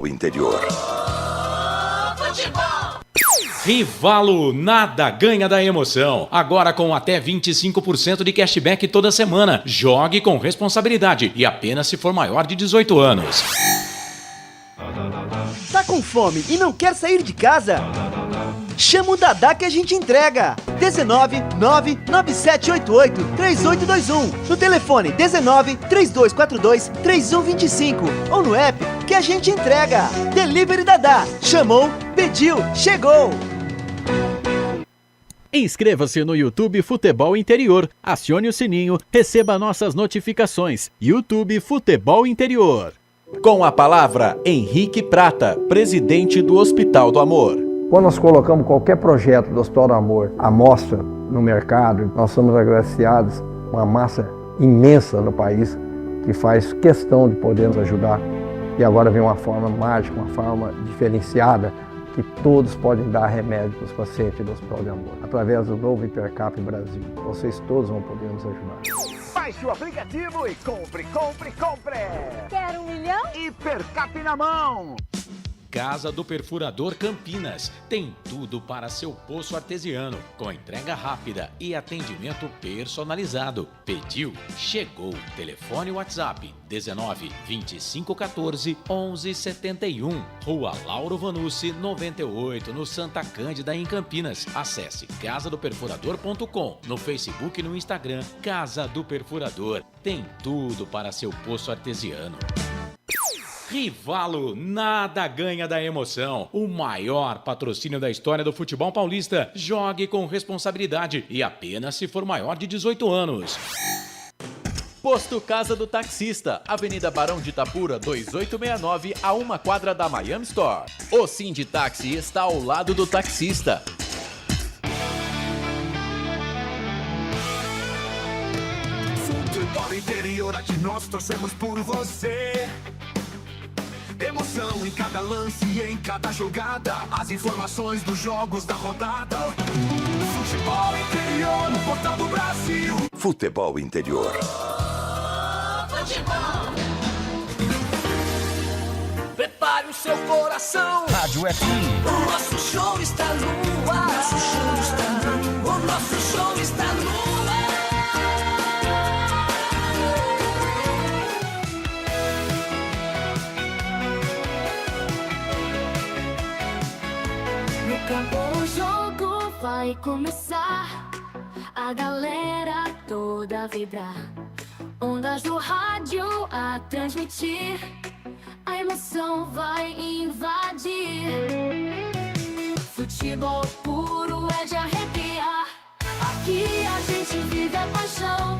O interior. Rivalo, nada ganha da emoção. Agora com até 25% de cashback toda semana. Jogue com responsabilidade e apenas se for maior de 18 anos. Tá com fome e não quer sair de casa? Chama o Dadá que a gente entrega. 19 99788 3821. No telefone 19 3242 3125 ou no app que a gente entrega. Delivery Dadá. Chamou, pediu, chegou. Inscreva-se no YouTube Futebol Interior, acione o sininho, receba nossas notificações. YouTube Futebol Interior. Com a palavra, Henrique Prata, presidente do Hospital do Amor. Quando nós colocamos qualquer projeto do Hospital do Amor à mostra no mercado, nós somos agraciados uma massa imensa no país que faz questão de poder nos ajudar. E agora vem uma forma mágica, uma forma diferenciada, que todos podem dar remédio para os pacientes do Hospital do Amor. Através do novo Hipercap Brasil. Vocês todos vão poder nos ajudar. Baixe o aplicativo e compre! Quer 1 milhão? Hipercap na mão! Casa do Perfurador Campinas. Tem tudo para seu poço artesiano, com entrega rápida e atendimento personalizado. Pediu, chegou. Telefone WhatsApp 19 25 14 11 71. Rua Lauro Vanucci 98, no Santa Cândida, em Campinas. Acesse casadoperfurador.com. No Facebook e no Instagram, Casa do Perfurador. Tem tudo para seu poço artesiano. Rivalo, nada ganha da emoção. O maior patrocínio da história do futebol paulista. Jogue com responsabilidade e apenas se for maior de 18 anos. Posto Casa do Taxista, Avenida Barão de Itapura, 2869, a 1 quadra da Miami Store. O Sinditaxi está ao lado do taxista. Futebol Interior, aqui nós torcemos por você. Emoção em cada lance e em cada jogada. As informações dos jogos da rodada. Futebol Interior, no portal do Brasil. Futebol Interior. Prepare o seu coração. Rádio FM. O nosso show está no ar. O nosso show está no ar. O jogo vai começar, a galera toda vibrar, ondas do rádio a transmitir, a emoção vai invadir. Futebol puro é de arrepiar, aqui a gente vive a paixão,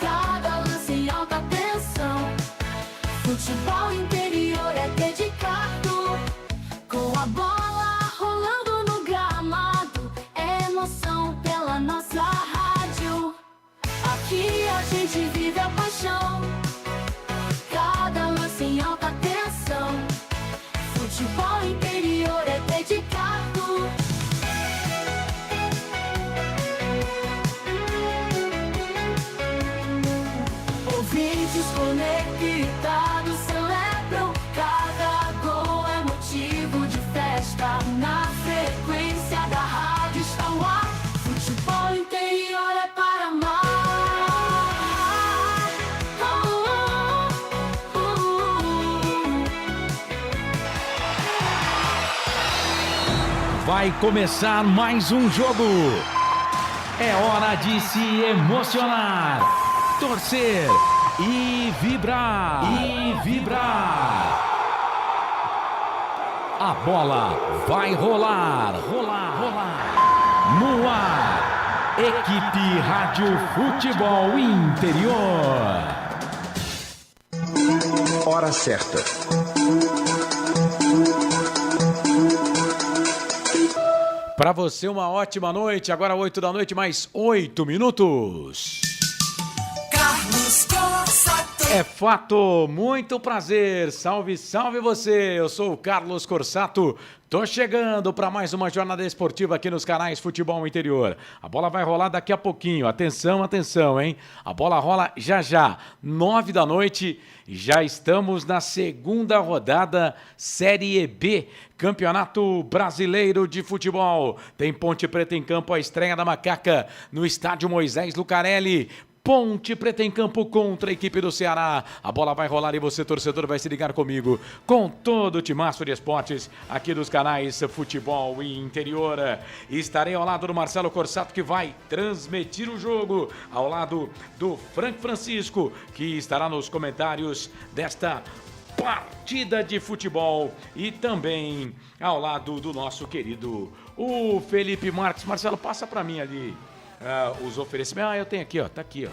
cada lance em alta tensão. Futebol Interior é dedicado, com a bola rolando no gramado, é emoção pela nossa rádio. Aqui a gente vive a paixão, cada lance em alta tensão. Futebol Interior é dedicado. Ouvintes conectados celebram, cada gol é motivo de festa. Na frequência da rádio está o ar. Futebol Interior é para amar. Vai começar mais um jogo. É hora de se emocionar, torcer e vibrar. A bola vai rolar. No ar, Equipe Rádio Futebol Interior. Hora certa. Para você, uma ótima noite. Agora 8 da noite, mais 8 minutos. Carlos Costa É fato, muito prazer, salve, salve você, eu sou o Carlos Corsato, tô chegando para mais uma jornada esportiva aqui nos canais Futebol Interior. A bola vai rolar daqui a pouquinho, atenção, atenção, hein? A bola rola já já, 9 da noite, já estamos na segunda rodada Série B, Campeonato Brasileiro de Futebol. Tem Ponte Preta em campo, a estreia da Macaca no estádio Moisés Lucarelli. Ponte Preta em campo contra a equipe do Ceará. A bola vai rolar e você, torcedor, vai se ligar comigo com todo o timaço de esportes aqui dos canais Futebol e Interior. Estarei ao lado do Marcelo Corsato, que vai transmitir o jogo, ao lado do Frank Francisco, que estará nos comentários desta partida de futebol, e também ao lado do nosso querido o Felipe Marques. Marcelo, passa para mim ali os oferecimentos. Eu tenho aqui, ó, tá aqui, ó.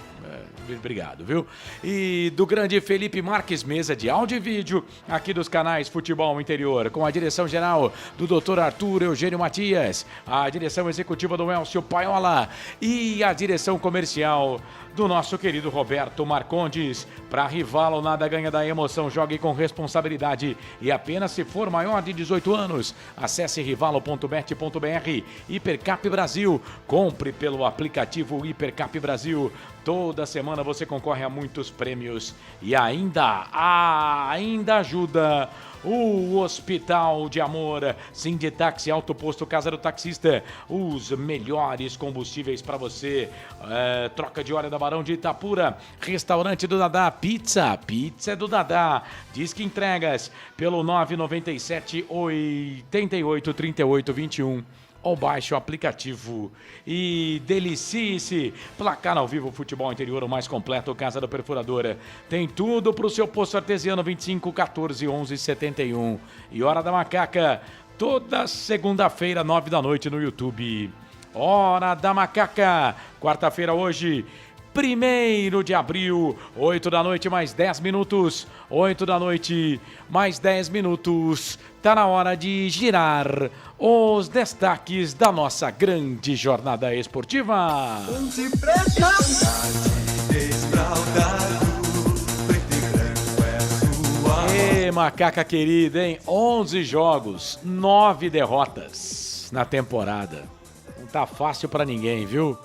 Obrigado, viu? E do grande Felipe Marques, mesa de áudio e vídeo aqui dos canais Futebol Interior, com a direção geral do Dr. Arthur Eugênio Matias, a direção executiva do Elcio Paiola e a direção comercial do nosso querido Roberto Marcondes. Para Rivalo, nada ganha da emoção, jogue com responsabilidade e apenas se for maior de 18 anos. Acesse rivalo.bet.br. Hipercap Brasil, compre pelo aplicativo Hipercap Brasil. Toda semana você concorre a muitos prêmios e ainda ajuda o Hospital de Amor, Sinditaxi, Auto Posto Casa do Taxista, os melhores combustíveis para você, troca de óleo da Barão de Itapura, Restaurante do Dadá, pizza é do Dadá, Disque Entregas pelo 997 88 38 21. Ou baixe o aplicativo e delicie-se. Placar ao vivo, Futebol Interior, o mais completo, Casa da Perfuradora. Tem tudo para o seu poço artesiano, 25 14 11 71. E Hora da Macaca, toda segunda-feira, 9 da noite no YouTube. Hora da Macaca, quarta-feira hoje, 1º de abril, 8 da noite, mais 10 minutos. 8 da noite, mais 10 minutos. Tá na hora de girar os destaques da nossa grande jornada esportiva. Ponte Preta, Ê, Macaca querida, hein? 11 jogos, 9 derrotas na temporada. Não tá fácil pra ninguém, viu?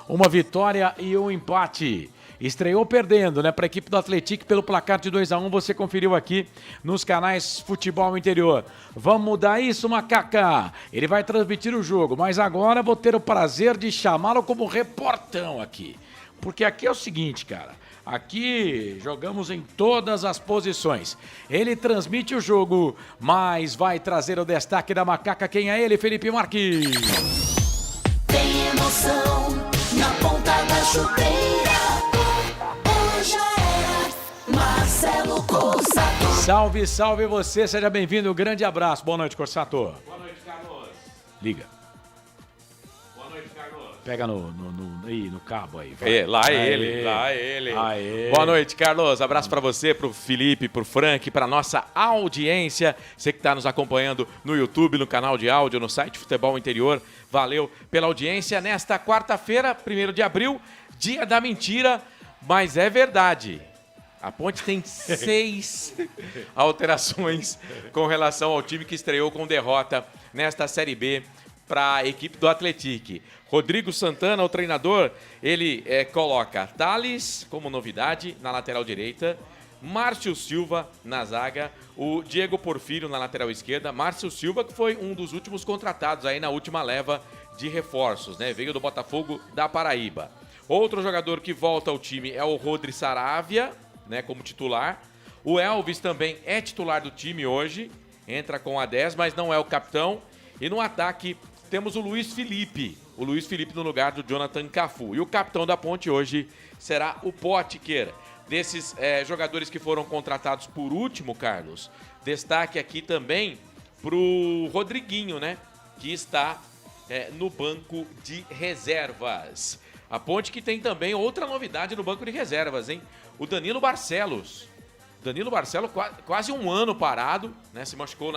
Uma vitória e um empate. Estreou perdendo, né, para a equipe do Atlético pelo placar de 2-1, você conferiu aqui nos canais Futebol Interior. Vamos mudar isso, Macaca? Ele vai transmitir o jogo, mas agora vou ter o prazer de chamá-lo como reportão aqui. Porque aqui é o seguinte, cara, aqui jogamos em todas as posições. Ele transmite o jogo, mas vai trazer o destaque da Macaca. Quem é ele, Felipe Marques? Tem emoção na ponta da chuteira. Hoje é Marcelo Corsato. Salve, salve você, seja bem-vindo, um grande abraço. Boa noite, Corsato. Boa noite, Carlos. Liga. Boa noite, Carlos. Pega no cabo aí. Vai. Lá ele. Aê. Boa noite, Carlos. Abraço pra você, pro Felipe, pro Frank, pra nossa audiência. Você que tá nos acompanhando no YouTube, no canal de áudio, no site Futebol Interior. Valeu pela audiência. Nesta quarta-feira, 1º de abril, dia da mentira, mas é verdade. A Ponte tem 6 alterações com relação ao time que estreou com derrota nesta Série B para a equipe do Atlético. Rodrigo Santana, o treinador, ele coloca Thales como novidade na lateral direita, Márcio Silva na zaga, o Diego Porfírio na lateral esquerda. Márcio Silva, que foi um dos últimos contratados aí na última leva de reforços, né? Veio do Botafogo da Paraíba. Outro jogador que volta ao time é o Rodri Saravia, né, como titular. O Elvis também é titular do time hoje, entra com a 10, mas não é o capitão. E no ataque temos o Luiz Felipe no lugar do Jonathan Cafu. E o capitão da Ponte hoje será o Potker. Desses jogadores que foram contratados por último, Carlos, destaque aqui também pro Rodriguinho, né, que está no banco de reservas. A Ponte que tem também outra novidade no banco de reservas, hein? O Danilo Barcelos. Danilo Barcelos, quase um ano parado, né? Se machucou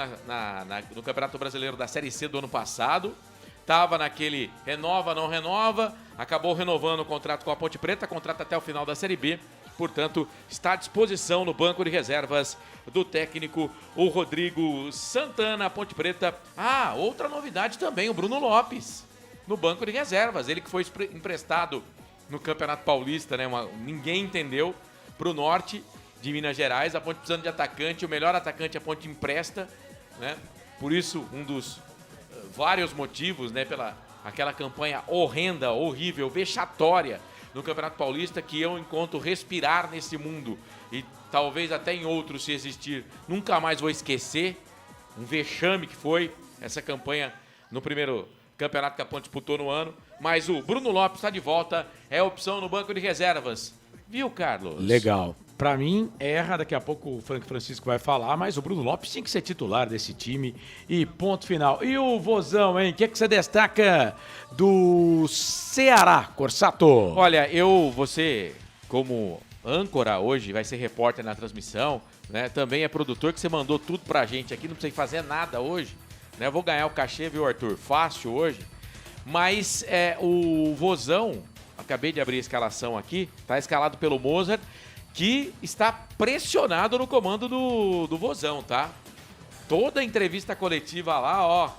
no Campeonato Brasileiro da Série C do ano passado. Tava naquele renova, não renova. Acabou renovando o contrato com a Ponte Preta, contrato até o final da Série B. portanto, está à disposição no banco de reservas do técnico, o Rodrigo Santana, Ponte Preta. Ah, outra novidade também, o Bruno Lopes, no banco de reservas. Ele que foi emprestado no Campeonato Paulista, né? Ninguém entendeu, para o norte de Minas Gerais. A Ponte precisando de atacante, o melhor atacante a Ponte empresta, né? Por isso, um dos vários motivos, né? Pela aquela campanha horrenda, horrível, vexatória no Campeonato Paulista, que eu encontro respirar nesse mundo e talvez até em outros, se existir, nunca mais vou esquecer. Um vexame que foi essa campanha no primeiro campeonato que a Ponte disputou no ano. Mas o Bruno Lopes está de volta, é opção no banco de reservas. Viu, Carlos? Legal. Pra mim, erra, daqui a pouco o Frank Francisco vai falar, mas o Bruno Lopes tinha que ser titular desse time e ponto final. E o Vozão, hein? O que você destaca do Ceará, Corsato? Olha, você, como âncora hoje, vai ser repórter na transmissão, né? Também é produtor, que você mandou tudo pra gente aqui, não precisa fazer nada hoje, né? Vou ganhar o cachê, viu, Arthur? Fácil hoje. Mas o Vozão, acabei de abrir a escalação aqui, tá escalado pelo Mozart, que está pressionado no comando do Vozão, tá? Toda a entrevista coletiva lá, ó,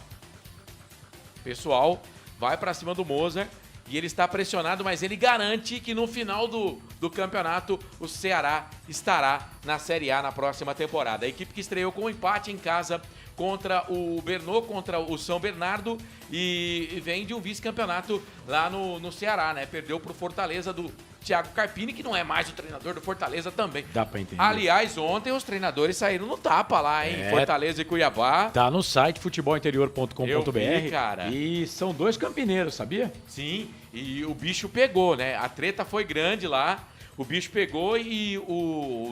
pessoal vai pra cima do Mozart e ele está pressionado, mas ele garante que no final do campeonato o Ceará estará na Série A na próxima temporada. A equipe que estreou com um empate em casa contra o Bernot, contra o São Bernardo, e vem de um vice-campeonato lá no Ceará, né? Perdeu pro Fortaleza do Thiago Carpini, que não é mais o treinador do Fortaleza também. Dá pra entender. Aliás, ontem os treinadores saíram no tapa lá, hein? Fortaleza e Cuiabá. Tá no site futebolinterior.com.br. Eu vi, cara. E são 2 campineiros, sabia? Sim, e o bicho pegou, né? A treta foi grande lá, o bicho pegou e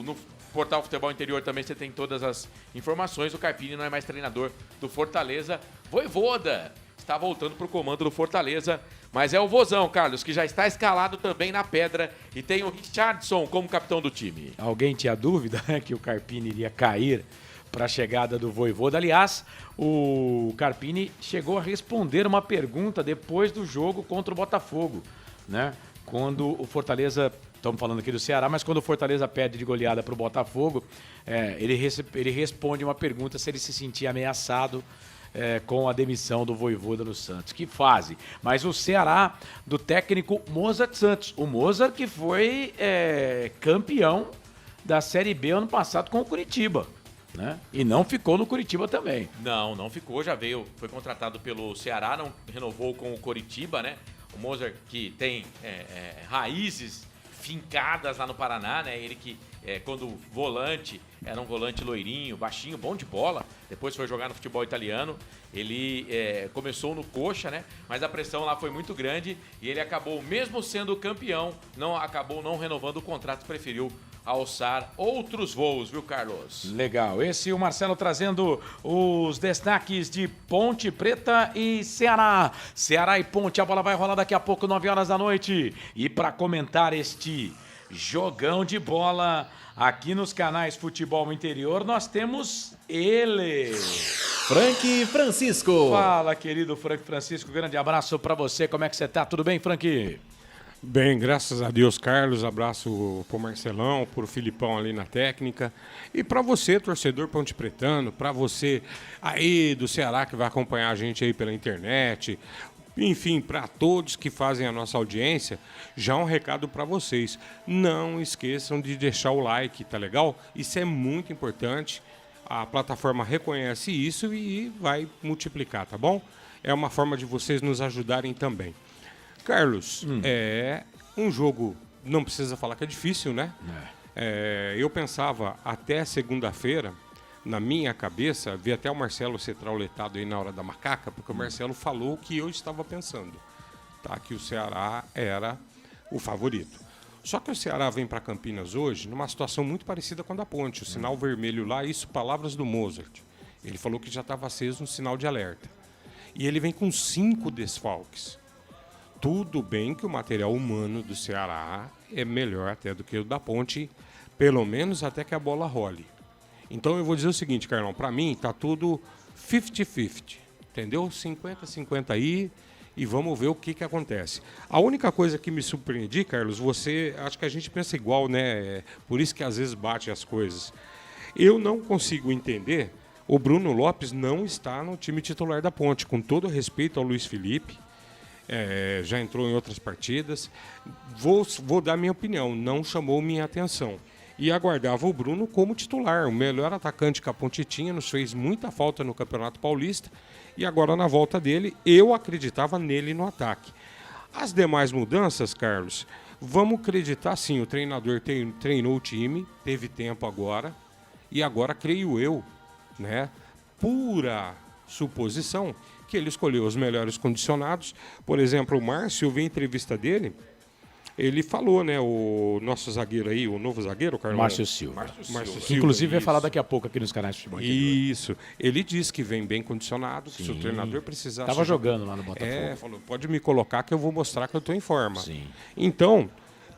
no portal Futebol Interior também você tem todas as informações. O Carpini não é mais treinador do Fortaleza. Vojvoda está voltando pro comando do Fortaleza. Mas é o Vozão, Carlos, que já está escalado também na pedra e tem o Richardson como capitão do time. Alguém tinha dúvida, né, que o Carpini iria cair para a chegada do Vojvoda. Aliás, o Carpini chegou a responder uma pergunta depois do jogo contra o Botafogo, né? Quando o Fortaleza, estamos falando aqui do Ceará, mas quando o Fortaleza perde de goleada para o Botafogo, ele responde uma pergunta se ele se sentia ameaçado com a demissão do Vojvoda no Santos. Que fase. Mas o Ceará, do técnico Mozart Santos. O Mozart que foi campeão da Série B ano passado com o Curitiba, né? E não ficou no Curitiba também. Não ficou, já veio, foi contratado pelo Ceará, não renovou com o Curitiba, né? O Mozart que tem raízes fincadas lá no Paraná, né? Ele que, quando volante, era um volante loirinho, baixinho, bom de bola. Depois foi jogar no futebol italiano. Ele começou no Coxa, né? Mas a pressão lá foi muito grande e ele acabou, mesmo sendo campeão, acabou não renovando o contrato, preferiu alçar outros voos, viu, Carlos? Legal. Esse é o Marcelo trazendo os destaques de Ponte Preta e Ceará. Ceará e Ponte, a bola vai rolar daqui a pouco, 9 horas da noite. E para comentar este jogão de bola aqui nos canais Futebol Interior, nós temos ele, Frank Francisco. Fala, querido Frank Francisco, grande abraço para você. Como é que você tá? Tudo bem, Frank? Bem, graças a Deus, Carlos. Abraço pro Marcelão, pro Filipão ali na técnica. E para você, torcedor ponte pretano, para você aí do Ceará que vai acompanhar a gente aí pela internet. Enfim, para todos que fazem a nossa audiência, já um recado para vocês. Não esqueçam de deixar o like, tá legal? Isso é muito importante. A plataforma reconhece isso e vai multiplicar, tá bom? É uma forma de vocês nos ajudarem também. Carlos, é um jogo, não precisa falar que é difícil, né? Eu pensava até segunda-feira, na minha cabeça, vi até o Marcelo ser trauletado aí na hora da macaca, porque o Marcelo falou o que eu estava pensando, tá? Que o Ceará era o favorito. Só que o Ceará vem para Campinas hoje numa situação muito parecida com a da Ponte. O sinal vermelho lá, isso palavras do Mozart. Ele falou que já estava aceso um sinal de alerta. E ele vem com 5 desfalques. Tudo bem que o material humano do Ceará é melhor até do que o da Ponte, pelo menos até que a bola role. Então eu vou dizer o seguinte, Carlão, para mim tá tudo 50-50, entendeu? 50-50 aí e vamos ver o que acontece. A única coisa que me surpreendi, Carlos, acho que a gente pensa igual, né? Por isso que às vezes bate as coisas. Eu não consigo entender, o Bruno Lopes não está no time titular da Ponte, com todo respeito ao Luiz Felipe, já entrou em outras partidas. Vou dar minha opinião, não chamou minha atenção. E aguardava o Bruno como titular, o melhor atacante que a Ponte tinha, nos fez muita falta no Campeonato Paulista, e agora na volta dele, eu acreditava nele no ataque. As demais mudanças, Carlos, vamos acreditar sim, o treinador treinou o time, teve tempo agora, e agora creio eu, né, pura suposição, que ele escolheu os melhores condicionados. Por exemplo, o Márcio, eu vi a entrevista dele, ele falou, né, o nosso zagueiro aí, o novo zagueiro, Carlos Márcio Silva. Márcio Silva. Inclusive vai falar daqui a pouco aqui nos canais de futebol. Isso. Ele disse que vem bem condicionado, que se o treinador precisar... Estava jogando lá no Botafogo. Falou, pode me colocar que eu vou mostrar que eu estou em forma. Sim. Então,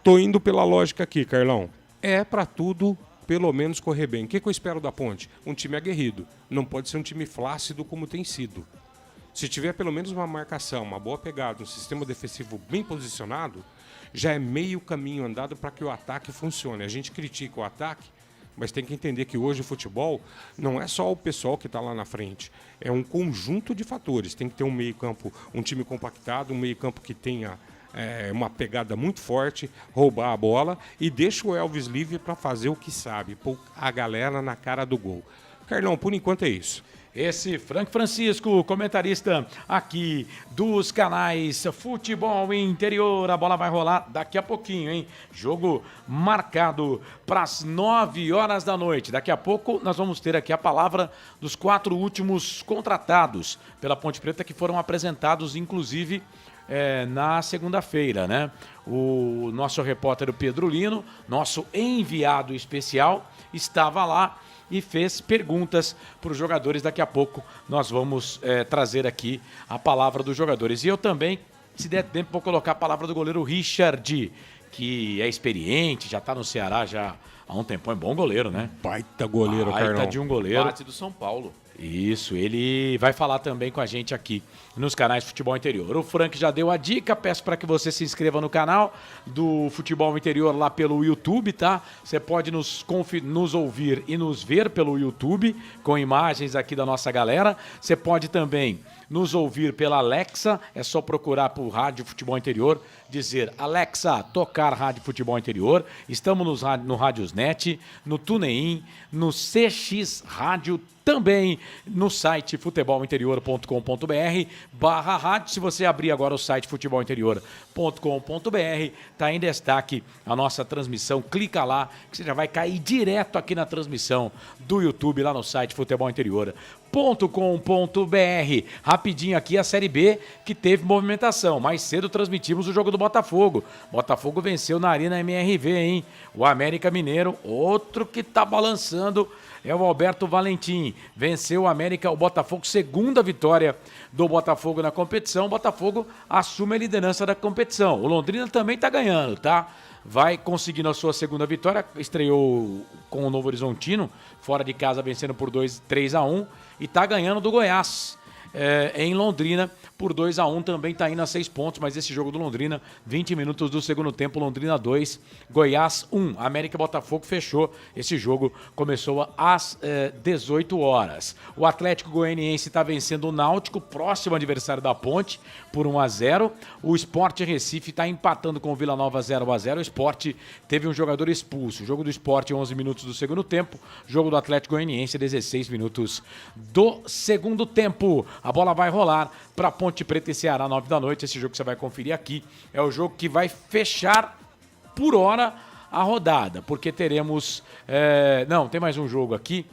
tô indo pela lógica aqui, Carlão. É para tudo, pelo menos, correr bem. O que eu espero da Ponte? Um time aguerrido. Não pode ser um time flácido como tem sido. Se tiver pelo menos uma marcação, uma boa pegada, um sistema defensivo bem posicionado, já é meio caminho andado para que o ataque funcione. A gente critica o ataque, mas tem que entender que hoje o futebol não é só o pessoal que está lá na frente. É um conjunto de fatores. Tem que ter um meio-campo, um time compactado, um meio-campo que tenha uma pegada muito forte, roubar a bola e deixa o Elvis livre para fazer o que sabe, pôr a galera na cara do gol. Carlão, por enquanto é isso. Esse Frank Francisco, comentarista aqui dos canais Futebol Interior. A bola vai rolar daqui a pouquinho, hein? Jogo marcado para as 9 horas da noite. Daqui a pouco nós vamos ter aqui a palavra dos 4 últimos contratados pela Ponte Preta que foram apresentados, inclusive, na segunda-feira, né? O nosso repórter Pedro Lino, nosso enviado especial, estava lá e fez perguntas para os jogadores. Daqui a pouco nós vamos trazer aqui a palavra dos jogadores. E eu também, se der tempo, vou colocar a palavra do goleiro Richard, que é experiente, já está no Ceará já há um tempão, é bom goleiro, né? Baita goleiro, Carlão. Baita de um goleiro. Bate do São Paulo. Isso, ele vai falar também com a gente aqui nos canais Futebol Interior. O Frank já deu a dica, peço para que você se inscreva no canal do Futebol Interior lá pelo YouTube, tá? Você pode nos ouvir e nos ver pelo YouTube, com imagens aqui da nossa galera. Você pode também nos ouvir pela Alexa, é só procurar por Rádio Futebol Interior, dizer Alexa, tocar Rádio Futebol Interior. Estamos no Rádiosnet, no TuneIn, no CX Rádio, também no site futebolinterior.com.br/rádio. Se você abrir agora o site futebolinterior.com.br, está em destaque a nossa transmissão. Clica lá que você já vai cair direto aqui na transmissão do YouTube, lá no site futebolinterior.com.br. Rapidinho aqui a Série B, que teve movimentação. Mais cedo transmitimos o jogo do Botafogo. Botafogo venceu na Arena MRV, hein? O América Mineiro, outro que tá balançando, é o Alberto Valentim. Venceu o América, o Botafogo, segunda vitória do Botafogo na competição. O Botafogo assume a liderança da competição. O Londrina também tá ganhando, tá? Vai conseguindo a sua segunda vitória. Estreou com o Novo Horizontino, fora de casa, vencendo por 3-1. E tá ganhando do Goiás. Em Londrina, por 2-1, também está indo a 6 pontos, mas esse jogo do Londrina, 20 minutos do segundo tempo, Londrina 2, Goiás 1. América e Botafogo fechou, esse jogo começou às 18 horas. O Atlético Goianiense está vencendo o Náutico, próximo adversário da Ponte, por 1-0. O Sport Recife está empatando com o Vila Nova 0-0. O Sport teve um jogador expulso. O jogo do Sport, 11 minutos do segundo tempo. Jogo do Atlético Goianiense, 16 minutos do segundo tempo. A bola vai rolar para Ponte Preta e Ceará, 9 da noite. Esse jogo que você vai conferir aqui é o jogo que vai fechar por hora a rodada, porque teremos... não, tem mais um jogo aqui.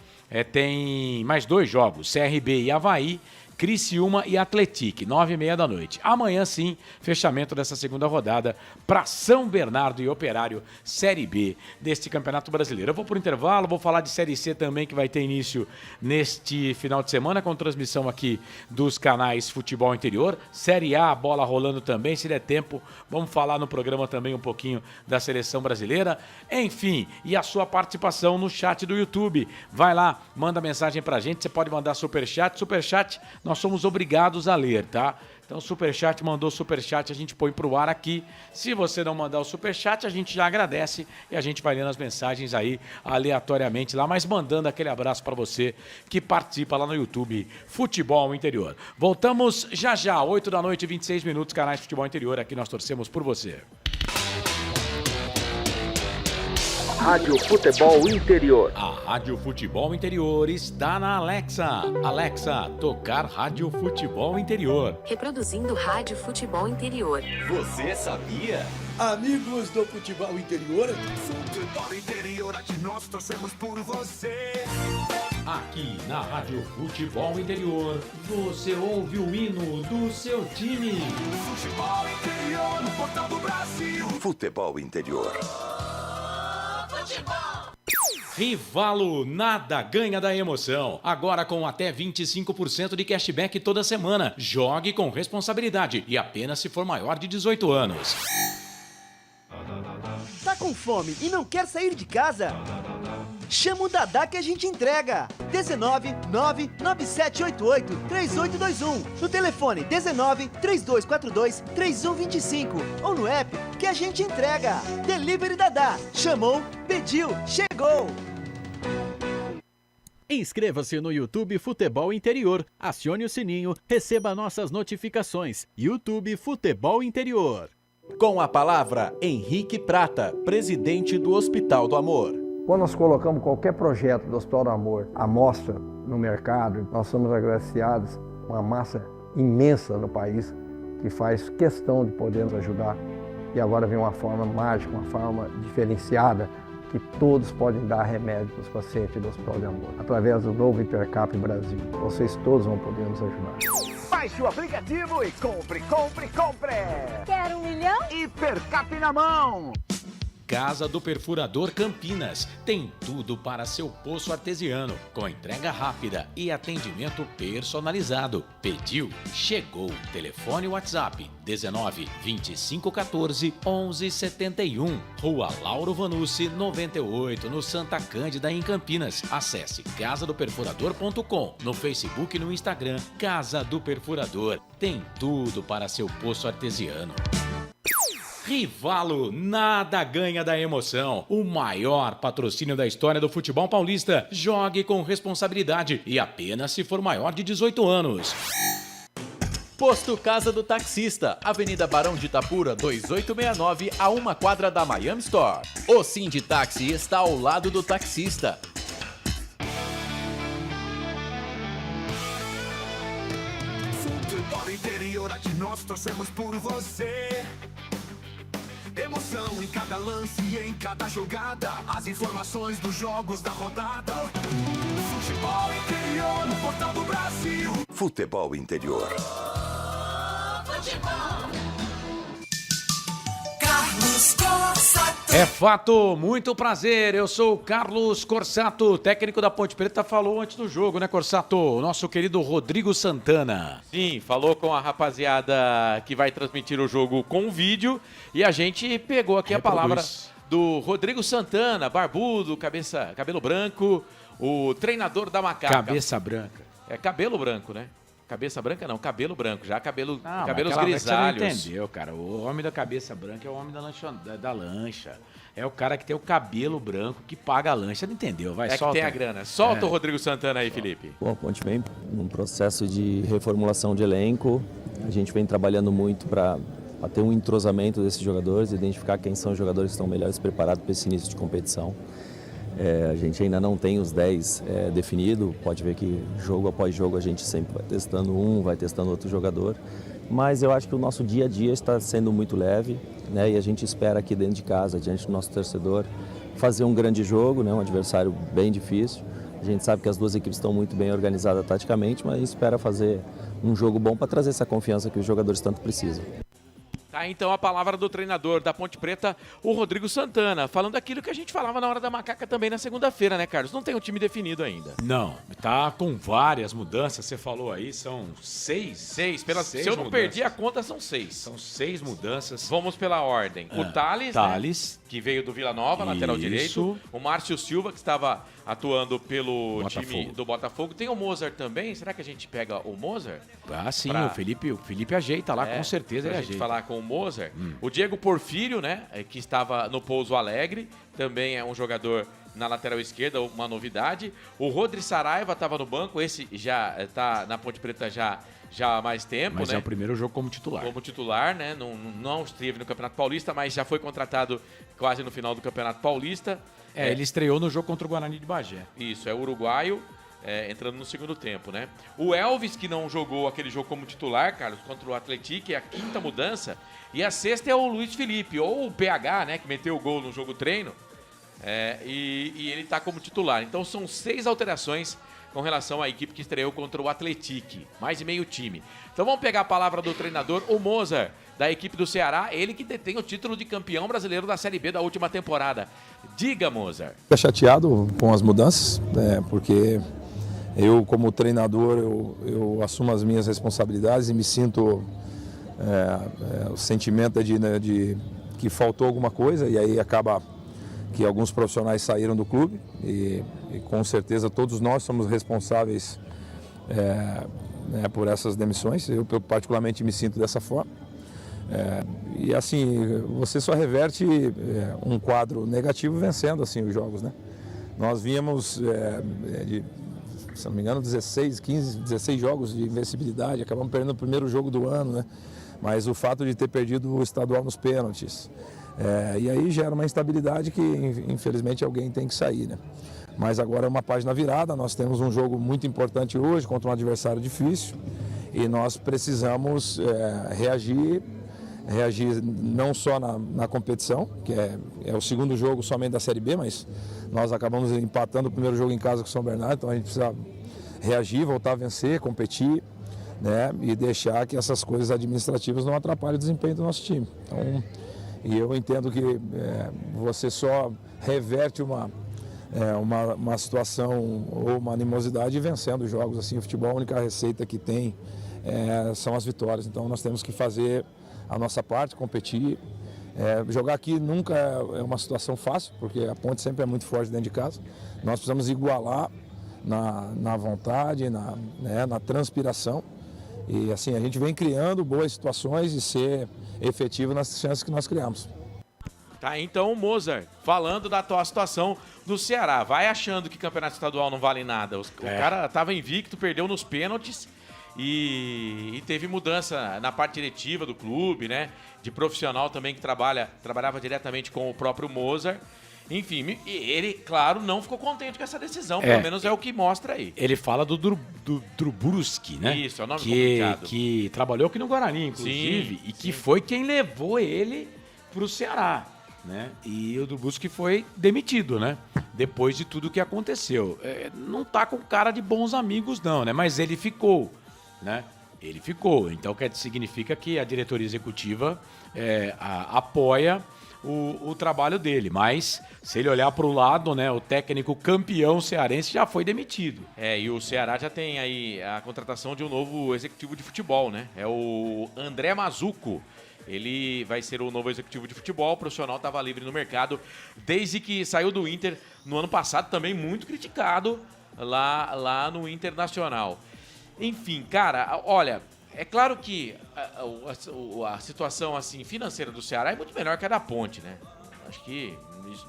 Tem mais 2 jogos, CRB e Avaí, Criciúma e Atlético, 9h30 da noite. Amanhã sim, fechamento dessa segunda rodada para São Bernardo e Operário, Série B deste Campeonato Brasileiro. Eu vou por intervalo, vou falar de Série C também, que vai ter início neste final de semana, com transmissão aqui dos canais Futebol Interior. Série A, bola rolando também, se der tempo, vamos falar no programa também um pouquinho da Seleção Brasileira. Enfim, e a sua participação no chat do YouTube. Vai lá, manda mensagem pra gente, você pode mandar superchat, nós somos obrigados a ler, tá? Então, superchat, mandou superchat, a gente põe pro ar aqui. Se você não mandar o superchat, a gente já agradece e a gente vai lendo as mensagens aí aleatoriamente lá, mas mandando aquele abraço para você que participa lá no YouTube Futebol Interior. Voltamos já, 8 da noite, 26 minutos, canais Futebol Interior, aqui nós torcemos por você. Rádio Futebol Interior. A Rádio Futebol Interior está na Alexa. Alexa, tocar Rádio Futebol Interior. Reproduzindo Rádio Futebol Interior. Você sabia? Amigos do Futebol Interior. Futebol Interior, aqui nós torcemos por você. Aqui na Rádio Futebol Interior, você ouve o hino do seu time. Futebol Interior, no portal do Brasil. Futebol Interior. Rivalo, nada ganha da emoção. Agora com até 25% de cashback toda semana. Jogue com responsabilidade e apenas se for maior de 18 anos. Tá com fome e não quer sair de casa? Chama o Dadá que a gente entrega. 19 99788 3821. No telefone 19 3242 3125. Ou no app que a gente entrega. Delivery Dadá. Chamou, pediu, chegou. Inscreva-se no YouTube Futebol Interior. Acione o sininho, receba nossas notificações. YouTube Futebol Interior. Com a palavra, Henrique Prata, presidente do Hospital do Amor. Quando nós colocamos qualquer projeto do Hospital do Amor à mostra no mercado, nós somos agraciados com uma massa imensa no país que faz questão de poder nos ajudar. E agora vem uma forma mágica, uma forma diferenciada, que todos podem dar remédio para os pacientes do Hospital do Amor. Através do novo Hipercap Brasil, vocês todos vão poder nos ajudar. Baixe o aplicativo e compre! Quer 1 milhão? Hipercap na mão! Casa do Perfurador Campinas. Tem tudo para seu poço artesiano, com entrega rápida e atendimento personalizado. Pediu? Chegou. Telefone WhatsApp 19 25 14 11 71. Rua Lauro Vanucci 98, no Santa Cândida, em Campinas. Acesse casadoperfurador.com. No Facebook e no Instagram, Casa do Perfurador. Tem tudo para seu poço artesiano. Rivalo, nada ganha da emoção. O maior patrocínio da história do futebol paulista. Jogue com responsabilidade e apenas se for maior de 18 anos. Posto Casa do Taxista, Avenida Barão de Itapura, 2869, a 1 quadra da Miami Store. O Sinditaxi está ao lado do taxista. Futebol Interior, aqui nós torcemos por você. Emoção em cada lance e em cada jogada. As informações dos jogos da rodada. Futebol Interior, no portal do Brasil. Futebol Interior. Carlos Corsato. É fato, muito prazer, eu sou o Carlos Corsato, técnico da Ponte Preta, falou antes do jogo, né, Corsato? O nosso querido Rodrigo Santana. Sim, falou com a rapaziada que vai transmitir o jogo com vídeo e a gente pegou aqui a palavra do Rodrigo Santana, barbudo, cabelo branco, o treinador da Macaca. Cabeça branca. É cabelo branco, né? Cabeça branca não, cabelo branco, já cabelos grisalhos. Você não entendeu, cara. O homem da cabeça branca é o homem da lancha. É o cara que tem o cabelo branco que paga a lancha. Você não entendeu, vai, solta. Que tem a grana. Solta o Rodrigo Santana aí, Felipe. Bom, a Ponte vem num processo de reformulação de elenco. A gente vem trabalhando muito para ter um entrosamento desses jogadores, identificar quem são os jogadores que estão melhores preparados para esse início de competição. A gente ainda não tem os 10 definido, pode ver que jogo após jogo a gente sempre vai testando um, vai testando outro jogador, mas eu acho que o nosso dia a dia está sendo muito leve, né? E a gente espera aqui dentro de casa, diante do nosso torcedor, fazer um grande jogo, né? Um adversário bem difícil. A gente sabe que as duas equipes estão muito bem organizadas taticamente, mas espera fazer um jogo bom para trazer essa confiança que os jogadores tanto precisam. Tá, então a palavra do treinador da Ponte Preta, o Rodrigo Santana, falando aquilo que a gente falava na hora da Macaca também na segunda-feira, né, Carlos? Não tem um time definido ainda. Não, tá com várias mudanças, você falou aí, são seis. Se eu não perdi a conta, são 6. São 6 mudanças. Vamos pela ordem. O Thales, Thales, né? que veio do Vila Nova, lateral direito. O Márcio Silva, que estava atuando pelo time do Botafogo. Tem o Mozart também. Será que a gente pega o Mozart? Ah, sim, o Felipe ajeita lá, com certeza ele ajeita. Pra gente falar com o Mozart. O Diego Porfírio, né, que estava no Pouso Alegre, também é um jogador na lateral esquerda, uma novidade. O Rodri Saraiva estava no banco, esse já está na Ponte Preta já há mais tempo, mas né? é o primeiro jogo como titular. Como titular, né? Não esteve no Campeonato Paulista, mas já foi contratado quase no final do Campeonato Paulista. Ele estreou no jogo contra o Guarani de Bagé. Isso, é uruguaio, entrando no segundo tempo, né? O Elvis, que não jogou aquele jogo como titular, Carlos, contra o Atlético, é a quinta mudança. E a sexta é o Luiz Felipe, ou o PH, né? Que meteu o gol no jogo treino. E ele está como titular. Então são 6 alterações com relação à equipe que estreou contra o Atlético. Mais de meio time. Então vamos pegar a palavra do treinador, o Mozart, da equipe do Ceará. Ele que detém o título de campeão brasileiro da Série B da última temporada. Diga, Mozart. Estou chateado com as mudanças, porque eu, como treinador, eu assumo as minhas responsabilidades e me sinto... o sentimento é de que faltou alguma coisa, e aí acaba que alguns profissionais saíram do clube e com certeza todos nós somos responsáveis por essas demissões. Eu particularmente me sinto dessa forma. E assim, você só reverte um quadro negativo vencendo assim os jogos, né? Nós vínhamos se não me engano, 16 jogos de invencibilidade, acabamos perdendo o primeiro jogo do ano, né? Mas o fato de ter perdido o estadual nos pênaltis, e aí gera uma instabilidade que infelizmente alguém tem que sair, né? Mas agora é uma página virada, nós temos um jogo muito importante hoje contra um adversário difícil e nós precisamos reagir não só na competição, que é o segundo jogo somente da Série B, mas nós acabamos empatando o primeiro jogo em casa com o São Bernardo, então a gente precisa reagir, voltar a vencer, competir, né, e deixar que essas coisas administrativas não atrapalhem o desempenho do nosso time. Então, e eu entendo que você só reverte uma situação ou uma animosidade vencendo os jogos. Assim, o futebol, a única receita que tem são as vitórias. Então nós temos que fazer a nossa parte, competir. Jogar aqui nunca é uma situação fácil, porque a Ponte sempre é muito forte dentro de casa. Nós precisamos igualar na vontade, na transpiração. E assim, a gente vem criando boas situações e ser efetivo nas chances que nós criamos. Tá, então o Mozart, falando da atual situação do Ceará, vai achando que campeonato estadual não vale nada. O cara estava invicto, perdeu nos pênaltis e teve mudança na parte diretiva do clube, né? De profissional também que trabalhava diretamente com o próprio Mozart. Enfim, ele, claro, não ficou contente com essa decisão, pelo menos é o que mostra aí. Ele fala do Druburski, né? Isso, é o nome complicado. Que trabalhou aqui no Guarani, inclusive, sim, e que foi quem levou ele pro Ceará, né? E o Druburski foi demitido, né? Depois de tudo que aconteceu. Não tá com cara de bons amigos, não, né? Mas ele ficou, né? Ele ficou. Então, significa que a diretoria executiva apoia o trabalho dele, mas se ele olhar para o lado, né, o técnico campeão cearense já foi demitido. E o Ceará já tem aí a contratação de um novo executivo de futebol, né? É o André Mazuco. Ele vai ser o novo executivo de futebol, o profissional estava livre no mercado desde que saiu do Inter no ano passado, também muito criticado lá no Internacional. Enfim, cara, olha, é claro que a situação assim, financeira do Ceará é muito melhor que a da Ponte, né? Acho que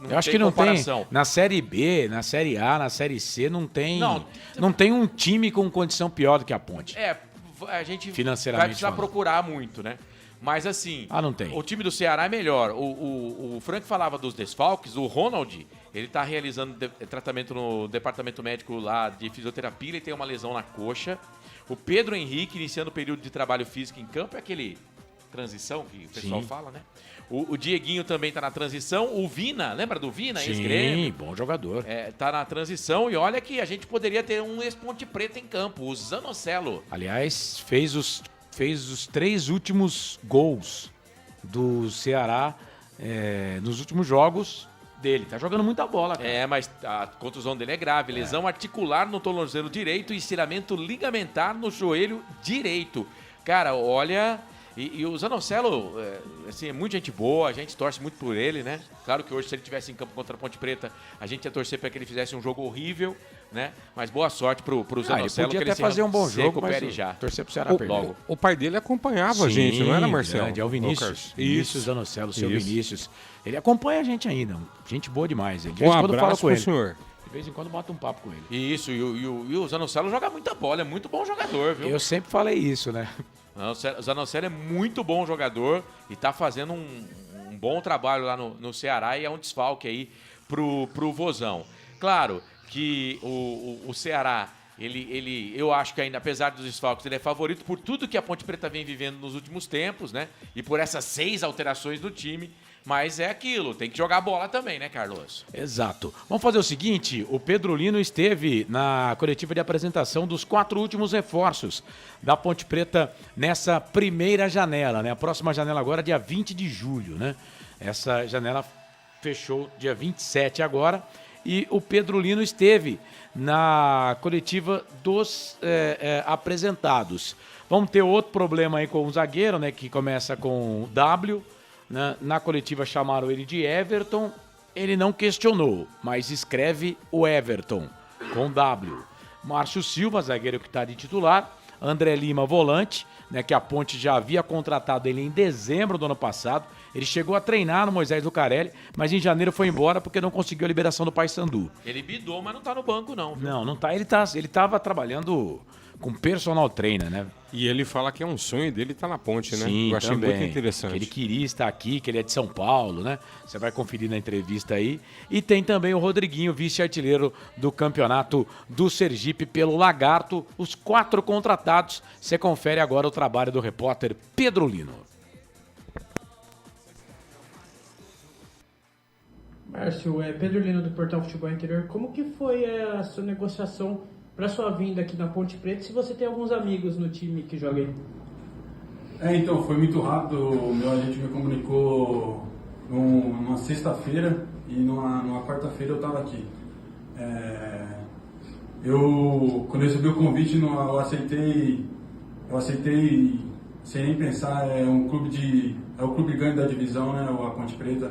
não tem comparação. Na Série B, na Série A, na Série C, não tem um time com condição pior do que a Ponte. A gente financeiramente vai precisar procurar muito, né? Mas assim, não tem. O time do Ceará é melhor. O Frank falava dos desfalques, o Ronald, ele tá realizando tratamento no departamento médico lá de fisioterapia, ele tem uma lesão na coxa. O Pedro Henrique, iniciando o período de trabalho físico em campo, é aquele transição que o pessoal fala, né? O Dieguinho também tá na transição. O Vina, lembra do Vina? Sim, bom jogador. Tá na transição e olha que a gente poderia ter um ex-Ponte Preta em campo, o Zanocelo. Aliás, fez os 3 últimos gols do Ceará nos últimos jogos dele. Tá jogando muita bola, cara. Mas a contusão dele é grave. Lesão articular no tornozelo direito e estiramento ligamentar no joelho direito. Cara, olha, E o Zanocelo, assim, é muita gente boa, a gente torce muito por ele, né? Claro que hoje, se ele estivesse em campo contra a Ponte Preta, a gente ia torcer para que ele fizesse um jogo horrível, né? Mas boa sorte pro Zanocelo, ele podia que até fazer um bom jogo, recupere mas já. Torcer pro Ceará perder. Logo. O pai dele acompanhava a gente, não era, Marcelo? É o Vinícius. Vinícius Zanocelo, seu Isso. Vinícius. Ele acompanha a gente ainda. Gente boa demais. De vez Um em quando fala abraço com pro ele. senhor. De vez em quando bota um papo com ele. Isso, e o Zanocelo joga muita bola, é muito bom jogador, viu? Eu sempre falei isso, né? O Zanocelo é muito bom jogador e tá fazendo um bom trabalho lá no Ceará e é um desfalque aí pro Vozão. Claro que o Ceará, eu acho que ainda, apesar dos desfalques, ele é favorito por tudo que a Ponte Preta vem vivendo nos últimos tempos, né? E por essas 6 alterações do time. Mas é aquilo, tem que jogar bola também, né, Carlos? Exato. Vamos fazer o seguinte, o Pedro Lino esteve na coletiva de apresentação dos 4 últimos reforços da Ponte Preta nessa primeira janela, né? A próxima janela agora é dia 20 de julho, né? Essa janela fechou dia 27 agora e o Pedro Lino esteve na coletiva dos apresentados. Vamos ter outro problema aí com o zagueiro, né? Que começa com W. Na coletiva chamaram ele de Everton, ele não questionou, mas escreve o Everton, com W. Márcio Silva, zagueiro que está de titular, André Lima, volante, né, que a Ponte já havia contratado ele em dezembro do ano passado, ele chegou a treinar no Moisés Lucarelli, mas em janeiro foi embora porque não conseguiu a liberação do Paysandu. Ele bidou, mas não tá no banco não. Viu? Não tá, ele estava trabalhando com personal trainer, né? E ele fala que é um sonho dele estar na Ponte, né? Sim, eu achei também. muito interessante. Que ele queria estar aqui, que ele é de São Paulo, né? Você vai conferir na entrevista aí. E tem também o Rodriguinho, vice-artilheiro do campeonato do Sergipe pelo Lagarto. Os 4 contratados. Você confere agora o trabalho do repórter Pedro Lino. Márcio, Pedro Lino do Portal Futebol Interior. Como que foi a sua negociação para sua vinda aqui na Ponte Preta, se você tem alguns amigos no time que joga aí? Então, foi muito rápido. O meu agente me comunicou numa sexta-feira e numa quarta-feira eu estava aqui. Quando eu recebi o convite, eu aceitei sem nem pensar. É o clube grande da divisão, né, a Ponte Preta.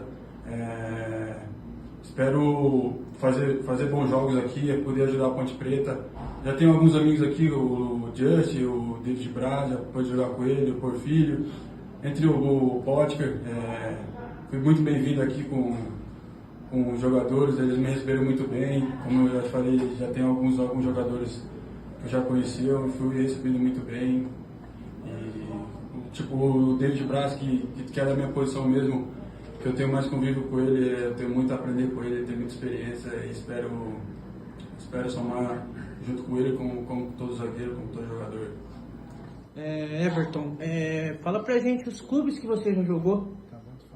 Espero fazer bons jogos aqui, poder ajudar a Ponte Preta. Já tenho alguns amigos aqui, o Just, o David Braz, já pode jogar com ele, o Porfírio, entre o Potker. Fui muito bem-vindo aqui com os jogadores, eles me receberam muito bem. Como eu já falei, já tenho alguns jogadores que eu já conheci, eu fui recebido muito bem. Tipo o David Braz, que é da minha posição mesmo, que eu tenho mais convívio com ele, eu tenho muito a aprender com ele, tenho muita experiência e espero somar junto com ele como todo zagueiro, como todo jogador. Everton, fala pra gente os clubes que você já jogou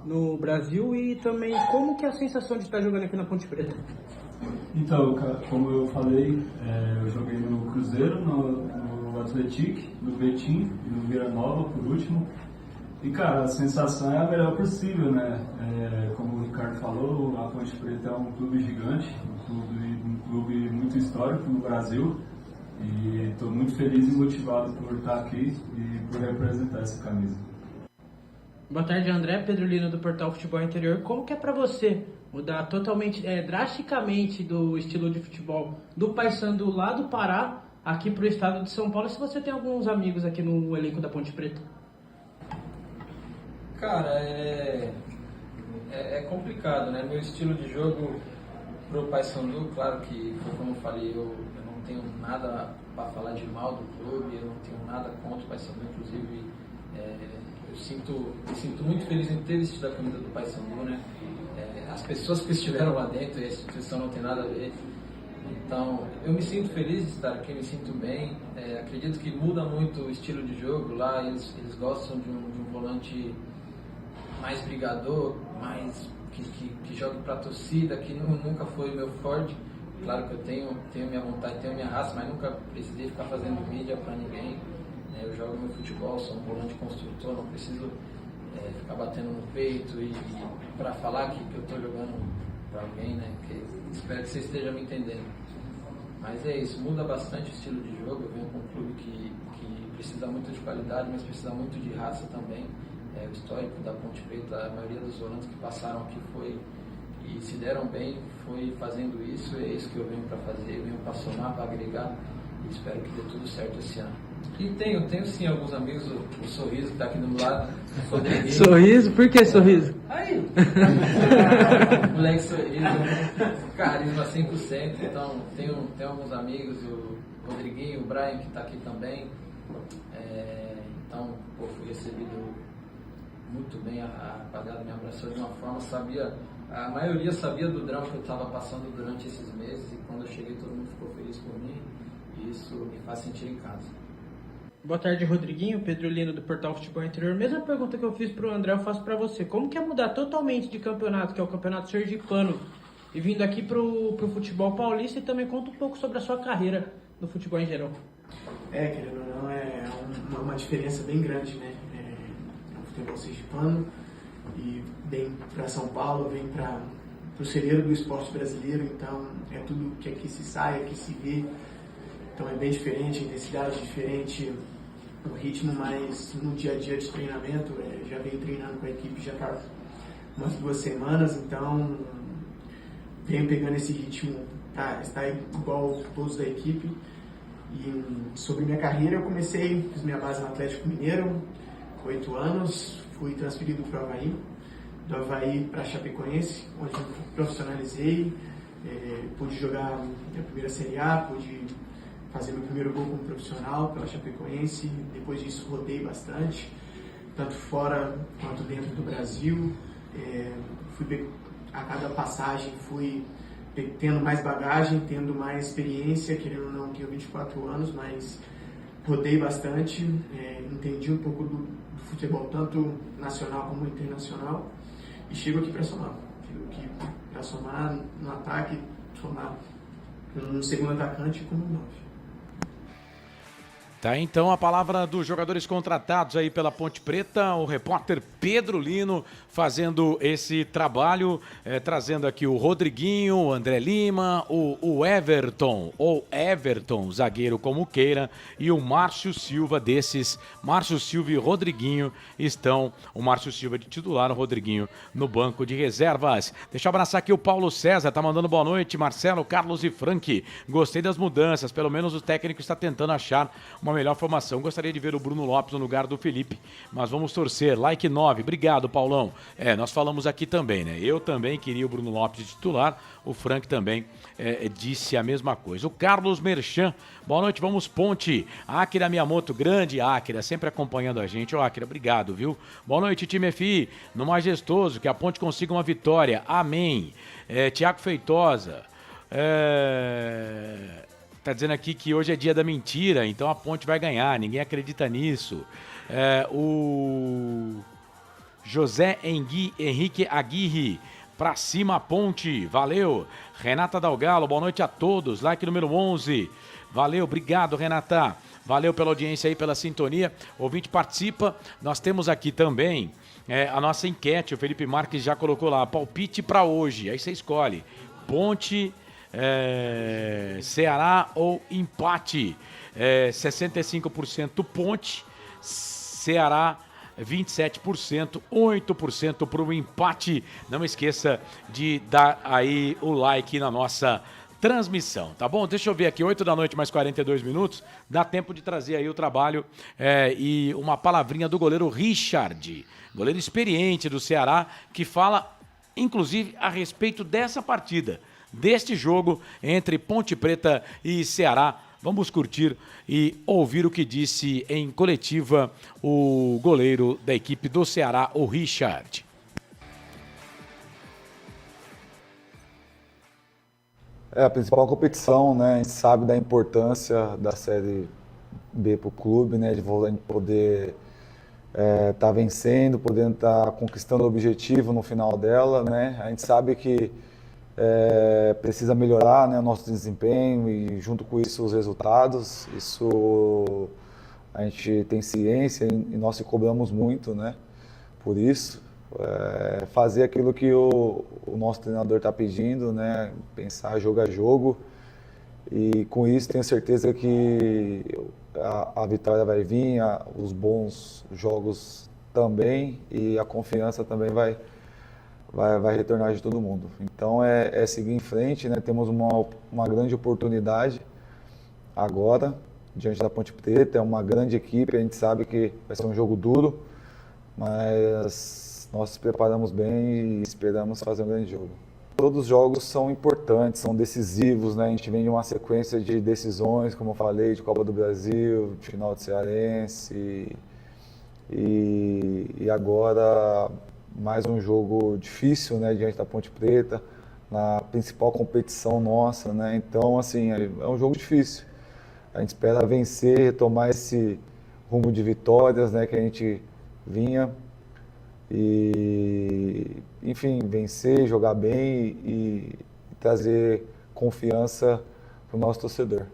no Brasil e também como que é a sensação de estar jogando aqui na Ponte Preta. Então, como eu falei, eu joguei no Cruzeiro, no Atlético, no Betim e no Vila Nova por último. E, cara, a sensação é a melhor possível, né? Como o Ricardo falou, a Ponte Preta é um clube gigante, um clube muito histórico no Brasil. E estou muito feliz e motivado por estar aqui e por representar essa camisa. Boa tarde, André. Pedro Lino do Portal Futebol Interior. Como que é para você mudar totalmente, drasticamente do estilo de futebol do Paysandu lá do Pará aqui para o estado de São Paulo, se você tem alguns amigos aqui no elenco da Ponte Preta? Cara, é complicado, né? Meu estilo de jogo pro Paysandu, claro que, como eu falei, eu não tenho nada para falar de mal do clube, eu não tenho nada contra o Paysandu, inclusive me sinto muito feliz em ter vestido a camisa do Paysandu, né? As pessoas que estiveram lá dentro e a instituição não tem nada a ver. Então, eu me sinto feliz de estar aqui, me sinto bem. Acredito que muda muito o estilo de jogo lá, eles gostam de um volante mais brigador, mais que jogue para a torcida, que nunca foi meu forte. Claro que eu tenho minha vontade, tenho minha raça, mas nunca precisei ficar fazendo mídia para ninguém. Eu jogo meu futebol, sou um volante construtor, não preciso ficar batendo no peito e para falar que eu estou jogando para alguém, né? Porque espero que você esteja me entendendo. Mas é isso, muda bastante o estilo de jogo. Eu venho com um clube que precisa muito de qualidade, mas precisa muito de raça também. O histórico da Ponte Preta, a maioria dos volantes que passaram aqui foi e se deram bem, foi fazendo isso, é isso que eu venho para fazer, venho para somar, para agregar, e espero que dê tudo certo esse ano. E tenho sim alguns amigos, o Sorriso que está aqui do meu lado, Sorriso? Por que Sorriso? Aí! Moleque Sorriso, carisma 100%, então tenho alguns amigos, o Rodriguinho, o Brian que está aqui também, então fui recebido muito bem, a rapaziada me abraçou de uma forma, a maioria sabia do drama que eu estava passando durante esses meses, e quando eu cheguei todo mundo ficou feliz por mim, e isso me faz sentir em casa. Boa tarde, Rodriguinho, Pedro Lino do Portal Futebol Interior. Mesma pergunta que eu fiz pro André, eu faço para você. Como que é mudar totalmente de campeonato, que é o campeonato sergipano, e vindo aqui pro futebol paulista, e também conta um pouco sobre a sua carreira no futebol em geral? Querendo ou não, é uma diferença bem grande, né? O futebol sergipano, e vem para São Paulo, vem para o celeiro do esporte brasileiro, então é tudo que aqui se sai, aqui se vê, então é bem diferente, a intensidade é diferente, o ritmo, mas no dia a dia de treinamento, já venho treinando com a equipe já há umas 2 semanas, então venho pegando esse ritmo, está igual todos da equipe. E sobre minha carreira, eu fiz minha base no Atlético Mineiro, 8 anos, fui transferido para o Avaí, do Avaí para Chapecoense, onde eu profissionalizei, pude jogar minha primeira Série A, pude fazer meu primeiro gol como profissional pela Chapecoense, depois disso rodei bastante, tanto fora quanto dentro do Brasil, a cada passagem fui tendo mais bagagem, tendo mais experiência, querendo ou não, tenho 24 anos, mas rodei bastante, entendi um pouco do futebol, tanto nacional como internacional, e chego aqui para somar. No ataque, somar um segundo atacante como um 9. Tá, então a palavra dos jogadores contratados aí pela Ponte Preta, o repórter Pedro Lino fazendo esse trabalho, trazendo aqui o Rodriguinho, o André Lima, o Everton, ou Everton, zagueiro como queira, e o Márcio Silva desses. Márcio Silva e Rodriguinho estão, o Márcio Silva de titular, o Rodriguinho no banco de reservas. Deixa eu abraçar aqui o Paulo César, tá mandando boa noite, Marcelo, Carlos e Frank. Gostei das mudanças, pelo menos o técnico está tentando achar uma melhor formação. Gostaria de ver o Bruno Lopes no lugar do Felipe, mas vamos torcer. Like 9, obrigado, Paulão. Nós falamos aqui também, né? Eu também queria o Bruno Lopes de titular, o Frank também disse a mesma coisa. O Carlos Merchan, boa noite, vamos Ponte. Akira Miyamoto, grande Akira, sempre acompanhando a gente. Ô Akira, obrigado, viu? Boa noite, time FI, no majestoso, que a Ponte consiga uma vitória, amém. Tiago Feitosa, tá dizendo aqui que hoje é dia da mentira, então a Ponte vai ganhar, ninguém acredita nisso. O José Henrique Aguirre, pra cima a Ponte, valeu. Renata Dalgalo, boa noite a todos, like número 11, valeu, obrigado Renata, valeu pela audiência aí, pela sintonia, o ouvinte participa, nós temos aqui também a nossa enquete, o Felipe Marques já colocou lá, palpite pra hoje, aí você escolhe, Ponte, Ceará ou empate, 65% Ponte, Ceará 27%, 8% para o empate. Não esqueça de dar aí o like na nossa transmissão, tá bom? Deixa eu ver aqui, 8 da noite mais 42 minutos, dá tempo de trazer aí o trabalho e uma palavrinha do goleiro Richard, goleiro experiente do Ceará, que fala inclusive a respeito dessa partida, deste jogo entre Ponte Preta e Ceará. Vamos curtir e ouvir o que disse em coletiva o goleiro da equipe do Ceará, o Richard. A principal competição, né? A gente sabe da importância da Série B para o clube, né? De poder estar vencendo, podendo estar conquistando o objetivo no final dela, né? A gente sabe que precisa melhorar, né, o nosso desempenho e junto com isso os resultados. Isso a gente tem ciência e nós se cobramos muito, né, por isso. Fazer aquilo que o nosso treinador está pedindo, né, pensar jogo a jogo, e com isso tenho certeza que a vitória vai vir, os bons jogos também, e a confiança também vai retornar de todo mundo. Então é seguir em frente, né? Temos uma grande oportunidade agora, diante da Ponte Preta, é uma grande equipe, a gente sabe que vai ser um jogo duro, mas nós nos preparamos bem e esperamos fazer um grande jogo. Todos os jogos são importantes, são decisivos, né? A gente vem de uma sequência de decisões, como eu falei, de Copa do Brasil, de final de Cearense, e agora mais um jogo difícil, né? Diante da Ponte Preta, na principal competição nossa, né? Então, assim, é um jogo difícil. A gente espera vencer, retomar esse rumo de vitórias, né? Que a gente vinha. E, enfim, vencer, jogar bem e trazer confiança para o nosso torcedor.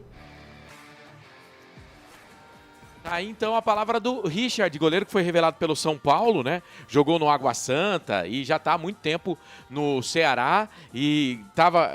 Aí então a palavra do Richard, goleiro que foi revelado pelo São Paulo, né? Jogou no Água Santa e já está há muito tempo no Ceará e estava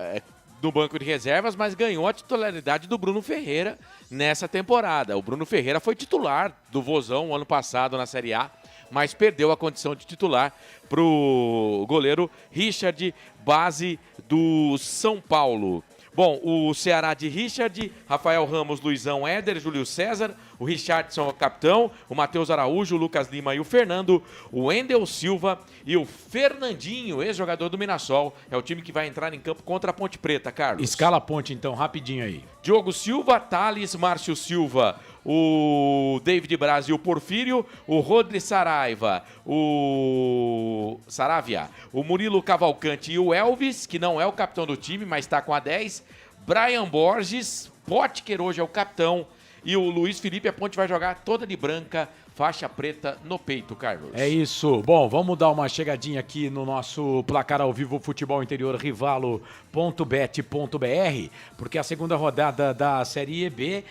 no banco de reservas, mas ganhou a titularidade do Bruno Ferreira nessa temporada. O Bruno Ferreira foi titular do Vozão ano passado na Série A, mas perdeu a condição de titular para o goleiro Richard, base do São Paulo. Bom, o Ceará de Richard, Rafael Ramos, Luizão, Éder, Júlio César, o Richardson é o capitão, o Matheus Araújo, o Lucas Lima e o Fernando, o Wendel Silva e o Fernandinho, ex-jogador do Mirassol. É o time que vai entrar em campo contra a Ponte Preta, Carlos. Escala a Ponte, então, rapidinho aí. Diogo Silva, Thales, Márcio Silva, o David Braz e o Porfírio, o Rodri Saraiva, o Saravia, o Murilo Cavalcante e o Elvis, que não é o capitão do time, mas está com a 10, Brian Borges, Potker hoje é o capitão, e o Luiz Felipe, a Ponte vai jogar toda de branca, faixa preta no peito, Carlos. É isso. Bom, vamos dar uma chegadinha aqui no nosso placar ao vivo Futebol Interior Rivalo.bet.br, porque a segunda rodada da Série B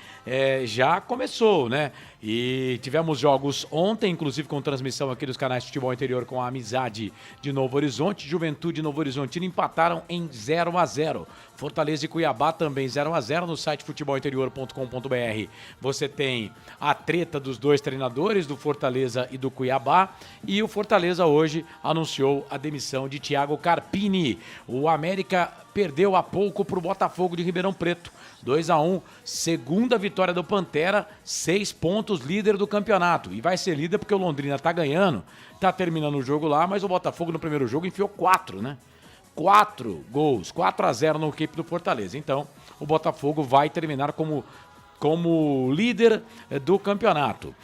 já começou, né? E tivemos jogos ontem, inclusive com transmissão aqui dos canais de Futebol Interior com a Amizade de Novo Horizonte. Juventude e Novo Horizontino empataram em 0-0. Fortaleza e Cuiabá também 0-0 no site futebolinterior.com.br. Você tem a treta dos dois treinadores, do Fortaleza e do Cuiabá. E o Fortaleza hoje anunciou a demissão de Thiago Carpini. O América perdeu há pouco para o Botafogo de Ribeirão Preto. 2-1, segunda vitória do Pantera, 6 pontos, líder do campeonato. E vai ser líder porque o Londrina tá ganhando, tá terminando o jogo lá, mas o Botafogo no primeiro jogo enfiou 4, né? 4 gols, 4-0 no equipe do Fortaleza. Então, o Botafogo vai terminar como líder do campeonato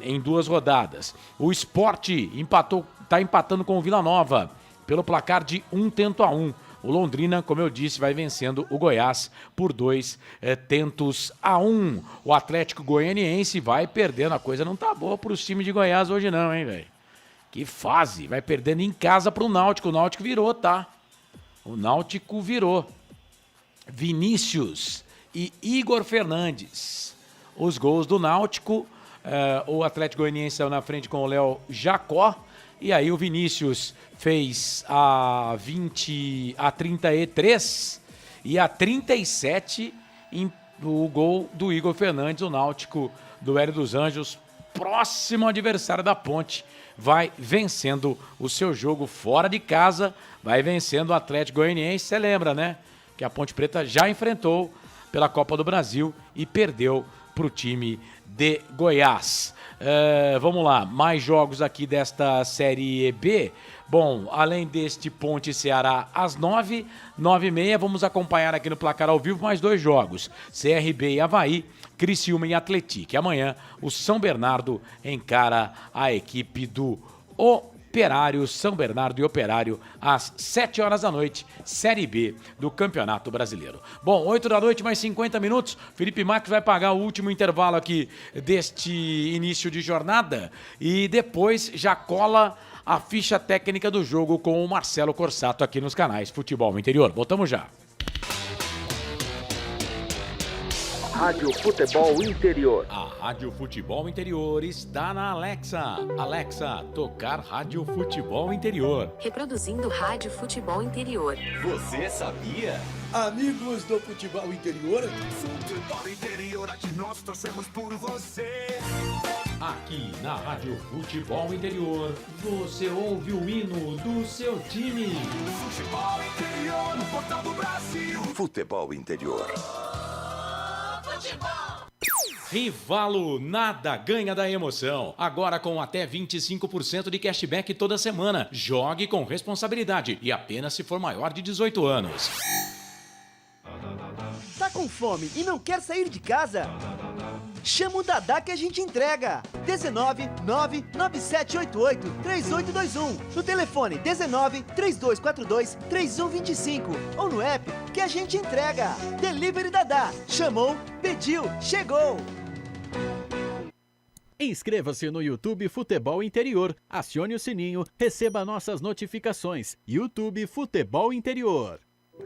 em 2 rodadas. O Sport tá empatando com o Vila Nova pelo placar de 1-1. O Londrina, como eu disse, vai vencendo o Goiás por 2-1. O Atlético Goianiense vai perdendo. A coisa não tá boa para os times de Goiás hoje não, hein, velho? Que fase. Vai perdendo em casa para o Náutico. O Náutico virou, tá? O Náutico virou. Vinícius e Igor Fernandes. Os gols do Náutico. O Atlético Goianiense saiu na frente com o Léo Jacó. E aí o Vinícius fez a 33 e a 37 o gol do Igor Fernandes. O Náutico do Hélio dos Anjos, próximo adversário da Ponte, vai vencendo o seu jogo fora de casa, vai vencendo o Atlético Goianiense. Você lembra, né? Que a Ponte Preta já enfrentou pela Copa do Brasil e perdeu para o time de Goiás. Vamos lá, mais jogos aqui desta Série B. Bom, além deste Ponte Ceará às 9, 9h30, vamos acompanhar aqui no placar ao vivo mais 2 jogos. CRB e Avaí, Criciúma e Atlético. Amanhã o São Bernardo encara a equipe do Operário, São Bernardo e Operário, às 7h da noite, Série B do Campeonato Brasileiro. Bom, 8h mais 50 minutos, Felipe Marques vai pagar o último intervalo aqui deste início de jornada e depois já cola a ficha técnica do jogo com o Marcelo Corsato aqui nos canais Futebol Interior. Voltamos já. Rádio Futebol Interior. A Rádio Futebol Interior está na Alexa. Alexa, tocar Rádio Futebol Interior. Reproduzindo Rádio Futebol Interior. Você sabia? Amigos do Futebol Interior. Futebol Interior, aqui nós torcemos por você. Aqui na Rádio Futebol Interior, você ouve o hino do seu time. Futebol Interior, no portal do Brasil. Futebol Interior. Rivalo, nada ganha da emoção. Agora com até 25% de cashback toda semana. Jogue com responsabilidade e apenas se for maior de 18 anos. Tá com fome e não quer sair de casa? Chama o Dadá que a gente entrega. 19 99788 3821. No telefone 19 3242 3125. Ou no app que a gente entrega. Delivery Dadá. Chamou, pediu, chegou. Inscreva-se no YouTube Futebol Interior, acione o sininho, receba nossas notificações. YouTube Futebol Interior.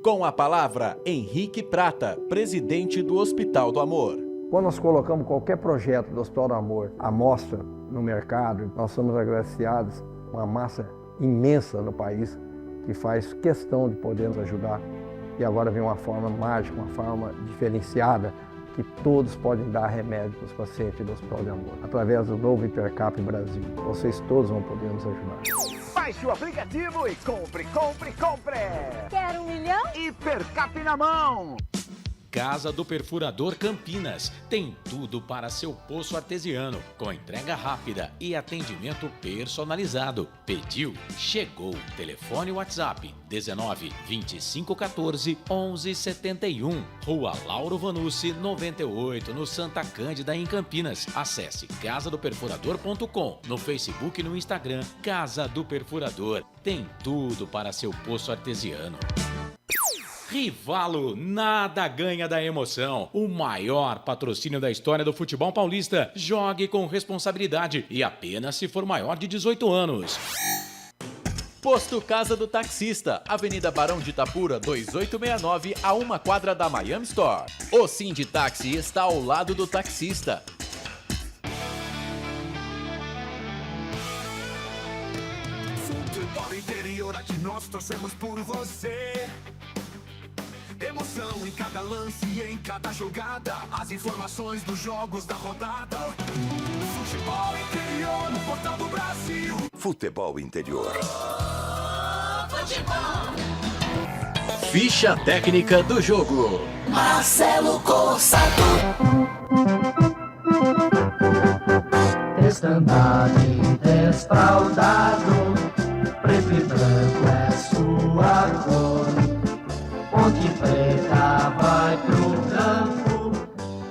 Com a palavra, Henrique Prata, presidente do Hospital do Amor. Quando nós colocamos qualquer projeto do Hospital do Amor à mostra no mercado, nós somos agraciados com uma massa imensa no país que faz questão de poder nos ajudar. E agora vem uma forma mágica, uma forma diferenciada, que todos podem dar remédio para os pacientes do Hospital do Amor. Através do novo Hipercap Brasil, vocês todos vão poder nos ajudar. Baixe o aplicativo e compre, compre, compre. Quer 1 milhão? Hipercap na mão. Casa do Perfurador Campinas. Tem tudo para seu poço artesiano, com entrega rápida e atendimento personalizado. Pediu, chegou. Telefone WhatsApp 19 25 14 11 71. Rua Lauro Vanucci 98, no Santa Cândida, em Campinas. Acesse casadoperfurador.com. No Facebook e no Instagram, Casa do Perfurador. Tem tudo para seu poço artesiano. Rivalo, nada ganha da emoção. O maior patrocínio da história do futebol paulista. Jogue com responsabilidade e apenas se for maior de 18 anos. Posto Casa do Taxista, Avenida Barão de Itapura, 2869, a 1 quadra da Miami Store. O Sinditaxi está ao lado do taxista. Futebol Interior, aqui nós torcemos por você. Emoção em cada lance e em cada jogada. As informações dos jogos da rodada. Futebol Interior, no portal do Brasil. Futebol Interior. Ficha técnica do jogo. Marcelo Corsato. Estandarte desfraldado, preto e branco é sua cor. Ponte Preta vai pro campo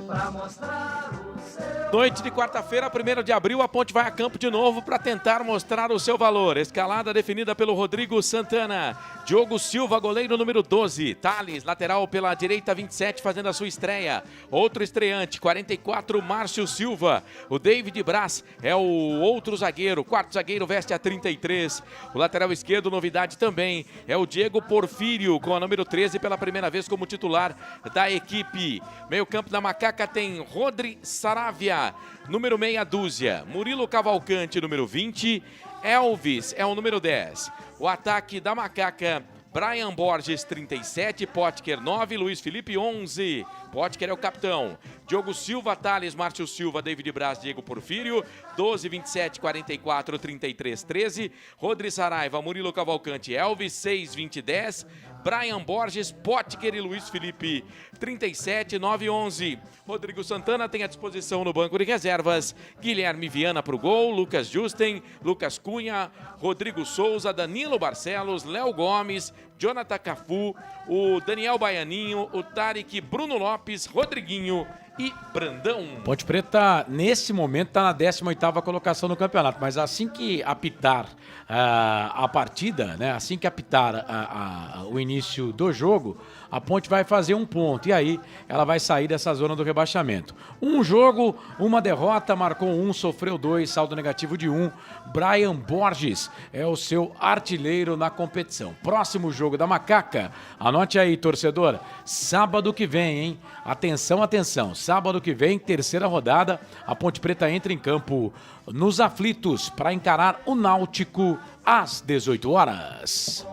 pra mostrar o seu... Noite de quarta-feira, 1º de abril, a Ponte vai a campo de novo para tentar mostrar o seu valor. Escalada definida pelo Rodrigo Santana. Diogo Silva, goleiro número 12. Thales, lateral pela direita, 27, fazendo a sua estreia. Outro estreante, 44, Márcio Silva. O David Braz é o outro zagueiro. Quarto zagueiro veste a 33. O lateral esquerdo, novidade também, é o Diego Porfírio, com a número 13, pela primeira vez como titular da equipe. Meio campo da Macaca tem Rodri Saravia, número meia dúzia. Murilo Cavalcante, número 20. Elvis é o número 10. O ataque da Macaca, Brian Borges, 37, Potker, 9, Luiz Felipe, 11. Potker é o capitão. Diogo Silva, Thales, Márcio Silva, David Braz, Diego Porfírio, 12, 27, 44, 33, 13. Rodri Saraiva, Murilo Cavalcante, Elvis, 6, 20, 10. Brian Borges, Potker e Luiz Felipe, 37, 9, 11. Rodrigo Santana tem à disposição no banco de reservas Guilherme Viana para o gol, Lucas Justen, Lucas Cunha, Rodrigo Souza, Danilo Barcelos, Léo Gomes, Jonathan Cafu, o Daniel Baianinho, o Tarek, Bruno Lopes, Rodriguinho e Brandão. Ponte Preta, nesse momento, está na 18ª colocação no campeonato, mas assim que apitar a partida, né, assim que apitar o início do jogo, a Ponte vai fazer um ponto, e aí ela vai sair dessa zona do rebaixamento. Um jogo, uma derrota, marcou 1, sofreu 2, saldo negativo de 1. Brian Borges é o seu artilheiro na competição. Próximo jogo da Macaca, anote aí, torcedor, sábado que vem, hein? Atenção, atenção. sábado que vem, terceira rodada, a Ponte Preta entra em campo nos aflitos para encarar o Náutico às 18 horas.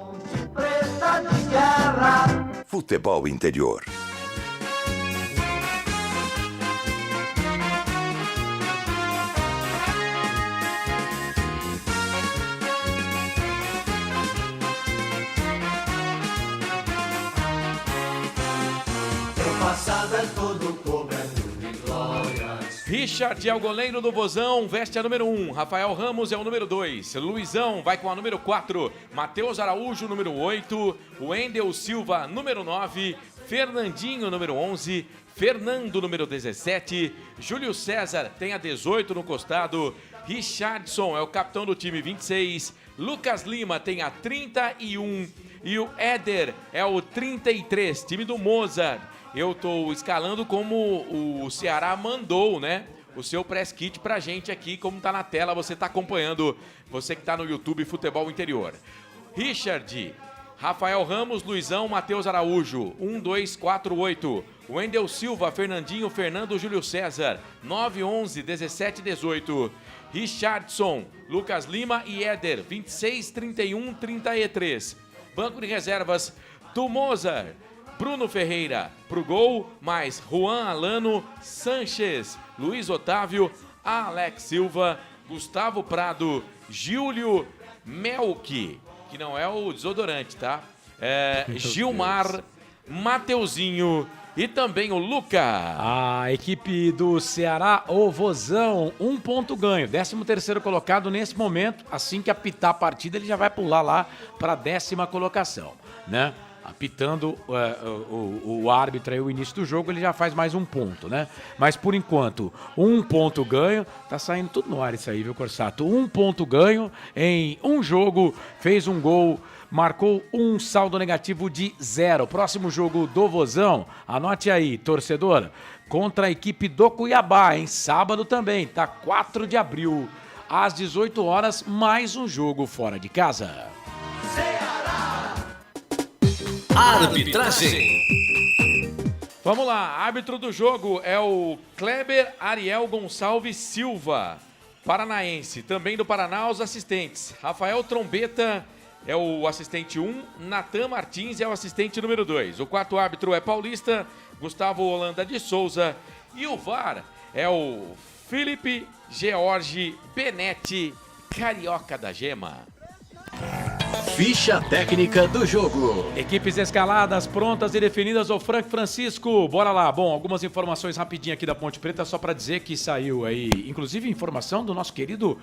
Futebol interior. Passado é todo coberto de glórias. Richard é o goleiro do Vozão, veste a número 1. Rafael Ramos é o número 2. Luizão vai com a número 4. Matheus Araújo, número 8. Wendel Silva, número 9. Fernandinho, número 11. Fernando, número 17. Júlio César tem a 18 no costado. Richardson é o capitão do time, 26. Lucas Lima tem a 31. E o Éder é o 33, time do Mozart. Eu tô escalando como o Ceará mandou, né? O seu press kit pra gente aqui, como tá na tela, você tá acompanhando, você que tá no YouTube Futebol Interior. Richard, Rafael Ramos, Luizão, Matheus Araújo, 1, 2, 4, 8. Wendel Silva, Fernandinho, Fernando, Júlio César, 9, 11, 17, 18. Richardson, Lucas Lima e Éder, 26, 31, 33. Banco de reservas do Mozart. Bruno Ferreira pro gol, mais Juan Alano, Sanches, Luiz Otávio, Alex Silva, Gustavo Prado, Júlio Melk, que não é o desodorante, tá? Gilmar, Mateuzinho e também o Luca. A equipe do Ceará, o Vozão, 1 ponto ganho. 13º colocado nesse momento. Assim que apitar a partida, ele já vai pular lá para a 10ª colocação, né? Apitando o árbitro aí o início do jogo, ele já faz mais 1 ponto, né? Mas por enquanto, 1 ponto ganho. Tá saindo tudo no ar isso aí, viu, Corsato? 1 ponto ganho em um jogo, fez um gol, marcou um saldo negativo de 0. Próximo jogo do Vozão, anote aí, torcedor, contra a equipe do Cuiabá, em sábado também, tá 4 de abril, às 18 horas, mais um jogo fora de casa. Arbitragem. Vamos lá, árbitro do jogo é o Kleber Ariel Gonçalves Silva, paranaense. Também do Paraná, os assistentes. Rafael Trombeta é o assistente 1, Natan Martins é o assistente número 2. O quarto árbitro é paulista, Gustavo Holanda de Souza. E o VAR é o Felipe George Benetti, carioca da gema. Ficha técnica do jogo. Equipes escaladas, prontas e definidas, o Frank Francisco. Bora lá. Bom, algumas informações rapidinho aqui da Ponte Preta, só para dizer que saiu aí, inclusive informação do nosso querido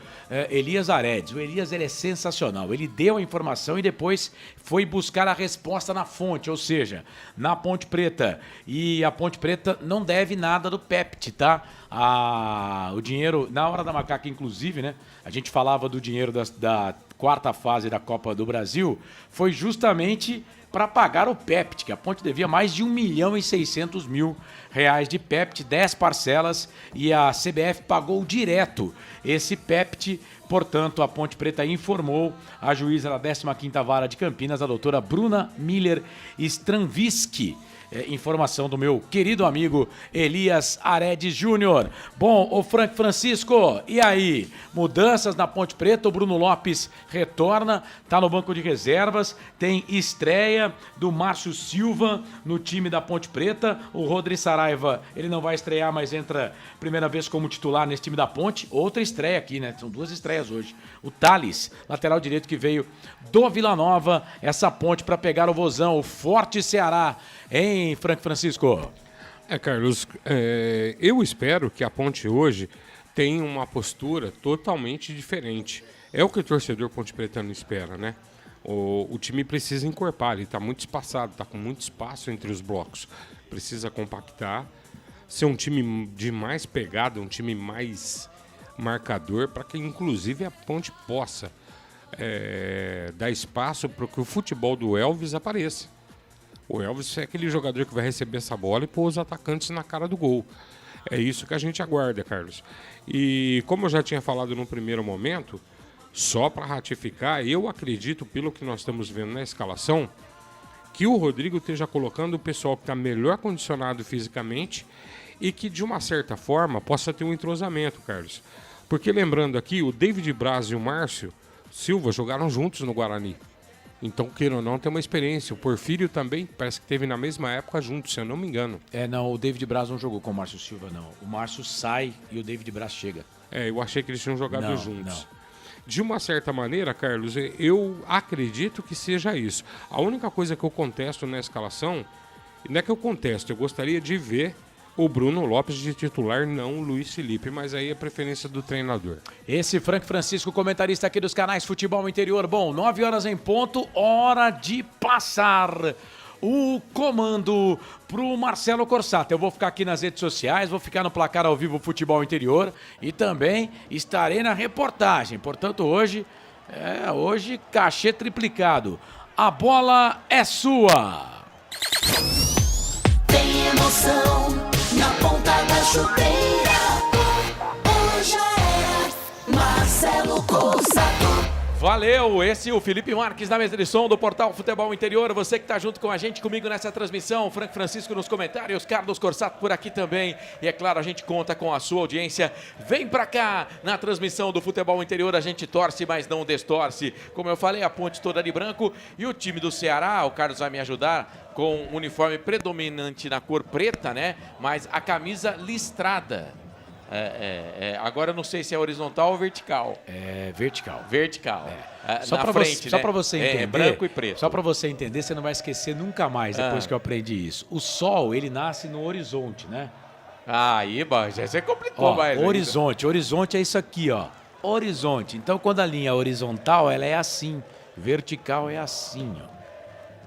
Elias Aredes. O Elias, ele é sensacional. Ele deu a informação e depois foi buscar a resposta na fonte, ou seja, na Ponte Preta. E a Ponte Preta não deve nada do Pept, tá? O dinheiro, na hora da macaca, inclusive, né? A gente falava do dinheiro da quarta fase da Copa do Brasil, foi justamente para pagar o Pept, que a Ponte devia mais de R$1.600.000 de Pept, 10 parcelas, e a CBF pagou direto esse Pept. Portanto, a Ponte Preta informou a juíza da 15ª Vara de Campinas, a doutora Bruna Miller Stranviski. Informação do meu querido amigo Elias Aredes Júnior. Bom, o Frank Francisco, e aí? Mudanças na Ponte Preta, o Bruno Lopes retorna, tá no banco de reservas, tem estreia do Márcio Silva no time da Ponte Preta, o Rodrigo Saraiva, ele não vai estrear, mas entra primeira vez como titular nesse time da Ponte. Outra estreia aqui, né? São 2 estreias hoje. O Thales, lateral direito que veio do Vila Nova, essa Ponte para pegar o Vozão, o forte Ceará, hein, Frank Francisco? Carlos, eu espero que a Ponte hoje tenha uma postura totalmente diferente. É o que o torcedor ponte pretano espera, né? O time precisa encorpar, ele está muito espaçado, está com muito espaço entre os blocos. Precisa compactar, ser um time de mais pegada, um time mais marcador, para que inclusive a Ponte possa dar espaço para que o futebol do Elvis apareça. O Elvis é aquele jogador que vai receber essa bola e pôr os atacantes na cara do gol. É isso que a gente aguarda, Carlos. E como eu já tinha falado no primeiro momento, só para ratificar, eu acredito, pelo que nós estamos vendo na escalação, que o Rodrigo esteja colocando o pessoal que está melhor condicionado fisicamente e que, de uma certa forma, possa ter um entrosamento, Carlos. Porque, lembrando aqui, o David Braz e o Márcio Silva jogaram juntos no Guarani. Então, queira ou não, tem uma experiência. O Porfírio também, parece que teve na mesma época junto, se eu não me engano. Não, o David Braz não jogou com o Márcio Silva, não. O Márcio sai e o David Braz chega. Eu achei que eles tinham jogado juntos. Não. De uma certa maneira, Carlos, eu acredito que seja isso. A única coisa que eu contesto na escalação, não é que eu contesto, eu gostaria de ver o Bruno Lopes de titular, não o Luiz Felipe, mas aí é preferência do treinador. Esse Frank Francisco, comentarista aqui dos canais Futebol Interior. Bom, 9 horas em ponto, hora de passar o comando pro Marcelo Corsato. Eu vou ficar aqui nas redes sociais, vou ficar no Placar ao Vivo Futebol Interior e também estarei na reportagem. Portanto, hoje cachê triplicado. A bola é sua. Tem emoção na ponta da chuteira. Hoje é Marcelo Corsato. Valeu, esse é o Felipe Marques na mesa de som do Portal Futebol Interior. Você que está junto com a gente, comigo nessa transmissão, Frank Francisco nos comentários, Carlos Corsato por aqui também. E é claro, a gente conta com a sua audiência. Vem pra cá na transmissão do Futebol Interior, a gente torce, mas não destorce. Como eu falei, a ponte toda de branco e o time do Ceará, o Carlos vai me ajudar, com um uniforme predominante na cor preta, né? Mas a camisa listrada. Agora eu não sei se é horizontal ou vertical. É vertical. Vertical. Só na para frente, você, só para você entender. É branco e preto. Só para você entender, você não vai esquecer nunca mais depois que eu aprendi isso. O sol, ele nasce no horizonte, né? Aí, você complicou mais. Horizonte. Horizonte é isso aqui, ó. Horizonte. Então, quando a linha é horizontal, ela é assim. Vertical é assim, ó.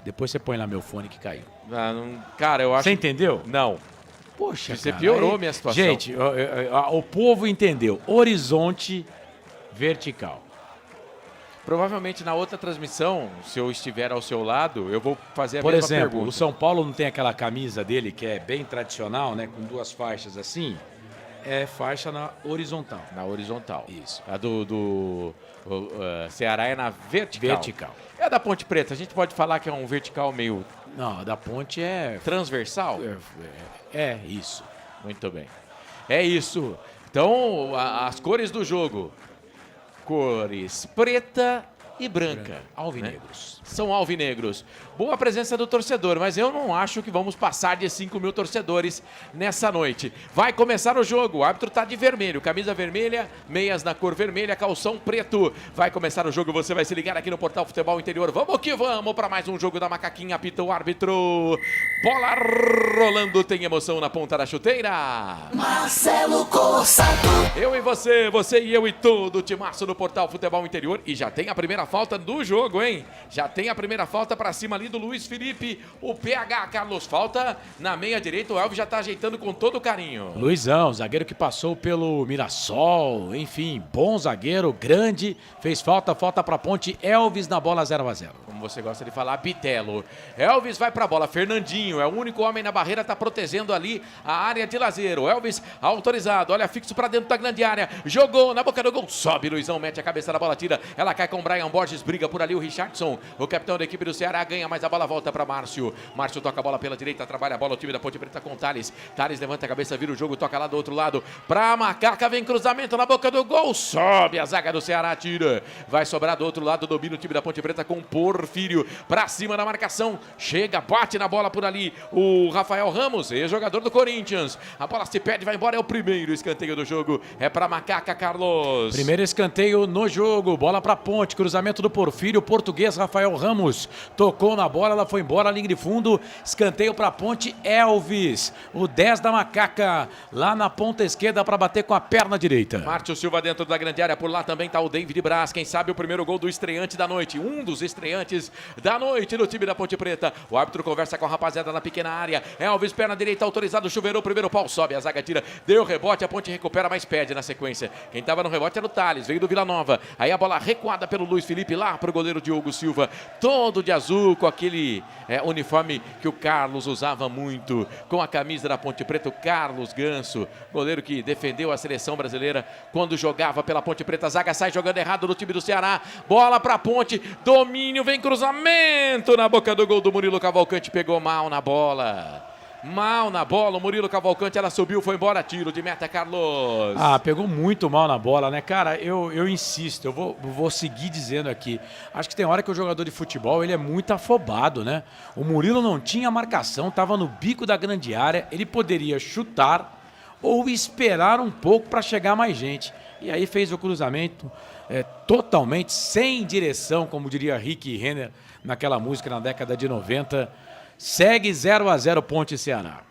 Depois você põe lá meu fone que caiu. Cara, eu acho... Você entendeu? Não. Poxa, você cara, piorou minha situação. Gente, o povo entendeu. Horizonte, vertical. Provavelmente na outra transmissão, se eu estiver ao seu lado, eu vou fazer a Por mesma exemplo, pergunta. o São Paulo não tem aquela camisa dele que é bem tradicional, né? Com duas faixas assim. É faixa na horizontal. Na horizontal. Isso. A do Ceará é na vertical. Vertical. É a da Ponte Preta. A gente pode falar que é um vertical meio... Não, a da Ponte é... Transversal? É isso. Muito bem. É isso. Então, as cores do jogo. Cores preta e branca. Alvinegros. Né? São alvinegros. Boa presença do torcedor, mas eu não acho que vamos passar de 5 mil torcedores nessa noite. Vai começar o jogo, o árbitro tá de vermelho, camisa vermelha, meias na cor vermelha, calção preto. Vai começar o jogo, você vai se ligar aqui no Portal Futebol Interior. Vamos que vamos para mais um jogo da Macaquinha, apita o árbitro. Bola rolando, tem emoção na ponta da chuteira. Marcelo Corsato. Eu e você e eu e todo o timaço do Portal Futebol Interior. E já tem a primeira falta do jogo, hein? Já tem a primeira falta para cima ali do Luiz Felipe. O PH Carlos falta na meia direita. O Elvis já tá ajeitando com todo carinho. Luizão, zagueiro que passou pelo Mirassol. Enfim, bom zagueiro, grande. Fez falta pra Ponte. Elvis na bola 0-0. Como você gosta de falar, Bitelo. Elvis vai pra bola. Fernandinho é o único homem na barreira, tá protegendo ali a área de lazer. O Elvis autorizado. Olha, fixo pra dentro da grande área. Jogou na boca do gol. Sobe, Luizão, mete a cabeça na bola, tira. Ela cai com o Brian Borges, briga por ali o Richardson. O capitão da equipe do Ceará ganha, mas a bola volta para Márcio. Márcio toca a bola pela direita, trabalha a bola, o time da Ponte Preta com Thales. Thales levanta a cabeça, vira o jogo, toca lá do outro lado. Pra Macaca, vem cruzamento na boca do gol. Sobe a zaga do Ceará, tira. Vai sobrar do outro lado, domina o time da Ponte Preta com Porfírio. Pra cima da marcação, chega, bate na bola por ali. O Rafael Ramos, ex-jogador do Corinthians. A bola se perde, vai embora, é o primeiro escanteio do jogo. É pra Macaca, Carlos. Primeiro escanteio no jogo, bola pra Ponte, cruzamento do Porfírio, o português Rafael Ramos. Tocou na bola, ela foi embora, linha de fundo, escanteio para Ponte, Elvis, o 10 da Macaca, lá na ponta esquerda para bater com a perna direita. Márcio Silva dentro da grande área, por lá também está o David Braz, quem sabe o primeiro gol do estreante da noite, um dos estreantes da noite no time da Ponte Preta. O árbitro conversa com a rapaziada na pequena área, Elvis, perna direita autorizado, chuveirou, primeiro pau, sobe, a zaga tira, deu rebote, a Ponte recupera, mas perde na sequência. Quem estava no rebote era o Thales, veio do Vila Nova, aí a bola recuada pelo Luiz Felipe lá para o goleiro Diogo Silva, todo de azul, com aquele uniforme que o Carlos usava muito, com a camisa da Ponte Preta, o Carlos Ganso, goleiro que defendeu a seleção brasileira quando jogava pela Ponte Preta. A zaga sai jogando errado do time do Ceará, bola pra Ponte, domínio, vem cruzamento na boca do gol do Murilo Cavalcante, pegou mal na bola. mal na bola. O Murilo Cavalcante, ela subiu, foi embora. Tiro de meta, Carlos. Pegou muito mal na bola, né? Cara, eu insisto, eu vou seguir dizendo aqui. Acho que tem hora que o jogador de futebol, ele é muito afobado, né? O Murilo não tinha marcação, tava no bico da grande área. Ele poderia chutar ou esperar um pouco para chegar mais gente. E aí fez o cruzamento totalmente sem direção, como diria Rick Renner naquela música na década de 90. Segue 0-0 Ponte e Ceará.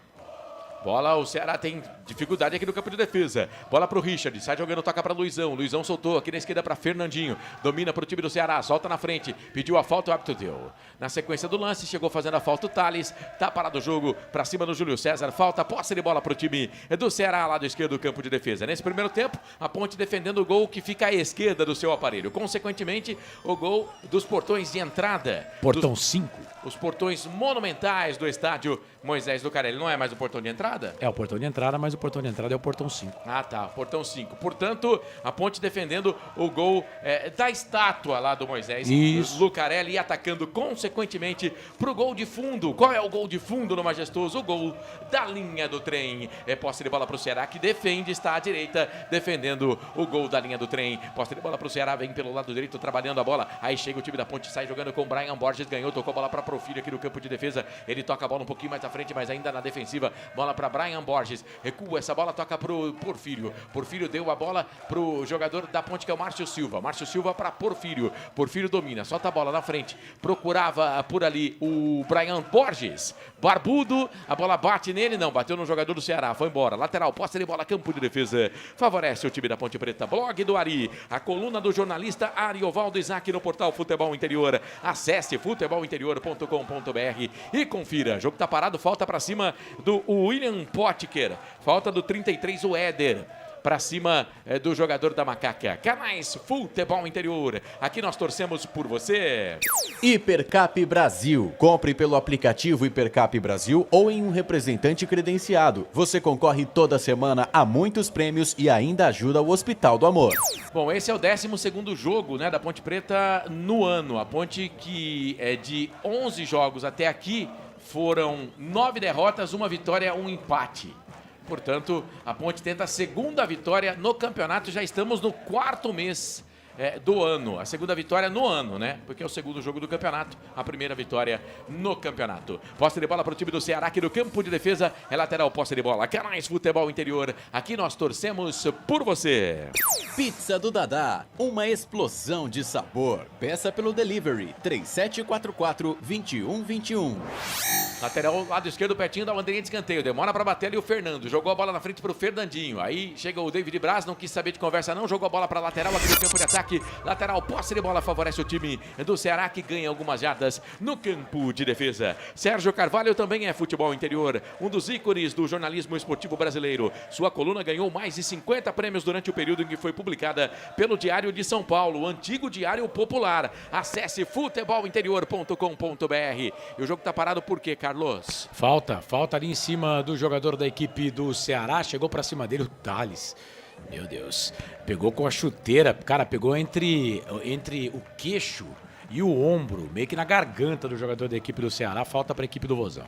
Bola, o Ceará tem dificuldade aqui no campo de defesa. Bola pro Richard, sai jogando, toca pra Luizão. Luizão soltou aqui na esquerda pra Fernandinho. Domina pro time do Ceará, solta na frente. Pediu a falta, o árbitro deu. Na sequência do lance, chegou fazendo a falta o Thales. Tá parado o jogo, pra cima do Júlio César. Falta, posse de bola pro time do Ceará, lado esquerdo do campo de defesa. Nesse primeiro tempo, a Ponte defendendo o gol que fica à esquerda do seu aparelho. Consequentemente, o gol dos portões de entrada. Portão 5. Os portões monumentais do estádio Moisés Lucarelli. Não é mais o portão de entrada? É o portão de entrada, mas o portão de entrada é o portão 5. Ah, tá. Portão 5. Portanto, a Ponte defendendo o gol da estátua lá do Moisés Lucarelli e atacando consequentemente pro gol de fundo. Qual é o gol de fundo no Majestoso? O gol da linha do trem. É posse de bola pro Ceará, que defende, está à direita, defendendo o gol da linha do trem. Posse de bola pro Ceará, vem pelo lado direito, trabalhando a bola. Aí chega o time da Ponte, sai jogando com o Brian Borges, ganhou, tocou a bola pra Porfírio aqui no campo de defesa. Ele toca a bola um pouquinho mais à frente, mas ainda na defensiva. Bola para Brian Borges. Recua essa bola, toca pro Porfírio. Porfírio deu a bola pro jogador da Ponte, que é o Márcio Silva. Márcio Silva para Porfírio. Porfírio domina, solta a bola na frente. Procurava por ali o Brian Borges. Barbudo, a bola bate nele, não, bateu no jogador do Ceará, foi embora. Lateral, posse de bola, campo de defesa. Favorece o time da Ponte Preta. Blog do Ari, a coluna do jornalista Ariovaldo Isaac no portal Futebol Interior. Acesse futebolinterior.com.br e confira. O jogo tá parado, falta para cima do William Potker. Falta do 33, o Éder. Para cima do jogador da Macaca. Canais Futebol Interior. Aqui nós torcemos por você. Hipercap Brasil. Compre pelo aplicativo Hipercap Brasil ou em um representante credenciado. Você concorre toda semana a muitos prêmios e ainda ajuda o Hospital do Amor. Bom, esse é o 12º jogo, né, da Ponte Preta no ano. A Ponte que é de 11 jogos até aqui, foram 9 derrotas, 1 vitória, 1 empate. Portanto, a Ponte tenta a segunda vitória no campeonato. Já estamos no 4º mês do ano. A segunda vitória no ano, né? Porque é o segundo jogo do campeonato. A primeira vitória no campeonato. Posse de bola para o time do Ceará, aqui no campo de defesa. É lateral, posse de bola. Canais Futebol Interior. Aqui nós torcemos por você. Pizza do Dadá. Uma explosão de sabor. Peça pelo delivery. 3744-2121. Lateral, lado esquerdo, pertinho da bandeirinha de escanteio. Demora para bater ali o Fernando. Jogou a bola na frente para o Fernandinho. Aí chega o David Braz, não quis saber de conversa não. Jogou a bola para lateral aqui no campo de ataque. Lateral, posse de bola, favorece o time do Ceará, que ganha algumas jardas no campo de defesa. Sérgio Carvalho também é futebol interior, um dos ícones do jornalismo esportivo brasileiro. Sua coluna ganhou mais de 50 prêmios durante o período em que foi publicada pelo Diário de São Paulo, o antigo Diário Popular. Acesse futebolinterior.com.br. E o jogo tá parado por quê, Carlos? Falta ali em cima do jogador da equipe do Ceará, chegou pra cima dele o Thales. Meu Deus, pegou com a chuteira, cara, pegou entre o queixo e o ombro, meio que na garganta do jogador da equipe do Ceará, falta para a equipe do Vozão.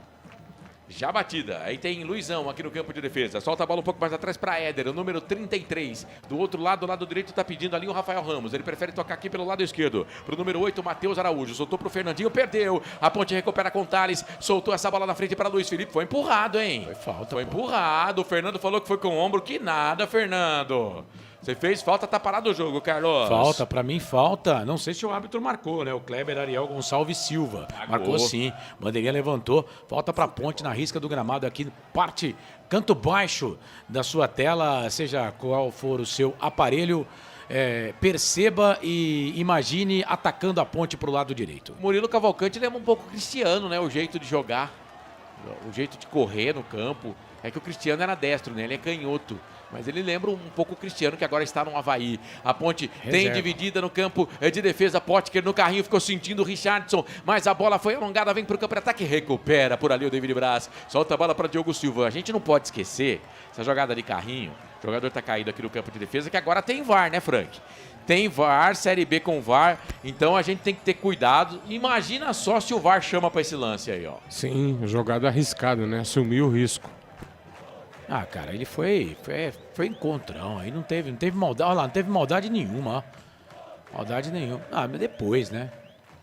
Já batida, aí tem Luizão aqui no campo de defesa, solta a bola um pouco mais atrás para Éder, o número 33, do outro lado, do lado direito tá pedindo ali o Rafael Ramos, ele prefere tocar aqui pelo lado esquerdo, pro número 8, Matheus Araújo, soltou pro Fernandinho, perdeu, a Ponte recupera com o Thales, soltou essa bola na frente para Luiz Felipe, foi empurrado, hein? Foi falta. Foi empurrado, o Fernando falou que foi com o ombro, que nada, Fernando. Você fez falta, tá parado o jogo, Carlos. Falta, pra mim falta. Não sei se o árbitro marcou, né? O Kleber Ariel Gonçalves Silva. Marcou sim. Bandeirinha levantou. Falta pra Ponte na risca do gramado aqui, parte, canto baixo da sua tela, seja qual for o seu aparelho. Perceba e imagine atacando a Ponte pro lado direito. Murilo Cavalcante lembra um pouco o Cristiano, né? O jeito de jogar, o jeito de correr no campo. É que o Cristiano era destro, né? Ele é canhoto. Mas ele lembra um pouco o Cristiano, que agora está no Avaí. A Ponte tem dividida no campo de defesa. Potker no carrinho, ficou sentindo o Richardson. Mas a bola foi alongada, vem para o campo de ataque. Recupera por ali o David Braz. Solta a bola para Diogo Silva. A gente não pode esquecer essa jogada de carrinho. O jogador está caído aqui no campo de defesa, que agora tem VAR, né, Frank? tem VAR, Série B com VAR, então a gente tem que ter cuidado. Imagina só se o VAR chama pra esse lance aí, ó. Sim, jogada arriscada, né? Assumiu o risco. Ah, cara, ele foi encontrão, aí não teve maldade, olha lá, não teve maldade nenhuma, ó. Maldade nenhuma. Ah, mas depois, né?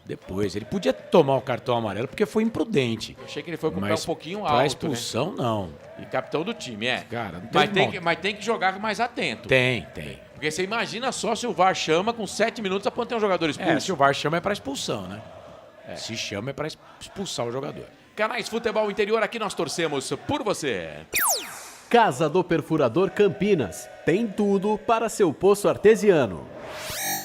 Depois, ele podia tomar o cartão amarelo porque foi imprudente. Eu achei que ele foi com o pé um pouquinho alto, pra expulsão, né? Não. E capitão do time, é. Cara, não mas tem que jogar mais atento. Tem. Porque você imagina só se o VAR chama com 7 minutos a ponto ter um jogador expulso. Se o VAR chama é pra expulsão, né? Se chama é pra expulsar o jogador. Canais Futebol Interior, aqui nós torcemos por você. Casa do Perfurador Campinas. Tem tudo para seu poço artesiano.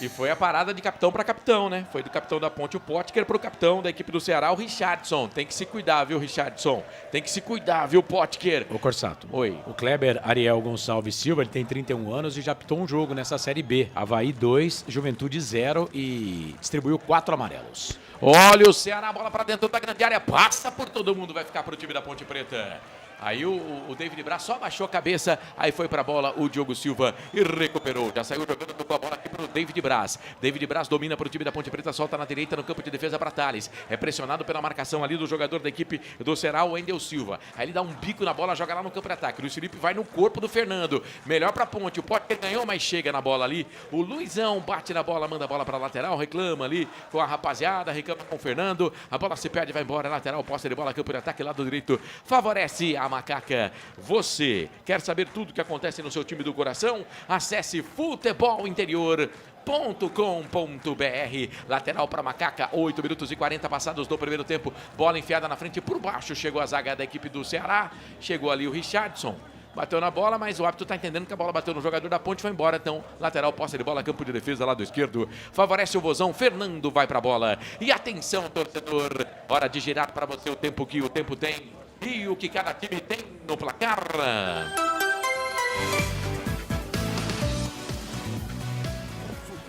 E foi a parada de capitão para capitão, né? Foi do capitão da Ponte, o Potker, pro capitão da equipe do Ceará, o Richardson. Tem que se cuidar, viu, Richardson? Tem que se cuidar, viu, Potker? Ô, Corsato. Oi. O Kleber Ariel Gonçalves Silva, ele tem 31 anos e já apitou um jogo nessa Série B. Avaí 2, Juventude 0 e distribuiu 4 amarelos. Olha o Ceará, bola para dentro da grande área, passa por todo mundo, vai ficar pro time da Ponte Preta. Aí o David Braz só baixou a cabeça, aí foi pra bola o Diogo Silva e recuperou. Já saiu jogando com a bola aqui pro David Braz. David Braz domina pro time da Ponte Preta, solta na direita no campo de defesa para Thales. É pressionado pela marcação ali do jogador da equipe do Ceará, o Wendel Silva. Aí ele dá um bico na bola, joga lá no campo de ataque. Luiz Felipe vai no corpo do Fernando. Melhor pra Ponte, o Potter ganhou, mas chega na bola ali. O Luizão bate na bola, manda a bola pra lateral, reclama ali com a rapaziada, reclama com o Fernando. A bola se perde, vai embora, lateral, posse de bola, campo de ataque, lado direito. Favorece a Macaca. Você quer saber tudo o que acontece no seu time do coração? Acesse futebolinterior.com.br. Lateral para Macaca, 8 minutos e 40 passados do primeiro tempo. Bola enfiada na frente por baixo. Chegou a zaga da equipe do Ceará. Chegou ali o Richardson. Bateu na bola, mas o árbitro está entendendo que a bola bateu no jogador da Ponte e foi embora. Então, lateral, posse de bola, campo de defesa, lado esquerdo. Favorece o Vozão. Fernando vai para a bola. E atenção, torcedor. Hora de girar para você o tempo que o tempo tem. E o que cada time tem no placar.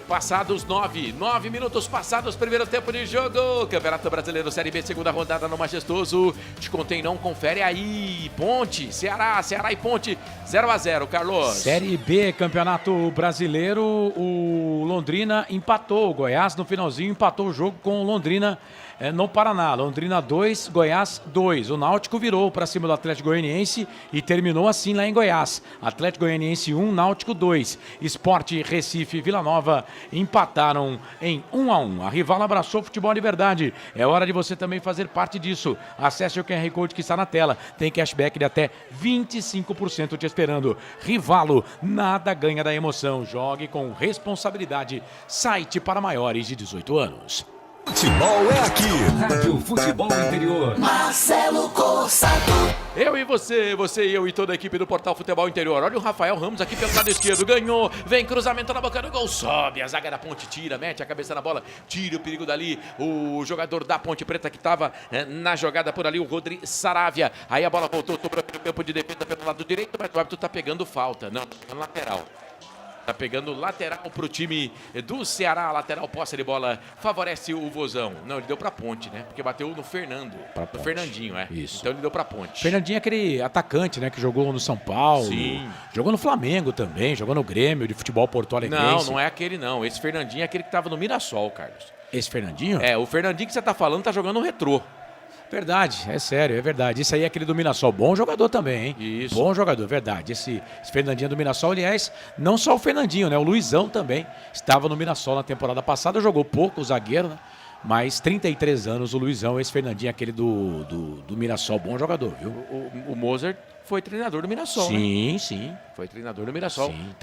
Passados 9 minutos passados, primeiro tempo de jogo. Campeonato Brasileiro Série B, segunda rodada no Majestoso. Te contei não, confere aí. Ponte, Ceará e Ponte, 0-0, Carlos. Série B, Campeonato Brasileiro, o Londrina empatou. O Goiás no finalzinho empatou o jogo com o Londrina no Paraná. Londrina 2, Goiás 2. O Náutico virou para cima do Atlético Goianiense e terminou assim lá em Goiás. Atlético Goianiense 1, Náutico 2. Sport Recife e Vila Nova empataram em 1-1. A rival abraçou o futebol de verdade. É hora de você também fazer parte disso. Acesse o QR Code que está na tela. Tem cashback de até 25% te esperando. Rivalo, nada ganha da emoção. Jogue com responsabilidade. Site para maiores de 18 anos. Futebol é aqui. Rádio Futebol Interior. Marcelo Corsato. Eu e você e eu e toda a equipe do Portal Futebol Interior. Olha o Rafael Ramos aqui pelo lado esquerdo. Ganhou, vem cruzamento na boca do gol. Sobe, a zaga da Ponte tira, mete a cabeça na bola. Tira o perigo dali. O jogador da Ponte Preta que estava na jogada por ali, o Rodrigo Saravia. Aí a bola voltou, sobrou pelo campo de defesa pelo lado direito, mas o árbitro tá pegando falta. Não, tá no lateral. Tá pegando lateral pro time do Ceará. Lateral, posse de bola, favorece o Vozão. Não, ele deu pra Ponte, né? Porque bateu no Fernando. No Fernandinho, é. Isso. Então ele deu pra Ponte. Fernandinho é aquele atacante, né? Que jogou no São Paulo. Sim. Jogou no Flamengo também. Jogou no Grêmio de futebol Porto Alegrense. Não é aquele não. Esse Fernandinho é aquele que tava no Mirassol, Carlos. Esse Fernandinho? É, o Fernandinho que você tá falando tá jogando no Retrô. Verdade, é sério, é verdade. Isso aí é aquele do Mirassol. Bom jogador também, hein? Isso. Bom jogador, verdade. Esse Fernandinho do Mirassol, aliás, não só o Fernandinho, né? O Luizão também estava no Mirassol na temporada passada, jogou pouco, o zagueiro, né? Mas 33 anos, o Luizão, esse Fernandinho, aquele do Mirassol, bom jogador, viu? O Mozart foi treinador do Mirassol, sim, né? Sim. Foi treinador do Mirassol. Sim,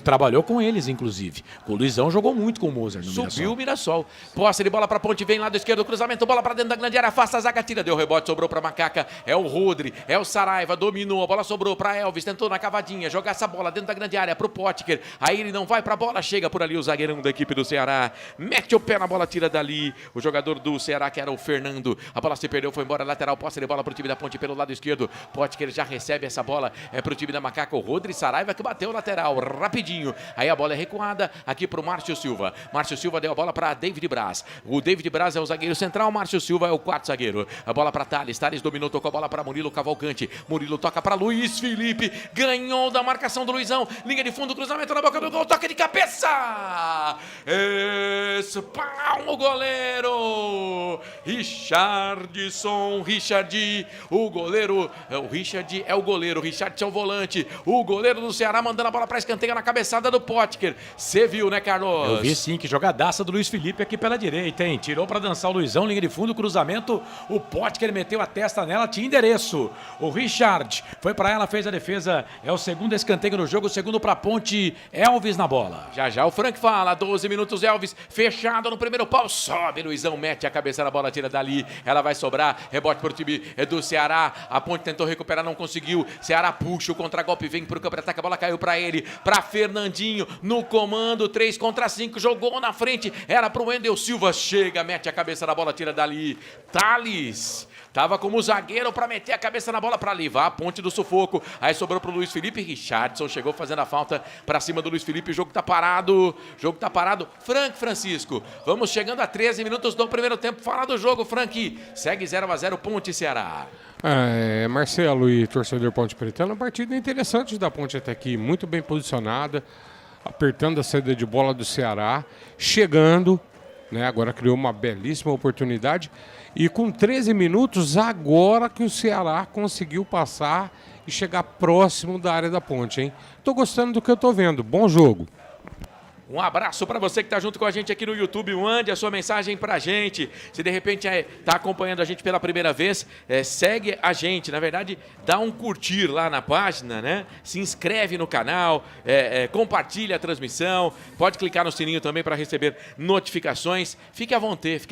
trabalhou com eles, inclusive. O Luizão jogou muito com o Mozart no Mirassol. Subiu o Mirassol. Posse de bola pra Ponte, vem lado esquerdo, cruzamento, bola pra dentro da grande área, afasta a zaga, tira, deu rebote, sobrou pra Macaca. É o Rodri, é o Saraiva, dominou, a bola sobrou pra Elvis, tentou na cavadinha, jogar essa bola dentro da grande área pro Potker. Aí ele não vai pra bola, chega por ali o zagueirão da equipe do Ceará. Mete o pé na bola, tira dali. O jogador do Ceará, que era o Fernando. A bola se perdeu, foi embora, lateral, posse de bola pro time da Ponte pelo lado esquerdo. Potker já recebe recebe essa bola pro time da Macaca, o Rodri Saraiva, que bateu o lateral, rapidinho. Aí a bola é recuada aqui pro Márcio Silva. Márcio Silva deu a bola para David Braz. O David Braz é o zagueiro central, Márcio Silva é o quarto zagueiro. A bola para Thales. Thales dominou, tocou a bola para Murilo Cavalcante. Murilo toca para Luiz Felipe. Ganhou da marcação do Luizão. Linha de fundo, cruzamento na boca do gol. Toque de cabeça. Espalma o goleiro. Richardson. O goleiro. O Richard é o goleiro. O Richardson é o volante. O goleiro do Ceará mandando a bola para escanteio na cabeçada do Potker. Você viu, né, Carlos? Eu vi sim, que jogadaça do Luiz Felipe aqui pela direita, hein? Tirou pra dançar o Luizão, linha de fundo, cruzamento. O Potker meteu a testa nela, tinha endereço. O Richard foi pra ela, fez a defesa. É o segundo escanteio no jogo, o segundo pra Ponte. Elvis na bola. Já o Frank fala, 12 minutos, Elvis fechado no primeiro pau. Sobe, Luizão, mete a cabeça na bola, tira dali. Ela vai sobrar, rebote pro time do Ceará. A Ponte tentou recuperar, não conseguiu. Ceará puxa, o contra-golpe vem pro campo de ataque. A bola caiu pra ele, pra Fernandinho no comando, 3 contra 5, jogou na frente, era pro Wendel Silva, chega, mete a cabeça na bola, tira dali. Thales tava como zagueiro pra meter a cabeça na bola, pra livrar a Ponte do sufoco. Aí sobrou pro Luiz Felipe. Richardson chegou fazendo a falta pra cima do Luiz Felipe. O jogo tá parado. Francisco, vamos chegando a 13 minutos do primeiro tempo. Fala do jogo, Frank. Segue 0-0 Ponte e Ceará. Marcelo e torcedor Ponte Pretano, uma partida interessante da Ponte até aqui, muito bem posicionada, apertando a saída de bola do Ceará, chegando, né, agora criou uma belíssima oportunidade, e com 13 minutos, agora que o Ceará conseguiu passar e chegar próximo da área da Ponte, hein? Tô gostando do que eu tô vendo, bom jogo. Um abraço para você que está junto com a gente aqui no YouTube. Mande a sua mensagem para a gente. Se de repente está acompanhando a gente pela primeira vez, segue a gente. Na verdade, dá um curtir lá na página, né? Se inscreve no canal, compartilha a transmissão. Pode clicar no sininho também para receber notificações. Fique à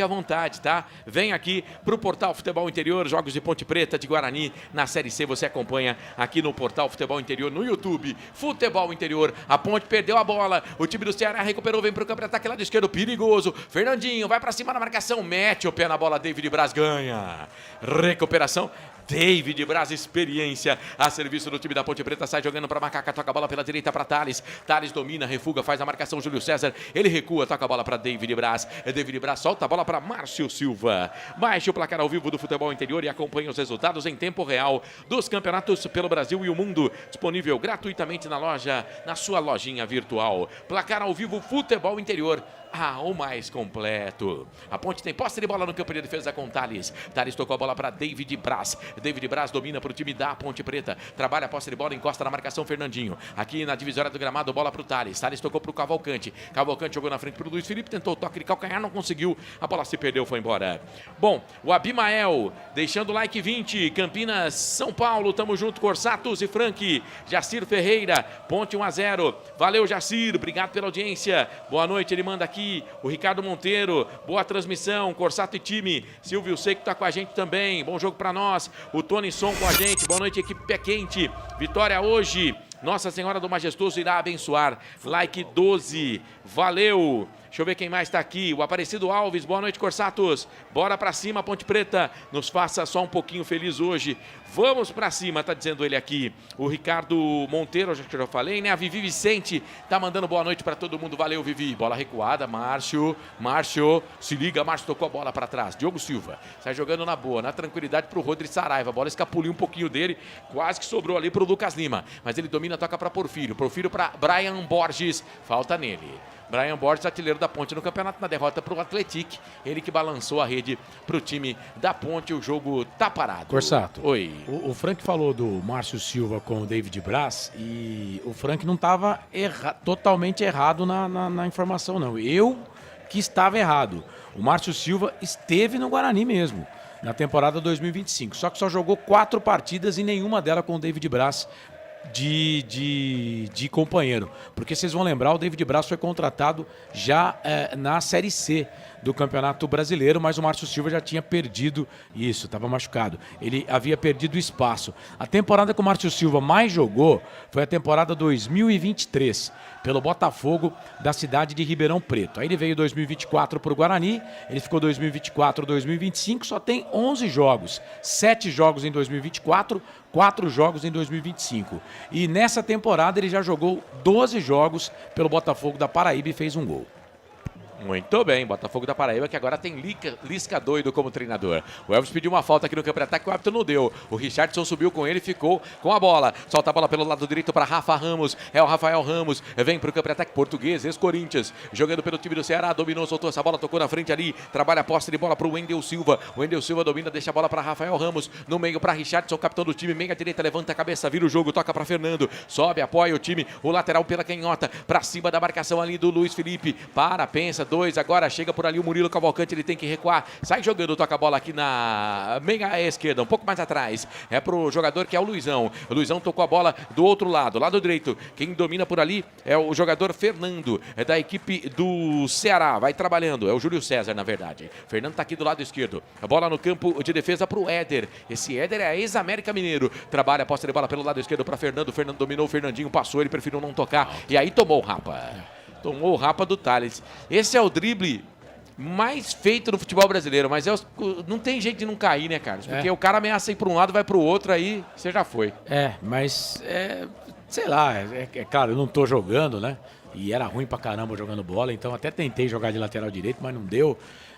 vontade, tá? Vem aqui para o Portal Futebol Interior, jogos de Ponte Preta, de Guarani. Na Série C você acompanha aqui no Portal Futebol Interior, no YouTube. Futebol Interior. A Ponte perdeu a bola. O time do Ceará recuperou, vem pro campo de ataque lado esquerdo, perigoso. Fernandinho vai pra cima na marcação, mete o pé na bola, David Braz ganha. Recuperação, David Braz, experiência a serviço do time da Ponte Preta, sai jogando pra Macaca, toca a bola pela direita pra Thales. Thales domina, refuga, faz a marcação, Júlio César, ele recua, toca a bola pra David Braz. David Braz solta a bola pra Márcio Silva. Baixe o placar ao vivo do Futebol Interior e acompanhe os resultados em tempo real dos campeonatos pelo Brasil e o mundo, disponível gratuitamente na loja, na sua lojinha virtual. Placar ao vivo Futebol Interior, o mais completo. A Ponte tem posse de bola no campo de defesa com Thales. Thales tocou a bola para David Braz. David Braz domina para o time da Ponte Preta. Trabalha a posse de bola, encosta na marcação Fernandinho. Aqui na divisória do gramado, bola para o Thales. Thales tocou para o Cavalcante. Cavalcante jogou na frente para o Luiz Felipe. Tentou o toque de calcanhar, não conseguiu. A bola se perdeu, foi embora. Bom, o Abimael deixando o like 20. Campinas, São Paulo. Tamo junto, Corsatos e Frank. Jacir Ferreira, Ponte 1-0. Valeu, Jacir. Obrigado pela audiência. Boa noite, ele manda aqui. O Ricardo Monteiro, boa transmissão, Corsato e time. Silvio Seco tá com a gente também, bom jogo pra nós. O Tony Som com a gente, boa noite, equipe Pé Quente. Vitória hoje, Nossa Senhora do Majestoso irá abençoar. Like 12, valeu. Deixa eu ver quem mais está aqui. O Aparecido Alves, boa noite, Corsatos. Bora pra cima, Ponte Preta. Nos faça só um pouquinho feliz hoje. Vamos pra cima, tá dizendo ele aqui. O Ricardo Monteiro, já que eu já falei, né? A Vivi Vicente tá mandando boa noite pra todo mundo. Valeu, Vivi. Bola recuada, Márcio. Se liga, Márcio tocou a bola pra trás. Diogo Silva sai jogando na boa, na tranquilidade pro Rodri Saraiva. A bola escapuliu um pouquinho dele, quase que sobrou ali pro Lucas Lima. Mas ele domina, toca pra Porfírio. Porfírio pra Brian Borges. Falta nele. Brian Borges, artilheiro da Ponte no campeonato, na derrota para o Atlético. Ele que balançou a rede para o time da Ponte. O jogo tá parado. Corsato. Oi. O Frank falou do Márcio Silva com o David Braz e o Frank não estava totalmente errado na informação, não. Eu que estava errado. O Márcio Silva esteve no Guarani mesmo, na temporada 2025. Só que só jogou 4 partidas e nenhuma delas com o David Braz de companheiro, porque vocês vão lembrar, o David Braz foi contratado já na Série C do Campeonato Brasileiro, mas o Márcio Silva já tinha perdido isso, estava machucado, ele havia perdido espaço. A temporada que o Márcio Silva mais jogou foi a temporada 2023, pelo Botafogo da cidade de Ribeirão Preto. Aí ele veio em 2024 para o Guarani, ele ficou 2024, 2025, só tem 11 jogos, 7 jogos em 2024, 4 jogos em 2025. E nessa temporada ele já jogou 12 jogos pelo Botafogo da Paraíba e fez um gol. Muito bem, Botafogo da Paraíba, que agora tem Lisca doido como treinador. O Elvis pediu uma falta aqui no campo de ataque, o árbitro não deu. O Richardson subiu com ele e ficou com a bola. Solta a bola pelo lado direito para Rafa Ramos. É o Rafael Ramos, vem para o campo de ataque português, ex-Corinthians. Jogando pelo time do Ceará, dominou, soltou essa bola, tocou na frente ali. Trabalha a posse de bola para o Wendel Silva. O Wendel Silva domina, deixa a bola para Rafael Ramos. No meio para Richardson, capitão do time, meia direita, levanta a cabeça, vira o jogo, toca para Fernando. Sobe, apoia o time, o lateral pela canhota, para cima da marcação ali do Luiz Felipe. Pensa, 2, agora chega por ali o Murilo Cavalcante, ele tem que recuar, sai jogando, toca a bola aqui na meia esquerda, um pouco mais atrás, é pro jogador que é o Luizão. O Luizão tocou a bola do outro lado direito, quem domina por ali é o jogador Fernando, é da equipe do Ceará, vai trabalhando, é o Júlio César na verdade. Fernando tá aqui do lado esquerdo, a bola no campo de defesa pro Éder, esse Éder é ex-América Mineiro, trabalha a posse de bola pelo lado esquerdo para Fernando, Fernando dominou, o Fernandinho passou, ele preferiu não tocar, e aí tomou o rapa do Thales. Esse é o drible mais feito no futebol brasileiro, mas não tem jeito de não cair, né, Carlos? Porque o cara ameaça ir para um lado, vai para o outro, aí você já foi. Mas, sei lá, claro, eu não tô jogando, né? E era ruim pra caramba jogando bola, então até tentei jogar de lateral direito, mas não deu.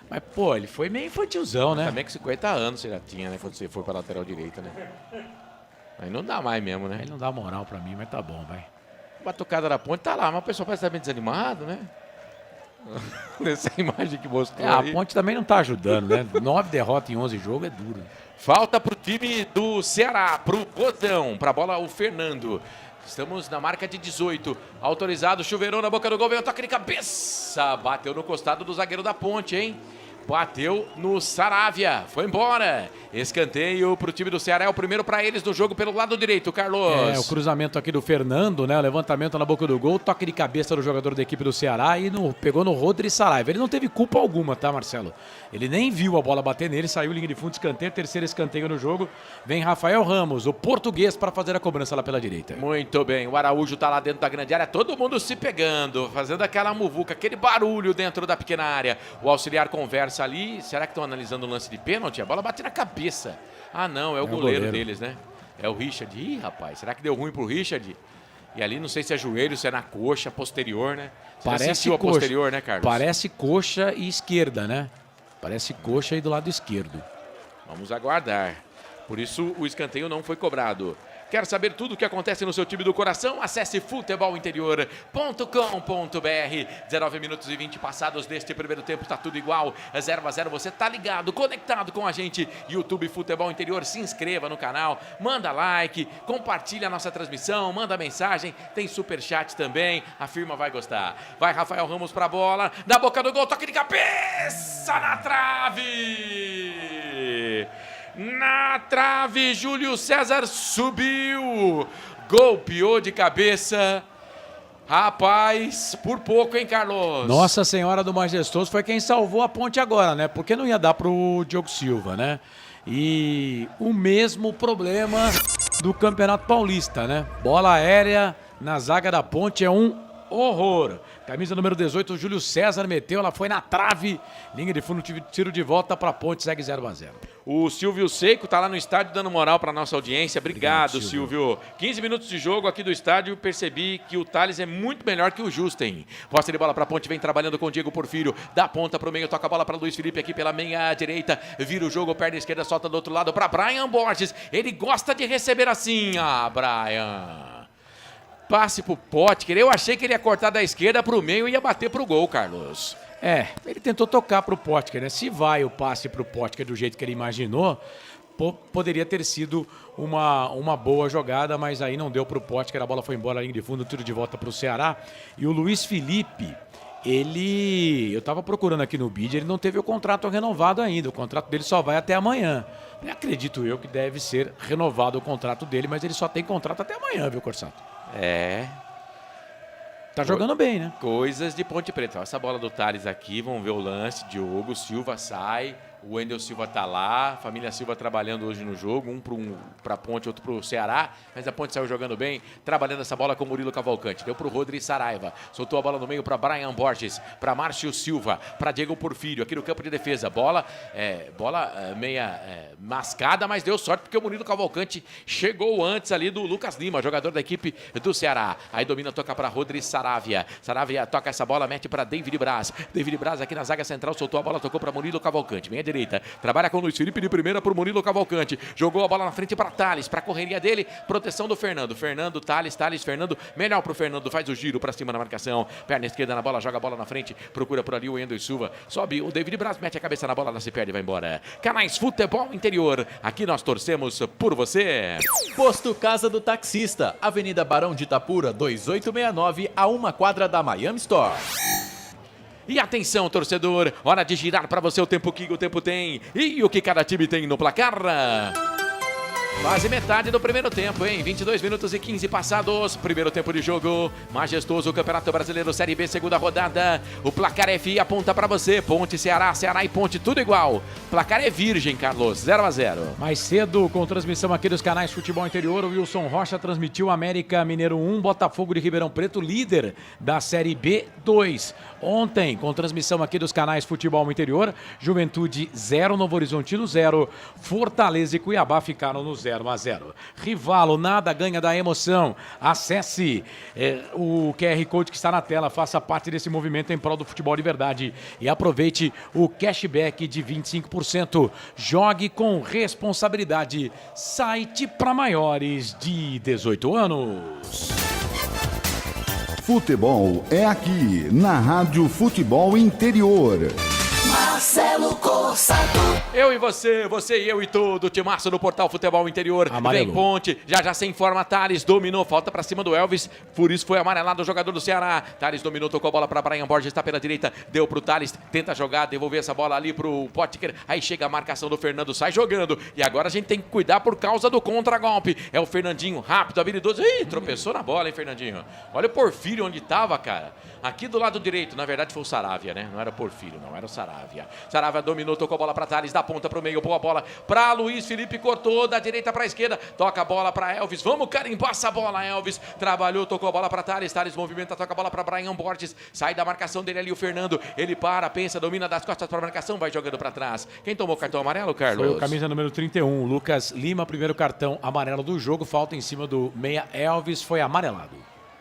Mas, pô, ele foi meio infantilzão, né? Também com 50 anos você já tinha, né, quando você foi pra lateral direita, né? Aí não dá mais mesmo, né? Aí não dá moral pra mim, mas tá bom, vai. Uma tocada da ponte, tá lá, mas o pessoal parece estar bem desanimado, né? Nessa imagem que mostrou A Ponte também não tá ajudando, né? 9 derrotas em 11 jogos é duro. Falta pro time do Ceará, pro Botão, pra bola o Fernando. Estamos na marca de 18. Autorizado, chuveirou na boca do gol, veio o toque de cabeça. Bateu no costado do zagueiro da Ponte, hein? Bateu no Saravia, foi embora. Escanteio pro time do Ceará, é o primeiro para eles do jogo pelo lado direito, Carlos. O cruzamento aqui do Fernando, né? O levantamento na boca do gol, toque de cabeça do jogador da equipe do Ceará e pegou no Rodri Saraiva. Ele não teve culpa alguma, tá, Marcelo? Ele nem viu a bola bater nele, saiu linha de fundo, escanteio, terceiro escanteio no jogo. Vem Rafael Ramos, o português, para fazer a cobrança lá pela direita. Muito bem, o Araújo tá lá dentro da grande área, todo mundo se pegando, fazendo aquela muvuca, aquele barulho dentro da pequena área. O auxiliar conversa ali, será que estão analisando o lance de pênalti? A bola bate na cabeça. Ah, não, é o goleiro deles, né? É o Richard. Ih, rapaz, será que deu ruim pro Richard? E ali, não sei se é joelho, se é na coxa, posterior, né? Você parece coxa. A posterior, né, Carlos? Parece coxa e esquerda, né? Parece coxa aí do lado esquerdo. Vamos aguardar. Por isso, o escanteio não foi cobrado. Quer saber tudo o que acontece no seu time do coração? Acesse futebolinterior.com.br. 19 minutos e 20 passados deste primeiro tempo, tá tudo igual. 0-0, você tá ligado, conectado com a gente. YouTube Futebol Interior, se inscreva no canal, manda like, compartilha a nossa transmissão, manda mensagem, tem superchat também, a firma vai gostar. Vai Rafael Ramos pra bola, na boca do gol, toque de cabeça na trave! Na trave, Júlio César subiu, golpeou de cabeça, rapaz, por pouco, hein, Carlos? Nossa Senhora do Majestoso foi quem salvou a Ponte agora, né? Porque não ia dar pro Diogo Silva, né? E o mesmo problema do Campeonato Paulista, né? Bola aérea na zaga da Ponte é um horror. Camisa número 18, o Júlio César meteu, ela foi na trave, linha de fundo, tiro de volta para a Ponte, segue 0-0. O Silvio Seiko tá lá no estádio dando moral para nossa audiência. Obrigado, Silvio. 15 minutos de jogo aqui do estádio, percebi que o Thales é muito melhor que o Justen. Posse de bola para a Ponte, vem trabalhando com o Diego Porfírio, dá ponta para o meio, toca a bola para Luiz Felipe aqui pela meia direita, vira o jogo, perna esquerda, solta do outro lado para Brian Borges. Ele gosta de receber assim, Brian. Passe pro Potker, eu achei que ele ia cortar da esquerda pro meio e ia bater pro gol, Carlos. Ele tentou tocar pro Potker, né? Se vai o passe pro Potker do jeito que ele imaginou, poderia ter sido uma boa jogada, mas aí não deu pro Potker, a bola foi embora, linha de fundo, tiro de volta pro Ceará. E o Luiz Felipe, eu tava procurando aqui no BID, ele não teve o contrato renovado ainda, o contrato dele só vai até amanhã. Acredito eu que deve ser renovado o contrato dele, mas ele só tem contrato até amanhã, viu, Corsato? Tá jogando bem, né? Coisas de Ponte Preta. Essa bola do Thales aqui, vamos ver o lance. Diogo Silva sai, O Wendel Silva tá lá, família Silva trabalhando hoje no jogo, um para Ponte, outro pro Ceará, mas a Ponte saiu jogando bem, trabalhando essa bola com o Murilo Cavalcante. Deu pro Rodrigo Saraiva, soltou a bola no meio para Brian Borges, para Márcio Silva, para Diego Porfírio, aqui no campo de defesa. Bola meia mascada, mas deu sorte porque o Murilo Cavalcante chegou antes ali do Lucas Lima, jogador da equipe do Ceará. Aí domina, toca para Rodrigo Saravia. Saravia toca essa bola, mete para David Braz. David Braz aqui na zaga central, soltou a bola, tocou para Murilo Cavalcante. Meia direita, trabalha com o Luiz Felipe de primeira para o Murilo Cavalcante. Jogou a bola na frente para Thales, para a correria dele, proteção do Fernando. Fernando, Thales, Fernando, melhor para o Fernando, faz o giro para cima na marcação. Perna esquerda na bola, joga a bola na frente, procura por ali o Wendel Silva. Sobe o David Braz, mete a cabeça na bola, ela se perde e vai embora. Canais Futebol Interior, aqui nós torcemos por você. Posto Casa do Taxista, Avenida Barão de Itapura, 2869, a 1 quadra da Miami Store. E atenção, torcedor, hora de girar para você o tempo que o tempo tem e o que cada time tem no placar. Quase metade do primeiro tempo, hein? 22 minutos e 15 passados. Primeiro tempo de jogo. Majestoso Campeonato Brasileiro Série B, segunda rodada. O placar FI aponta pra você. Ponte, Ceará, Ceará e Ponte, tudo igual. Placar é virgem, Carlos. 0-0. Mais cedo, com transmissão aqui dos canais Futebol Interior, o Wilson Rocha transmitiu América Mineiro 1, Botafogo de Ribeirão Preto, líder da Série B 2. Ontem, com transmissão aqui dos canais Futebol Interior, Juventude 0, Novo Horizontino 0, Fortaleza e Cuiabá ficaram no 0-0. Rivalo, nada ganha da emoção. Acesse o QR Code que está na tela, faça parte desse movimento em prol do futebol de verdade e aproveite o cashback de 25%. Jogue com responsabilidade. Site para maiores de 18 anos. Futebol é aqui, na Rádio Futebol Interior. Marcelo Corsato. Eu e você e eu e todo o timaço do Portal Futebol Interior. Amarelo. Vem Ponte, já se informa, Thales dominou, falta pra cima do Elvis, por isso foi amarelado o jogador do Ceará. Thales dominou, tocou a bola pra Brian Borges, está pela direita, deu pro Thales, tenta jogar, devolver essa bola ali pro Potker, aí chega a marcação do Fernando, sai jogando, e agora a gente tem que cuidar por causa do contragolpe. É o Fernandinho, rápido, habilidoso, ih, tropeçou na bola, hein, Fernandinho. Olha o Porfírio onde tava, cara. Aqui do lado direito, na verdade foi o Saravia, né? Não era o Porfírio, não, era o Saravia. Saravia dominou, tocou a bola pra Thales, da ponta pro meio, boa bola pra Luiz Felipe, cortou da direita pra esquerda, toca a bola pra Elvis, vamos carimbar essa bola, Elvis, trabalhou, tocou a bola pra Thales, Thales movimenta, toca a bola pra Brian Borges, sai da marcação dele ali o Fernando, ele para, pensa, domina das costas pra marcação, vai jogando pra trás. Quem tomou o cartão amarelo, Carlos? Foi o camisa número 31, Lucas Lima, primeiro cartão amarelo do jogo, falta em cima do meia Elvis, foi amarelado.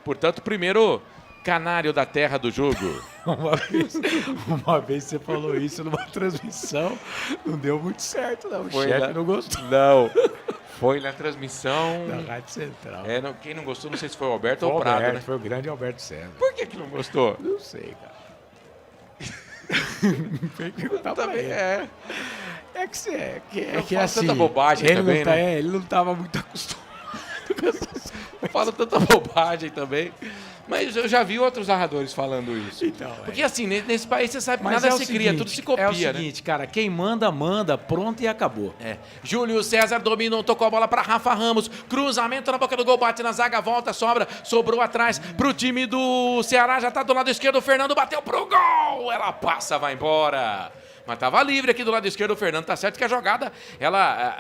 Portanto, primeiro canário da terra do jogo. Uma vez você falou isso numa transmissão, não deu muito certo, não. O chefe não gostou. Não, foi na transmissão da Rádio Central. Quem não gostou, não sei se foi o Alberto ou o Prado, né? Foi o grande Alberto César. Por que não gostou? Não sei, cara. Também é. É que fala assim, tanta bobagem ele também, não né? Ele não estava muito acostumado com essas coisas. Fala tanta bobagem também. Mas eu já vi outros narradores falando isso. Então, porque assim, nesse país você sabe que mas nada se cria, tudo se copia, É o seguinte, né? cara, quem manda, pronto e acabou. Júlio César dominou, tocou a bola para Rafa Ramos, cruzamento na boca do gol, bate na zaga, volta, sobra, sobrou atrás pro time do Ceará, já tá do lado esquerdo, o Fernando bateu pro gol, ela passa, vai embora. Mas tava livre aqui do lado esquerdo, o Fernando, tá certo que a jogada, ela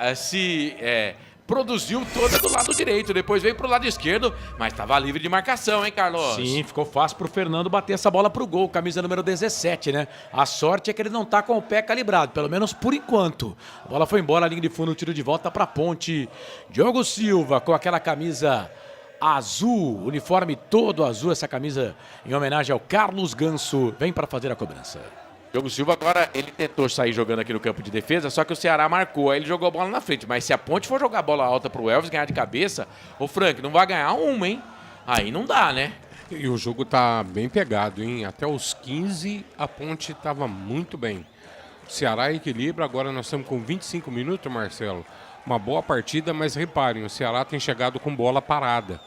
produziu toda do lado direito, depois veio pro lado esquerdo, mas estava livre de marcação, hein, Carlos? Sim, ficou fácil pro Fernando bater essa bola pro gol, camisa número 17, né? A sorte é que ele não tá com o pé calibrado, pelo menos por enquanto. A bola foi embora, a linha de fundo, tiro de volta pra Ponte. Diogo Silva com aquela camisa azul, uniforme todo azul, essa camisa em homenagem ao Carlos Ganso, vem para fazer a cobrança. Diogo Silva agora, ele tentou sair jogando aqui no campo de defesa, só que o Ceará marcou, aí ele jogou a bola na frente. Mas se a Ponte for jogar a bola alta pro Elvis ganhar de cabeça, ô Frank, não vai ganhar uma, hein? Aí não dá, né? E o jogo tá bem pegado, hein? Até os 15 a Ponte tava muito bem. O Ceará equilibra, agora nós estamos com 25 minutos, Marcelo. Uma boa partida, mas reparem, o Ceará tem chegado com bola parada.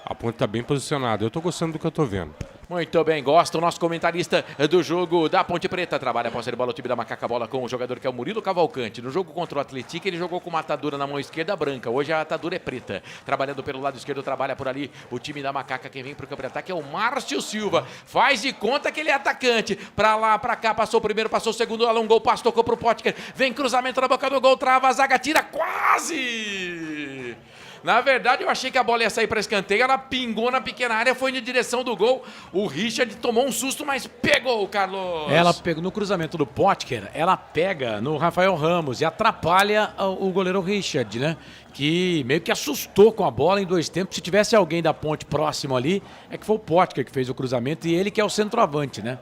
A Ponte tá bem posicionada, eu tô gostando do que eu tô vendo. Muito bem, gosta o nosso comentarista do jogo da Ponte Preta. Trabalha a posse de bola, o time da Macaca Bola com o jogador que é o Murilo Cavalcante. No jogo contra o Atlético, ele jogou com uma atadura na mão esquerda branca. Hoje a atadura é preta. Trabalhando pelo lado esquerdo, trabalha por ali o time da Macaca. Quem vem pro campo de ataque é o Márcio Silva. Faz de conta que ele é atacante. Pra lá, pra cá, passou o primeiro, passou o segundo, alongou o passo, tocou pro Potker. Vem cruzamento na boca do gol, trava a zaga, tira quase! Na verdade, eu achei que a bola ia sair para escanteio, ela pingou na pequena área, foi na direção do gol. O Richard tomou um susto, mas pegou, Carlos. Ela pegou no cruzamento do Potker, ela pega no Rafael Ramos e atrapalha o goleiro Richard, né? Que meio que assustou com a bola em 2 tempos. Se tivesse alguém da Ponte próximo ali, é que foi o Potker que fez o cruzamento e ele que é o centroavante, né?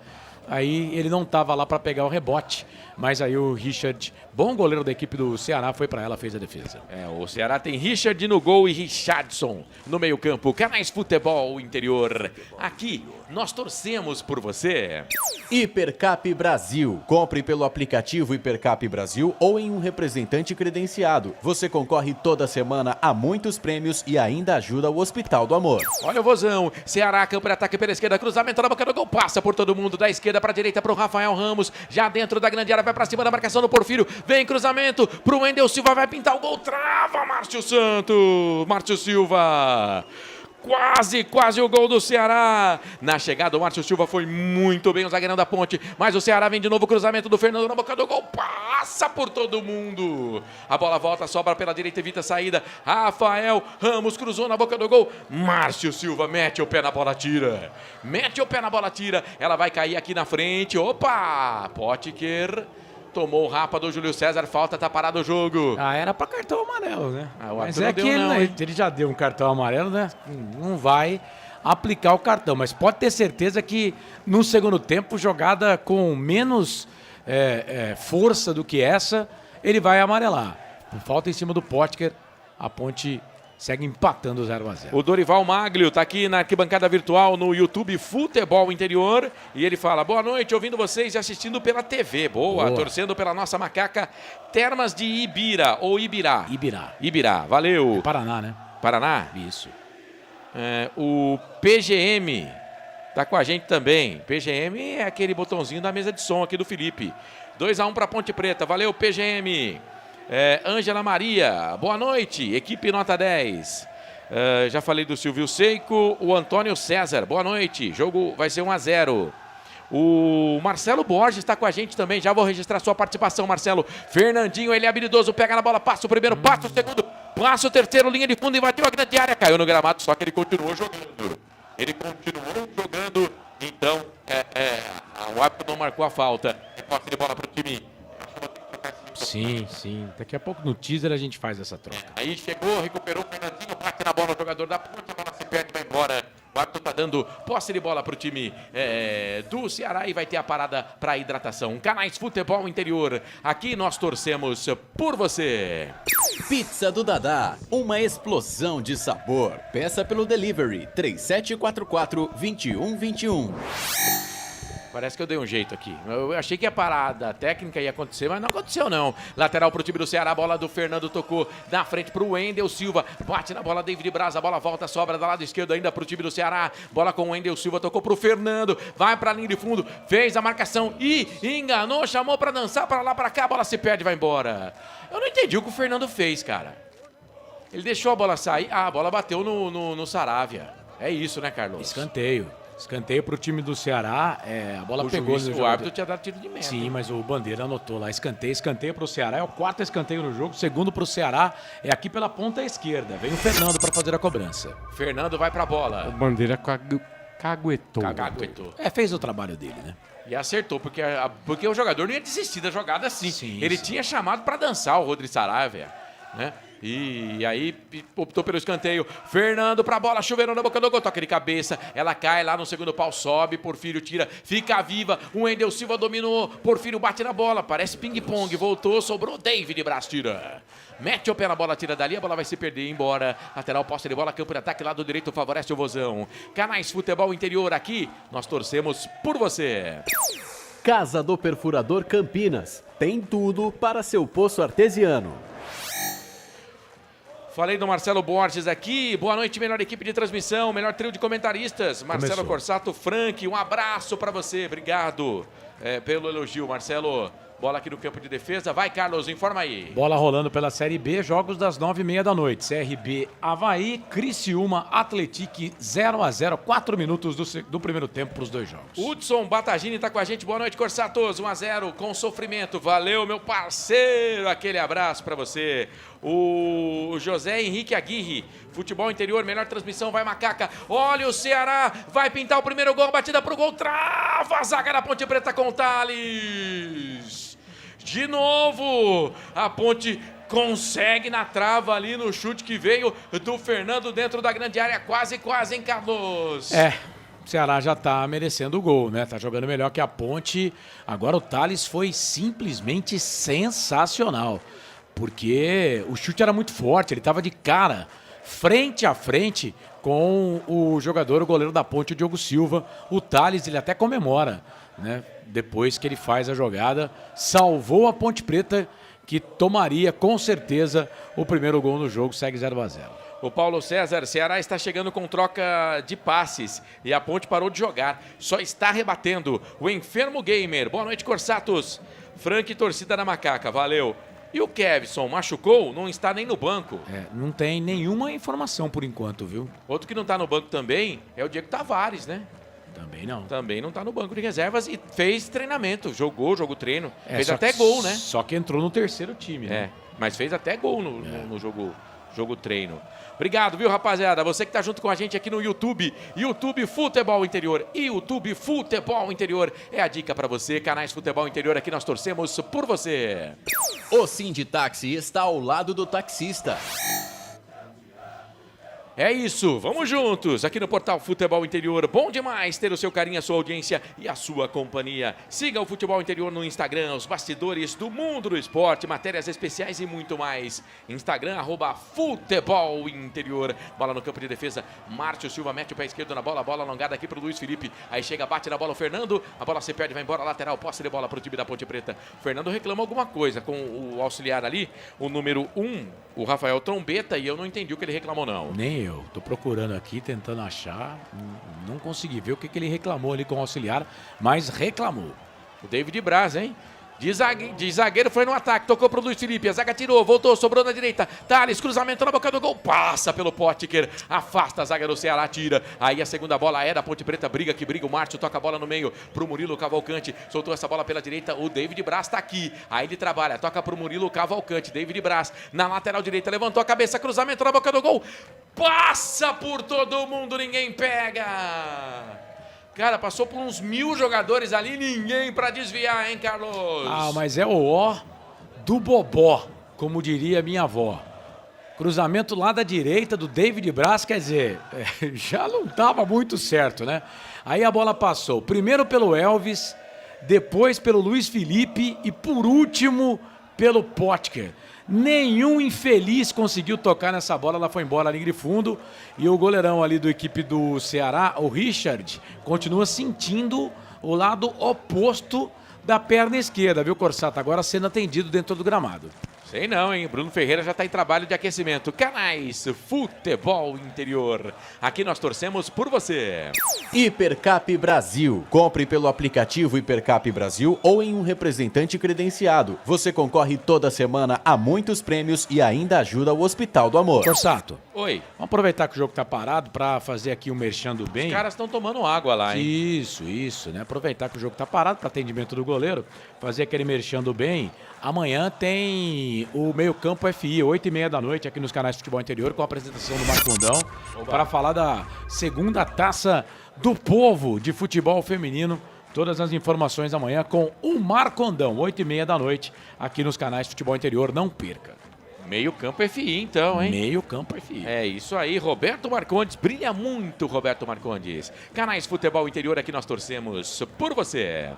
Aí ele não estava lá para pegar o rebote, mas aí o Richard, bom goleiro da equipe do Ceará, foi para ela, fez a defesa. O Ceará tem Richard no gol e Richardson no meio campo. Canais Futebol Interior. Aqui nós torcemos por você. Hipercap Brasil. Compre pelo aplicativo Hipercap Brasil ou em um representante credenciado. Você concorre toda semana a muitos prêmios e ainda ajuda o Hospital do Amor. Olha o Vozão. Ceará, campo de ataque pela esquerda, cruzamento na boca do gol, passa por todo mundo, da esquerda para a direita para o Rafael Ramos, já dentro da grande área, vai para cima da marcação do Porfírio, vem cruzamento para o Wendel Silva, vai pintar o gol, trava Márcio Santos, Márcio Silva. Quase o gol do Ceará. Na chegada, o Márcio Silva foi muito bem, o zagueirão da Ponte. Mas o Ceará vem de novo, cruzamento do Fernando na boca do gol. Passa por todo mundo. A bola volta, sobra pela direita, evita a saída. Rafael Ramos cruzou na boca do gol. Márcio Silva mete o pé na bola, tira. Mete o pé na bola, tira. Ela vai cair aqui na frente. Opa! Potker tomou o rapa do Júlio César, falta, tá parado o jogo. Era pra cartão amarelo, né? Mas não é deu, que não, ele já deu um cartão amarelo, né? Não vai aplicar o cartão, mas pode ter certeza que no segundo tempo, jogada com menos força do que essa, ele vai amarelar. Por falta em cima do Potker, a Ponte segue empatando 0-0. O Dorival Maglio tá aqui na arquibancada virtual no YouTube Futebol Interior e ele fala: boa noite, ouvindo vocês e assistindo pela TV. Boa. Torcendo pela nossa Macaca. Termas de Ibira ou Ibirá? Ibirá, valeu. Paraná, né? Paraná? Isso. O PGM tá com a gente também. PGM é aquele botãozinho da mesa de som aqui do Felipe. 2-1 para Ponte Preta, valeu PGM. Ângela Maria, boa noite, equipe nota 10. Já falei do Silvio Seico. O Antônio César, boa noite, jogo vai ser 1-0. O Marcelo Borges está com a gente também, já vou registrar sua participação, Marcelo. Fernandinho, ele é habilidoso, pega na bola, passa o primeiro, passa o segundo, passa o terceiro, linha de fundo, invadiu a grande área, caiu no gramado, só que ele continuou jogando. Então o árbitro não marcou a falta. Posse de bola para o time. Sim. Daqui a pouco no teaser a gente faz essa troca. Aí chegou, recuperou o Fernandinho, bate na bola o jogador da Ponte, a bola se perde, vai embora. O árbitro tá dando posse de bola pro time do Ceará e vai ter a parada para hidratação. Canais Futebol Interior, aqui nós torcemos por você. Pizza do Dadá, uma explosão de sabor. Peça pelo delivery 3744-2121. Parece que eu dei um jeito aqui. Eu achei que a parada técnica ia acontecer, mas não aconteceu não. Lateral pro time do Ceará, a bola do Fernando tocou na frente pro Wendel Silva. Bate na bola, David Braz, a bola volta, sobra do lado esquerdo ainda pro time do Ceará. Bola com o Wendel Silva, tocou pro Fernando. Vai pra linha de fundo, fez a marcação e enganou, chamou pra dançar, pra lá, pra cá. A bola se perde, vai embora. Eu não entendi o que o Fernando fez, cara. Ele deixou a bola sair. A bola bateu no Saravia. É isso, né, Carlos? Escanteio pro time do Ceará, a bola pegou no jogo. O árbitro tinha dado tiro de meta. Sim, mas o Bandeira anotou lá, escanteio pro Ceará, é o 4º escanteio no jogo, segundo pro Ceará, é aqui pela ponta esquerda. Vem o Fernando para fazer a cobrança. Fernando vai pra bola. O Bandeira caguetou. Fez o trabalho dele, né? E acertou, porque o jogador não ia desistir da jogada assim. Ele tinha chamado pra dançar o Rodrigo Saravia, né? E aí optou pelo escanteio. Fernando pra bola, chuveirão na boca do gol, toque de cabeça. Ela cai lá no segundo pau, sobe. Porfírio tira, fica viva. O Wendel Silva dominou. Porfírio bate na bola, parece ping-pong. Voltou, sobrou. David Braz tira. Mete o pé na bola, tira dali. A bola vai se perder, embora. Lateral, posse de bola, campo de ataque. Lado direito favorece o Vozão. Canais Futebol Interior, aqui nós torcemos por você. Casa do Perfurador Campinas. Tem tudo para seu poço artesiano. Falei do Marcelo Borges aqui. Boa noite, melhor equipe de transmissão, melhor trio de comentaristas. Marcelo Corsato, Frank, um abraço para você. Obrigado pelo elogio, Marcelo. Bola aqui no campo de defesa. Vai, Carlos, informa aí. Bola rolando pela Série B, jogos das 9h30 da noite. CRB, Avaí, Criciúma, Atlético 0-0, 4 minutos do primeiro tempo para os dois jogos. Hudson Batagini está com a gente. Boa noite, Corsatos. 1-0 com sofrimento. Valeu, meu parceiro. Aquele abraço para você. O José Henrique Aguirre, futebol interior, melhor transmissão, vai Macaca. Olha o Ceará, vai pintar o primeiro gol, batida pro gol, trava a zaga da Ponte Preta com o Thales. De novo, a Ponte consegue na trava ali no chute que veio do Fernando dentro da grande área, quase, hein, Carlos? O Ceará já tá merecendo o gol, né? Tá jogando melhor que a Ponte. Agora o Thales foi simplesmente sensacional. Porque o chute era muito forte, ele estava de cara, frente a frente com o jogador, o goleiro da Ponte, o Diogo Silva. O Thales, ele até comemora, né? Depois que ele faz a jogada, salvou a Ponte Preta, que tomaria com certeza o primeiro gol no jogo, segue 0-0. O Paulo César, Ceará está chegando com troca de passes e a Ponte parou de jogar, só está rebatendo. O Enfermo Gamer, boa noite, Corsatos. Frank, torcida da Macaca, valeu. E o Kevson machucou, não está nem no banco. Não tem nenhuma informação por enquanto, viu? Outro que não está no banco também é o Diego Tavares, né? Também não. Também não está no banco de reservas e fez treinamento, jogou treino, fez até gol, né? Só que entrou no terceiro time, né? Mas fez até gol no jogo treino. Obrigado, viu, rapaziada? Você que tá junto com a gente aqui no YouTube, YouTube Futebol Interior e YouTube Futebol Interior é a dica pra você. Canais Futebol Interior, aqui nós torcemos por você. O Sinditáxi está ao lado do taxista. É isso, vamos juntos aqui no Portal Futebol Interior. Bom demais ter o seu carinho, a sua audiência e a sua companhia. Siga o Futebol Interior no Instagram, os bastidores do mundo do esporte, matérias especiais e muito mais. Instagram, @Futebol Interior. Bola no campo de defesa, Márcio Silva mete o pé esquerdo na bola, bola alongada aqui pro Luiz Felipe. Aí chega, bate na bola o Fernando, a bola se perde, vai embora, lateral, posse de bola pro time da Ponte Preta. O Fernando reclama alguma coisa com o auxiliar ali, o número 1, o Rafael Trombeta, e eu não entendi o que ele reclamou não. Nem eu, tô procurando aqui, tentando achar, não consegui ver o que ele reclamou ali com o auxiliar, mas reclamou. O David Braz, hein? De zagueiro foi no ataque, tocou pro Luiz Felipe, a zaga tirou, voltou, sobrou na direita, Thales, cruzamento na boca do gol, passa pelo Potker, afasta a zaga do Ceará, tira, aí a segunda bola é da Ponte Preta, briga, o Márcio toca a bola no meio pro Murilo Cavalcante, soltou essa bola pela direita, o David Braz tá aqui, aí ele trabalha, toca pro Murilo Cavalcante, David Braz na lateral direita, levantou a cabeça, cruzamento na boca do gol, passa por todo mundo, ninguém pega! Cara, passou por uns 1000 jogadores ali, ninguém pra desviar, hein, Carlos? Mas é o ó do bobó, como diria minha avó. Cruzamento lá da direita do David Braz, quer dizer, já não tava muito certo, né? Aí a bola passou primeiro pelo Elvis, depois pelo Luiz Felipe e por último pelo Potker. Nenhum infeliz conseguiu tocar nessa bola, ela foi embora, linha de fundo. E o goleirão ali do equipe do Ceará, o Richard, continua sentindo o lado oposto da perna esquerda, viu, Corsato? Agora sendo atendido dentro do gramado. Sei não, hein? Bruno Ferreira já está em trabalho de aquecimento. Canais Futebol Interior. Aqui nós torcemos por você. Hipercap Brasil. Compre pelo aplicativo Hipercap Brasil ou em um representante credenciado. Você concorre toda semana a muitos prêmios e ainda ajuda o Hospital do Amor. Corsato. Oi. Vamos aproveitar que o jogo tá parado para fazer aqui o merchan do bem. Os caras estão tomando água lá, hein? Isso, né? Aproveitar que o jogo tá parado para atendimento do goleiro, fazer aquele merchan do bem. Amanhã tem o meio-campo FI, 8h30 da noite, aqui nos canais Futebol Interior, com a apresentação do Marcondão, para falar da segunda taça do povo de futebol feminino. Todas as informações amanhã com o Marcondão, 8h30 da noite, aqui nos canais Futebol Interior. Não perca. Meio campo FI, então, hein? Meio campo FI. É isso aí, Roberto Marcondes. Brilha muito, Roberto Marcondes. Canais Futebol Interior, aqui nós torcemos por você.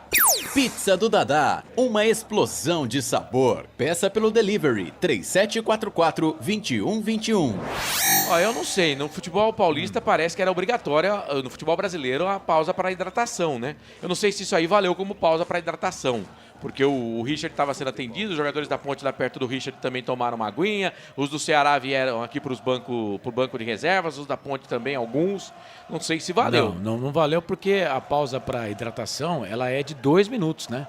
Pizza do Dadá, uma explosão de sabor. Peça pelo delivery 3744-2121. Ó, eu não sei, no futebol paulista parece que era obrigatória, no futebol brasileiro, a pausa para hidratação, né? Eu não sei se isso aí valeu como pausa para hidratação, porque o Richard estava sendo atendido, os jogadores da Ponte lá perto do Richard também tomaram uma aguinha, os do Ceará vieram aqui pro banco de reservas, os da Ponte também, alguns. Não sei se valeu. Não valeu porque a pausa para hidratação, ela é de 2 minutos, né?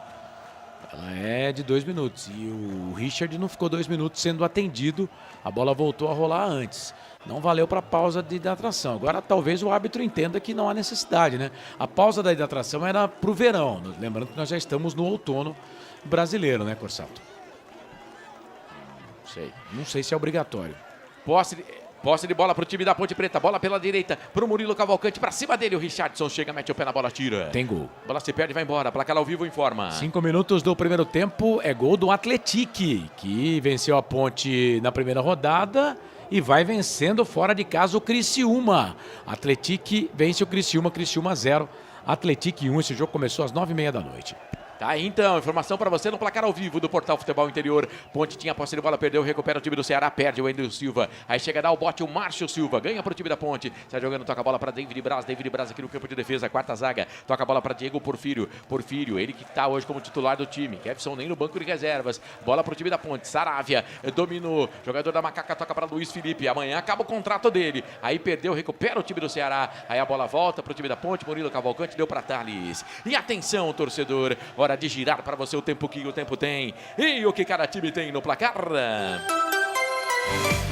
Ela é de 2 minutos. E o Richard não ficou 2 minutos sendo atendido. A bola voltou a rolar antes. Não valeu para a pausa de hidratação. Agora, talvez o árbitro entenda que não há necessidade, né? A pausa da hidratação era para o verão. Lembrando que nós já estamos no outono brasileiro, né, Corsato? Não sei se é obrigatório. Posse de bola pro time da Ponte Preta. Bola pela direita pro Murilo Cavalcante. Pra cima dele o Richardson chega, mete o pé na bola, tira. Tem gol. Bola se perde e vai embora. Placar ao vivo informa. 5 minutos do primeiro tempo. É gol do Atletique, que venceu a Ponte na primeira rodada e vai vencendo fora de casa o Criciúma. Atletique vence o Criciúma 0. Atletique 1. Esse jogo começou às 9h30 da noite. Tá aí então, informação pra você no placar ao vivo do Portal Futebol Interior. Ponte tinha posse de bola, perdeu, recupera o time do Ceará, perde o Ender Silva. Aí chega a dar o bote o Márcio Silva, ganha pro time da Ponte. Sai jogando, toca a bola pra David Braz aqui no campo de defesa, quarta zaga. Toca a bola pra Diego Porfírio, ele que tá hoje como titular do time. Kevson nem no banco de reservas. Bola pro time da Ponte, Saravia dominou. Jogador da Macaca toca pra Luiz Felipe. Amanhã acaba o contrato dele. Aí perdeu, recupera o time do Ceará. Aí a bola volta pro time da Ponte, Murilo Cavalcante deu pra Thales. E atenção, torcedor, hora de girar para você o tempo que o tempo tem e o que cada time tem no placar.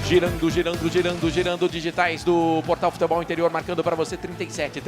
Girando, digitais do Portal Futebol Interior, marcando para você 37,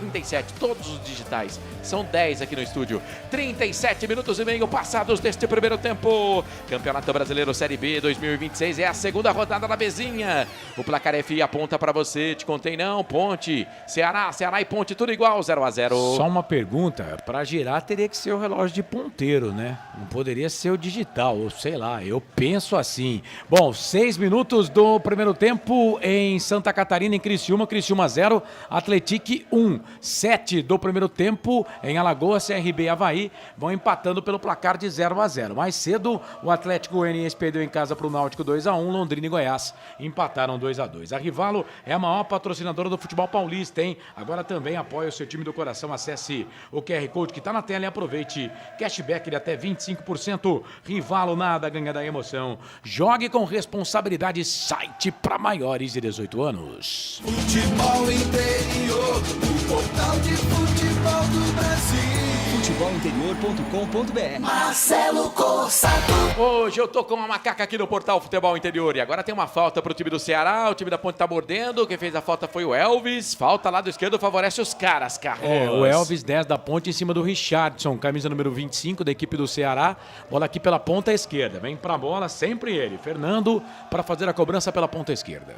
todos os digitais, são 10 aqui no estúdio, 37 minutos e meio passados deste primeiro tempo, Campeonato Brasileiro Série B 2026, é a segunda rodada da Bezinha, o placar FI aponta para você, te contei não, Ponte, Ceará e Ponte, tudo igual, 0-0. Só uma pergunta, para girar teria que ser o relógio de ponteiro, né? Não poderia ser o digital, ou sei lá, eu penso assim. Bom, 6 minutos do primeiro tempo em Santa Catarina, em Criciúma 0, Atletique 1. 7 do primeiro tempo em Alagoas, CRB e Avaí vão empatando pelo placar de 0-0. Mais cedo, o Atlético Goianiense perdeu em casa para o Náutico 2-1, Londrina e Goiás empataram 2-2. A Rivalo é a maior patrocinadora do futebol paulista, hein? Agora também apoia o seu time do coração. Acesse o QR Code que está na tela e aproveite. Cashback de até 25%. Rivalo, nada ganha da emoção. Jogue com responsabilidade. Site para maiores de 18 anos. Futebol Interior, o portal de futebol do Brasil. Futebolinterior.com.br. Marcelo Corsato. Hoje eu tô com uma macaca aqui no Portal Futebol Interior e agora tem uma falta pro time do Ceará, o time da Ponte tá mordendo, quem fez a falta foi o Elvis, falta lá do esquerdo, favorece os caras, Carlos. O Elvis 10 da Ponte em cima do Richardson, camisa número 25 da equipe do Ceará, bola aqui pela ponta esquerda, vem pra bola sempre ele, Fernando, para fazer a cobrança pela ponta esquerda.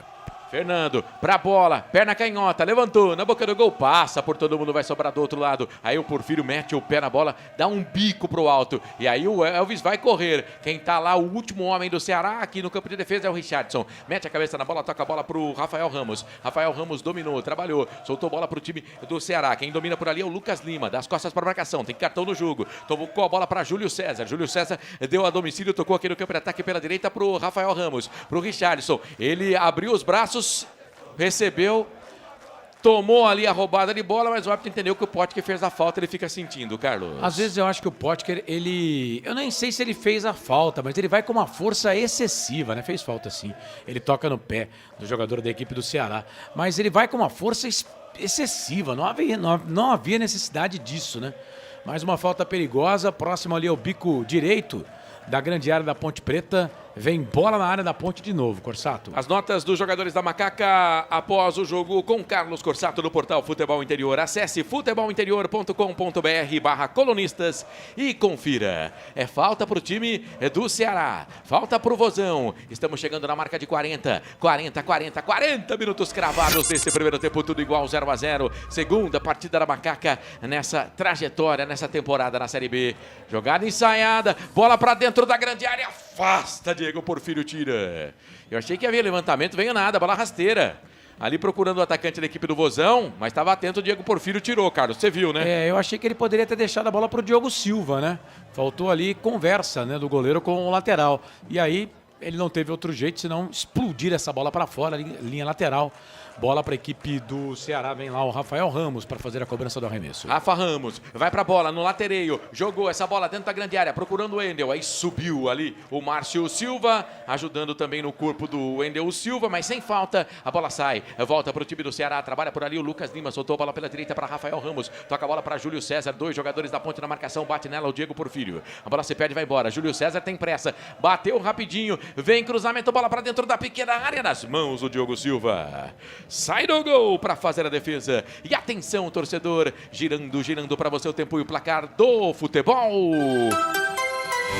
Fernando, pra bola, perna canhota, levantou, na boca do gol, passa por todo mundo, vai sobrar do outro lado. Aí o Porfírio mete o pé na bola, dá um bico pro alto. E aí o Elvis vai correr. Quem tá lá, o último homem do Ceará, aqui no campo de defesa é o Richardson. Mete a cabeça na bola, toca a bola pro Rafael Ramos. Rafael Ramos dominou, trabalhou, soltou bola pro time do Ceará. Quem domina por ali é o Lucas Lima, das costas pra marcação, tem cartão no jogo. Tocou a bola pra Júlio César. Júlio César deu a domicílio, tocou aqui no campo de ataque pela direita pro Rafael Ramos, pro Richardson. Ele abriu os braços, recebeu, tomou ali a roubada de bola, mas o árbitro entendeu que o Potker fez a falta, ele fica sentindo, Carlos. Às vezes eu acho que o Potker, eu nem sei se ele fez a falta, mas ele vai com uma força excessiva, né? Fez falta sim. Ele toca no pé do jogador da equipe do Ceará, mas ele vai com uma força excessiva, não havia necessidade disso, né? Mais uma falta perigosa, próximo ali ao bico direito da grande área da Ponte Preta. Vem bola na área da Ponte de novo, Corsato. As notas dos jogadores da Macaca após o jogo com Carlos Corsato no portal Futebol Interior. Acesse futebolinterior.com.br/colunistas e confira. É falta pro time do Ceará. Falta pro Vozão. Estamos chegando na marca de 40 minutos cravados desse primeiro tempo, tudo igual, 0-0. Segunda partida da Macaca nessa trajetória, nessa temporada na Série B. Jogada ensaiada, bola pra dentro da grande área, afasta Diego Porfírio, tira. Eu achei que havia levantamento, veio nada, bola rasteira. Ali procurando o atacante da equipe do Vozão, mas estava atento, o Diego Porfírio tirou, Carlos, você viu, né? Eu achei que ele poderia ter deixado a bola pro Diogo Silva, né? Faltou ali conversa, né, do goleiro com o lateral. E aí ele não teve outro jeito senão explodir essa bola para fora, linha lateral. Bola para a equipe do Ceará, vem lá o Rafael Ramos para fazer a cobrança do arremesso. Rafa Ramos vai pra bola no latereio, jogou essa bola dentro da grande área, procurando o Wendel, aí subiu ali o Márcio Silva, ajudando também no corpo do Wendel Silva, mas sem falta, a bola sai, volta pro time do Ceará, trabalha por ali o Lucas Lima, soltou a bola pela direita para Rafael Ramos, toca a bola para Júlio César, 2 jogadores da ponte na marcação, bate nela o Diego Porfírio, a bola se perde e vai embora, Júlio César tem pressa, bateu rapidinho, vem cruzamento, bola para dentro da pequena área, nas mãos do Diogo Silva, sai do gol para fazer a defesa. E atenção, torcedor, girando para você o tempo e o placar do futebol.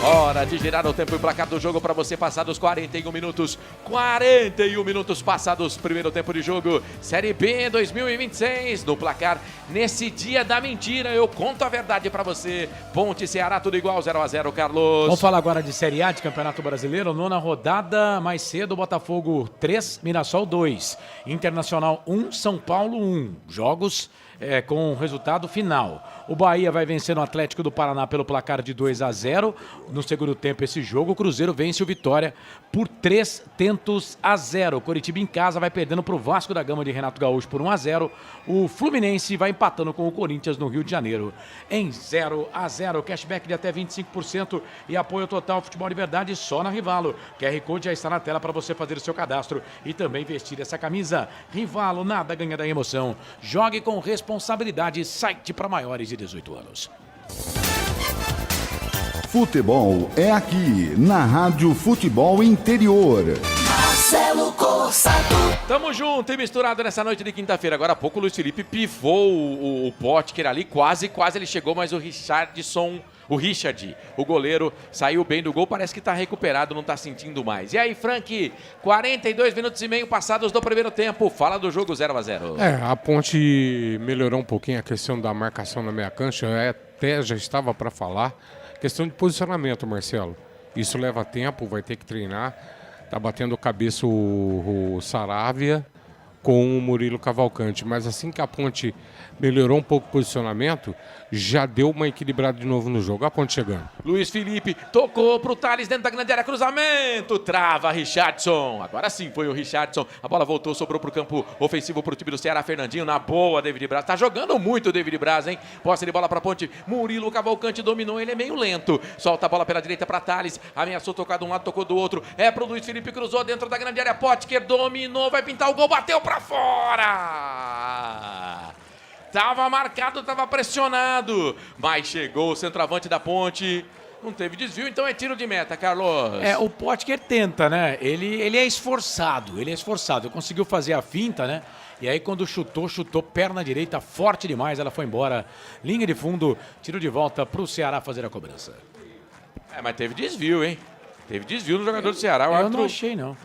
Hora de girar o tempo e o placar do jogo para você, passados 41 minutos. 41 minutos passados, primeiro tempo de jogo. Série B 2026, no placar, nesse dia da mentira, eu conto a verdade para você. Ponte Ceará, tudo igual, 0-0, Carlos. Vamos falar agora de Série A de Campeonato Brasileiro. Nona rodada, mais cedo, Botafogo 3, Mirassol 2. Internacional 1, São Paulo 1. Jogos com o resultado final. O Bahia vai vencer o Atlético do Paraná pelo placar de 2-0. No segundo tempo, esse jogo, o Cruzeiro vence o Vitória por 3-0. Coritiba em casa vai perdendo para o Vasco da Gama de Renato Gaúcho por 1-0. O Fluminense vai empatando com o Corinthians no Rio de Janeiro em 0-0. Cashback de até 25% e apoio total Futebol de Verdade só na Rivalo. QR Code já está na tela para você fazer o seu cadastro e também vestir essa camisa. Rivalo, nada ganha da emoção. Jogue com responsabilidade. Site para maiores de 18 anos. Futebol é aqui, na Rádio Futebol Interior. Marcelo Corsato. Tamo junto e misturado nessa noite de quinta-feira. Agora há pouco o Luiz Felipe pivou o Potker ali, quase ele chegou, mas o Richard, o goleiro, saiu bem do gol, parece que tá recuperado, não tá sentindo mais. E aí, Frank, 42 minutos e meio passados do primeiro tempo, fala do jogo 0-0. A Ponte melhorou um pouquinho a questão da marcação na meia cancha, até já estava para falar. Questão de posicionamento, Marcelo. Isso leva tempo, vai ter que treinar. Tá batendo cabeça o Saravia com o Murilo Cavalcante. Mas assim que a Ponte melhorou um pouco o posicionamento, já deu uma equilibrada de novo no jogo. A Ponte chegando. Luiz Felipe tocou pro Thales dentro da grande área, cruzamento, trava Richardson. Agora sim foi o Richardson. A bola voltou, sobrou pro campo ofensivo pro time do Ceará. Fernandinho na boa, David Braz. Tá jogando muito o David Braz, hein? Posse de bola pra Ponte. Murilo Cavalcante dominou, ele é meio lento. Solta a bola pela direita pra Thales. Ameaçou tocar de um lado, tocou do outro. É pro Luiz Felipe, cruzou dentro da grande área. Potker dominou, vai pintar o gol, bateu pra fora. Tava marcado, tava pressionado, mas chegou o centroavante da Ponte, não teve desvio, então é tiro de meta, Carlos. O Potker tenta, né? Ele é esforçado, conseguiu fazer a finta, né? E aí quando chutou perna direita, forte demais, ela foi embora. Linha de fundo, tiro de volta pro Ceará fazer a cobrança. Mas teve desvio, hein? Teve desvio no jogador do Ceará. Eu não achei, não.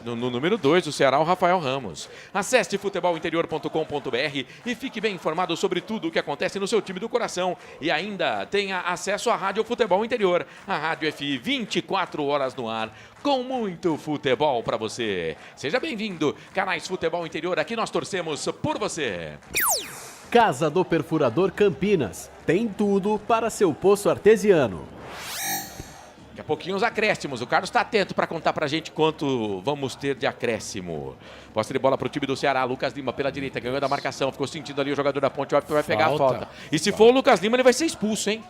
No número 2 do Ceará, o Rafael Ramos. Acesse futebolinterior.com.br e fique bem informado sobre tudo o que acontece no seu time do coração. E ainda tenha acesso à Rádio Futebol Interior, a Rádio FI 24 horas no ar, com muito futebol para você. Seja bem-vindo, canais Futebol Interior, aqui nós torcemos por você. Casa do Perfurador Campinas. Tem tudo para seu poço artesiano. Daqui a pouquinho os acréscimos. O Carlos está atento para contar para a gente quanto vamos ter de acréscimo. Posse de bola para o time do Ceará. Lucas Lima pela direita, ganhou da marcação. Ficou sentindo ali o jogador da Ponte. Vai pegar a falta. E se for o Lucas Lima, ele vai ser expulso, hein?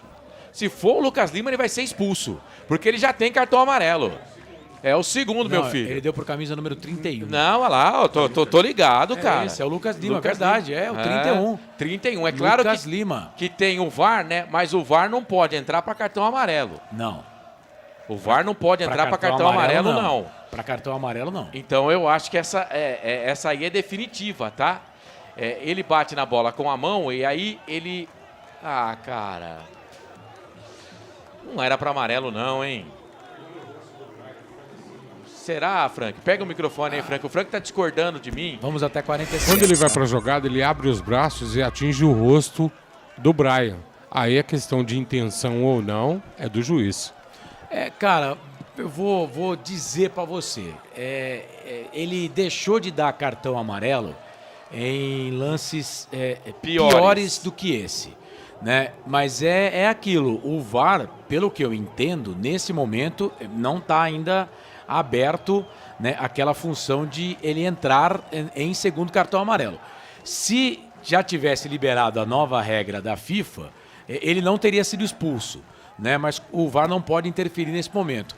Se for o Lucas Lima, ele vai ser expulso. Porque ele já tem cartão amarelo. É o segundo, meu filho. Ele deu por camisa número 31. Não, olha lá, tô ligado, cara. Esse é o Lucas Lima, verdade. É o 31. 31. É claro Lucas Lima. Que tem o VAR, né? Mas o VAR não pode entrar para cartão amarelo. Não. O VAR não pode entrar para cartão amarelo, não. Para cartão amarelo, não. Então eu acho que essa aí é definitiva, tá? Ele bate na bola com a mão e aí ele... Ah, cara... Não era para amarelo, não, hein? Será, Frank? Pega o microfone aí, Frank. O Frank tá discordando de mim. Vamos até 46. Quando ele vai para a jogada, ele abre os braços e atinge o rosto do Brian. Aí a questão de intenção ou não é do juiz. Cara, eu vou dizer para você. Ele deixou de dar cartão amarelo em lances piores do que esse, né? Mas é aquilo. O VAR, pelo que eu entendo, nesse momento não está ainda aberto, né, aquela função de ele entrar em segundo cartão amarelo. Se já tivesse liberado a nova regra da FIFA, ele não teria sido expulso, né? Mas o VAR não pode interferir nesse momento.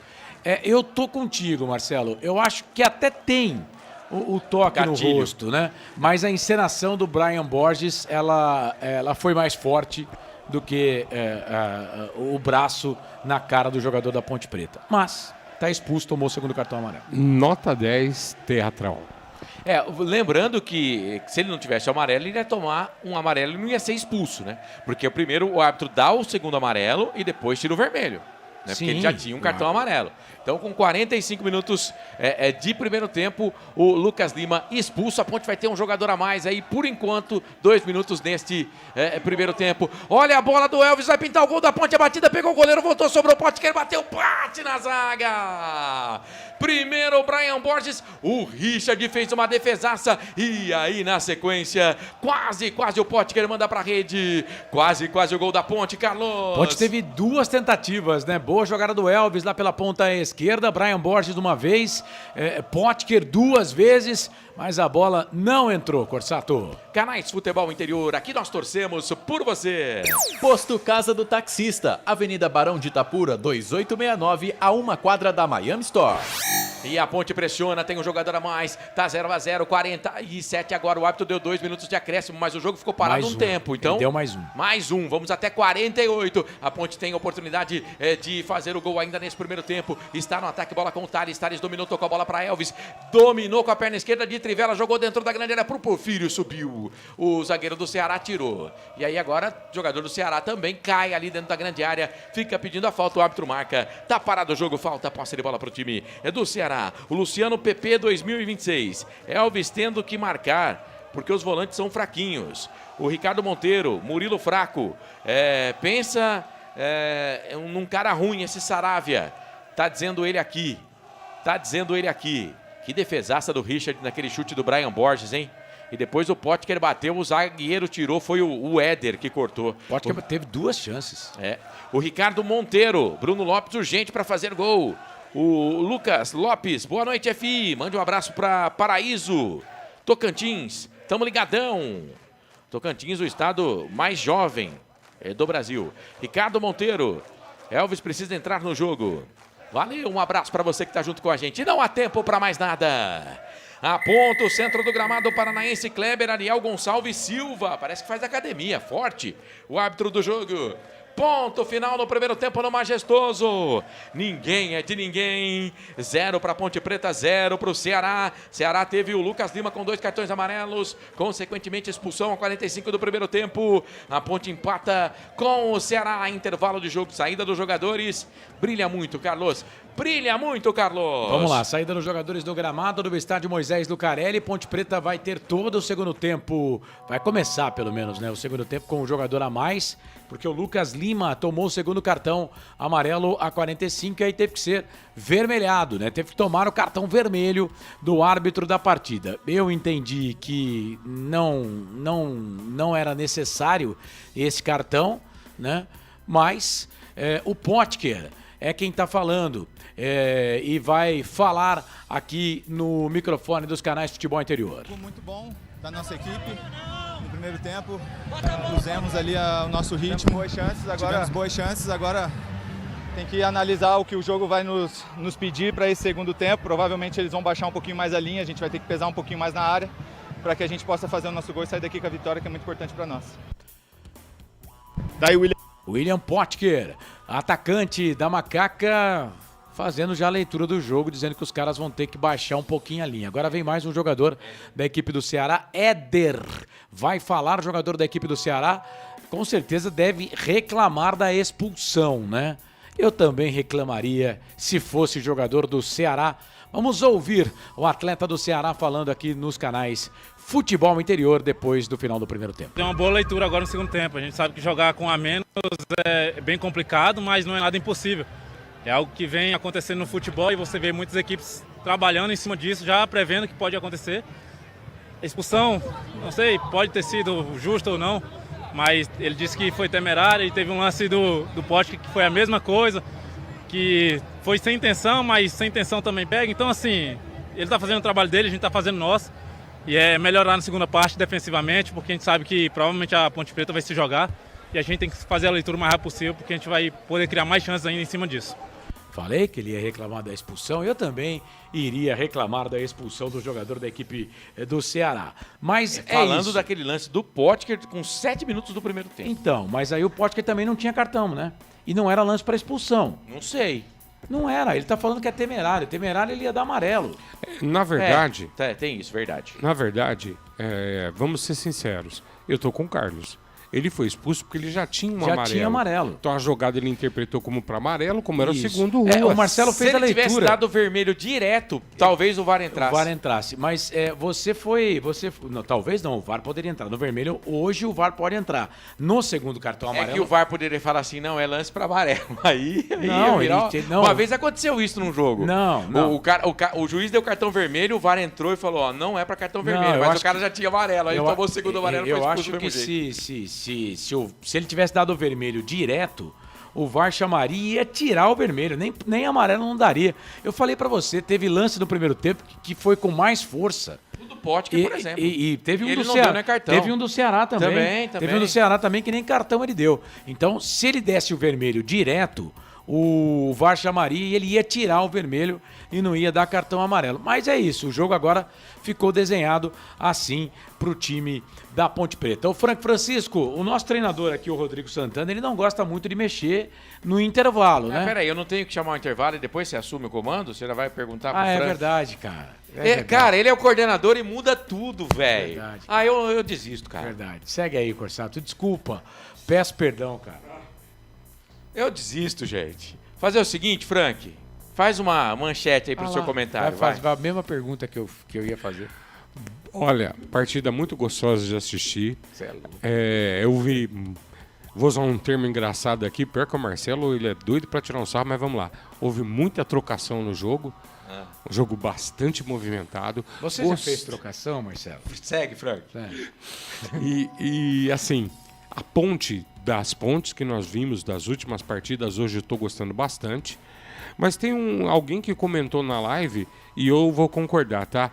Eu tô contigo, Marcelo. Eu acho que até tem o toque Gatilho no rosto, né? Mas a encenação do Brian Borges, ela foi mais forte do que o braço na cara do jogador da Ponte Preta. Mas tá expulso, tomou o segundo cartão amarelo. Nota 10, teatral. Lembrando que se ele não tivesse o amarelo, ele ia tomar um amarelo e não ia ser expulso, né? Porque primeiro o árbitro dá o segundo amarelo e depois tira o vermelho. Né? Porque ele já tinha um cartão amarelo. Então, com 45 minutos de primeiro tempo, o Lucas Lima expulso. A Ponte vai ter um jogador a mais aí, por enquanto, 2 minutos neste primeiro tempo. Olha a bola do Elvis, vai pintar o gol da Ponte, a batida, pegou o goleiro, voltou, sobrou o Potker, bateu, bate na zaga. Primeiro o Brian Borges, o Richard fez uma defesaça e aí na sequência, quase o Potker manda pra rede. Quase o gol da Ponte, Carlos. Ponte teve 2 tentativas, né? Boa jogada do Elvis lá pela ponta esquerda, Brian Borges uma vez, Potker 2 vezes, mas a bola não entrou, Corsato. Canais Futebol Interior, aqui nós torcemos por você. Posto Casa do Taxista, Avenida Barão de Itapura, 2869, a 1 quadra da Miami Store. E a Ponte pressiona, tem um jogador a mais, tá 0-0, 47 agora, o árbitro deu 2 minutos de acréscimo, mas o jogo ficou parado um tempo, então... Ele deu mais um. Mais um, vamos até 48, a Ponte tem a oportunidade de fazer o gol ainda nesse primeiro tempo, está no ataque, bola com o Thales dominou, tocou a bola para Elvis, dominou com a perna esquerda de Trivela, jogou dentro da grande área pro Porfírio, subiu, o zagueiro do Ceará tirou, e aí agora o jogador do Ceará também cai ali dentro da grande área, fica pedindo a falta, o árbitro marca, tá parado o jogo, falta, posse de bola pro time, do Ceará. O Luciano PP 2026. Elvis tendo que marcar, porque os volantes são fraquinhos. O Ricardo Monteiro, Murilo fraco. Pensa num cara ruim esse Saravia. Tá dizendo ele aqui. Que defesaça do Richard naquele chute do Brian Borges, hein? E depois o Potker bateu, o zagueiro tirou, foi o Éder que cortou. Potker teve 2 chances. O Ricardo Monteiro, Bruno Lopes urgente para fazer gol. O Lucas Lopes, boa noite, FI. Mande um abraço para Paraíso, Tocantins. Tamo ligadão. Tocantins, o estado mais jovem do Brasil. Ricardo Monteiro, Elvis precisa entrar no jogo. Valeu, um abraço para você que tá junto com a gente. Não há tempo para mais nada. Aponta o centro do gramado paranaense, Kleber Ariel Gonçalves Silva. Parece que faz academia, forte. O árbitro do jogo. Ponto final no primeiro tempo no Majestoso. Ninguém é de ninguém. 0 para Ponte Preta, 0 para o Ceará. Ceará teve o Lucas Lima com 2 cartões amarelos. Consequentemente, expulsão a 45 do primeiro tempo. A Ponte empata com o Ceará. Intervalo de jogo, saída dos jogadores. Brilha muito, Carlos. Vamos lá, saída dos jogadores do gramado do estádio Moisés Lucarelli. Ponte Preta vai ter todo o segundo tempo, vai começar pelo menos, né? O segundo tempo com um jogador a mais, porque o Lucas Lima tomou o segundo cartão amarelo a 45 e aí teve que ser vermelhado, né? Teve que tomar o cartão vermelho do árbitro da partida. Eu entendi que não era necessário esse cartão, né? Mas o Potker é quem está falando e vai falar aqui no microfone dos canais Futebol Interior. Muito bom da nossa equipe no primeiro tempo, pusemos ali o nosso ritmo, tivemos boas chances, agora tem que analisar o que o jogo vai nos pedir para esse segundo tempo. Provavelmente eles vão baixar um pouquinho mais a linha, a gente vai ter que pesar um pouquinho mais na área para que a gente possa fazer o nosso gol e sair daqui com a vitória, que é muito importante para nós. Daí William Potker, atacante da Macaca, fazendo já a leitura do jogo, dizendo que os caras vão ter que baixar um pouquinho a linha. Agora vem mais um jogador da equipe do Ceará, Éder. Vai falar, jogador da equipe do Ceará, com certeza deve reclamar da expulsão, né? Eu também reclamaria se fosse jogador do Ceará. Vamos ouvir o atleta do Ceará falando aqui nos canais Futebol Interior depois do final do primeiro tempo. Tem uma boa leitura agora no segundo tempo. A gente sabe que jogar com a menos é bem complicado, mas não é nada impossível. É algo que vem acontecendo no futebol e você vê muitas equipes trabalhando em cima disso, já prevendo que pode acontecer. A expulsão, não sei, pode ter sido justa ou não, mas ele disse que foi temerário e teve um lance do Potker que foi a mesma coisa. que foi sem intenção, mas sem intenção também pega. Então, assim, ele está fazendo o trabalho dele, a gente está fazendo o nosso. E é melhorar na segunda parte defensivamente, porque a gente sabe que provavelmente a Ponte Preta vai se jogar. E a gente tem que fazer a leitura o mais rápido possível, porque a gente vai poder criar mais chances ainda em cima disso. Falei que ele ia reclamar da expulsão, eu também iria reclamar da expulsão do jogador da equipe do Ceará. Mas falando isso. daquele lance do Potker com 7 minutos do primeiro tempo. Então, mas aí o Potker também não tinha cartão, né? E não era lance para expulsão. Não sei. Não era, ele tá falando que é temerário. Temerário ele ia dar amarelo. Na verdade... tem isso, verdade. Na verdade, vamos ser sinceros, eu tô com o Carlos. Ele foi expulso porque ele já tinha um amarelo. Já tinha amarelo. Então a jogada ele interpretou como para amarelo, como era Isso. o segundo Ruas. O Marcelo fez a leitura. Se ele tivesse dado vermelho direto, talvez o VAR entrasse. O VAR entrasse. Mas não, talvez não, o VAR poderia entrar. No vermelho, hoje o VAR pode entrar. No segundo cartão amarelo... É que o VAR poderia falar assim, não, é lance para amarelo. Aí não. Uma vez aconteceu isso num jogo. Não. O juiz deu cartão vermelho, o VAR entrou e falou, ó, não é para cartão vermelho. Mas o cara já tinha amarelo. Aí tomou o segundo amarelo e foi expulso do mesmo jeito. Se ele tivesse dado o vermelho direto, o VAR chamaria e ia tirar o vermelho. Nem amarelo não daria. Eu falei pra você, teve lance no primeiro tempo que foi com mais força. O do Potker, por exemplo. E teve um ele do não Ceará. deu, né, cartão. Teve um do Ceará também. Teve um do Ceará também que nem cartão ele deu. Então, se ele desse o vermelho direto, o VAR chamaria e ele ia tirar o vermelho e não ia dar cartão amarelo. Mas é isso, o jogo agora ficou desenhado assim pro time da Ponte Preta. O Francisco, o nosso treinador aqui, o Rodrigo Santana, ele não gosta muito de mexer no intervalo, né? Peraí, eu não tenho que chamar o intervalo e depois você assume o comando? Você já vai perguntar pro Frank? É verdade, cara. Verdade. Cara, ele é o coordenador e muda tudo, velho. Eu desisto, cara. Verdade. Segue aí, Corsato. Desculpa. Peço perdão, cara. Eu desisto, gente. Fazer o seguinte, Frank. Faz uma manchete aí pro seu comentário. Vai fazer a mesma pergunta que eu ia fazer. Olha, partida muito gostosa de assistir. Eu vi... Vou usar um termo engraçado aqui. Pior que o Marcelo, ele é doido pra tirar um sarro, mas vamos lá. Houve muita trocação no jogo. Um jogo bastante movimentado. Você já fez trocação, Marcelo? Segue, Frank. E assim, a ponte das pontes que nós vimos das últimas partidas, hoje eu estou gostando bastante. Mas tem alguém que comentou na live e eu vou concordar, tá?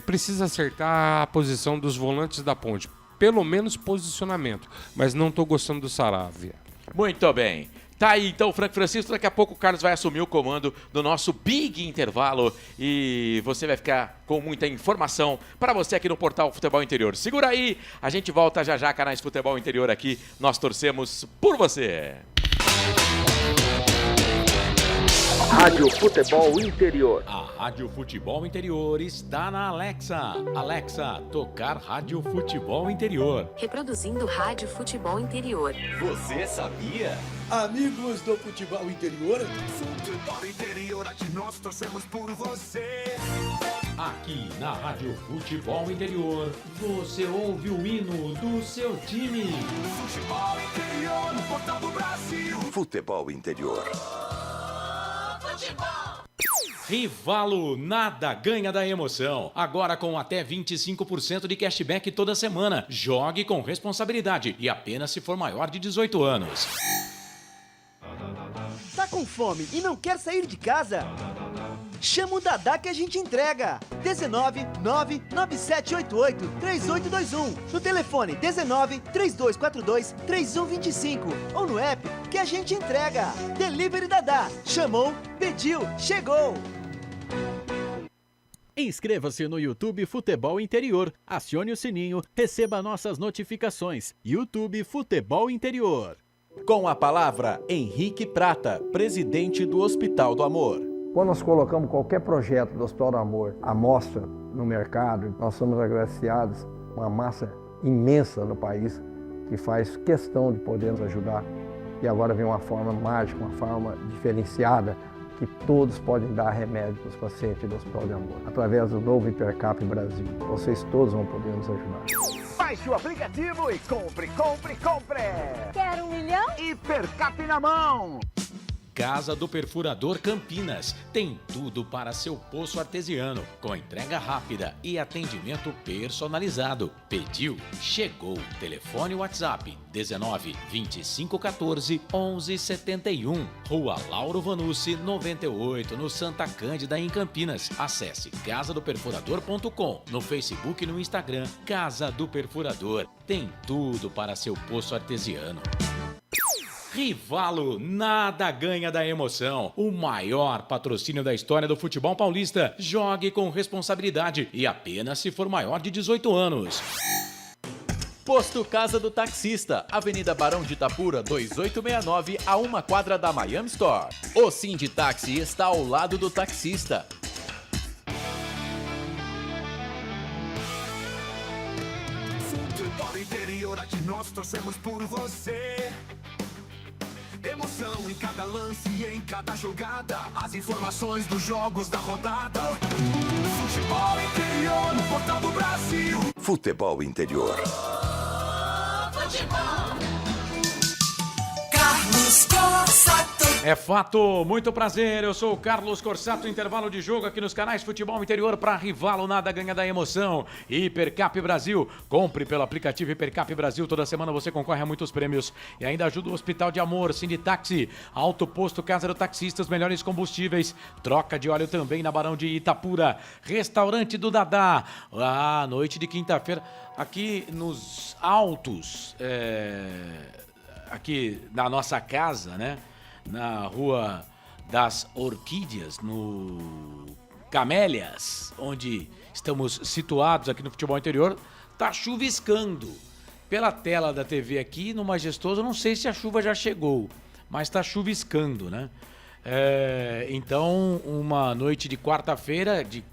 Precisa acertar a posição dos volantes da ponte. Pelo menos posicionamento. Mas não estou gostando do Saravia. Muito bem. Tá aí então o Frank Francisco, daqui a pouco o Carlos vai assumir o comando do nosso Big Intervalo e você vai ficar com muita informação para você aqui no Portal Futebol Interior. Segura aí, a gente volta já já, canais Futebol Interior aqui, nós torcemos por você. Rádio Futebol Interior. A Rádio Futebol Interior está na Alexa. Alexa, tocar Rádio Futebol Interior. Reproduzindo Rádio Futebol Interior. Você sabia? Amigos do Futebol Interior. Futebol Interior, aqui nós torcemos por você. Aqui na Rádio Futebol Interior, você ouve o hino do seu time. Futebol Interior, no Portal do Brasil. Futebol Interior. Rivalo, nada ganha da emoção. Agora com até 25% de cashback toda semana. Jogue com responsabilidade e apenas se for maior de 18 anos. Tá com fome e não quer sair de casa? Chama o Dadá que a gente entrega. 19 99788 3821. No telefone 19 3242 3125. Ou no app que a gente entrega. Delivery Dadá. Chamou, pediu, chegou. Inscreva-se no YouTube Futebol Interior. Acione o sininho, receba nossas notificações. YouTube Futebol Interior. Com a palavra, Henrique Prata, presidente do Hospital do Amor. Quando nós colocamos qualquer projeto do Hospital do Amor à mostra no mercado, nós somos agraciados uma massa imensa no país que faz questão de poder nos ajudar. E agora vem uma forma mágica, uma forma diferenciada, que todos podem dar remédio para os pacientes do Hospital do Amor. Através do novo Hipercap Brasil, vocês todos vão poder nos ajudar. Baixe o aplicativo e compre! Quero 1 milhão? Hipercap na mão! Casa do Perfurador Campinas. Tem tudo para seu poço artesiano, com entrega rápida e atendimento personalizado. Pediu, chegou. Telefone WhatsApp 19 25 14 11 71. Rua Lauro Vanucci 98, no Santa Cândida, em Campinas. Acesse casadoperfurador.com, no Facebook e no Instagram. Casa do Perfurador. Tem tudo para seu poço artesiano. Rivalo, nada ganha da emoção. O maior patrocínio da história do futebol paulista. Jogue com responsabilidade e apenas se for maior de 18 anos. Posto Casa do Taxista, Avenida Barão de Itapura, 2869, a 1 quadra da Miami Store. O Sinditaxi está ao lado do taxista. Futebol interior, aqui nós torcemos por você. Emoção em cada lance e em cada jogada. As informações dos jogos da rodada. Futebol interior, no Portal do Brasil. Futebol interior. Carlos Corsato. É fato, muito prazer, eu sou o Carlos Corsato, intervalo de jogo aqui nos canais Futebol Interior para Rivalo, nada ganha da emoção. Hipercap Brasil, compre pelo aplicativo Hipercap Brasil, toda semana você concorre a muitos prêmios e ainda ajuda o Hospital de Amor, Sinditaxi, Alto Posto Casa do Taxista, os melhores combustíveis, troca de óleo também na Barão de Itapura, Restaurante do Dadá, noite de quinta-feira, aqui nos altos, aqui na nossa casa, né? Na Rua das Orquídeas, no Camélias, onde estamos situados aqui no Futebol Interior, tá chuviscando. Pela tela da TV aqui no Majestoso, eu não sei se a chuva já chegou, mas tá chuviscando, né? Então, uma noite de quarta-feira, de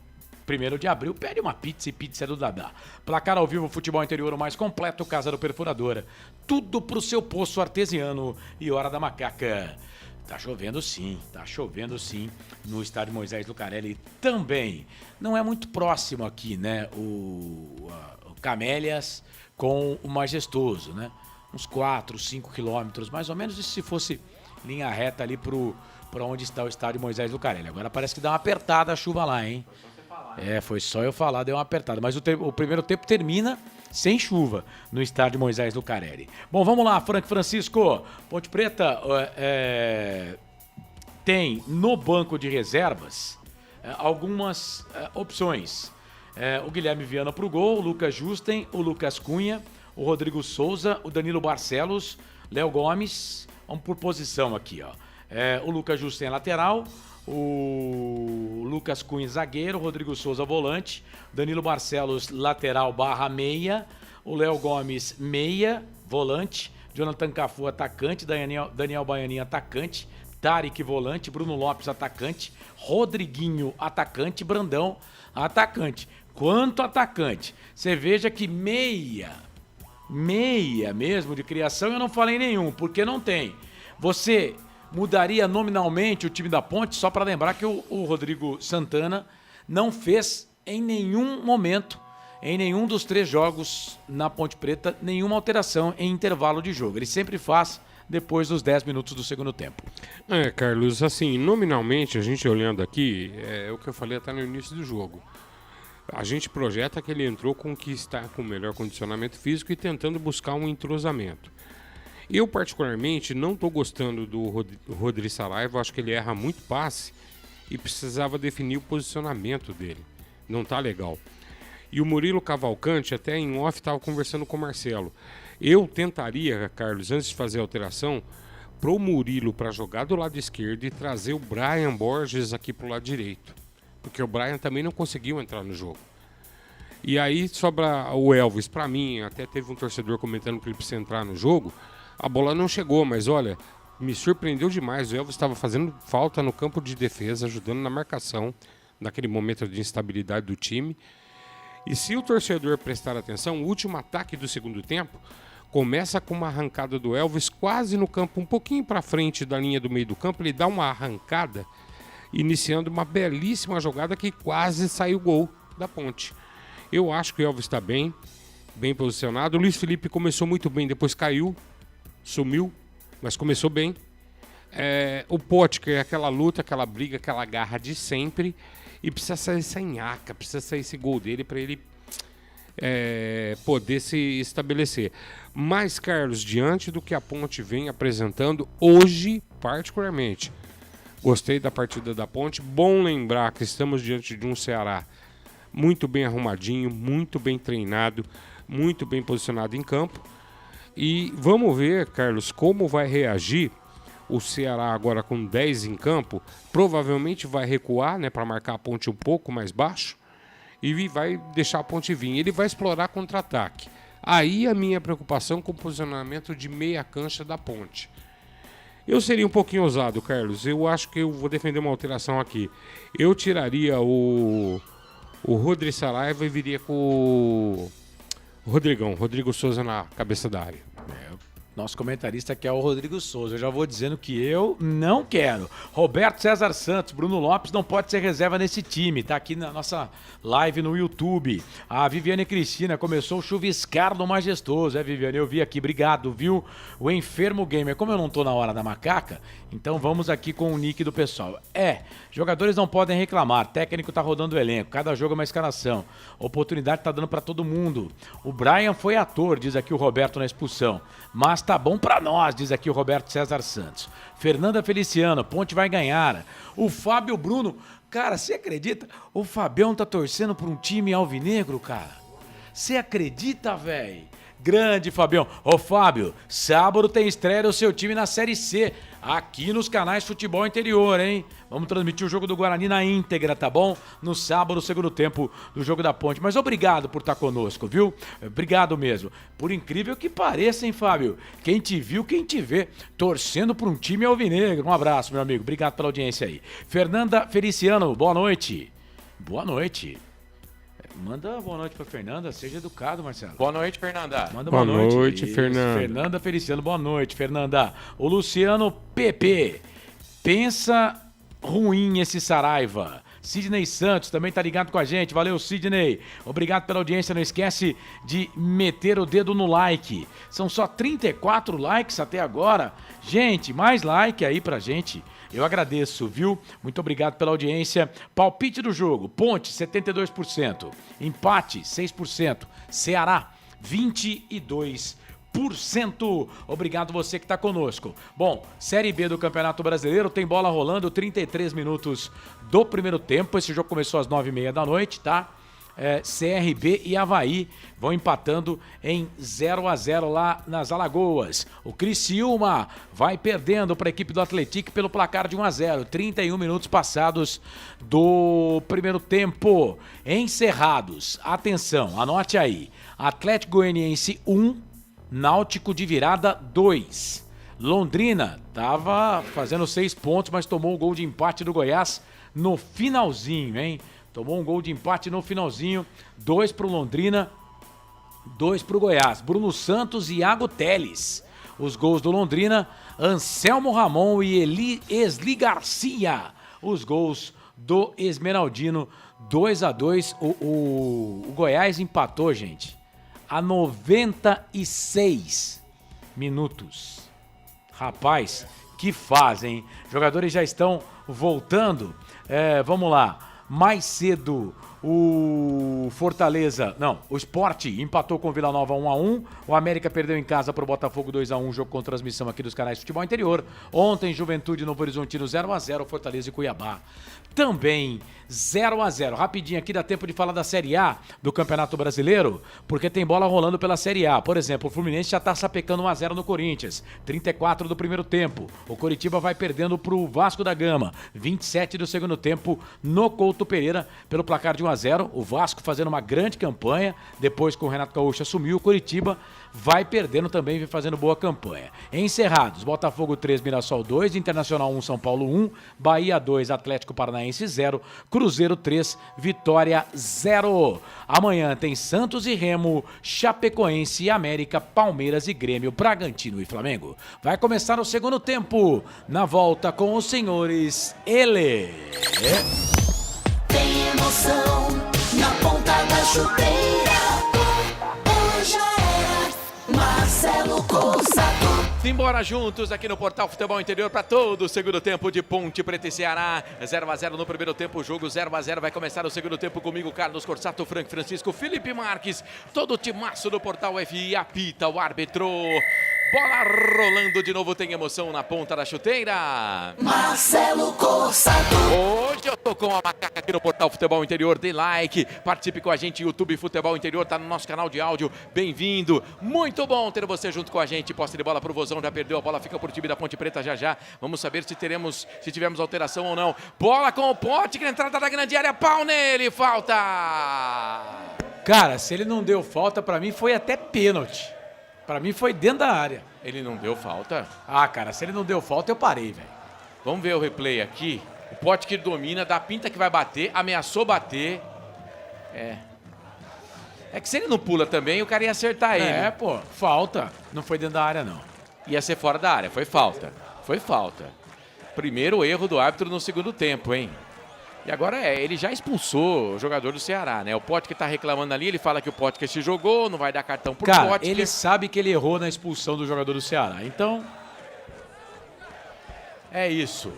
1º de abril, pede uma pizza e pizza do Dadá. Placar ao vivo, Futebol Interior, o mais completo, Casa do Perfuradora. Tudo pro seu poço artesiano e Hora da Macaca. Tá chovendo sim, no estádio Moisés Lucarelli também. Não é muito próximo aqui, né, o Camélias com o Majestoso, né? Uns 4, 5 quilômetros, mais ou menos, e se fosse linha reta ali para onde está o estádio Moisés Lucarelli. Agora parece que dá uma apertada a chuva lá, hein? Foi só eu falar, deu uma apertada. Mas o primeiro tempo termina sem chuva no estádio Moisés Lucarelli. Bom, vamos lá, Francisco. Ponte Preta tem no banco de reservas algumas opções. O Guilherme Viana pro gol, o Lucas Justen, o Lucas Cunha, o Rodrigo Souza, o Danilo Barcelos, Léo Gomes. Vamos por posição aqui, ó. O Lucas Justen é lateral, o Lucas Cunha zagueiro, o Rodrigo Souza volante, Danilo Barcelos lateral / meia, o Léo Gomes meia, volante, Jonathan Cafu atacante, Daniel Baianinho atacante, Tarek volante, Bruno Lopes atacante, Rodriguinho atacante, Brandão atacante. Quanto atacante, você veja que meia mesmo de criação eu não falei nenhum, porque não tem. Você mudaria nominalmente o time da Ponte, só para lembrar que o Rodrigo Santana não fez em nenhum momento, em nenhum dos 3 jogos na Ponte Preta, nenhuma alteração em intervalo de jogo. Ele sempre faz depois dos 10 minutos do segundo tempo. Carlos, assim, nominalmente, a gente olhando aqui, é o que eu falei até no início do jogo. A gente projeta que ele entrou com que está com melhor condicionamento físico e tentando buscar um entrosamento. Eu, particularmente, não estou gostando do Rodrigo Saraiva, acho que ele erra muito passe e precisava definir o posicionamento dele. Não tá legal. E o Murilo Cavalcante, até em off, estava conversando com o Marcelo. Eu tentaria, Carlos, antes de fazer a alteração, pro Murilo para jogar do lado esquerdo e trazer o Brian Borges aqui pro lado direito. Porque o Brian também não conseguiu entrar no jogo. E aí sobra o Elvis. Para mim, até teve um torcedor comentando que ele precisa entrar no jogo. A bola não chegou, mas olha, me surpreendeu demais. O Elvis estava fazendo falta no campo de defesa, ajudando na marcação, naquele momento de instabilidade do time. E se o torcedor prestar atenção, o último ataque do segundo tempo começa com uma arrancada do Elvis quase no campo, um pouquinho para frente da linha do meio do campo. Ele dá uma arrancada, iniciando uma belíssima jogada que quase saiu gol da Ponte. Eu acho que o Elvis está bem posicionado. O Luiz Felipe começou muito bem, depois caiu, sumiu, mas começou bem. O Potker é aquela luta, aquela briga, aquela garra de sempre. E precisa sair essa nhaca, precisa sair esse gol dele para ele poder se estabelecer. Mas, Carlos, diante do que a Ponte vem apresentando hoje, particularmente, gostei da partida da Ponte. Bom lembrar que estamos diante de um Ceará muito bem arrumadinho, muito bem treinado, muito bem posicionado em campo. E vamos ver, Carlos, como vai reagir o Ceará agora com 10 em campo. Provavelmente vai recuar, né, para marcar a Ponte um pouco mais baixo e vai deixar a Ponte vir. Ele vai explorar contra-ataque. Aí a minha preocupação com o posicionamento de meia cancha da Ponte. Eu seria um pouquinho ousado, Carlos. Eu acho que eu vou defender uma alteração aqui. Eu tiraria o Rodrigo Saraiva e viria com o Rodrigo Souza na cabeça da área. Nosso comentarista quer o Rodrigo Souza. Eu já vou dizendo que eu não quero. Roberto César Santos, Bruno Lopes não pode ser reserva nesse time. Tá aqui na nossa live no YouTube. A Viviane Cristina começou o chuviscar no majestoso. Viviane, eu vi aqui. Obrigado, viu? O Enfermo Gamer. Como eu não tô na hora da macaca, então vamos aqui com o nick do pessoal. Jogadores não podem reclamar. Técnico tá rodando o elenco. Cada jogo é uma escalação. Oportunidade tá dando pra todo mundo. O Brian foi ator, diz aqui o Roberto na expulsão. Mas tá bom pra nós, diz aqui o Roberto César Santos. Fernanda Feliciano, Ponte vai ganhar. O Fábio Bruno, cara, você acredita? O Fabião tá torcendo pra um time alvinegro, cara. Você acredita, velho? Grande, Fabião. Ô, Fábio, sábado tem estreia do seu time na Série C, aqui nos canais Futebol Interior, hein? Vamos transmitir o jogo do Guarani na íntegra, tá bom? No sábado, segundo tempo do jogo da Ponte. Mas obrigado por estar conosco, viu? Obrigado mesmo. Por incrível que pareça, hein, Fábio? Quem te viu, quem te vê, torcendo por um time alvinegro. Um abraço, meu amigo. Obrigado pela audiência aí. Fernanda Feliciano, boa noite. Boa noite. Manda boa noite pra Fernanda, seja educado, Marcelo. Boa noite, Fernanda. Manda boa noite. Fernanda. Fernanda Feliciano, boa noite, Fernanda. O Luciano PP, pensa ruim esse Saraiva. Sidney Santos também tá ligado com a gente. Valeu, Sidney. Obrigado pela audiência. Não esquece de meter o dedo no like. São só 34 likes até agora. Gente, mais like aí pra gente. Eu agradeço, viu? Muito obrigado pela audiência. Palpite do jogo. Ponte, 72%. Empate, 6%. Ceará, 22%. Obrigado você que está conosco. Bom, Série B do Campeonato Brasileiro, tem bola rolando, 33 minutos do primeiro tempo. Esse jogo começou às 9h30 da noite, tá? CRB e Avaí vão empatando em 0-0 lá nas Alagoas. O Criciúma vai perdendo para a equipe do Atlético pelo placar de 1-0. 31 minutos passados do primeiro tempo. Encerrados. Atenção, anote aí. Atlético Goianiense 1, Náutico de Virada 2. Londrina estava fazendo 6 pontos, mas tomou o gol de empate do Goiás no finalzinho, hein? Tomou um gol de empate no finalzinho. 2 pro Londrina, 2 pro Goiás. Bruno Santos e Iago Teles. Os gols do Londrina, Anselmo Ramon e Esli Garcia. Os gols do Esmeraldino, 2-2. O Goiás empatou, gente, a 96 minutos. Rapaz, que fazem. Jogadores já estão voltando. Vamos lá. Mais cedo, o Fortaleza... Não, o Sport empatou com o Vila Nova 1-1. O América perdeu em casa para o Botafogo 2-1, jogo com transmissão aqui dos canais de Futebol Interior. Ontem, Juventude e Novo Horizontino 0-0, Fortaleza e Cuiabá também 0-0. Rapidinho aqui, dá tempo de falar da Série A do Campeonato Brasileiro, porque tem bola rolando pela Série A. Por exemplo, o Fluminense já está sapecando 1-0 no Corinthians, 34 do primeiro tempo. O Coritiba vai perdendo para o Vasco da Gama, 27 do segundo tempo no Couto Pereira, pelo placar de 1-0. O Vasco fazendo uma grande campanha, depois que o Renato Gaúcho assumiu, o Coritiba vai perdendo também, vem fazendo boa campanha. Encerrados, Botafogo 3, Mirassol 2, Internacional 1, São Paulo 1, Bahia 2, Atlético Paranaense 0, Cruzeiro 3, Vitória 0. Amanhã tem Santos e Remo, Chapecoense e América, Palmeiras e Grêmio, Bragantino e Flamengo. Vai começar o segundo tempo, na volta com os senhores Ele. Tem emoção na ponta da chuteira. Hoje já era Marcelo Corsato. Embora juntos aqui no Portal Futebol Interior para todo o segundo tempo de Ponte Preta e Ceará. 0-0 no primeiro tempo, jogo 0-0. Vai começar o segundo tempo comigo, Carlos Corsato, Frank Francisco, Felipe Marques. Todo o timaço do Portal FI apita o árbitro. Bola rolando de novo, tem emoção na ponta da chuteira. Marcelo Corsato. Hoje eu tô com a macaca aqui no Portal Futebol Interior. Dê like, participe com a gente. YouTube Futebol Interior tá no nosso canal de áudio. Bem-vindo. Muito bom ter você junto com a gente. Posse de bola pro Vozão, já perdeu a bola, fica pro time da Ponte Preta já. Vamos saber se tivemos alteração ou não. Bola com o Potker, entrada da grande área, pau nele, falta. Cara, se ele não deu falta, pra mim foi até pênalti. Pra mim foi dentro da área. Ele não deu falta? Ah, cara, se ele não deu falta, eu parei, velho. Vamos ver o replay aqui. O Potker domina, dá pinta que vai bater, ameaçou bater. É que se ele não pula também, o cara ia acertar ele. É, pô, falta. Não foi dentro da área, não. Ia ser fora da área, foi falta. Foi falta. Primeiro erro do árbitro no segundo tempo, hein? E agora ele já expulsou o jogador do Ceará, né? O Potker tá reclamando ali, ele fala que o Potker se jogou, não vai dar cartão pro Potker. Potker. Ele sabe que ele errou na expulsão do jogador do Ceará, então... É isso.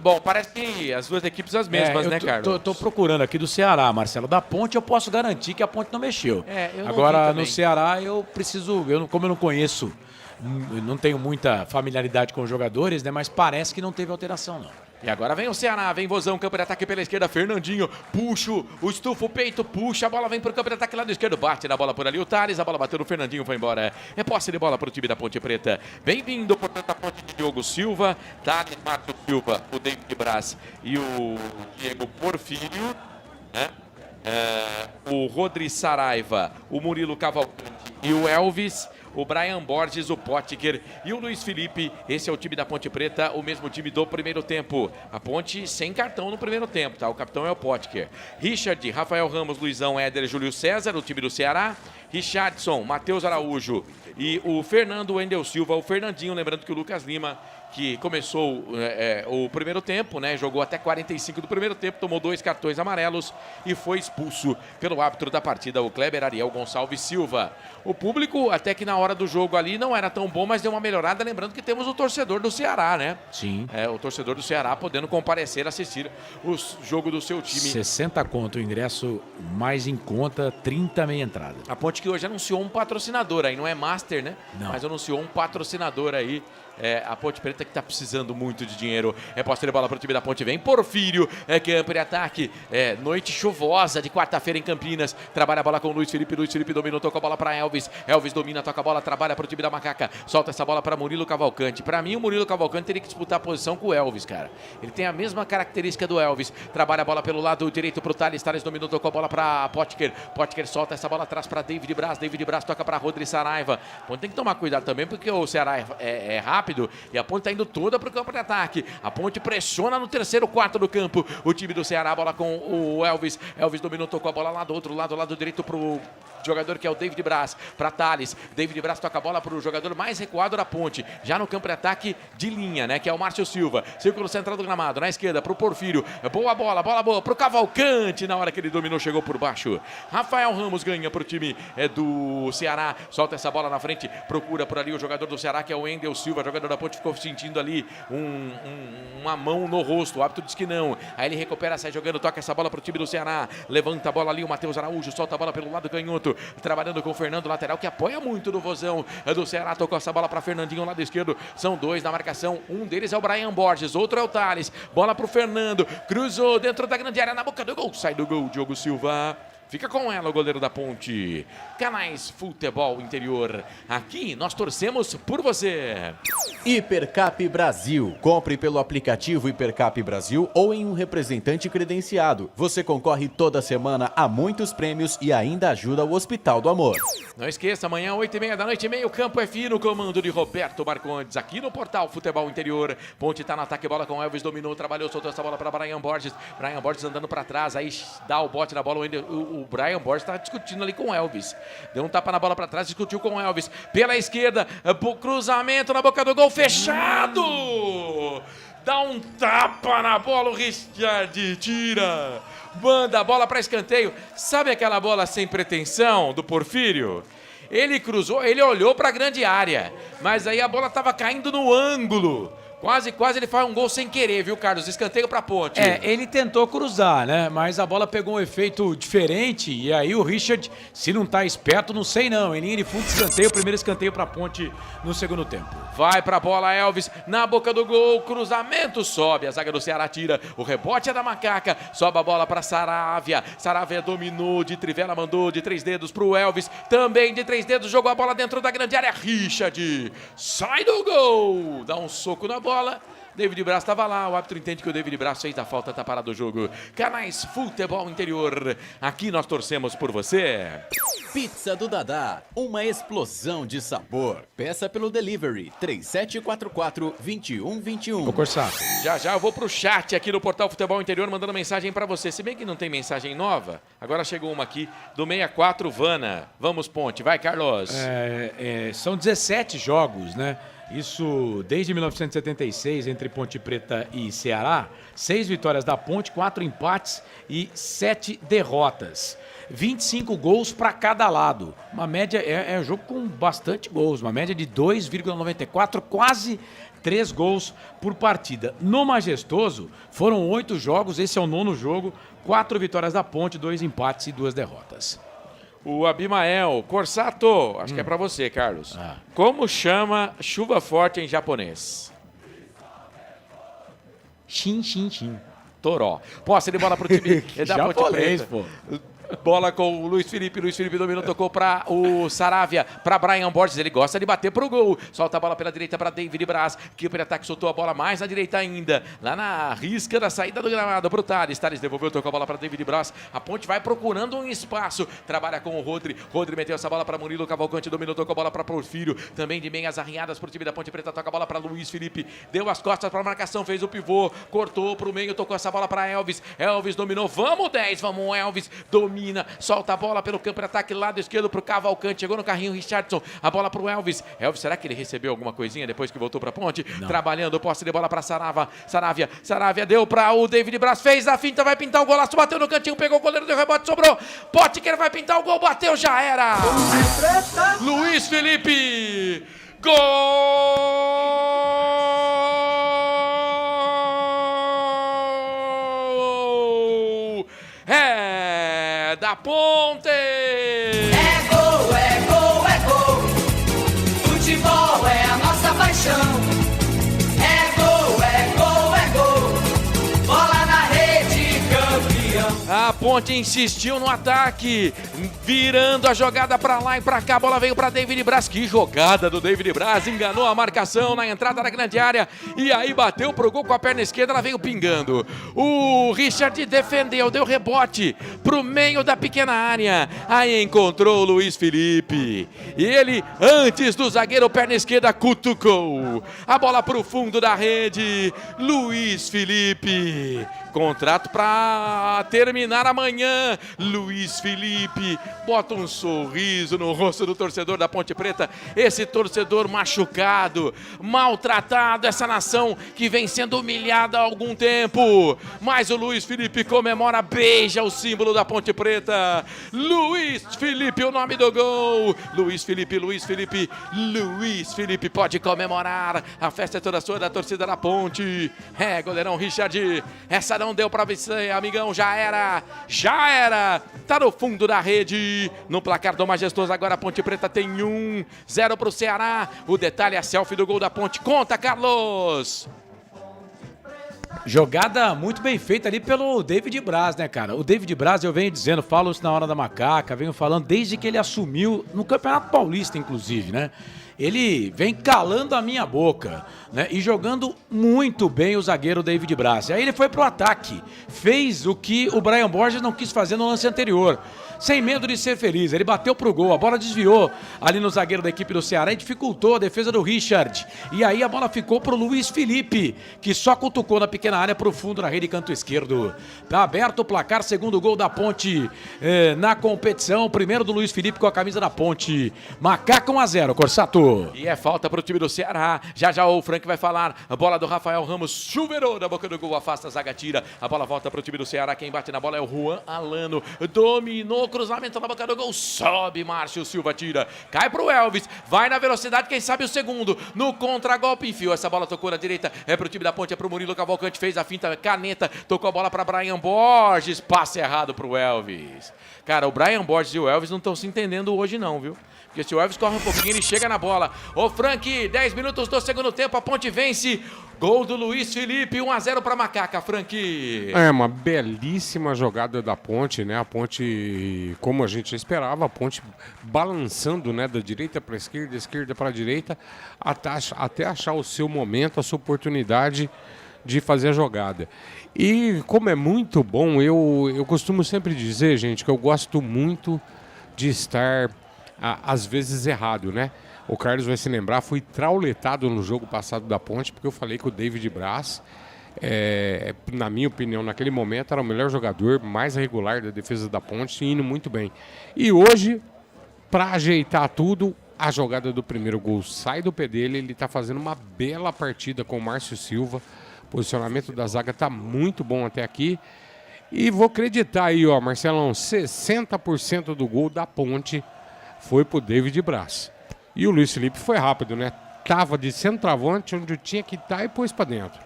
Bom, parece que as duas equipes as mesmas, né, Carlos? Tô procurando aqui do Ceará, Marcelo. Da Ponte eu posso garantir que a Ponte não mexeu. Eu agora, no Ceará, eu preciso... Como eu não conheço, não tenho muita familiaridade com os jogadores, né? Mas parece que não teve alteração, não. E agora vem o Ceará, vem Vozão, campo de ataque pela esquerda, Fernandinho, puxa, o estufa o peito, puxa, a bola vem pro campo de ataque lá do esquerdo, bate na bola por ali, o Thales, a bola bateu no Fernandinho, foi embora. É posse de bola pro time da Ponte Preta. Bem-vindo, portanto, a ponte de Diogo Silva, Thales, Márcio Silva, o David Braz e o Diego Porfírio, né? O Rodri Saraiva, o Murilo Cavalcante e o Elvis, o Brian Borges, o Potker e o Luiz Felipe. Esse é o time da Ponte Preta, o mesmo time do primeiro tempo. A Ponte sem cartão no primeiro tempo, tá? O capitão é o Potker. Richard, Rafael Ramos, Luizão, Éder, Júlio César, o time do Ceará. Richardson, Matheus Araújo e o Fernando Wendel Silva, o Fernandinho. Lembrando que o Lucas Lima, que começou o primeiro tempo, né? Jogou até 45 do primeiro tempo, tomou 2 cartões amarelos e foi expulso pelo árbitro da partida, o Kleber Ariel Gonçalves Silva. O público, até que na hora do jogo ali, não era tão bom, mas deu uma melhorada. Lembrando que temos o torcedor do Ceará, né? Sim. O torcedor do Ceará podendo comparecer, assistir o jogo do seu time. 60 conto o ingresso, mais em conta, 30 meia entrada. A Ponte que hoje anunciou um patrocinador aí, não é Master, né? Não. Mas anunciou um patrocinador aí. A Ponte Preta que tá precisando muito de dinheiro. Posse de bola pro time da Ponte, vem Porfírio, campo de ataque, noite chuvosa de quarta-feira em Campinas, trabalha a bola com o Luiz Felipe dominou, toca a bola para Elvis domina, toca a bola, trabalha pro time da Macaca, solta essa bola para Murilo Cavalcante. Para mim o Murilo Cavalcante teria que disputar a posição com o Elvis, cara. Ele tem a mesma característica do Elvis, trabalha a bola pelo lado direito pro Thales dominou, tocou a bola para Potker solta essa bola atrás para David Braz toca para Rodri Saraiva. Ponte tem que tomar cuidado também porque o Ceará é rápido e a Ponte está indo toda para o campo de ataque. A Ponte pressiona no terceiro quarto do campo. O time do Ceará, a bola com o Elvis dominou, tocou a bola lá do outro lado direito para o jogador que é o David Braz, para Thales. David Braz toca a bola para o jogador mais recuado da Ponte, já no campo de ataque de linha, né? Que é o Márcio Silva. Círculo central do gramado, na esquerda para o Porfírio. Boa bola boa para o Cavalcante. Na hora que ele dominou, chegou por baixo. Rafael Ramos ganha para o time do Ceará. Solta essa bola na frente, procura por ali o jogador do Ceará, que é o Wendel Silva. Jogador da Ponte ficou sentindo ali uma mão no rosto. O árbitro diz que não. Aí ele recupera, sai jogando, toca essa bola para o time do Ceará. Levanta a bola ali o Matheus Araújo, solta a bola pelo lado canhoto. Trabalhando com o Fernando, lateral, que apoia muito do Vozão do Ceará. Tocou essa bola para Fernandinho, lado esquerdo. São 2 na marcação. Um deles é o Brian Borges, outro é o Thales. Bola para o Fernando. Cruzou dentro da grande área, na boca do gol. Sai do gol, Diogo Silva. Fica com ela o goleiro da Ponte. Canais Futebol Interior. Aqui nós torcemos por você. Hipercap Brasil. Compre pelo aplicativo Hipercap Brasil ou em um representante credenciado. Você concorre toda semana a muitos prêmios e ainda ajuda o Hospital do Amor. Não esqueça, amanhã 8h30 da noite, meio campo FI no comando de Roberto Marcondes, aqui no Portal Futebol Interior. Ponte tá no ataque, bola com Elvis, dominou, trabalhou, soltou essa bola para Brian Borges. Brian Borges andando para trás, aí dá o bote na bola, o Brian Borges tá discutindo ali com o Elvis. Deu um tapa na bola para trás, discutiu com o Elvis. Pela esquerda, cruzamento na boca do gol, fechado! Dá um tapa na bola, o Richard tira. Manda a bola para escanteio. Sabe aquela bola sem pretensão do Porfírio? Ele cruzou, ele olhou para a grande área, mas aí a bola estava caindo no ângulo. Quase ele faz um gol sem querer, viu, Carlos? Escanteio pra Ponte. Ele tentou cruzar, né? Mas a bola pegou um efeito diferente e aí o Richard, se não tá esperto, não sei não. Em linha de fundo, escanteio, primeiro escanteio pra Ponte no segundo tempo. Vai pra bola, Elvis, na boca do gol, cruzamento, sobe, a zaga do Ceará tira, o rebote é da Macaca, sobe a bola pra Saravia, Saravia dominou, de trivela mandou de 3 dedos pro Elvis, também de 3 dedos, jogou a bola dentro da grande área, Richard, sai do gol, dá um soco na bola. David Braz estava lá, o árbitro entende que o David Braz fez a falta, tá parado o jogo. Canais Futebol Interior, aqui nós torcemos por você. Pizza do Dadá, uma explosão de sabor. Peça pelo delivery 3744-2121. Ô, Corsato. Já eu vou pro chat aqui no Portal Futebol Interior mandando mensagem pra você. Se bem que não tem mensagem nova, agora chegou uma aqui do 64 Vana. Vamos, Ponte, vai, Carlos. São 17 jogos, né? Isso desde 1976, entre Ponte Preta e Ceará. 6 vitórias da Ponte, 4 empates e 7 derrotas. 25 gols para cada lado. Uma média, é um jogo com bastante gols. Uma média de 2,94, quase 3 gols por partida. No Majestoso, foram 8 jogos, esse é o 9º jogo. 4 vitórias da Ponte, 2 empates e 2 derrotas. O Abimael, Corsato, acho que é pra você, Carlos. Como chama chuva forte em japonês? Shin. Toró. Posse de bola pro time da Ponte Preta. Pô. Bola com o Luiz Felipe dominou, tocou para o Saravia, para Brian Borges, ele gosta de bater pro gol, solta a bola pela direita para David Braz, que o ataque soltou a bola mais na direita ainda, lá na risca da saída do gramado, pro Thales devolveu, tocou a bola para David Braz, a Ponte vai procurando um espaço, trabalha com o Rodri meteu essa bola para Murilo Cavalcante, dominou, tocou a bola para Porfírio, também de meias arriadas pro time da Ponte Preta, toca a bola para Luiz Felipe, deu as costas para a marcação, fez o pivô, cortou pro meio, tocou essa bola para Elvis dominou, vamos 10, vamos Elvis, domina, solta a bola pelo campo de ataque, lado esquerdo pro Cavalcante, chegou no carrinho Richardson, a bola pro Elvis, será que ele recebeu alguma coisinha depois que voltou pra Ponte? Não. Trabalhando, posse de bola pra Saravia deu pra o David Braz, fez a finta, vai pintar o golaço, bateu no cantinho, pegou o goleiro, deu rebote, sobrou, Potker vai pintar o gol, bateu, já era! Luiz Felipe, gol! Da Ponte! É gol, é gol, é gol. Futebol é a nossa paixão. É gol, é gol, é gol. Bola na rede, campeão. A Ponte insistiu no ataque, virando a jogada pra lá e pra cá, a bola veio pra David Braz, que jogada do David Braz, enganou a marcação na entrada da grande área e aí bateu pro gol com a perna esquerda, ela veio pingando. O Richard defendeu, deu rebote pro meio da pequena área, aí encontrou o Luiz Felipe e ele, antes do zagueiro, perna esquerda, cutucou a bola pro fundo da rede. Luiz Felipe, contrato pra terminar amanhã. Luiz Felipe bota um sorriso no rosto do torcedor da Ponte Preta, esse torcedor machucado, maltratado, essa nação que vem sendo humilhada há algum tempo, mas o Luiz Felipe comemora, beija o símbolo da Ponte Preta. Luiz Felipe, o nome do gol. Luiz Felipe pode comemorar, a festa é toda sua, da torcida da Ponte. Goleirão Richard, essa não deu pra você, amigão, já era, tá no fundo da rede, no placar do Majestoso. Agora a Ponte Preta tem 1-0 pro Ceará, o detalhe é a selfie do gol da Ponte, conta, Carlos. Jogada muito bem feita ali pelo David Braz, né, cara? O David Braz, eu venho dizendo, falo isso na hora da Macaca, venho falando desde que ele assumiu, no Campeonato Paulista, inclusive, né? Ele vem calando a minha boca, né? E jogando muito bem o zagueiro David Braz. Aí ele foi pro ataque, fez o que o Brian Borges não quis fazer no lance anterior. Sem medo de ser feliz, ele bateu pro gol, a bola desviou ali no zagueiro da equipe do Ceará e dificultou a defesa do Richard. E aí a bola ficou pro Luiz Felipe, que só cutucou na pequena área pro fundo na rede canto esquerdo. Tá aberto o placar, segundo gol da Ponte na competição, primeiro do Luiz Felipe com a camisa da Ponte. Macaca 1-0, Corsato. Francisco. E é falta para o time do Ceará. Já o Frank vai falar. A bola do Rafael Ramos chuveirou da boca do gol. Afasta a zaga, tira. A bola volta para o time do Ceará. Quem bate na bola é o Juan Alano. Dominou, cruzamento na boca do gol. Sobe, Márcio Silva, tira. Cai para o Elvis. Vai na velocidade, quem sabe o segundo. No contragolpe, enfiou. Essa bola tocou na direita. É para o time da Ponte, é para o Murilo Cavalcante. Fez a finta, caneta. Tocou a bola para Brian Borges. Passe errado para o Elvis. Cara, o Brian Borges e o Elvis não estão se entendendo hoje não, viu? Porque se o Elvis corre um pouquinho, ele chega na bola. Ô Frank, 10 minutos do segundo tempo, a Ponte vence. Gol do Luiz Felipe, 1-0 para Macaca, Frank. É uma belíssima jogada da Ponte, né? A Ponte, como a gente esperava, a Ponte balançando, né? Da direita para a esquerda para a direita, até achar o seu momento, a sua oportunidade de fazer a jogada. E como é muito bom, eu costumo sempre dizer, gente, que eu gosto muito de estar, às vezes, errado, né? O Carlos vai se lembrar, fui trauletado no jogo passado da Ponte, porque eu falei que o David Braz, na minha opinião, naquele momento, era o melhor jogador, mais regular da defesa da Ponte, indo muito bem. E hoje, para ajeitar tudo, a jogada do primeiro gol sai do pé dele, ele está fazendo uma bela partida com o Márcio Silva. O posicionamento da zaga está muito bom até aqui. E vou acreditar aí, ó, Marcelão, 60% do gol da Ponte foi pro David Braz. E o Luiz Felipe foi rápido, né? Tava de centroavante onde tinha que estar e pôs para dentro.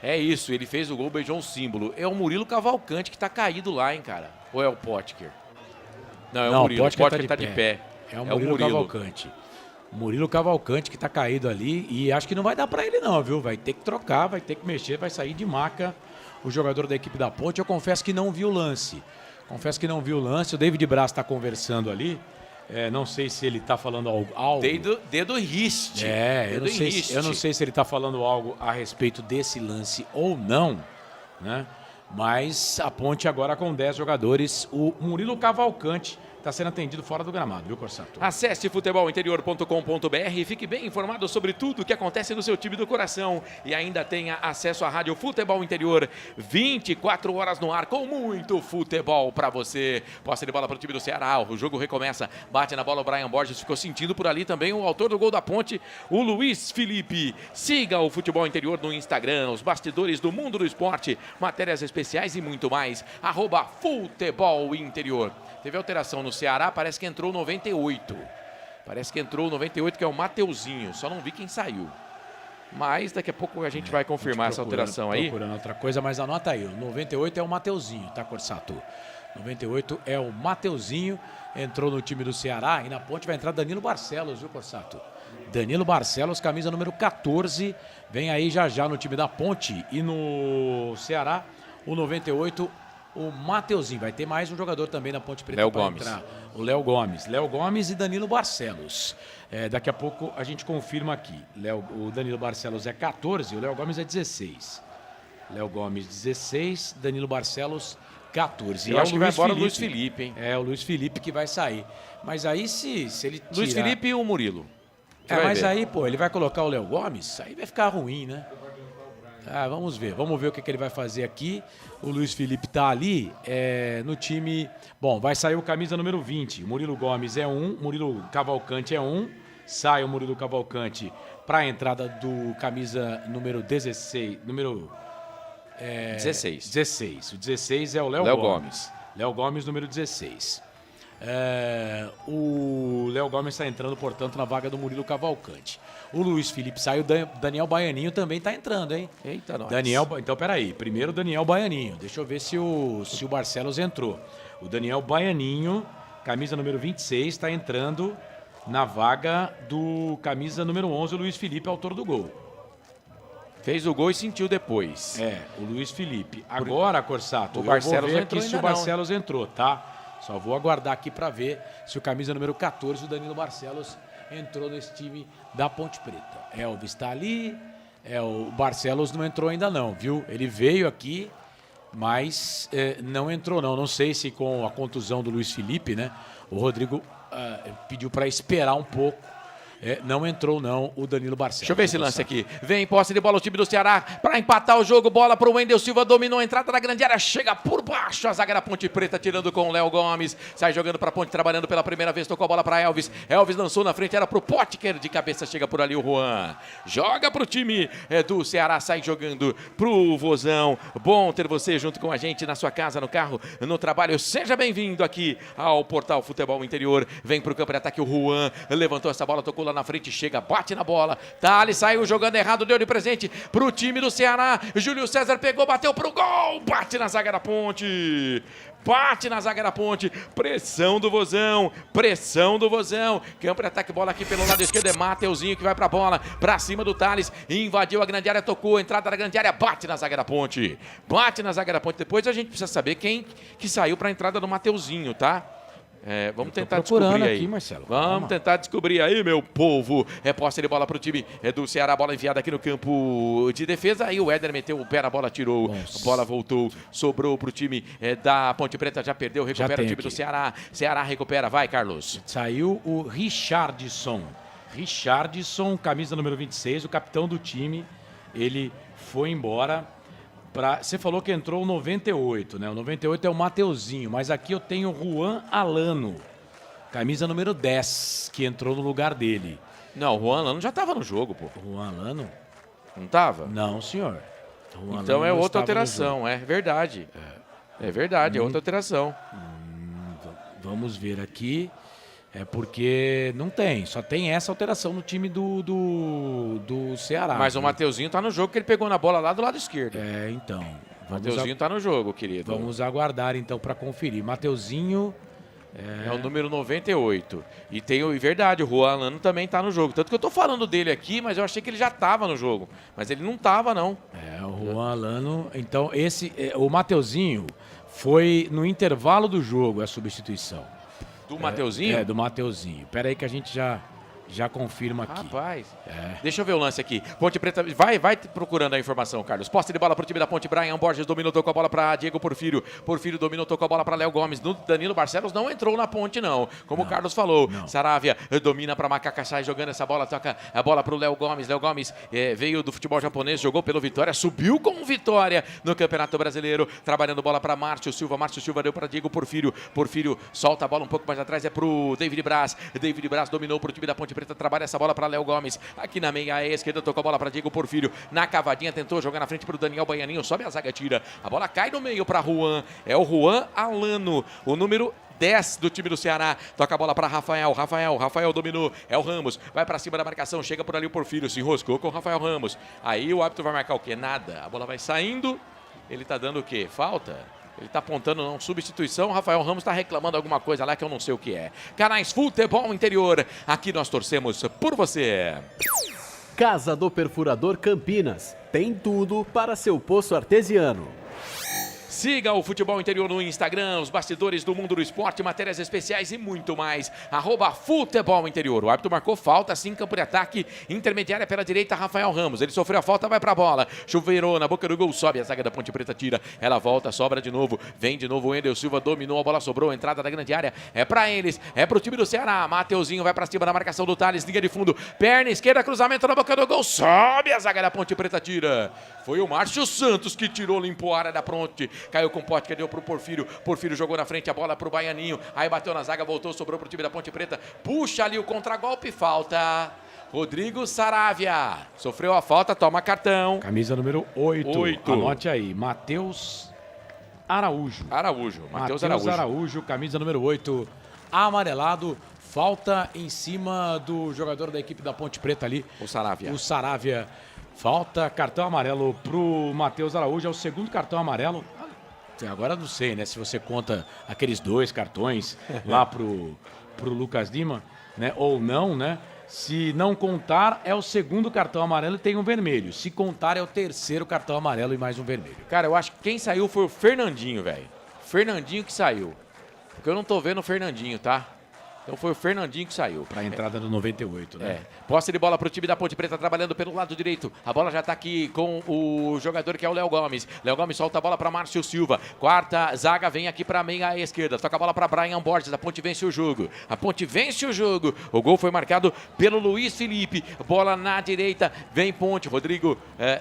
É isso, ele fez o gol, beijou um símbolo. É o Murilo Cavalcante que tá caído lá, hein, cara? Ou é o Potker? Não, é o Murilo. O Potker tá de pé. É o Murilo Cavalcante. Murilo Cavalcante que tá caído ali e acho que não vai dar para ele não, viu? Vai ter que trocar, vai ter que mexer, vai sair de maca o jogador da equipe da Ponte. Eu confesso que não vi o lance. O David Braz tá conversando ali. Não sei se ele tá falando algo. Dedo riste. Eu não sei se ele tá falando algo a respeito desse lance ou não, né? Mas a Ponte agora com 10 jogadores. O Murilo Cavalcante está sendo atendido fora do gramado, viu, Corsato? Acesse futebolinterior.com.br e fique bem informado sobre tudo o que acontece no seu time do coração. E ainda tenha acesso à Rádio Futebol Interior, 24 horas no ar, com muito futebol para você. Posse de bola para o time do Ceará, o jogo recomeça. Bate na bola o Brian Borges, ficou sentindo por ali também o autor do gol da Ponte, o Luiz Felipe. Siga o Futebol Interior no Instagram, os bastidores do mundo do esporte, matérias especiais e muito mais. @Futebol Interior. Teve alteração no Ceará, parece que entrou 98. Que é o Mateuzinho. Só não vi quem saiu. Mas daqui a pouco a gente vai confirmar essa alteração aí. Procurando outra coisa, mas anota aí. O 98 é o Mateuzinho, tá, Corsato? 98 é o Mateuzinho. Entrou no time do Ceará e na Ponte vai entrar Danilo Barcelos, viu, Corsato? Danilo Barcelos, camisa número 14. Vem aí já no time da Ponte. E no Ceará, o 98... o Mateuzinho. Vai ter mais um jogador também na Ponte Preta para entrar. O Léo Gomes. Léo Gomes e Danilo Barcelos. Daqui a pouco a gente confirma aqui. O Danilo Barcelos é 14, o Léo Gomes é 16. Léo Gomes 16, Danilo Barcelos 14. Eu acho que vai embora o Luiz Felipe, hein? É, o Luiz Felipe que vai sair. Mas aí se ele tirar... Luiz Felipe e o Murilo. Mas aí, pô, ele vai colocar o Léo Gomes, aí vai ficar ruim, né? Vamos ver o que ele vai fazer aqui. O Luiz Felipe tá ali no time. Bom, vai sair o camisa número 20. O Murilo Gomes é 1, Murilo Cavalcante é 1. Sai o Murilo Cavalcante para a entrada do camisa número 16. 16. O 16 é o Léo Gomes. Léo Gomes, número 16. O Léo Gomes está entrando, portanto, na vaga do Murilo Cavalcante. O Luiz Felipe sai, o Daniel Baianinho também está entrando, hein? Eita, nós. Então, peraí. Primeiro o Daniel Baianinho. Deixa eu ver se o Barcelos entrou. O Daniel Baianinho, camisa número 26, está entrando na vaga do camisa número 11, o Luiz Felipe, autor do gol. Fez o gol e sentiu depois. O Luiz Felipe. Agora, Corsato, o Barcelos eu vou ver aqui se o Barcelos não. entrou, tá? Só vou aguardar aqui para ver se o camisa número 14, o Danilo Barcelos, entrou nesse time da Ponte Preta. Elvis está ali, o Barcelos não entrou ainda não, viu? Ele veio aqui, mas não entrou não. Não sei se com a contusão do Luiz Felipe, né? O Rodrigo pediu para esperar um pouco Não entrou, não, o Danilo Barcelos. Deixa eu ver esse lance aqui. Vem, posse de bola o time do Ceará para empatar o jogo. Bola para o Wendel Silva, dominou a entrada da grande área, chega por baixo. A zaga da Ponte Preta tirando com o Léo Gomes. Sai jogando para a Ponte, trabalhando pela primeira vez. Tocou a bola para Elvis. Elvis lançou na frente, era para o Potker. De cabeça chega por ali o Juan. Joga para o time do Ceará, sai jogando para o Vozão. Bom ter você junto com a gente na sua casa, no carro, no trabalho. Seja bem-vindo aqui ao Portal Futebol Interior. Vem para o campo de ataque o Juan. Levantou essa bola, tocou lá na frente, chega, bate na bola. Thales saiu jogando errado, deu de presente pro time do Ceará. Júlio César pegou, bateu pro gol. Bate na zaga da Ponte. Bate na zaga da Ponte. Pressão do Vozão. Pressão do Vozão. Campo de ataque, bola aqui pelo lado esquerdo. É Mateuzinho que vai pra bola. Pra cima do Thales. Invadiu a grande área, tocou. Entrada da grande área. Bate na zaga da Ponte. Bate na zaga da Ponte. Depois a gente precisa saber quem que saiu pra entrada do Mateuzinho, tá? Vamos tentar descobrir aí. Aqui, Marcelo. Vamos tentar descobrir aí, meu povo. Posse de bola pro time do Ceará. Bola enviada aqui no campo de defesa. Aí o Éder meteu o pé na bola, tirou. Nossa. A bola voltou. Sobrou pro time da Ponte Preta. Já perdeu, recupera o time do Ceará. Ceará recupera. Vai, Carlos. Saiu o Richardson. Richardson, camisa número 26, o capitão do time. Ele foi embora. Você falou que entrou o 98, né? O 98 é o Mateuzinho, mas aqui eu tenho o Juan Alano, camisa número 10, que entrou no lugar dele. Não, o Juan Alano já estava no jogo, pô. O Juan Alano? Não estava? Não, senhor. Então é outra alteração, é verdade. É verdade, é outra alteração. Vamos ver aqui. Porque não tem, só tem essa alteração no time do Ceará. Mas o Mateuzinho tá no jogo, que ele pegou na bola lá do lado esquerdo. Então. O Mateuzinho tá no jogo, querido. Vamos aguardar então para conferir. Mateuzinho é o número 98. E tem verdade, o Juan Alano também tá no jogo. Tanto que eu tô falando dele aqui, mas eu achei que ele já tava no jogo. Mas ele não tava, não. O Juan Alano. Então, o Mateuzinho foi no intervalo do jogo a substituição. Do Mateuzinho? Do Mateuzinho. Pera aí que a gente já confirma aqui. Rapaz, deixa eu ver o lance aqui. Ponte Preta, vai procurando a informação, Carlos. Posse de bola pro time da Ponte. Brian Borges dominou, tocou a bola para Diego Porfírio. Porfírio dominou, tocou a bola para Léo Gomes. Danilo Barcelos não entrou na Ponte, não. Como o Carlos falou. Saravia domina para Macaca, sai jogando essa bola, toca a bola pro Léo Gomes. Léo Gomes veio do futebol japonês, jogou pelo Vitória, subiu com Vitória no Campeonato Brasileiro. Trabalhando bola para Márcio Silva. Márcio Silva deu para Diego Porfírio. Porfírio solta a bola um pouco mais atrás, é pro David Braz. David Braz dominou pro time da Ponte Preta, trabalha essa bola para Léo Gomes, aqui na meia esquerda, tocou a bola para Diego Porfírio, na cavadinha, tentou jogar na frente para o Daniel Baianinho, sobe a zaga, tira, a bola cai no meio para Juan, é o Juan Alano, o número 10 do time do Ceará, toca a bola para Rafael dominou, é o Ramos, vai para cima da marcação, chega por ali o Porfírio, se enroscou com o Rafael Ramos, aí o árbitro vai marcar o quê? Nada, a bola vai saindo, ele tá dando o quê? Falta? Ele tá apontando não, substituição. O Rafael Ramos tá reclamando alguma coisa lá que eu não sei o que é. Canais Futebol Interior. Aqui nós torcemos por você. Casa do Perfurador Campinas. Tem tudo para seu poço artesiano. Siga o Futebol Interior no Instagram, os bastidores do mundo do esporte, matérias especiais e muito mais. @Futebol Interior. O árbitro marcou falta, assim, campo de ataque, intermediária pela direita, Rafael Ramos. Ele sofreu a falta, vai pra bola. Chuveirou na boca do gol, sobe a zaga da Ponte Preta, tira. Ela volta, sobra de novo. Vem de novo o Wendel Silva, dominou, a bola sobrou, entrada da grande área. É pra eles, é pro time do Ceará. Mateuzinho vai pra cima da marcação do Thales, linha de fundo. Perna esquerda, cruzamento na boca do gol, sobe a zaga da Ponte Preta, tira. Foi o Márcio Santos que tirou, limpou a área da Ponte. Caiu com o pote que deu pro Porfírio. Porfírio jogou na frente a bola pro Baianinho. Aí bateu na zaga, voltou, sobrou pro time da Ponte Preta. Puxa ali o contragolpe, falta. Rodrigo Saravia. Sofreu a falta, toma cartão. Camisa número 8. Anote aí, Matheus Araújo. Matheus Araújo, camisa número 8. Amarelado. Falta em cima do jogador da equipe da Ponte Preta ali. O Saravia. Falta, cartão amarelo pro Matheus Araújo, é o segundo cartão amarelo. Agora não sei, né, se você conta aqueles 2 cartões lá pro Lucas Lima, né, ou não, né? Se não contar, é o segundo cartão amarelo e tem um vermelho. Se contar, é o terceiro cartão amarelo e mais um vermelho. Cara, eu acho que quem saiu foi o Fernandinho, velho. Fernandinho que saiu. Porque eu não tô vendo o Fernandinho, tá? Então foi o Fernandinho que saiu. Para a entrada do 98, né? Posse de bola para o time da Ponte Preta, trabalhando pelo lado direito. A bola já está aqui com o jogador que é o Léo Gomes. Léo Gomes solta a bola para Márcio Silva. Quarta zaga vem aqui para a meia esquerda. Toca a bola para Brian Borges. A Ponte vence o jogo. A Ponte vence o jogo. O gol foi marcado pelo Luiz Felipe. Bola na direita. Vem Ponte. Rodrigo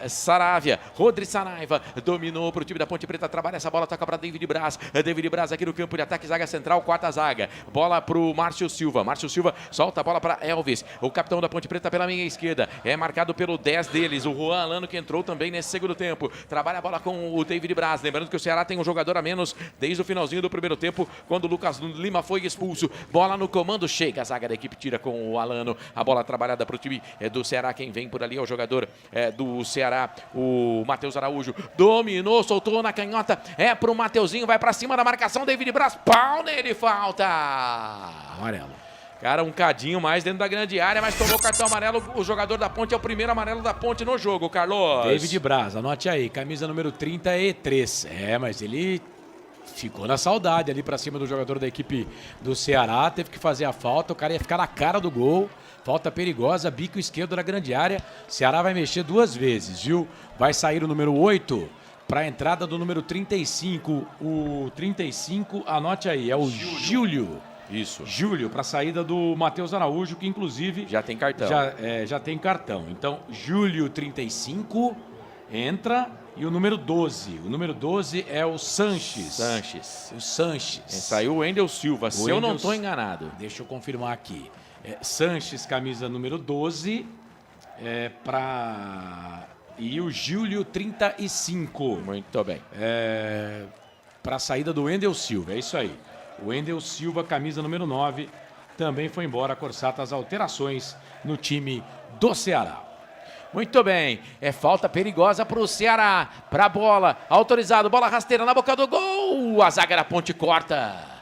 Saravia. Rodrigo Saraiva dominou para o time da Ponte Preta. Trabalha essa bola. Toca para David Braz. David Braz aqui no campo de ataque. Zaga central. Quarta zaga. Bola para o Márcio Silva. Márcio Silva solta a bola para Elvis. O capitão da Ponte Preta pela meia esquerda. É marcado pelo 10 deles. O Juan Alano, que entrou também nesse segundo tempo. Trabalha a bola com o David Braz. Lembrando que o Ceará tem um jogador a menos desde o finalzinho do primeiro tempo, quando o Lucas Lima foi expulso. Bola no comando. Chega a zaga da equipe. Tira com o Alano. A bola trabalhada para o time do Ceará. Quem vem por ali é o jogador do Ceará, o Matheus Araújo. Dominou, soltou na canhota. É pro Mateuzinho. Vai para cima da marcação. David Braz. Pau nele. Falta. Amarelo. Cara, um cadinho mais dentro da grande área, mas tomou cartão amarelo. O jogador da Ponte é o primeiro amarelo da Ponte no jogo, Carlos. David Braz, anote aí, camisa número 33. Mas ele ficou na saudade ali pra cima do jogador da equipe do Ceará. Teve que fazer a falta, o cara ia ficar na cara do gol. Falta perigosa, bico esquerdo da grande área. Ceará vai mexer 2 vezes, viu? Vai sair o número 8 para a entrada do número 35. O 35, anote aí, é o Júlio. Isso. Júlio, para a saída do Matheus Araújo, que inclusive já tem cartão. Já tem cartão. Então, Júlio 35 entra e o número 12. O número 12 é o Sanches. Sanches. O Sanches. Saiu o Wendel Silva, se eu não estou enganado. Deixa eu confirmar aqui. Sanches, camisa número 12, e o Júlio 35. Muito bem. Para a saída do Wendel Silva, é isso aí. O Wendel Silva, camisa número 9, também foi embora. Corsata, as alterações no time do Ceará. Muito bem, é falta perigosa para o Ceará, para a bola, autorizado, bola rasteira na boca do gol, a zaga da Ponte corta.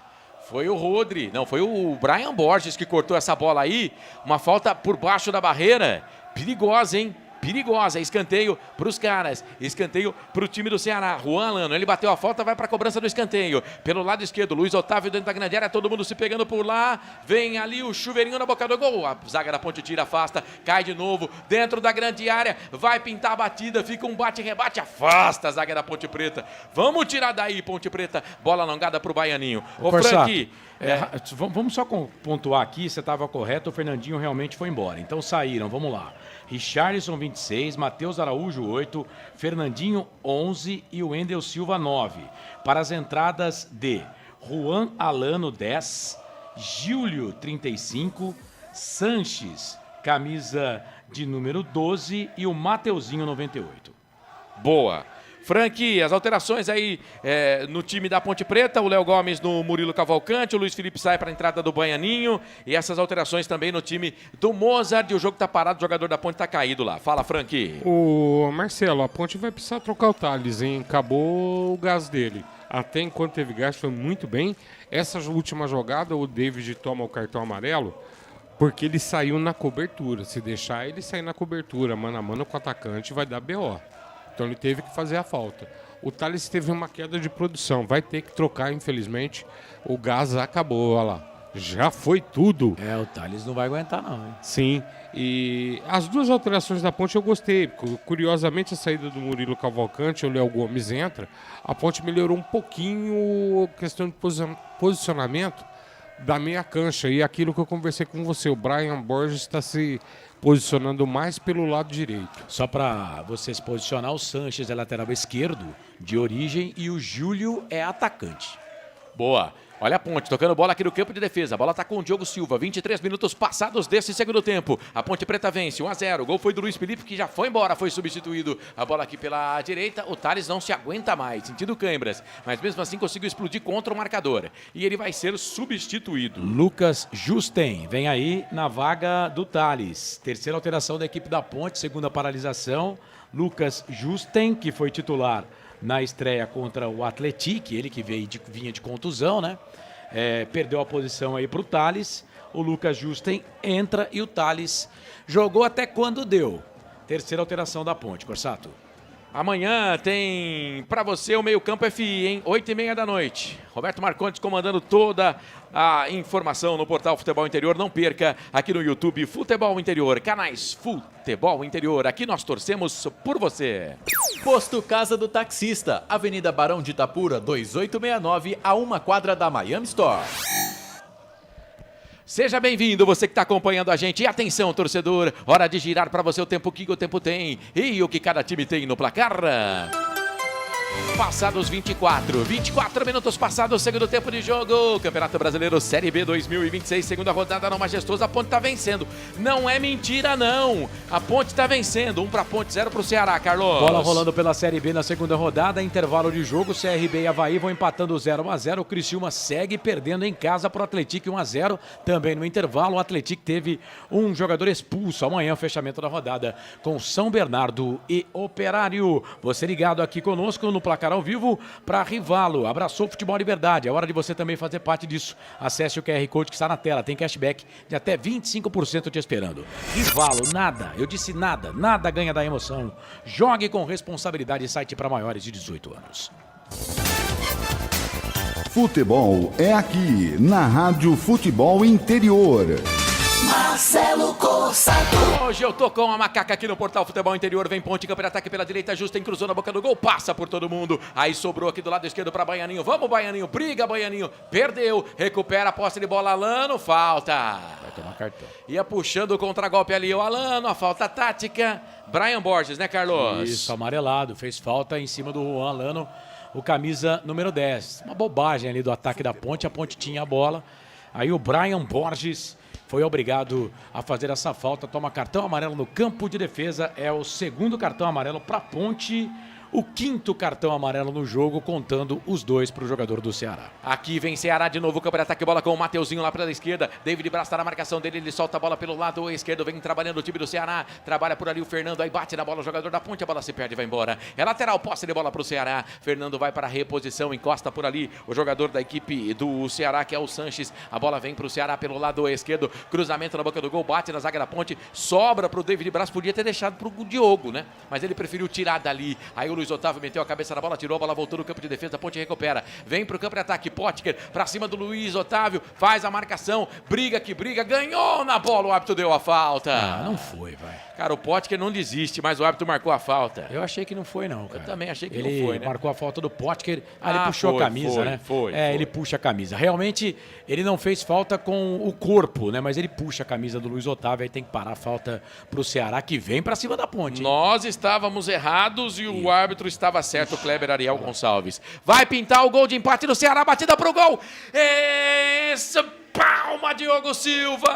Foi o foi o Brian Borges que cortou essa bola aí, uma falta por baixo da barreira, perigosa, hein? Perigosa, escanteio para os caras, escanteio para o time do Ceará. Juan Alano, ele bateu a falta, vai para a cobrança do escanteio. Pelo lado esquerdo, Luiz Otávio dentro da grande área, todo mundo se pegando por lá. Vem ali o chuveirinho na boca do gol. A zaga da Ponte tira, afasta, cai de novo dentro da grande área. Vai pintar a batida, fica um bate-rebate, afasta a zaga da Ponte Preta. Vamos tirar daí, Ponte Preta. Bola alongada para o Baianinho. Ô, Frank... Vamos só pontuar aqui, você estava correto, o Fernandinho realmente foi embora. Então saíram, vamos lá. Richarlison 26, Matheus Araújo 8, Fernandinho 11 e o Wendel Silva 9. Para as entradas de Juan Alano 10, Júlio 35, Sanches, camisa de número 12 e o Mateuzinho 98. Boa. Frank, as alterações aí no time da Ponte Preta, o Léo Gomes no Murilo Cavalcante, o Luiz Felipe sai para a entrada do Baianinho e essas alterações também no time do Mozart e o jogo está parado, o jogador da Ponte está caído lá. Fala, Frank. O Marcelo, a Ponte vai precisar trocar o Thales, hein? Acabou o gás dele. Até enquanto teve gás foi muito bem. Essa última jogada, o David toma o cartão amarelo porque ele saiu na cobertura. Se deixar ele sair na cobertura, mano a mano com o atacante, vai dar BO. Então ele teve que fazer a falta. O Thales teve uma queda de produção. Vai ter que trocar, infelizmente. O gás acabou, olha lá. Já foi tudo. O Thales não vai aguentar não, hein? Sim. E as 2 alterações da Ponte eu gostei. Curiosamente, a saída do Murilo Cavalcante, o Léo Gomes entra. A Ponte melhorou um pouquinho a questão de posicionamento da meia cancha. E aquilo que eu conversei com você, o Brian Borges está se posicionando mais pelo lado direito. Só para você se posicionar, o Sanches é lateral esquerdo de origem e o Júlio é atacante. Boa. Olha a Ponte, tocando bola aqui no campo de defesa. A bola tá com o Diogo Silva. 23 minutos passados desse segundo tempo. A Ponte Preta vence, 1-0. O gol foi do Luiz Felipe, que já foi embora, foi substituído. A bola aqui pela direita. O Thales não se aguenta mais, sentindo câimbras. Mas mesmo assim conseguiu explodir contra o marcador. E ele vai ser substituído. Lucas Justen vem aí na vaga do Thales. Terceira alteração da equipe da Ponte, segunda paralisação. Lucas Justen, que foi titular na estreia contra o Atlético, ele que vinha de contusão, né? Perdeu a posição aí pro Thales. O Lucas Justen entra e o Thales jogou até quando deu. Terceira alteração da Ponte, Corsato. Amanhã tem pra você o meio-campo FI, hein? 8h30 da noite. Roberto Marcondes comandando toda a informação no portal Futebol Interior. Não perca aqui no YouTube Futebol Interior, canais Futebol Interior. Aqui nós torcemos por você. Posto Casa do Taxista, Avenida Barão de Itapura, 2869, a 1 quadra da Miami Store. Seja bem-vindo, você que está acompanhando a gente. E atenção, torcedor, hora de girar para você o tempo que o tempo tem e o que cada time tem no placar. Passados 24 minutos passados, segundo tempo de jogo. Campeonato Brasileiro Série B 2026, segunda rodada no Majestoso. A Ponte está vencendo. Não é mentira, não. A Ponte está vencendo. 1 para a Ponte, 0 para o Ceará, Carlos. Bola rolando pela Série B na segunda rodada. Intervalo de jogo. CRB e Avaí vão empatando 0-0. O Criciúma segue perdendo em casa para o Atlético 1-0. Também no intervalo, o Atlético teve um jogador expulso. Amanhã, fechamento da rodada com São Bernardo e Operário. Você ligado aqui conosco no placar ao vivo para Rivalo. Abraçou Futebol Liberdade. É hora de você também fazer parte disso. Acesse o QR Code que está na tela. Tem cashback de até 25% te esperando. Rivalo, nada. Eu disse nada. Nada ganha da emoção. Jogue com responsabilidade. Site para maiores de 18 anos. Futebol é aqui, na Rádio Futebol Interior. Marcelo Corsato. Hoje eu tô com a macaca aqui no portal Futebol Interior. Vem Ponte, campo de ataque pela direita, justa, cruzou na boca do gol, passa por todo mundo. Aí sobrou aqui do lado esquerdo para Baianinho. Vamos, Baianinho, briga, Baianinho. Perdeu, recupera a posse de bola, Alano, falta. Vai tomar cartão. Ia puxando o contragolpe ali o Alano, a falta tática. Brian Borges, né, Carlos? Isso, amarelado. Fez falta em cima do Juan Alano, o camisa número 10. Uma bobagem ali do ataque da Ponte. A Ponte tinha a bola. Aí o Brian Borges foi obrigado a fazer essa falta, toma cartão amarelo no campo de defesa, é o segundo cartão amarelo para a Ponte, o quinto cartão amarelo no jogo, contando os dois para o jogador do Ceará. Aqui vem Ceará de novo, campo de ataque, bola com o Mateuzinho lá pela esquerda, David Braz está na marcação dele, ele solta a bola pelo lado esquerdo, vem trabalhando o time do Ceará, trabalha por ali o Fernando, aí bate na bola o jogador da Ponte, a bola se perde e vai embora. É lateral, posse de bola para o Ceará, Fernando vai para a reposição, encosta por ali o jogador da equipe do Ceará, que é o Sanches, a bola vem para o Ceará pelo lado esquerdo, cruzamento na boca do gol, bate na zaga da Ponte, sobra para o David Braz, podia ter deixado para o Diogo, né? Mas ele preferiu tirar dali, aí o Luiz Otávio meteu a cabeça na bola, tirou a bola, voltou no campo de defesa, a Ponte recupera, vem pro campo de ataque, Potker pra cima do Luiz Otávio, faz a marcação, briga que briga, ganhou na bola, o árbitro deu a falta. Ah, não foi, vai. Cara, o Potker não desiste, mas o árbitro marcou a falta. Eu achei que não foi, não, cara. Eu também achei que ele não foi, né? marcou a falta do Potker, ele puxou a camisa, né? Foi. Ele puxa a camisa. Realmente, ele não fez falta com o corpo, né? Mas ele puxa a camisa do Luiz Otávio, aí tem que parar a falta pro Ceará, que vem pra cima da Ponte. Hein? Nós estávamos errados e o árbitro estava certo, o Kleber Ariel Gonçalves. Vai pintar o gol de empate do Ceará, batida pro gol. Esse palma, Diogo Silva.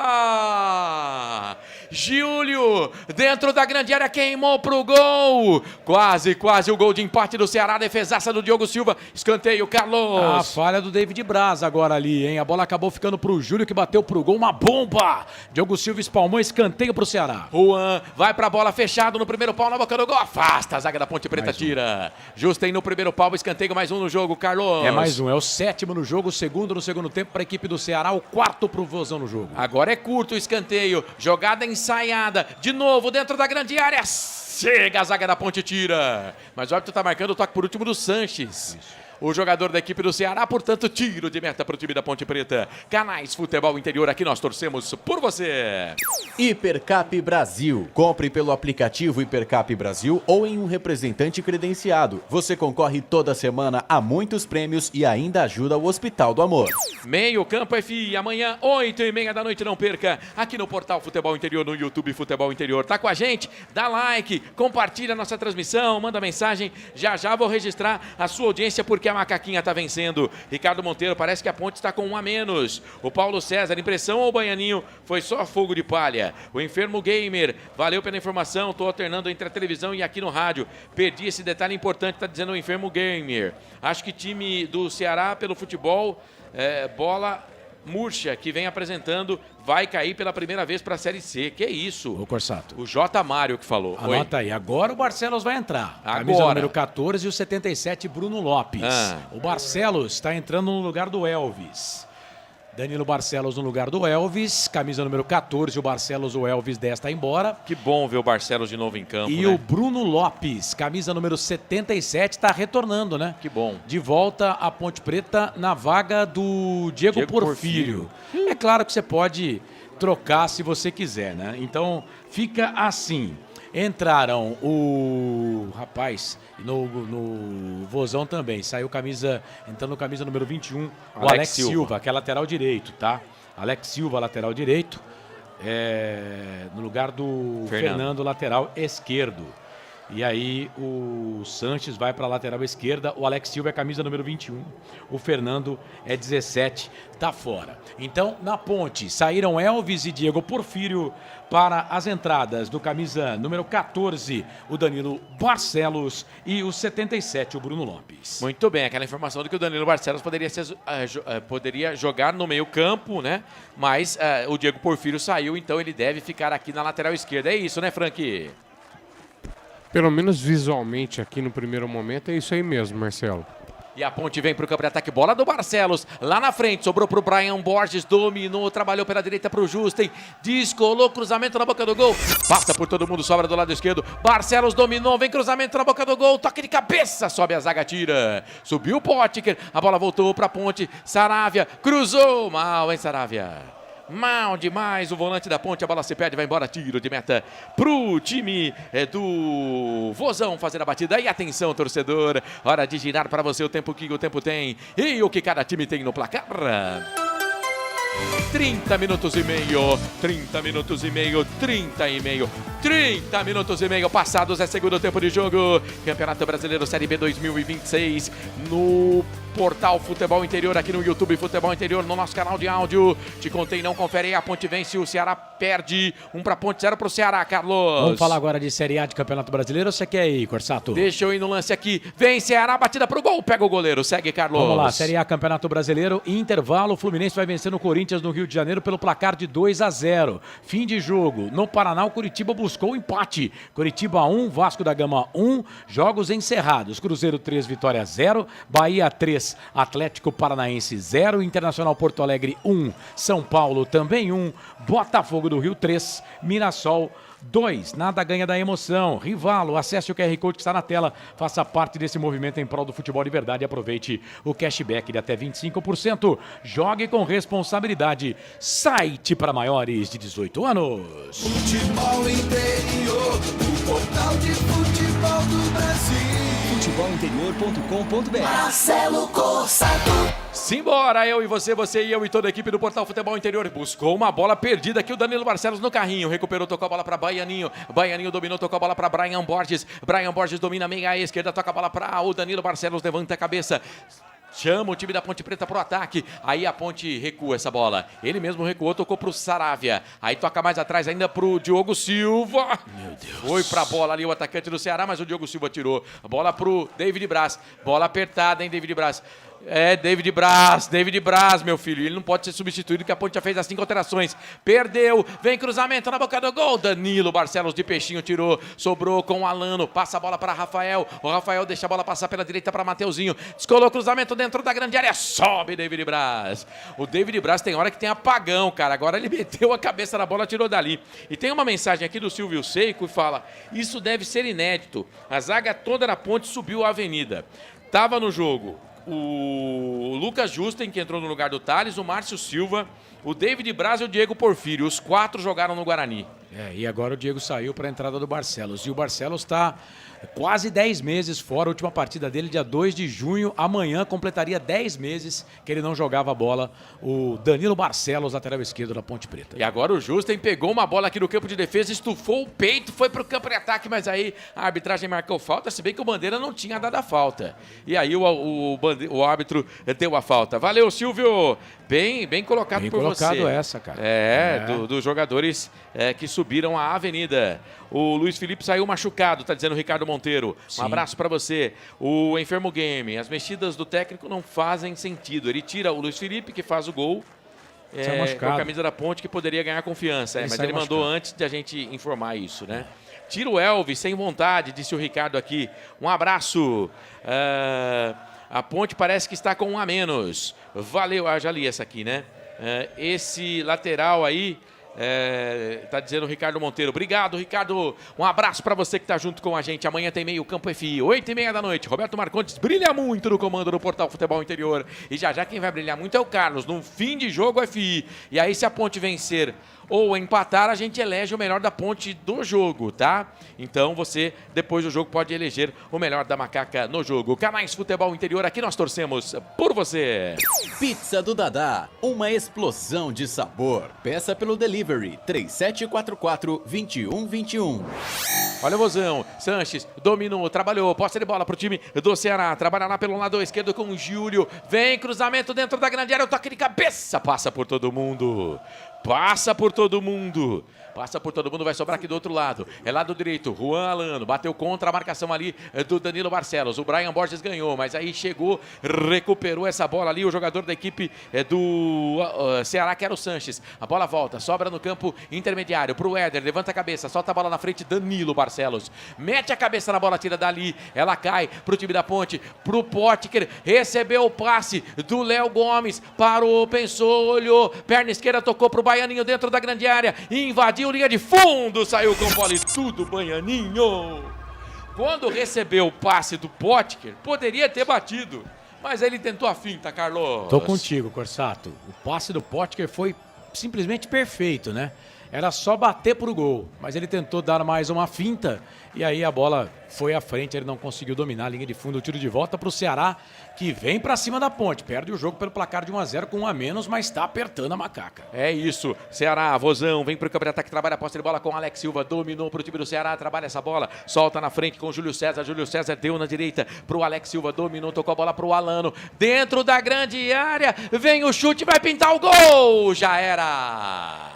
Júlio, dentro da grande área, queimou pro gol. Quase o gol de empate do Ceará, defesaça do Diogo Silva. Escanteio, Carlos. A falha do David Braz agora ali, hein? A bola acabou ficando pro Júlio, que bateu pro gol, uma bomba. Diogo Silva espalmou, escanteio pro Ceará. Juan vai pra bola, fechado no primeiro pau, na boca do gol, afasta, a zaga da Ponte Preta tira. Justa aí no primeiro pau, escanteio, mais um no jogo, Carlos. É mais um, é o sétimo no jogo, o segundo no segundo tempo para a equipe do Ceará, o quarto pro Vozão no jogo. Agora é curto o escanteio, jogada ensaiada, de novo dentro da grande área, chega a zaga da Ponte, tira. Mas o árbitro tá marcando o toque por último do Sanches. Isso. O jogador da equipe do Ceará, portanto, tiro de meta para o time da Ponte Preta. Canais Futebol Interior, aqui nós torcemos por você. Hipercap Brasil. Compre pelo aplicativo Hipercap Brasil ou em um representante credenciado. Você concorre toda semana a muitos prêmios e ainda ajuda o Hospital do Amor. Meio Campo FI, amanhã, 8h30 da noite, não perca. Aqui no portal Futebol Interior, no YouTube Futebol Interior. Tá com a gente? Dá like, compartilha a nossa transmissão, manda mensagem. Já vou registrar a sua audiência, porque a macaquinha tá vencendo. Ricardo Monteiro, parece que a Ponte está com 1 a menos. O Paulo César, impressão ou Baianinho? Foi só fogo de palha. O Enfermo Gamer, valeu pela informação, tô alternando entre a televisão e aqui no rádio. Perdi esse detalhe importante, tá dizendo o Enfermo Gamer. Acho que time do Ceará pelo futebol, bola murcha, que vem apresentando, vai cair pela primeira vez para a Série C. Que isso? O Corsato. O J. Mário que falou. Anota aí. Agora o Barcelos vai entrar. Camisa número 14 e o 77, Bruno Lopes. O Barcelos está entrando no lugar do Elvis. Danilo Barcelos no lugar do Elvis, camisa número 14, o Barcelos, o Elvis desta embora. Que bom ver o Barcelos de novo em campo, E né? o Bruno Lopes, camisa número 77, está retornando, né? Que bom. De volta à Ponte Preta na vaga do Diego Porfírio. É claro que você pode trocar se você quiser, né? Então fica assim. Entraram o rapaz no Vozão também. Saiu entrando camisa número 21, o Alex Silva, que é lateral direito, tá? Alex Silva, lateral direito, no lugar do Fernando, lateral esquerdo. E aí o Sanches vai para a lateral esquerda, o Alex Silva é camisa número 21, o Fernando é 17, tá fora. Então, na Ponte, saíram Elvis e Diego Porfírio para as entradas do camisa número 14, o Danilo Barcelos, e o 77, o Bruno Lopes. Muito bem, aquela informação de que o Danilo Barcelos poderia jogar no meio campo, né? Mas o Diego Porfírio saiu, então ele deve ficar aqui na lateral esquerda. É isso, né, Frank? Pelo menos visualmente aqui no primeiro momento é isso aí mesmo, Marcelo. E a Ponte vem para o campo de ataque, bola do Barcelos, lá na frente, sobrou para o Brian Borges, dominou, trabalhou pela direita para o Justen, descolou, cruzamento na boca do gol, passa por todo mundo, sobra do lado esquerdo, Barcelos dominou, vem cruzamento na boca do gol, toque de cabeça, sobe a zaga, tira, subiu o Potker, a bola voltou para a Ponte, Saravia, cruzou, mal, hein, Saravia? Mal demais, o volante da Ponte, a bola se perde, vai embora, tiro de meta pro time do Vozão fazer a batida. E atenção, torcedor, hora de girar para você o tempo que o tempo tem e o que cada time tem no placar. 30 minutos e meio, 30 minutos e meio, 30 e meio, 30 minutos e meio passados, é segundo tempo de jogo. Campeonato Brasileiro Série B 2026 no portal Futebol Interior, aqui no YouTube Futebol Interior, no nosso canal de áudio. Te contei, não confere aí, a Ponte vence, o Ceará perde, 1 para a Ponte, 0 para o Ceará, Carlos. Vamos falar agora de Série A de Campeonato Brasileiro ou você quer ir, Corsato? Deixa eu ir no lance aqui, vem Ceará, batida pro gol, pega o goleiro, segue, Carlos. Vamos lá, Série A Campeonato Brasileiro, intervalo, o Fluminense vai vencer no Corinthians no Rio de Janeiro pelo placar de 2-0. Fim de jogo, no Paraná o Curitiba buscou o empate. Curitiba 1, Vasco da Gama 1, jogos encerrados. Cruzeiro 3, Vitória 0, Bahia 3, Atlético Paranaense 0, Internacional Porto Alegre 1, São Paulo também 1, Botafogo do Rio 3, Mirassol 2, nada ganha da emoção. Rivalo, acesse o QR Code que está na tela, faça parte desse movimento em prol do futebol de verdade e aproveite o cashback de até 25%. Jogue com responsabilidade. Site para maiores de 18 anos. Futebol Interior, o portal de futebol do Brasil. Futebolinterior.com.br. Marcelo Corsato. Simbora, eu e você e eu e toda a equipe do Portal Futebol Interior buscou uma bola perdida aqui, o Danilo Barcelos no carrinho, recuperou, tocou a bola para Baianinho, Baianinho dominou, tocou a bola para Brian Borges, Brian Borges domina meia à esquerda, toca a bola para o Danilo Barcelos, levanta a cabeça, chama o time da Ponte Preta pro ataque, aí a Ponte recua essa bola, ele mesmo recuou, tocou pro Saravia, aí toca mais atrás ainda pro Diogo Silva, meu Deus, foi pra bola ali o atacante do Ceará, mas o Diogo Silva tirou, a bola pro David Braz, bola apertada, hein, David Braz. David Braz, meu filho, ele não pode ser substituído, que a Ponte já fez as 5 alterações, perdeu, vem cruzamento na boca do gol, Danilo Barcelos de peixinho tirou, sobrou com o Alano, passa a bola para Rafael, o Rafael deixa a bola passar pela direita para Mateuzinho, descolou o cruzamento dentro da grande área, sobe David Braz, o David Braz tem hora que tem apagão, cara, agora ele meteu a cabeça na bola, tirou dali, e tem uma mensagem aqui do Silvio Seiko e fala, isso deve ser inédito, a zaga toda da Ponte subiu a avenida, tava no jogo o Lucas Justen, que entrou no lugar do Thales, o Márcio Silva, o David Braz e o Diego Porfírio. Os 4 jogaram no Guarani. E agora o Diego saiu para a entrada do Barcelos. E o Barcelos está quase 10 meses fora. A última partida dele, dia 2 de junho. Amanhã completaria 10 meses que ele não jogava bola. O Danilo Barcelos, lateral esquerdo da Ponte Preta. E agora o Justen pegou uma bola aqui no campo de defesa, estufou o peito, foi para o campo de ataque, mas aí a arbitragem marcou falta, se bem que o Bandeira não tinha dado a falta. E aí o árbitro deu a falta. Valeu, Silvio! Bem colocado bem por colocado você. essa, cara. Dos jogadores que subiram a avenida. O Luiz Felipe saiu machucado, tá dizendo o Ricardo Monteiro. Sim. Um abraço para você. O Enfermo Game, as mexidas do técnico não fazem sentido. Ele tira o Luiz Felipe, que faz o gol, com a camisa da Ponte, que poderia ganhar confiança. Mas ele mandou antes de a gente informar isso, né? Tira o Elvis, sem vontade, disse o Ricardo aqui. Um abraço. A Ponte parece que está com 1 a menos. Valeu, já li essa aqui, né? esse lateral aí. Tá dizendo o Ricardo Monteiro. Obrigado, Ricardo. Um abraço para você que tá junto com a gente. Amanhã tem Meio Campo FI, 8h30 da noite. Roberto Marcondes brilha muito no comando do Portal Futebol Interior. E já quem vai brilhar muito é o Carlos. No fim de jogo, FI. E aí, se a Ponte vencer ou empatar, a gente elege o melhor da Ponte do jogo, tá? Então você, depois do jogo, pode eleger o melhor da Macaca no jogo. Canais Futebol Interior, aqui nós torcemos por você. Pizza do Dadá, uma explosão de sabor. Peça pelo delivery 3744-2121. Olha o Vozão, Sanches dominou, trabalhou, posse de bola pro time do Ceará, trabalha lá pelo lado esquerdo com o Júlio, vem cruzamento dentro da grande área, o toque de cabeça, passa por todo mundo. Passa por todo mundo, vai sobrar aqui do outro lado. É lado direito, Juan Alano, bateu contra a marcação ali do Danilo Barcelos. O Brian Borges ganhou, mas aí chegou, recuperou essa bola ali, o jogador da equipe do Ceará, que era o Sanches. A bola volta, sobra no campo intermediário pro Éder, levanta a cabeça, solta a bola na frente, Danilo Barcelos. Mete a cabeça na bola, tira dali, ela cai pro time da Ponte, pro Potker, recebeu o passe do Léo Gomes, parou, pensou, olhou, perna esquerda, tocou pro Baianinho dentro da grande área, invadiu linha de fundo, saiu com bola e tudo, Baianinho. Quando recebeu o passe do Potker, poderia ter batido, mas ele tentou a finta, Carlos. Tô contigo, Corsato. O passe do Potker foi simplesmente perfeito, né? Era só bater pro gol, mas ele tentou dar mais uma finta e aí a bola foi à frente, ele não conseguiu dominar a linha de fundo. O tiro de volta pro Ceará, que vem pra cima da Ponte, perde o jogo pelo placar de 1-0 com 1 a menos, mas tá apertando a Macaca. É isso, Ceará, Vozão, vem pro campo de ataque, trabalha a posse de bola com Alex Silva, dominou pro time do Ceará, trabalha essa bola, solta na frente com Júlio César deu na direita pro Alex Silva, dominou, tocou a bola pro Alano, dentro da grande área, vem o chute, vai pintar o gol, já era!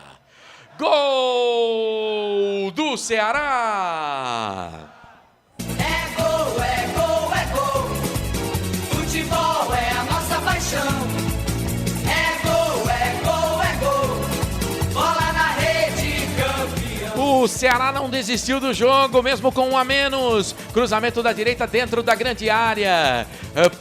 Gol do Ceará! É gol, é gol, é gol. Futebol é a nossa paixão. É gol, é gol, é gol. Bola na rede, campeão. O Ceará não desistiu do jogo, mesmo com 1 a menos. Cruzamento da direita dentro da grande área.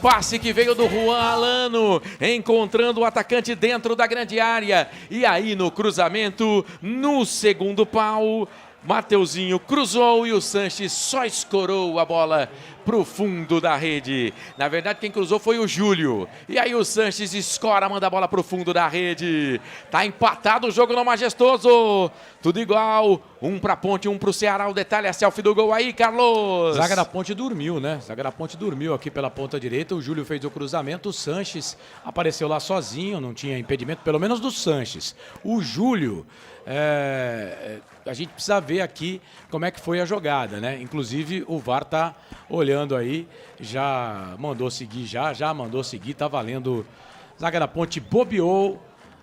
Passe que veio do Juan Alano, encontrando o atacante dentro da grande área. E aí no cruzamento, no segundo pau, Mateuzinho cruzou e o Sanches só escorou a bola pro fundo da rede. Na verdade, quem cruzou foi o Júlio. E aí o Sanches escora, manda a bola pro fundo da rede. Tá empatado o jogo no Majestoso. Tudo igual. Um pra Ponte, um pro Ceará. O detalhe é a selfie do gol aí, Carlos. Zaga da Ponte dormiu, né? Zaga da Ponte dormiu aqui pela ponta direita. O Júlio fez o cruzamento. O Sanches apareceu lá sozinho. Não tinha impedimento, pelo menos do Sanches. O Júlio... a gente precisa ver aqui como é que foi a jogada, né? Inclusive o VAR tá olhando aí, já mandou seguir, já mandou seguir, tá valendo. Zaga da Ponte bobeou.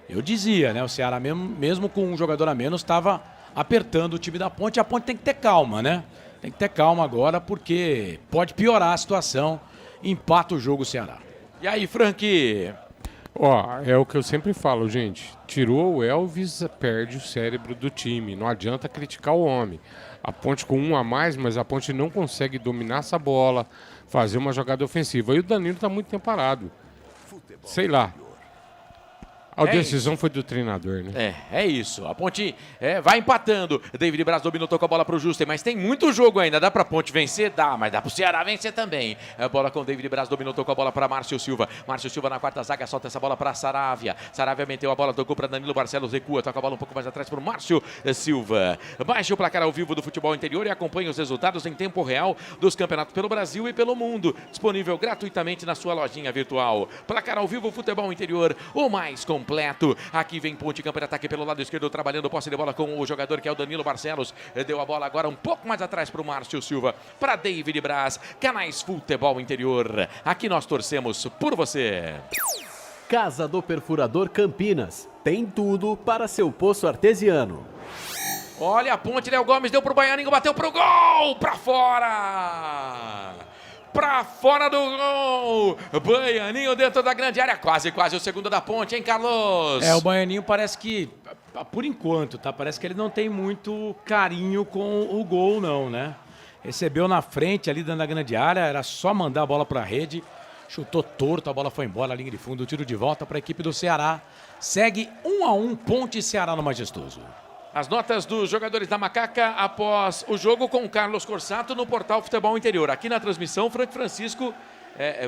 Eu dizia, né? O Ceará mesmo com um jogador a menos estava apertando o time da Ponte. A Ponte tem que ter calma, né? Tem que ter calma agora porque pode piorar a situação. Empata o jogo o Ceará. E aí, Frank? Ó, é o que eu sempre falo, gente. Tirou o Elvis, perde o cérebro do time. Não adianta criticar o homem. A Ponte com 1 a mais, mas a Ponte não consegue dominar essa bola, fazer uma jogada ofensiva. E o Danilo tá muito tempo parado. Sei lá. A decisão foi do treinador, né? É isso. A Ponte vai empatando. David Braz dominou, tocou a bola pro Justen, mas tem muito jogo ainda. Dá pra Ponte vencer? Dá, mas dá pro Ceará vencer também. A bola com o David Braz dominou, tocou a bola pra Márcio Silva. Márcio Silva na quarta zaga, solta essa bola pra Saravia. Saravia meteu a bola, tocou pra Danilo Barcelos, recua, toca a bola um pouco mais atrás pro Márcio Silva. Baixe o placar ao vivo do futebol interior e acompanhe os resultados em tempo real dos campeonatos pelo Brasil e pelo mundo. Disponível gratuitamente na sua lojinha virtual. Placar ao vivo, futebol interior, o mais completo. Aqui vem Ponte, campo de ataque pelo lado esquerdo, trabalhando posse de bola com o jogador que é o Danilo Barcelos. Deu a bola agora um pouco mais atrás para o Márcio Silva, para David Braz. Canais Futebol Interior, aqui nós torcemos por você. Casa do Perfurador Campinas, tem tudo para seu poço artesiano. Olha a Ponte, Léo Gomes deu pro Baianinho, bateu pro gol, para fora! Pra fora do gol, Baianinho dentro da grande área, quase o segundo da Ponte, hein, Carlos? O Baianinho parece que, por enquanto, tá? Parece que ele não tem muito carinho com o gol, não, né? Recebeu na frente ali dentro da grande área, era só mandar a bola pra rede. chutou torto, a bola foi embora, a linha de fundo, o tiro de volta para a equipe do Ceará. Segue 1-1, Ponte e Ceará no Majestoso. As notas dos jogadores da Macaca após o jogo com o Carlos Corsato no portal Futebol Interior. Aqui na transmissão, Frank Francisco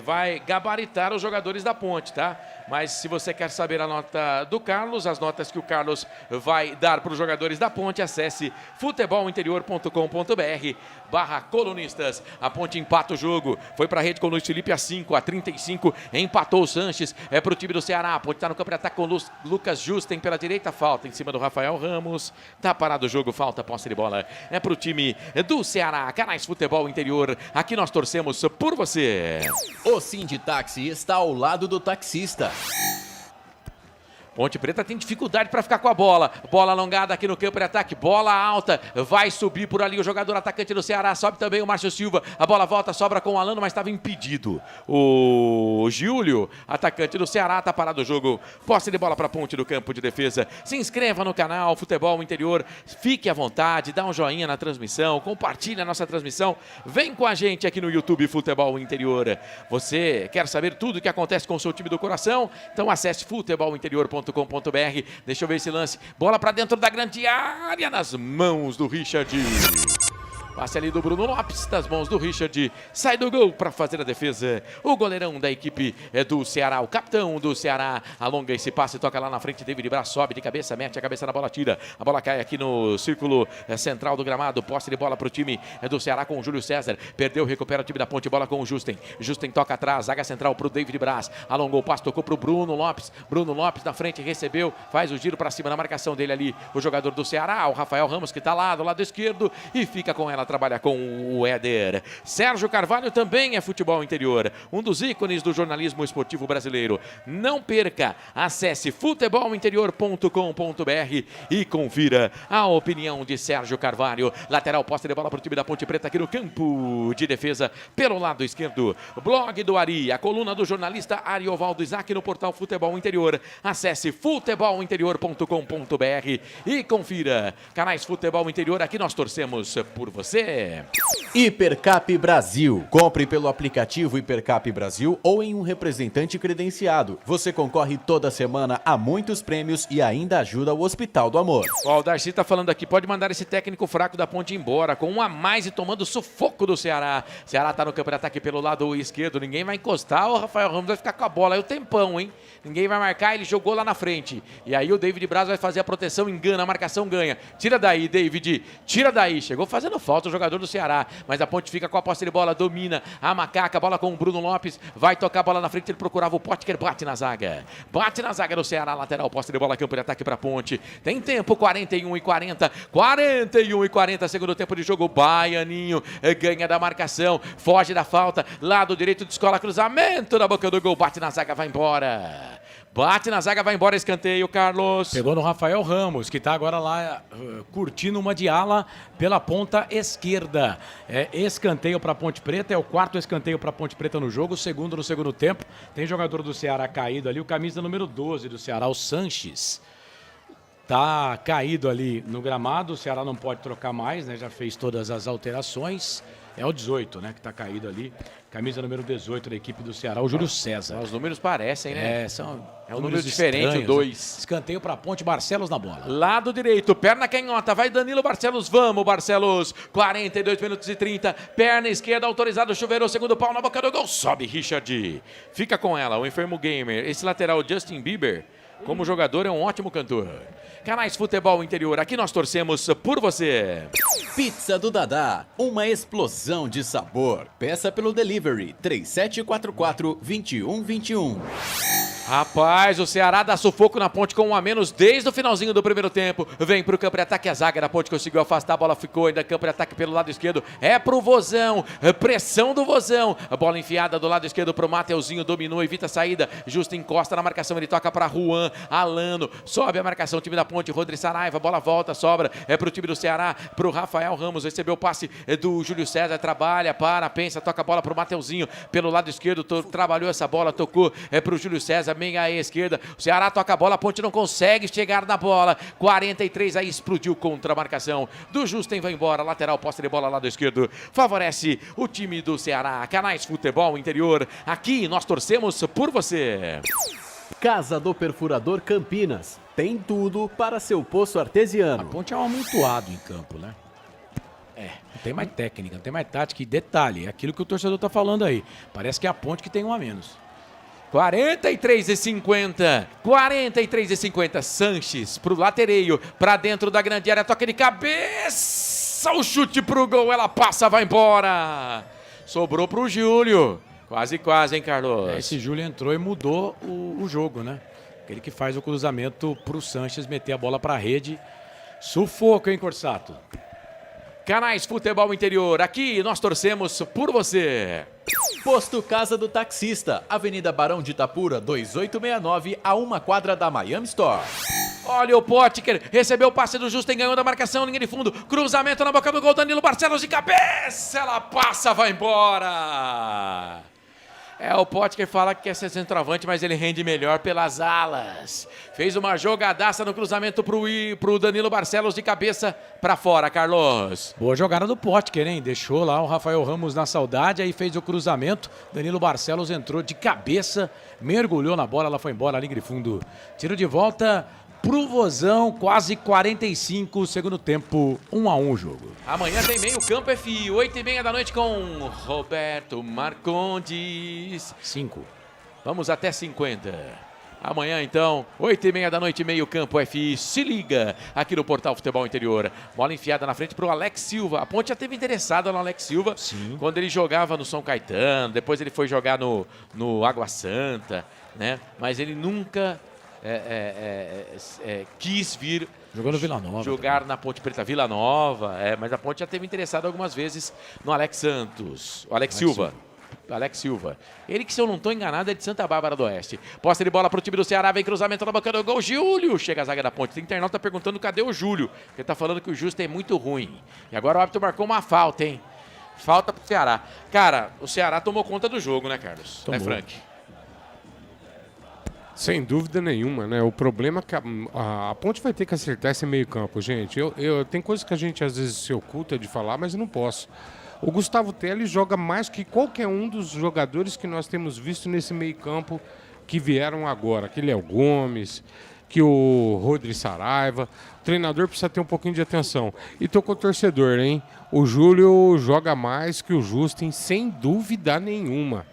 vai gabaritar os jogadores da Ponte, tá? Mas se você quer saber a nota do Carlos, as notas que o Carlos vai dar para os jogadores da Ponte, acesse futebolinterior.com.br/colunistas. A Ponte empata o jogo, foi para a rede com o Luiz Felipe a 5-35, empatou o Sanches, para o time do Ceará. A Ponte está no campo de ataque com o Lucas Justen pela direita, falta em cima do Rafael Ramos, tá parado o jogo, falta, posse de bola, para o time do Ceará. Canais Futebol Interior, aqui nós torcemos por você. O Sinditáxi está ao lado do taxista. Ponte Preta tem dificuldade para ficar com a bola. Bola alongada aqui no campo de ataque. Bola alta. Vai subir por ali o jogador atacante do Ceará. Sobe também o Márcio Silva. A bola volta, sobra com o Alano, mas estava impedido. O Júlio, atacante do Ceará, está parado o jogo. Posse de bola para a Ponte do campo de defesa. Se inscreva no canal Futebol Interior. Fique à vontade, dá um joinha na transmissão. Compartilhe a nossa transmissão. Vem com a gente aqui no YouTube Futebol Interior. Você quer saber tudo o que acontece com o seu time do coração? Então acesse futebolinterior.com.br. Deixa eu ver esse lance. Bola para dentro da grande área nas mãos do Richard. Passe ali do Bruno Lopes, das mãos do Richard. Sai do gol para fazer a defesa. O goleirão da equipe do Ceará, o capitão do Ceará. Alonga esse passe, toca lá na frente. David Braz sobe de cabeça, mete a cabeça na bola, tira. A bola cai aqui no círculo central do gramado. Posse de bola para o time do Ceará com o Júlio César. Perdeu, recupera o time da Ponte. Bola com o Justen. Justen toca atrás, zaga central para o David Braz. Alongou o passe, tocou para o Bruno Lopes. Bruno Lopes na frente, recebeu. Faz o giro para cima na marcação dele ali. O jogador do Ceará, o Rafael Ramos, que está lá do lado esquerdo. E fica com ela. Trabalha com o Éder. Sérgio Carvalho também é futebol interior, um dos ícones do jornalismo esportivo brasileiro. Não perca, acesse futebolinterior.com.br e confira a opinião de Sérgio Carvalho. Lateral, posse de bola para o time da Ponte Preta aqui no campo de defesa pelo lado esquerdo. Blog do Ari, a coluna do jornalista Ariovaldo Isaac no portal Futebol Interior. Acesse futebolinterior.com.br e confira. Canais Futebol Interior, aqui nós torcemos por você. Hipercap Brasil. Compre pelo aplicativo Hipercap Brasil ou em um representante credenciado. Você concorre toda semana a muitos prêmios e ainda ajuda o Hospital do Amor. O Darcy tá falando aqui, pode mandar esse técnico fraco da Ponte embora, com um a mais e tomando sufoco do Ceará. Ceará tá no campo de ataque pelo lado esquerdo, ninguém vai encostar, o Rafael Ramos vai ficar com a bola, aí o tempão, hein? Ninguém vai marcar, ele jogou lá na frente. E aí o David Braz vai fazer a proteção, engana, a marcação ganha. Tira daí, David, tira daí. Chegou fazendo falta o jogador do Ceará, mas a Ponte fica com a posse de bola, domina a Macaca, bola com o Bruno Lopes, vai tocar a bola na frente, ele procurava o Potker, bate na zaga do Ceará, lateral, posse de bola, campo de ataque para a Ponte. Tem tempo, 41:40, segundo tempo de jogo. Baianinho ganha da marcação, foge da falta, lado direito de escola, cruzamento na boca do gol, bate na zaga, vai embora. Bate na zaga, vai embora, escanteio, Carlos. Pegou no Rafael Ramos, que está agora lá curtindo uma de ala pela ponta esquerda. Escanteio para a Ponte Preta, é o quarto escanteio para a Ponte Preta no jogo, segundo no segundo tempo. Tem jogador do Ceará caído ali, o camisa número 12 do Ceará, o Sanches. Tá caído ali no gramado, o Ceará não pode trocar mais, né? Já fez todas as alterações. É o 18, né, que tá caído ali. Camisa número 18 da equipe do Ceará, o Júlio César. Os números parecem, né? É um número diferente, o 2. Né? Escanteio para a Ponte, Barcelos na bola. Lado direito, perna canhota, vai Danilo Barcelos, vamos Barcelos. 42 minutos e 30, perna esquerda autorizado, chuveirou, segundo pau na boca do gol, sobe Richard. Fica com ela, o enfermo gamer. Esse lateral, Justin Bieber, como jogador, é um ótimo cantor. Canais Futebol Interior, aqui nós torcemos por você. Pizza do Dadá, uma explosão de sabor. Peça pelo delivery 3744-2121. Rapaz, o Ceará dá sufoco na Ponte com um a menos desde o finalzinho do primeiro tempo. Vem pro campo de ataque, a zaga da Ponte conseguiu afastar, a bola ficou ainda campo de ataque pelo lado esquerdo. É pro Vozão, pressão do Vozão. A bola enfiada do lado esquerdo pro Mateuzinho, dominou, evita a saída. Justo encosta na marcação, ele toca para Juan, Alano. Sobe a marcação, time da Ponte, Rodrigo Saraiva, bola volta, sobra. É pro time do Ceará, pro Rafael Ramos. Recebeu o passe do Júlio César, trabalha, pensa, toca a bola pro Mateuzinho pelo lado esquerdo. Trabalhou essa bola, tocou pro Júlio César. meia esquerda. O Ceará toca a bola, a Ponte não consegue chegar na bola. 43, aí explodiu contra a marcação do Justen, vai embora. Lateral, posse de bola, lado esquerdo. Favorece o time do Ceará. Canais Futebol Interior. Aqui nós torcemos por você. Casa do Perfurador Campinas. Tem tudo para seu poço artesiano. A Ponte é um amontoado em campo, né? Não tem mais técnica, não tem mais tática. E detalhe, é aquilo que o torcedor tá falando aí. Parece que é a Ponte que tem um a menos. 43,50. 43,50. Sanches pro latereio, pra dentro da grande área, toque de cabeça, o chute pro gol, ela passa, vai embora. Sobrou pro Júlio. Quase, hein, Carlos? Esse Júlio entrou e mudou o jogo, né? Aquele que faz o cruzamento pro Sanches meter a bola pra rede. Sufoco, hein, Corsato? Canais Futebol Interior, aqui nós torcemos por você. Posto Casa do Taxista, Avenida Barão de Itapura, 2869, a 1 quadra da Miami Store. Olha o Potker, recebeu o passe do Justen, ganhou da marcação, linha de fundo, cruzamento na boca do gol, Danilo Barcelos de cabeça, ela passa, vai embora. É, o Potker fala que quer ser centroavante, mas ele rende melhor pelas alas. Fez uma jogadaça no cruzamento pro Danilo Barcelos de cabeça pra fora, Carlos. Boa jogada do Potker, hein? Deixou lá o Rafael Ramos na saudade, aí fez o cruzamento. Danilo Barcelos entrou de cabeça, mergulhou na bola, ela foi embora, linha de fundo. Tiro de volta pro Vozão, quase 45, segundo tempo, 1-1 o jogo. Amanhã tem meio campo FI, 8h30 da noite com Roberto Marcondes. 5. Vamos até 50. Amanhã, então, 8h30 da noite, meio campo FI. Se liga aqui no Portal Futebol Interior. Bola enfiada na frente pro Alex Silva. A Ponte já teve interessada no Alex Silva. Sim. Quando ele jogava no São Caetano, depois ele foi jogar no Água Santa, né? Mas ele nunca quis vir jogou no Vila Nova jogar também. na Ponte Preta. Vila Nova, mas a Ponte já teve interessado algumas vezes no Alex Santos. O Alex Silva. Alex Silva. Ele que, se eu não estou enganado, é de Santa Bárbara do Oeste. Posse de bola para o time do Ceará, vem cruzamento na boca do gol. Júlio chega a zaga da Ponte. Tem internauta perguntando cadê o Júlio. Ele está falando que o Justo é muito ruim. E agora o árbitro marcou uma falta, hein? Falta pro Ceará. Cara, o Ceará tomou conta do jogo, né, Carlos? Tomou. Né, Frank? Sem dúvida nenhuma, né? O problema é que a Ponte vai ter que acertar esse meio campo, gente. Tem coisas que a gente às vezes se oculta de falar, mas eu não posso. O Gustavo Teles joga mais que qualquer um dos jogadores que nós temos visto nesse meio campo que vieram agora. Que Léo Gomes, que o Rodrigo Saraiva. O treinador precisa ter um pouquinho de atenção. E tô com o torcedor, hein? O Júlio joga mais que o Justen, sem dúvida nenhuma.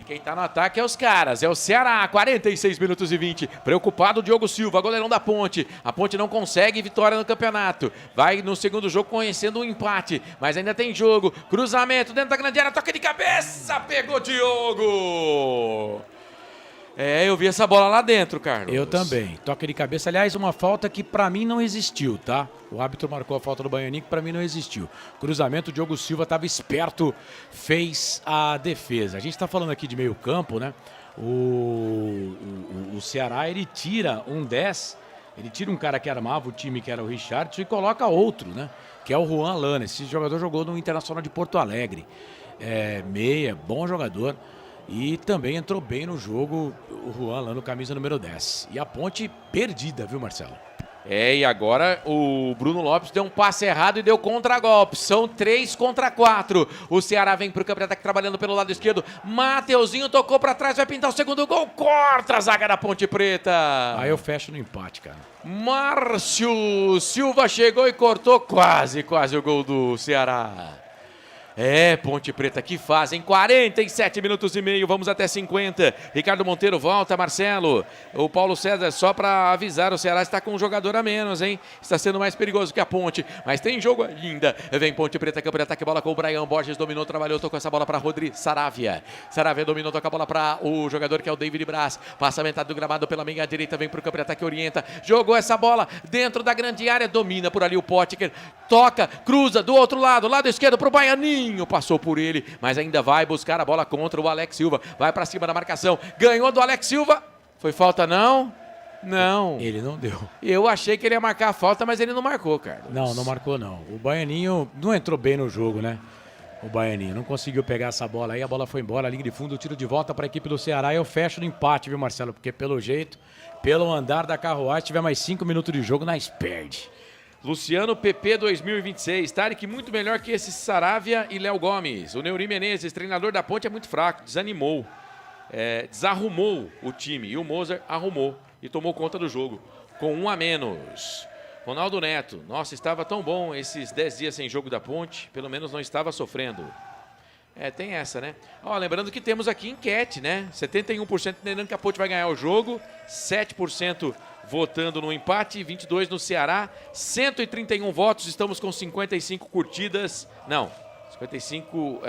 Quem tá no ataque é os caras, é o Ceará, 46 minutos e 20. Preocupado o Diogo Silva, goleirão da Ponte. A Ponte não consegue vitória no campeonato. Vai no segundo jogo conhecendo um empate, mas ainda tem jogo. Cruzamento dentro da grande área, toque de cabeça, pegou Diogo. Eu vi essa bola lá dentro, Carlos. Eu também. Toque de cabeça. Aliás, uma falta que pra mim não existiu, tá? O árbitro marcou a falta do Baianinho, que pra mim não existiu. Cruzamento, o Diogo Silva estava esperto, fez a defesa. A gente tá falando aqui de meio campo, né? O Ceará, ele tira um 10, ele tira um cara que armava o time, que era o Richardson, e coloca outro, né? Que é o Juan Lana. Esse jogador jogou no Internacional de Porto Alegre. Meia, bom jogador. E também entrou bem no jogo o Juan lá no camisa número 10. E a Ponte perdida, viu, Marcelo? E agora o Bruno Lopes deu um passe errado e deu contra-golpe. São 3 contra 4. O Ceará vem pro campo de ataque trabalhando pelo lado esquerdo. Mateuzinho tocou pra trás, vai pintar o segundo gol. Corta a zaga da Ponte Preta. Aí eu fecho no empate, cara. Márcio Silva chegou e cortou quase o gol do Ceará. Ponte Preta, que fazem 47 minutos e meio, vamos até 50. Ricardo Monteiro volta, Marcelo. O Paulo César, só para avisar, o Ceará está com um jogador a menos, hein? Está sendo mais perigoso que a Ponte, mas tem jogo ainda. Vem Ponte Preta, campo de ataque, bola com o Brian Borges, dominou, trabalhou, tocou essa bola para Rodrigo Saravia. Saravia dominou, toca a bola para o jogador que é o David Braz. Passa a metade do gramado pela meia direita, vem para o campo de ataque, orienta. Jogou essa bola dentro da grande área, domina por ali o Potker. Toca, cruza do outro lado esquerdo para o Baianinho. Passou por ele, mas ainda vai buscar a bola contra o Alex Silva. Vai pra cima da marcação. Ganhou do Alex Silva. Foi falta não? Não. Ele não deu. Eu achei que ele ia marcar a falta, mas ele não marcou, cara. Não marcou não. O Baianinho não entrou bem no jogo, né? o Baianinho. Não conseguiu pegar essa bola aí, a bola foi embora, linha de fundo, tiro de volta para a equipe do Ceará. Eu fecho no empate, viu, Marcelo? Porque pelo jeito, pelo andar da carruagem, se tiver mais 5 minutos de jogo, nós perde. Luciano PP 2026. Tarek muito melhor que esse Saravia e Léo Gomes. O Neuri Menezes, treinador da Ponte, é muito fraco, desanimou. Desarrumou o time. E o Mozart arrumou e tomou conta do jogo com 1 a menos. Ronaldo Neto. Nossa, estava tão bom esses 10 dias sem jogo da Ponte. Pelo menos não estava sofrendo. Tem essa, né? Lembrando que temos aqui enquete, né? 71% entendendo que a Ponte vai ganhar o jogo. 7% votando no empate, 22% no Ceará. 131 votos, estamos com 55 curtidas. Não, 55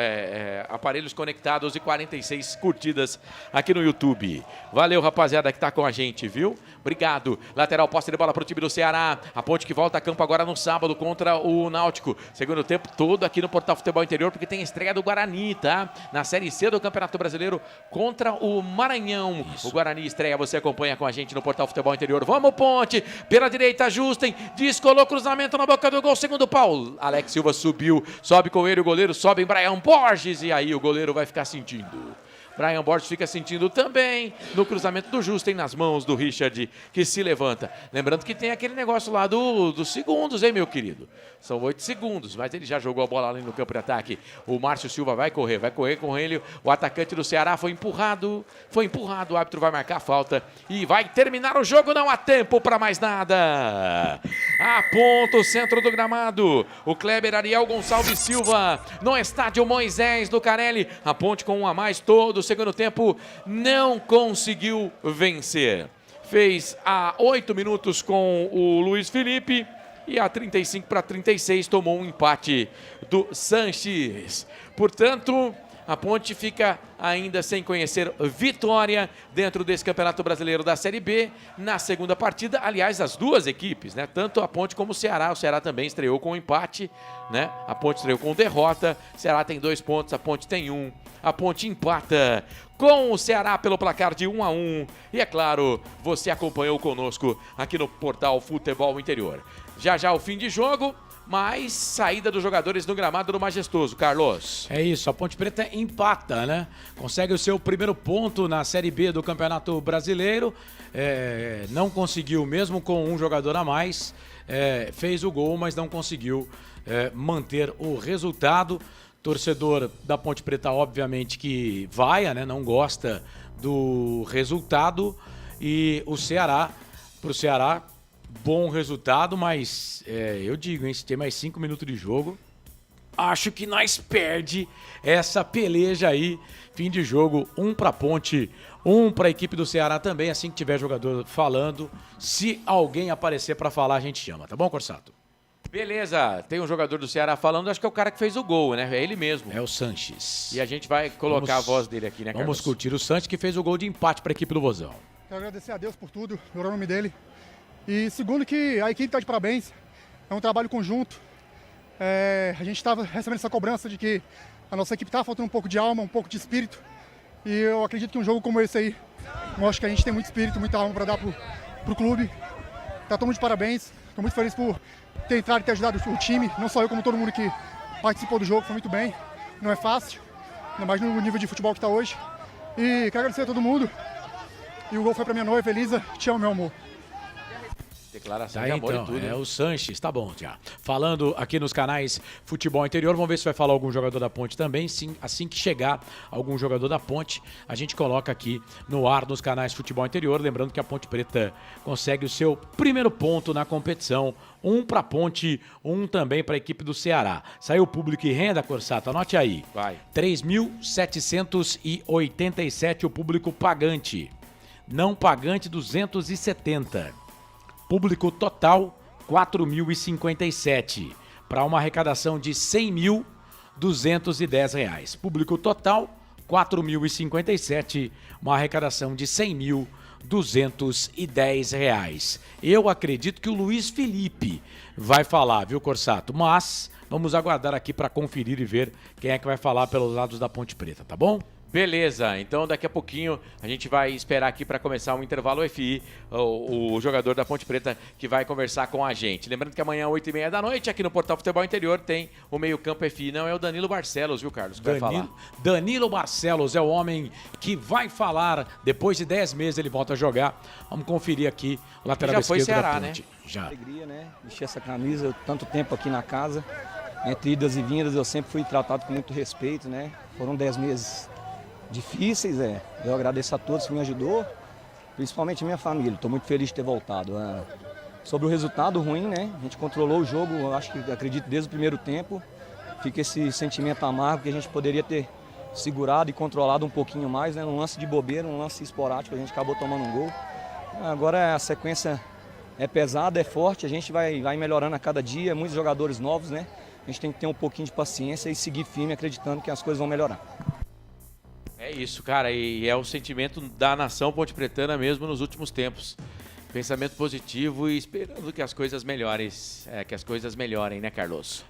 aparelhos conectados e 46 curtidas aqui no YouTube. Valeu, rapaziada, que tá com a gente, viu? Obrigado. Lateral, posse de bola pro time do Ceará. A Ponte que volta a campo agora no sábado contra o Náutico. Segundo tempo todo aqui no Portal Futebol Interior, porque tem estreia do Guarani, tá? Na Série C do Campeonato Brasileiro contra o Maranhão. Isso. O Guarani estreia, você acompanha com a gente no Portal Futebol Interior. Vamos, Ponte! Pela direita, Justem. Descolou cruzamento na boca do gol. Segundo pau. Alex Silva subiu. Sobe com ele o goleiro. Sobe em Brian Borges. E aí o goleiro vai ficar sentindo. Brian Borges fica sentindo também no cruzamento do Justem nas mãos do Richard, que se levanta. Lembrando que tem aquele negócio lá dos segundos, hein, meu querido? São 8 segundos, mas ele já jogou a bola ali no campo de ataque. O Márcio Silva vai correr com ele. O atacante do Ceará foi empurrado, o árbitro vai marcar a falta e vai terminar o jogo. Não há tempo para mais nada. Aponta o centro do gramado. O Kleber Ariel Gonçalves Silva no estádio Moisés do Carelli. A Ponte com 1 a mais todo o segundo tempo não conseguiu vencer. Fez a 8 minutos com o Luiz Felipe e a 35 para 36 tomou um empate do Sanches. Portanto, a Ponte fica ainda sem conhecer vitória dentro desse Campeonato Brasileiro da Série B. Na segunda partida, aliás, as duas equipes, né? Tanto a Ponte como o Ceará. O Ceará também estreou com empate, né? A Ponte estreou com derrota. O Ceará tem 2 pontos, a Ponte tem 1. A Ponte empata com o Ceará pelo placar de 1 a 1. E é claro, você acompanhou conosco aqui no Portal Futebol Interior. Já o fim de jogo, mas saída dos jogadores no gramado do Majestoso, Carlos. É isso, a Ponte Preta empata, né? Consegue o seu primeiro ponto na Série B do Campeonato Brasileiro. Não conseguiu, mesmo com um jogador a mais, fez o gol, mas não conseguiu manter o resultado. Torcedor da Ponte Preta, obviamente, que vaia, né? Não gosta do resultado. E o Ceará, pro Ceará, bom resultado, mas eu digo, hein, se tem mais 5 minutos de jogo, acho que nós perde essa peleja aí. Fim de jogo, 1 para Ponte, 1 para a equipe do Ceará também. Assim que tiver jogador falando, se alguém aparecer para falar, a gente chama, tá bom, Corsato? Beleza, tem um jogador do Ceará falando, acho que é o cara que fez o gol, né? É ele mesmo. É o Sanches. E a gente vai colocar a voz dele aqui, né, Carlos? Vamos curtir o Sanches, que fez o gol de empate para a equipe do Vozão. Quero agradecer a Deus por tudo, orar o nome dele. E segundo, que a equipe está de parabéns, é um trabalho conjunto. A gente estava recebendo essa cobrança de que a nossa equipe está faltando um pouco de alma, um pouco de espírito. E eu acredito que um jogo como esse aí mostra que a gente tem muito espírito, muita alma para dar pro clube. Tá todo mundo de parabéns, estou muito feliz por ter entrado e ter ajudado o time, não só eu, como todo mundo que participou do jogo, foi muito bem. Não é fácil, ainda mais no nível de futebol que está hoje. E quero agradecer a todo mundo. E o gol foi para minha noiva, Elisa, te amo, meu amor. Declaração Tá, de amor então, e tudo. o Sanches, tá bom já. Falando aqui nos canais Futebol Interior, vamos ver se vai falar algum jogador da Ponte também. Sim, assim que chegar algum jogador da Ponte, a gente coloca aqui no ar nos canais Futebol Interior. Lembrando que a Ponte Preta consegue o seu primeiro ponto na competição. 1 para a Ponte, 1 também para a equipe do Ceará. Saiu público e renda, Corsato, anote aí. Vai. 3.787 o público pagante. Não pagante, 270. Público total, 4.057, para uma arrecadação de R$ 100.210. Público total, 4.057, uma arrecadação de R$ 100.210. Eu acredito que o Luiz Felipe vai falar, viu, Corsato? Mas vamos aguardar aqui para conferir e ver quem é que vai falar pelos lados da Ponte Preta, tá bom? Beleza, então daqui a pouquinho a gente vai esperar aqui para começar um intervalo FI, o jogador da Ponte Preta que vai conversar com a gente. Lembrando que amanhã, 8h30 da noite, aqui no Portal Futebol Interior, tem o meio-campo FI. Não é o Danilo Barcelos, viu, Carlos, que vai falar. Danilo Barcelos é o homem que vai falar. Depois de 10 meses ele volta a jogar. Vamos conferir aqui o lateral esquerdo da Ceará, Ponte. Né? Já. Alegria, né? Vestir essa camisa tanto tempo aqui na casa. Entre idas e vindas eu sempre fui tratado com muito respeito, né? Foram 10 meses difíceis, Eu agradeço a todos que me ajudou, principalmente a minha família. Estou muito feliz de ter voltado. Sobre o resultado ruim, né? A gente controlou o jogo, eu acredito, desde o primeiro tempo. Fica esse sentimento amargo que a gente poderia ter segurado e controlado um pouquinho mais, né? Num lance de bobeira, um lance esporádico, a gente acabou tomando um gol. Agora a sequência é pesada, é forte, a gente vai melhorando a cada dia, muitos jogadores novos, né? A gente tem que ter um pouquinho de paciência e seguir firme, acreditando que as coisas vão melhorar. É isso, cara, e é o sentimento da nação ponte-pretana mesmo nos últimos tempos. Pensamento positivo e esperando que as coisas melhorem, né, Carlos?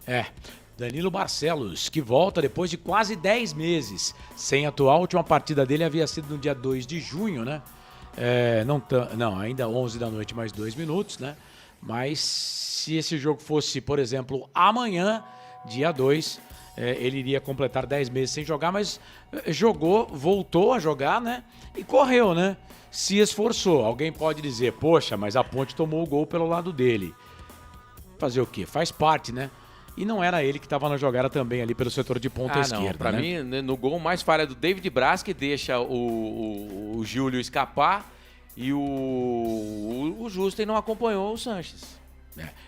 Danilo Barcelos, que volta depois de quase 10 meses sem atuar. A última partida dele havia sido no dia 2 de junho, né? Não, ainda 11 da noite, mais 2 minutos, né? Mas se esse jogo fosse, por exemplo, amanhã, dia 2... ele iria completar 10 meses sem jogar, mas jogou, voltou a jogar, né? E correu, né? Se esforçou. Alguém pode dizer, poxa, mas a Ponte tomou o gol pelo lado dele. Fazer o quê? Faz parte, né? E não era ele que estava na jogada também ali pelo setor de ponta esquerda, Pra mim, no gol mais falha do David Braz, que deixa o Júlio escapar, e o Justen não acompanhou o Sanches.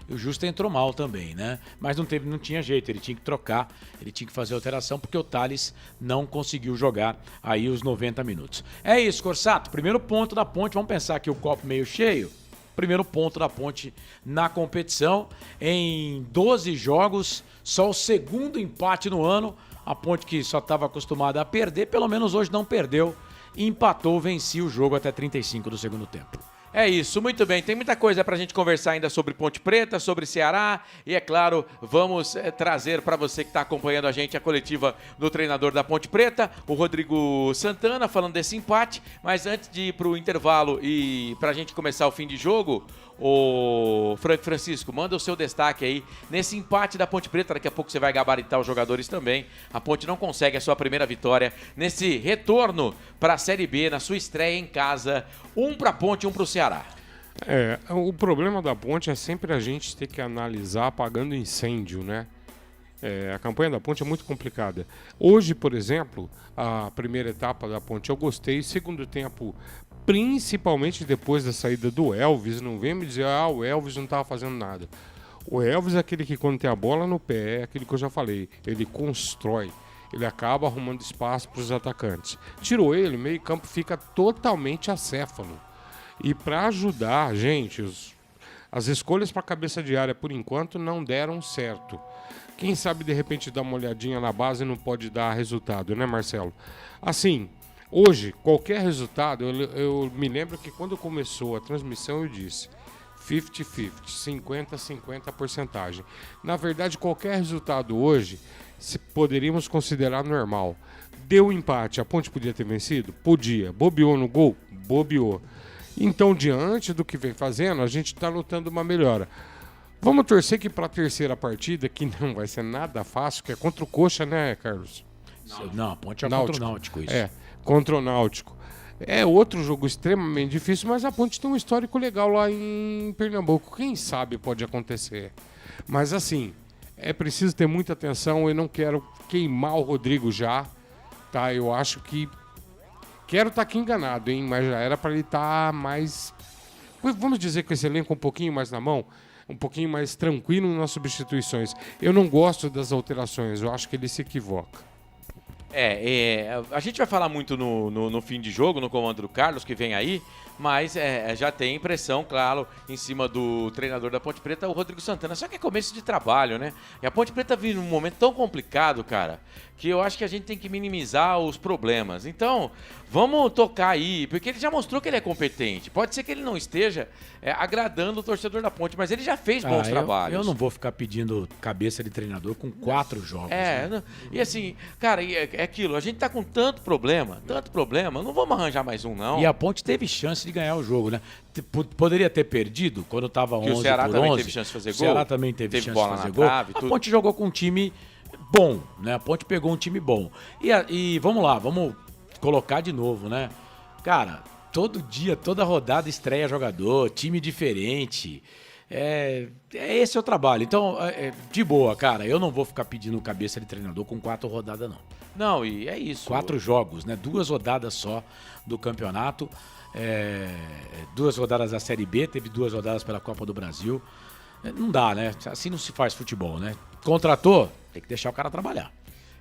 E o Justo entrou mal também, né? Mas não tinha jeito, ele tinha que trocar, ele tinha que fazer alteração, porque o Thales não conseguiu jogar aí os 90 minutos. É isso, Corsato, primeiro ponto da Ponte, vamos pensar aqui o copo meio cheio. Primeiro ponto da Ponte na competição, em 12 jogos, só o segundo empate no ano. A Ponte, que só estava acostumada a perder, pelo menos hoje não perdeu, empatou, vencia o jogo até 35 do segundo tempo. É isso, muito bem. Tem muita coisa pra gente conversar ainda sobre Ponte Preta, sobre Ceará e, é claro, vamos trazer para você que está acompanhando a gente a coletiva do treinador da Ponte Preta, o Rodrigo Santana, falando desse empate. Mas antes de ir pro intervalo e pra gente começar o fim de jogo, o Francisco, manda o seu destaque aí nesse empate da Ponte Preta. Daqui a pouco você vai gabaritar os jogadores também. A Ponte não consegue a sua primeira vitória nesse retorno para a Série B, na sua estreia em casa. 1 para a Ponte, 1 para o Ceará. O problema da Ponte é sempre a gente ter que analisar apagando incêndio, né? A campanha da Ponte é muito complicada. Hoje, por exemplo, a primeira etapa da Ponte eu gostei. Segundo tempo, principalmente depois da saída do Elvis, não vem me dizer, o Elvis não estava fazendo nada. O Elvis é aquele que, quando tem a bola no pé, é aquele que eu já falei, ele constrói. Ele acaba arrumando espaço para os atacantes. Tirou ele, o meio campo fica totalmente acéfalo. E para ajudar, gente, as escolhas para a cabeça de área, por enquanto, não deram certo. Quem sabe, de repente, dar uma olhadinha na base não pode dar resultado, né, Marcelo? Assim, hoje, qualquer resultado, eu me lembro que quando começou a transmissão eu disse 50-50, 50-50 porcentagem. Na verdade, qualquer resultado hoje poderíamos considerar normal. Deu empate, a Ponte podia ter vencido? Podia. Bobeou no gol? Bobeou. Então, diante do que vem fazendo, a gente está notando uma melhora. Vamos torcer que para a terceira partida, que não vai ser nada fácil, que é contra o Coxa, né, Carlos? Não, a Ponte é contra o Náutico, isso. Contra o Náutico. É outro jogo extremamente difícil, mas a Ponte tem um histórico legal lá em Pernambuco. Quem sabe pode acontecer. Mas assim, é preciso ter muita atenção. Eu não quero queimar o Rodrigo já, tá? Eu acho que... Quero estar aqui enganado, hein? Mas já era para ele estar mais... Vamos dizer com esse elenco um pouquinho mais na mão, um pouquinho mais tranquilo nas substituições. Eu não gosto das alterações, eu acho que ele se equivoca. A gente vai falar muito no fim de jogo, no comando do Carlos, que vem aí, mas já tem pressão, claro, em cima do treinador da Ponte Preta, o Rodrigo Santana. Só que é começo de trabalho, né? E a Ponte Preta vive num momento tão complicado, cara, que eu acho que a gente tem que minimizar os problemas. Então, vamos tocar aí, porque ele já mostrou que ele é competente. Pode ser que ele não esteja agradando o torcedor da Ponte, mas ele já fez bons trabalhos. Eu não vou ficar pedindo cabeça de treinador com 4 jogos. Né? E assim, cara, é aquilo, a gente tá com tanto problema, não vamos arranjar mais um, não. E a Ponte teve chance de ganhar o jogo, né? Poderia ter perdido quando tava 11 por 11. O Ceará também teve chance de fazer gol. O Ceará também teve chance de fazer gol. Trave, a Ponte jogou com um time bom, né? A Ponte pegou um time bom. E vamos lá, vamos colocar de novo, né? Cara, todo dia, toda rodada estreia jogador, time diferente. Esse é o trabalho. Então, de boa, cara, eu não vou ficar pedindo cabeça de treinador com 4 rodadas, não. Não, e é isso. 4 jogos, né? 2 rodadas só do campeonato. 2 rodadas da Série B, teve 2 rodadas pela Copa do Brasil. Não dá, né? Assim não se faz futebol, né? Contratou, tem que deixar o cara trabalhar.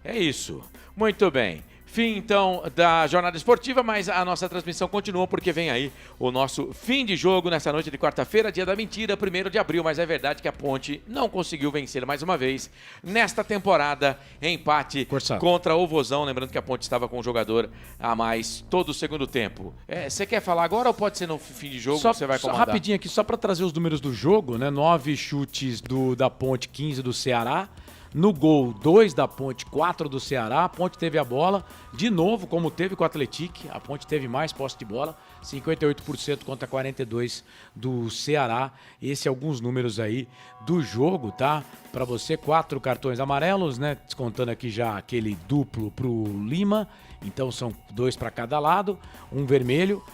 É isso. Muito bem. Fim, então, da jornada esportiva, mas a nossa transmissão continua porque vem aí o nosso fim de jogo nessa noite de quarta-feira, dia da mentira, 1º de abril, mas é verdade que a Ponte não conseguiu vencer mais uma vez nesta temporada, empate contra o Vozão, lembrando que a Ponte estava com um jogador a mais todo o segundo tempo. Você quer falar agora ou pode ser no fim de jogo que você vai comandar? Só rapidinho aqui, só para trazer os números do jogo, né? 9 chutes da Ponte, 15 do Ceará. No gol, 2 da Ponte, 4 do Ceará. A Ponte teve a bola, de novo, como teve com o Atlético. A Ponte teve mais posse de bola, 58% contra 42% do Ceará. Esse é alguns números aí do jogo, tá? Para você, 4 cartões amarelos, né? Descontando aqui já aquele duplo pro Lima. Então são 2 para cada lado, 1 vermelho.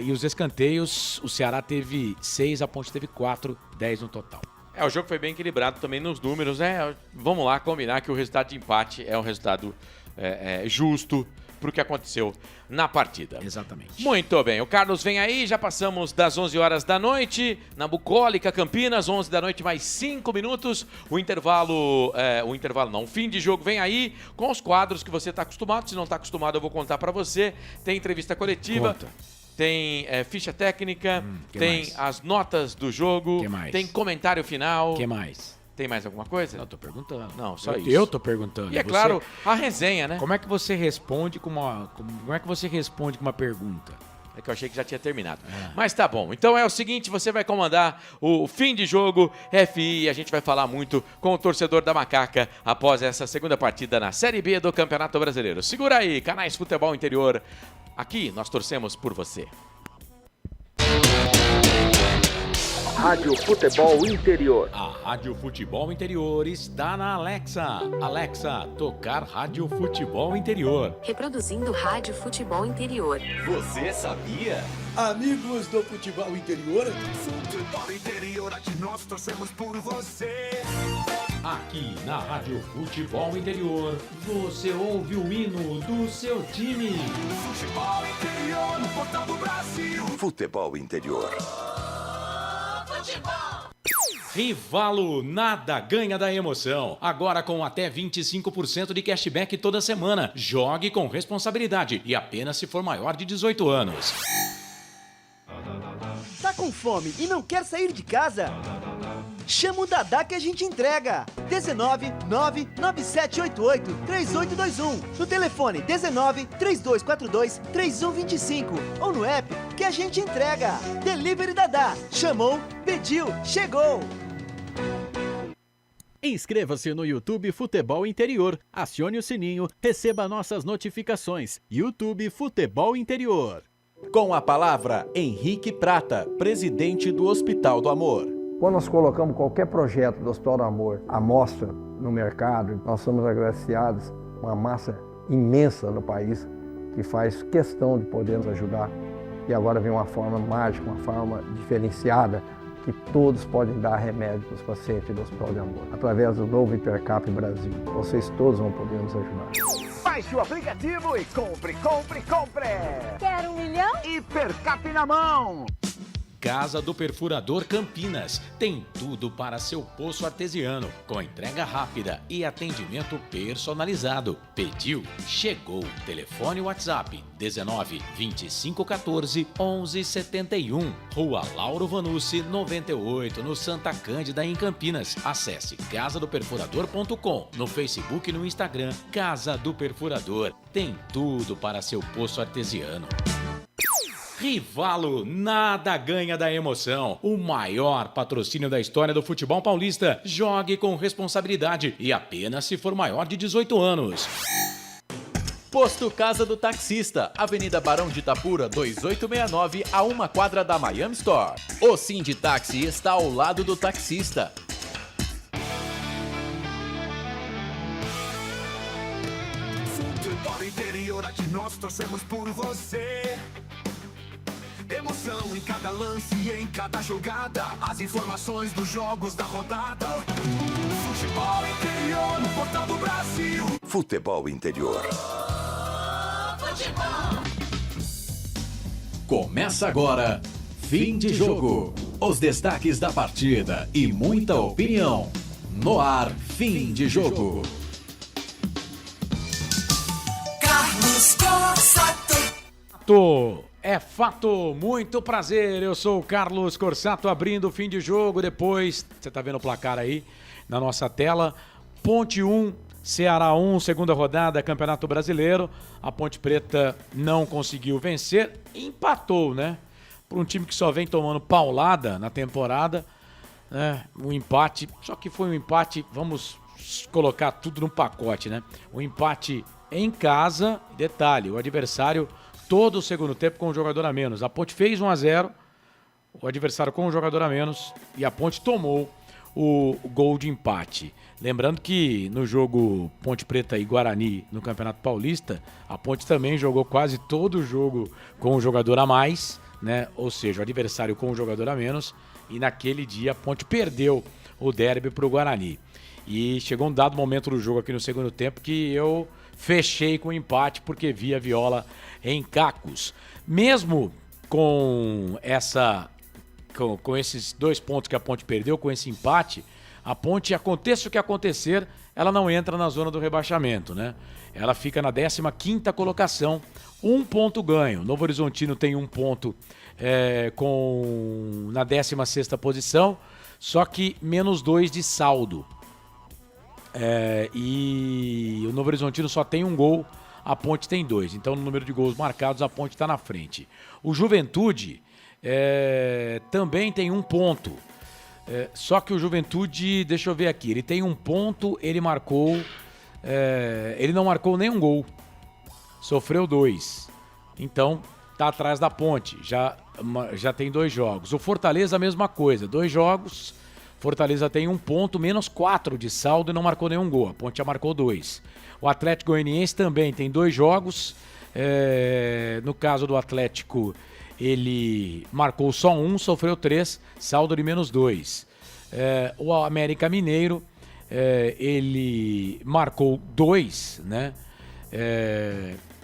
E os escanteios, o Ceará teve 6, a Ponte teve 4, 10 no total. O jogo foi bem equilibrado também nos números, né? Vamos lá combinar que o resultado de empate é um resultado justo pro que aconteceu na partida. Exatamente. Muito bem, o Carlos vem aí, já passamos das 11 horas da noite, na Bucólica, Campinas, 11 da noite, mais 5 minutos. O fim de jogo vem aí, com os quadros que você está acostumado. Se não está acostumado, eu vou contar para você. Tem entrevista coletiva. Conta. Tem ficha técnica, tem mais? As notas do jogo, Que mais? tem comentário final. O que mais? Tem mais alguma coisa? Não, tô perguntando. Não, só isso. Eu tô perguntando. E é claro, a resenha, né? Como é que você responde com uma pergunta? É que eu achei que já tinha terminado. Mas tá bom. Então é o seguinte, você vai comandar o fim de jogo FI e a gente vai falar muito com o torcedor da Macaca após essa segunda partida na Série B do Campeonato Brasileiro. Segura aí, canais Futebol Interior. Aqui nós torcemos por você. Rádio Futebol Interior. A Rádio Futebol Interior está na Alexa. Alexa, tocar Rádio Futebol Interior. Reproduzindo Rádio Futebol Interior. Você sabia? Amigos do Futebol Interior. Futebol Interior, aqui nós torcemos por você. Aqui na Rádio Futebol Interior, você ouve o hino do seu time. Futebol Interior, no portal do Brasil. Futebol Interior. Rivalo, nada ganha da emoção. Agora com até 25% de cashback toda semana. Jogue com responsabilidade e apenas se for maior de 18 anos. Tá com fome e não quer sair de casa? Chama o Dadá que a gente entrega. 19 99788 3821. No telefone 19 3242 3125. Ou no app que a gente entrega. Delivery Dadá. Chamou, pediu, chegou. Inscreva-se no YouTube Futebol Interior. Acione o sininho, receba nossas notificações. YouTube Futebol Interior. Com a palavra, Henrique Prata, presidente do Hospital do Amor. Quando nós colocamos qualquer projeto do Hospital do Amor à mostra no mercado, nós somos agraciados uma massa imensa no país que faz questão de poder nos ajudar. E agora vem uma forma mágica, uma forma diferenciada, que todos podem dar remédio para os pacientes do Hospital do Amor. Através do novo Hipercap Brasil, vocês todos vão poder nos ajudar. Baixe o aplicativo e compre! Quero 1 milhão? Hipercap na mão! Casa do Perfurador Campinas. Tem tudo para seu poço artesiano, com entrega rápida e atendimento personalizado. Pediu, chegou. Telefone WhatsApp 19 25 14 11 71. Rua Lauro Vanucci 98, no Santa Cândida, em Campinas. Acesse casadoperfurador.com, no Facebook e no Instagram. Casa do Perfurador. Tem tudo para seu poço artesiano. Rivalo, nada ganha da emoção. O maior patrocínio da história do futebol paulista. Jogue com responsabilidade e apenas se for maior de 18 anos. Posto Casa do Taxista, Avenida Barão de Itapura, 2869, a 1 quadra da Miami Store. O Sinditaxi está ao lado do taxista. Futebol interior, aqui nós torcemos por você. Emoção em cada lance e em cada jogada. As informações dos jogos da rodada. Futebol interior, no Portal do Brasil. Futebol interior. Começa agora, fim de jogo. Os destaques da partida e muita opinião. No ar, fim de jogo. Carlos Corsato. É fato, muito prazer, eu sou o Carlos Corsato abrindo o fim de jogo, depois, você tá vendo o placar aí na nossa tela, Ponte 1, Ceará 1, segunda rodada, Campeonato Brasileiro, a Ponte Preta não conseguiu vencer, empatou, né, para um time que só vem tomando paulada na temporada, né, um empate, só que foi um empate, vamos colocar tudo no pacote, né, um empate em casa, detalhe, o adversário todo o segundo tempo com um jogador a menos. A Ponte fez 1-0, o adversário com um jogador a menos, e a Ponte tomou o gol de empate. Lembrando que no jogo Ponte Preta e Guarani no Campeonato Paulista, a Ponte também jogou quase todo o jogo com um jogador a mais, né? Ou seja, o adversário com um jogador a menos, e naquele dia a Ponte perdeu o derby para o Guarani. E chegou um dado momento do jogo aqui no segundo tempo que eu fechei com o empate porque vi a Viola em cacos. Mesmo com com esses 2 pontos que a Ponte perdeu, com esse empate, a Ponte, aconteça o que acontecer, ela não entra na zona do rebaixamento, né? Ela fica na 15ª colocação, 1 ponto ganho. Novo Horizontino tem 1 ponto na 16ª posição, só que menos 2 de saldo. E o Novo Horizontino só tem 1 gol, a Ponte tem 2. Então, no número de gols marcados, a Ponte está na frente. O Juventude também tem 1 ponto. Só que o Juventude, deixa eu ver aqui, ele tem 1 ponto, ele não marcou nenhum gol. Sofreu 2. Então, está atrás da Ponte. Já tem 2 jogos. O Fortaleza, a mesma coisa, 2 jogos. Fortaleza tem 1 ponto, menos 4 de saldo e não marcou nenhum gol. A Ponte já marcou 2. O Atlético Goianiense também tem 2 jogos. No caso do Atlético, ele marcou só 1, sofreu 3, saldo de menos 2. O América Mineiro, ele marcou 2, né?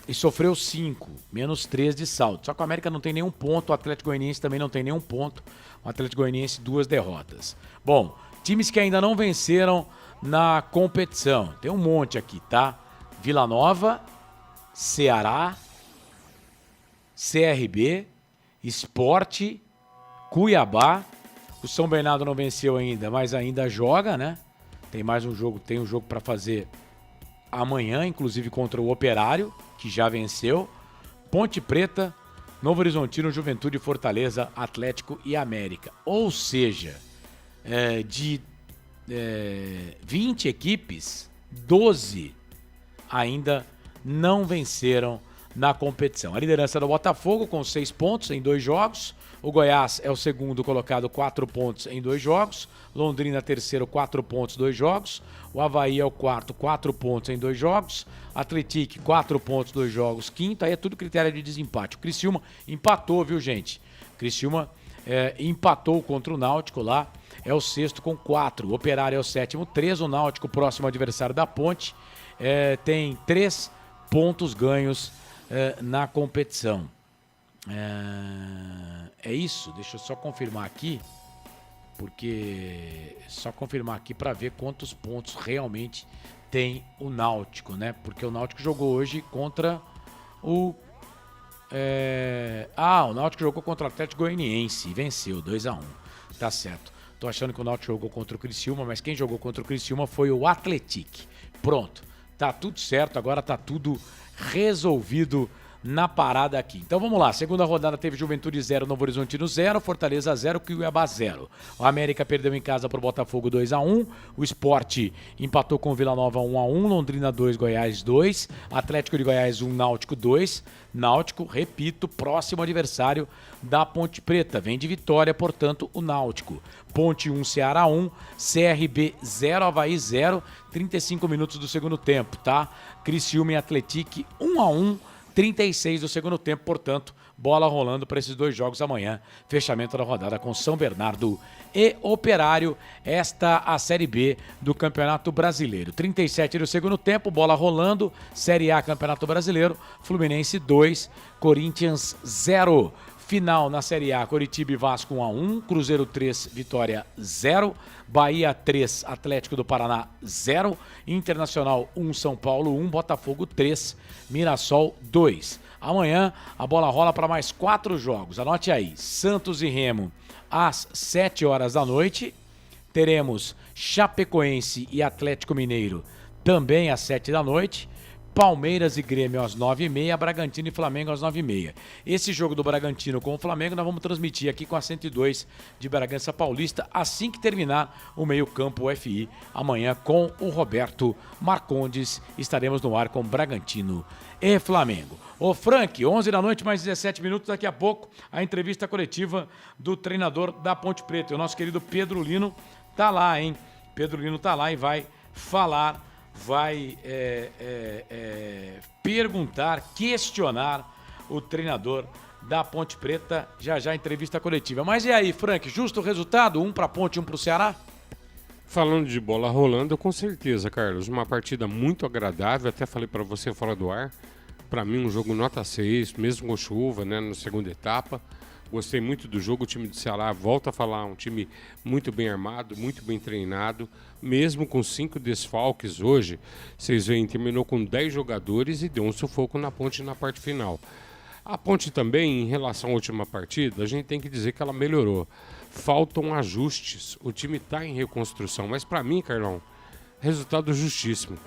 E sofreu 5, menos 3 de saldo. Só que o América não tem nenhum ponto, o Atlético Goianiense também não tem nenhum ponto. O Atlético Goianiense 2 derrotas. Bom, times que ainda não venceram na competição. Tem um monte aqui, tá? Vila Nova, Ceará, CRB, Sport, Cuiabá. O São Bernardo não venceu ainda, mas ainda joga, né? Tem mais um jogo, tem um jogo para fazer amanhã, inclusive contra o Operário, que já venceu. Ponte Preta, Novo Horizontino, Juventude, Fortaleza, Atlético e América. Ou seja, de 20 equipes, 12 ainda não venceram na competição. A liderança do Botafogo com 6 pontos em 2 jogos. O Goiás é o segundo colocado, 4 pontos em 2 jogos. Londrina, terceiro, 4 pontos, 2 jogos. O Avaí é o quarto, 4 pontos em 2 jogos. Atlético, 4 pontos, 2 jogos. Quinto, aí é tudo critério de desempate. O Criciúma empatou, viu, gente? O Criciúma empatou contra o Náutico lá. É o sexto com 4. O Operário é o sétimo, 3. O Náutico, próximo adversário da Ponte, tem 3 pontos ganhos na competição. É isso? Deixa eu só confirmar aqui. Porque... Só confirmar aqui para ver quantos pontos realmente tem o Náutico, né? Porque o Náutico jogou hoje contra o... o Náutico jogou contra o Atlético Goianiense e venceu 2-1. Tá certo. Tô achando que o Náutico jogou contra o Criciúma, mas quem jogou contra o Criciúma foi o Atlético. Pronto. Tá tudo certo, agora tá tudo resolvido na parada aqui. Então vamos lá, segunda rodada teve Juventude 0, Novo Horizontino 0, Fortaleza 0, Cuiabá 0. O América perdeu em casa pro Botafogo 2-1, o Sport empatou com o Vila Nova 1-1, Londrina 2, Goiás 2, Atlético de Goiás 1, Náutico 2. Náutico, repito, próximo adversário da Ponte Preta, vem de vitória, portanto, o Náutico. Ponte 1, Ceará 1, CRB 0, Avaí 0, 35 minutos do segundo tempo, tá? Criciúma e Atlético 1-1, 36 do segundo tempo, portanto, bola rolando para esses dois jogos amanhã. Fechamento da rodada com São Bernardo e Operário. Esta a Série B do Campeonato Brasileiro. 37 do segundo tempo, bola rolando. Série A Campeonato Brasileiro. Fluminense 2, Corinthians 0. Final na Série A, Coritiba e Vasco 1-1, Cruzeiro 3, Vitória 0, Bahia 3, Atlético do Paraná 0, Internacional 1, São Paulo 1, Botafogo 3, Mirassol 2. Amanhã a bola rola para mais 4 jogos, anote aí, Santos e Remo às 7 horas da noite, teremos Chapecoense e Atlético Mineiro também às 7 da noite, Palmeiras e Grêmio às 9h30, Bragantino e Flamengo às 9h30. Esse jogo do Bragantino com o Flamengo nós vamos transmitir aqui com a 102 de Bragança Paulista assim que terminar o meio-campo UFI. Amanhã com o Roberto Marcondes estaremos no ar com Bragantino e Flamengo. Ô Frank, 11 da noite, mais 17 minutos, daqui a pouco a entrevista coletiva do treinador da Ponte Preta. O nosso querido Pedro Lino tá lá, hein? Pedro Lino tá lá e vai falar... vai perguntar, questionar o treinador da Ponte Preta, já entrevista coletiva. Mas e aí, Frank, justo o resultado? 1 para a Ponte, 1 para o Ceará? Falando de bola rolando, com certeza, Carlos. Uma partida muito agradável, até falei para você fora do ar. Para mim, um jogo nota 6, mesmo com chuva, né, na segunda etapa. Gostei muito do jogo, o time do Ceará, volta a falar, um time muito bem armado, muito bem treinado, mesmo com 5 desfalques hoje, vocês veem, terminou com 10 jogadores e deu um sufoco na Ponte na parte final. A Ponte também, em relação à última partida, a gente tem que dizer que ela melhorou. Faltam ajustes, o time está em reconstrução, mas para mim, Carlão, resultado justíssimo.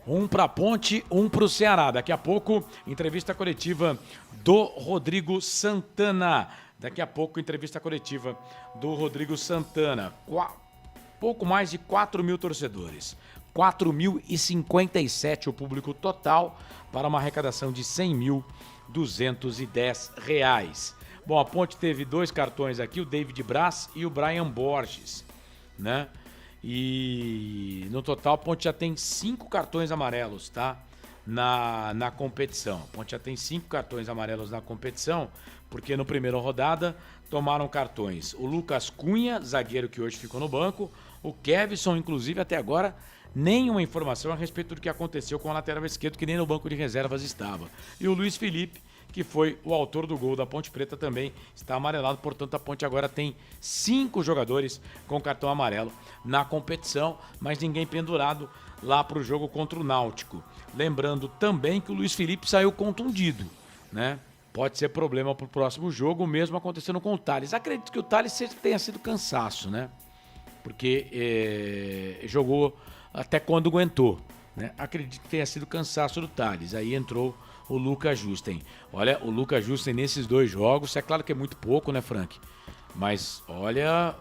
1 para a Ponte, 1 para o Ceará. Daqui a pouco, entrevista coletiva do Rodrigo Santana. Daqui a pouco, entrevista coletiva do Rodrigo Santana. Pouco mais de 4 mil torcedores. 4.057 o público total para uma arrecadação de R$100.210. Bom, a Ponte teve 2 cartões aqui, o David Braz e o Brian Borges, né? E no total a Ponte já tem 5 cartões amarelos, tá? Na competição. A Ponte já tem 5 cartões amarelos na competição, porque no primeira rodada tomaram cartões o Lucas Cunha, zagueiro que hoje ficou no banco, o Kevson, inclusive até agora, nenhuma informação a respeito do que aconteceu com a lateral esquerdo, que nem no banco de reservas estava. E o Luiz Felipe, que foi o autor do gol da Ponte Preta, também está amarelado, portanto a Ponte agora tem 5 jogadores com cartão amarelo na competição, mas ninguém pendurado lá para o jogo contra o Náutico. Lembrando também que o Luiz Felipe saiu contundido, né? Pode ser problema para o próximo jogo, mesmo acontecendo com o Thales. Acredito que o Thales tenha sido cansaço, né? Porque jogou até quando aguentou, né? Acredito que tenha sido cansaço do Thales. Aí entrou o Lucas Justen. Olha, o Lucas Justen nesses 2 jogos, é claro que é muito pouco, né, Frank? Mas, olha,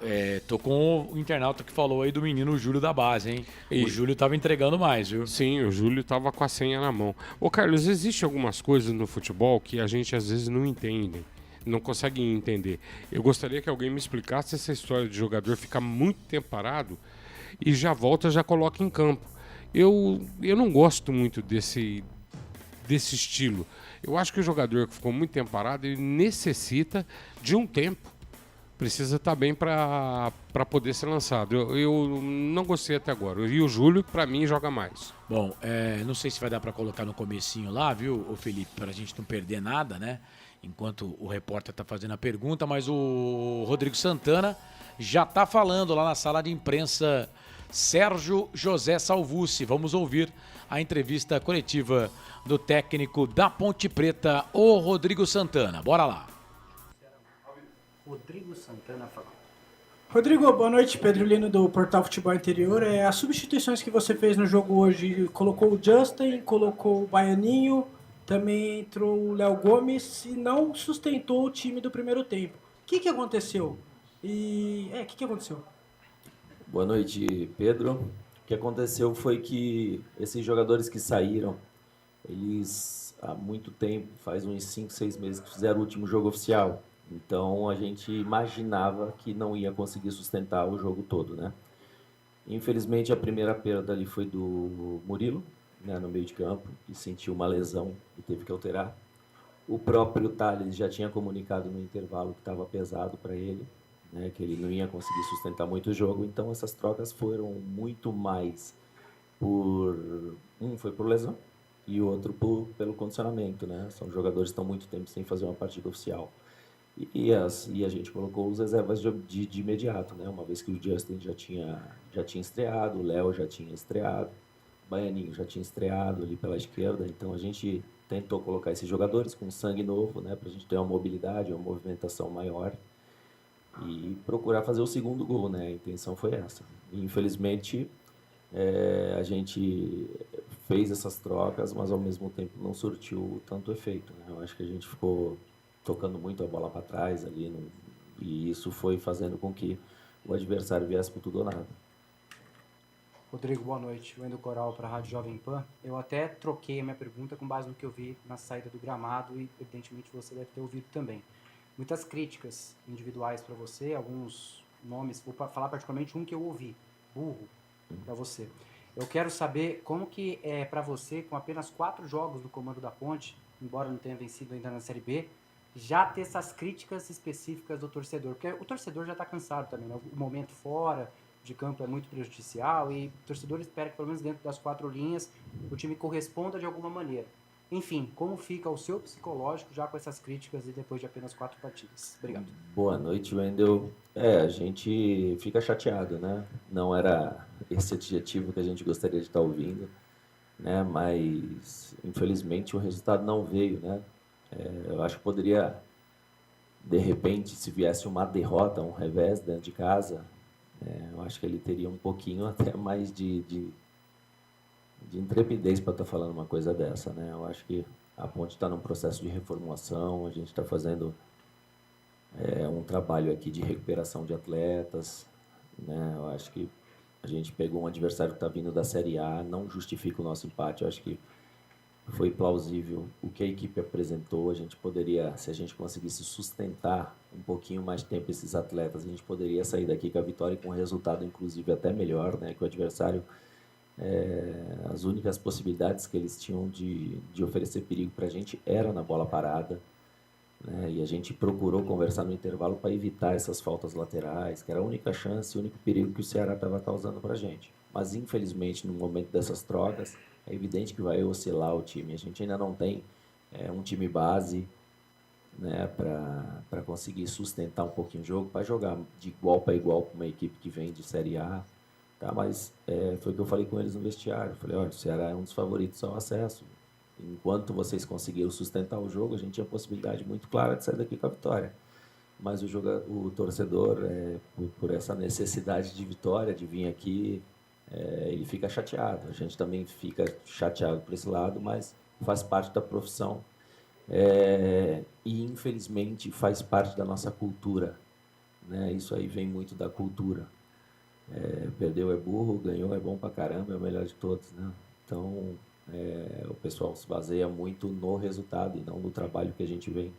tô com o internauta que falou aí do menino Júlio da base, hein? O Júlio tava entregando mais, viu? Sim, o Júlio tava com a senha na mão. Ô, Carlos, existe algumas coisas no futebol que a gente às vezes não entende, não consegue entender. Eu gostaria que alguém me explicasse essa história de jogador ficar muito tempo parado e já volta, já coloca em campo. Eu não gosto muito desse estilo. Eu acho que o jogador que ficou muito tempo parado, ele necessita de um tempo. Precisa estar bem para poder ser lançado. Eu não gostei até agora. E o Júlio, para mim, joga mais. Bom, não sei se vai dar para colocar no comecinho lá, viu, o Felipe, para a gente não perder nada, né? enquanto o repórter está fazendo a pergunta, mas o Rodrigo Santana já está falando lá na sala de imprensa. Sérgio José Salvucci. Vamos ouvir a entrevista coletiva do técnico da Ponte Preta, o Rodrigo Santana. Bora lá. Rodrigo Santana falando. Rodrigo, boa noite. Pedro Lino do Portal Futebol Interior. As substituições que você fez no jogo hoje, colocou o Justin, colocou o Baianinho, também entrou o Léo Gomes e não sustentou o time do primeiro tempo. O que aconteceu? O que aconteceu? Boa noite, Pedro. O que aconteceu foi que esses jogadores que saíram, eles há muito tempo, faz uns 5, 6 meses que fizeram o último jogo oficial. Então a gente imaginava que não ia conseguir sustentar o jogo todo, né? Infelizmente a primeira perda ali foi do Murilo, né, no meio de campo, que sentiu uma lesão e teve que alterar. O próprio Thales já tinha comunicado no intervalo que estava pesado para ele, né, que ele não ia conseguir sustentar muito o jogo. Então essas trocas foram muito mais foi por lesão e outro pelo condicionamento, né? São jogadores que estão muito tempo sem fazer uma partida oficial. E a gente colocou os reservas de imediato, né? Uma vez que o Justin já tinha estreado, o Léo já tinha estreado, o Baianinho já tinha estreado ali pela esquerda. Então a gente tentou colocar esses jogadores com sangue novo, né? Para a gente ter uma mobilidade, uma movimentação maior e procurar fazer o segundo gol, né? A intenção foi essa. E, infelizmente a gente fez essas trocas, mas ao mesmo tempo não surtiu tanto efeito, né? Eu acho que a gente ficou tocando muito a bola para trás ali, e isso foi fazendo com que o adversário viesse por tudo ou nada. Rodrigo, boa noite. Wendel Coral para a Rádio Jovem Pan. Eu até troquei a minha pergunta com base no que eu vi na saída do gramado e, evidentemente, você deve ter ouvido também. Muitas críticas individuais para você, alguns nomes, vou falar particularmente um que eu ouvi, Burro, para você. Eu quero saber como que é para você, com apenas 4 jogos no comando da Ponte, embora não tenha vencido ainda na Série B, já ter essas críticas específicas do torcedor. Porque o torcedor já está cansado também, né? O momento fora de campo é muito prejudicial e o torcedor espera que, pelo menos dentro das 4 linhas, o time corresponda de alguma maneira. Enfim, como fica o seu psicológico já com essas críticas e depois de apenas 4 partidas? Obrigado. Boa noite, Wendel. A gente fica chateado, né? Não era esse adjetivo que a gente gostaria de estar ouvindo, né? Mas, infelizmente, o resultado não veio, né? Eu acho que poderia, de repente, se viesse uma derrota, um revés dentro de casa, eu acho que ele teria um pouquinho até mais de intrepidez para estar falando uma coisa dessa, né? Eu acho que a Ponte está num processo de reformulação, a gente está fazendo um trabalho aqui de recuperação de atletas, né? Eu acho que a gente pegou um adversário que está vindo da Série A, não justifica o nosso empate. Eu acho que foi plausível o que a equipe apresentou. A gente poderia, se a gente conseguisse sustentar um pouquinho mais tempo esses atletas, a gente poderia sair daqui com a vitória e com um resultado, inclusive, até melhor, né? Que o adversário, as únicas possibilidades que eles tinham de oferecer perigo para a gente era na bola parada, né? E a gente procurou conversar no intervalo para evitar essas faltas laterais, que era a única chance, o único perigo que o Ceará estava causando para a gente. Mas, infelizmente, no momento dessas trocas, é evidente que vai oscilar o time. A gente ainda não tem um time base, né, para conseguir sustentar um pouquinho o jogo, para jogar de igual para igual com uma equipe que vem de Série A. Tá? Mas foi o que eu falei com eles no vestiário. Eu falei, olha, o Ceará é um dos favoritos ao acesso. Enquanto vocês conseguiram sustentar o jogo, a gente tinha a possibilidade muito clara de sair daqui com a vitória. Mas o torcedor, por essa necessidade de vitória, de vir aqui, ele fica chateado. A gente também fica chateado por esse lado, mas faz parte da profissão e, infelizmente, faz parte da nossa cultura, né? Isso aí vem muito da cultura. Perdeu é burro, ganhou é bom pra caramba, é o melhor de todos, né? Então, o pessoal se baseia muito no resultado e não no trabalho que a gente vem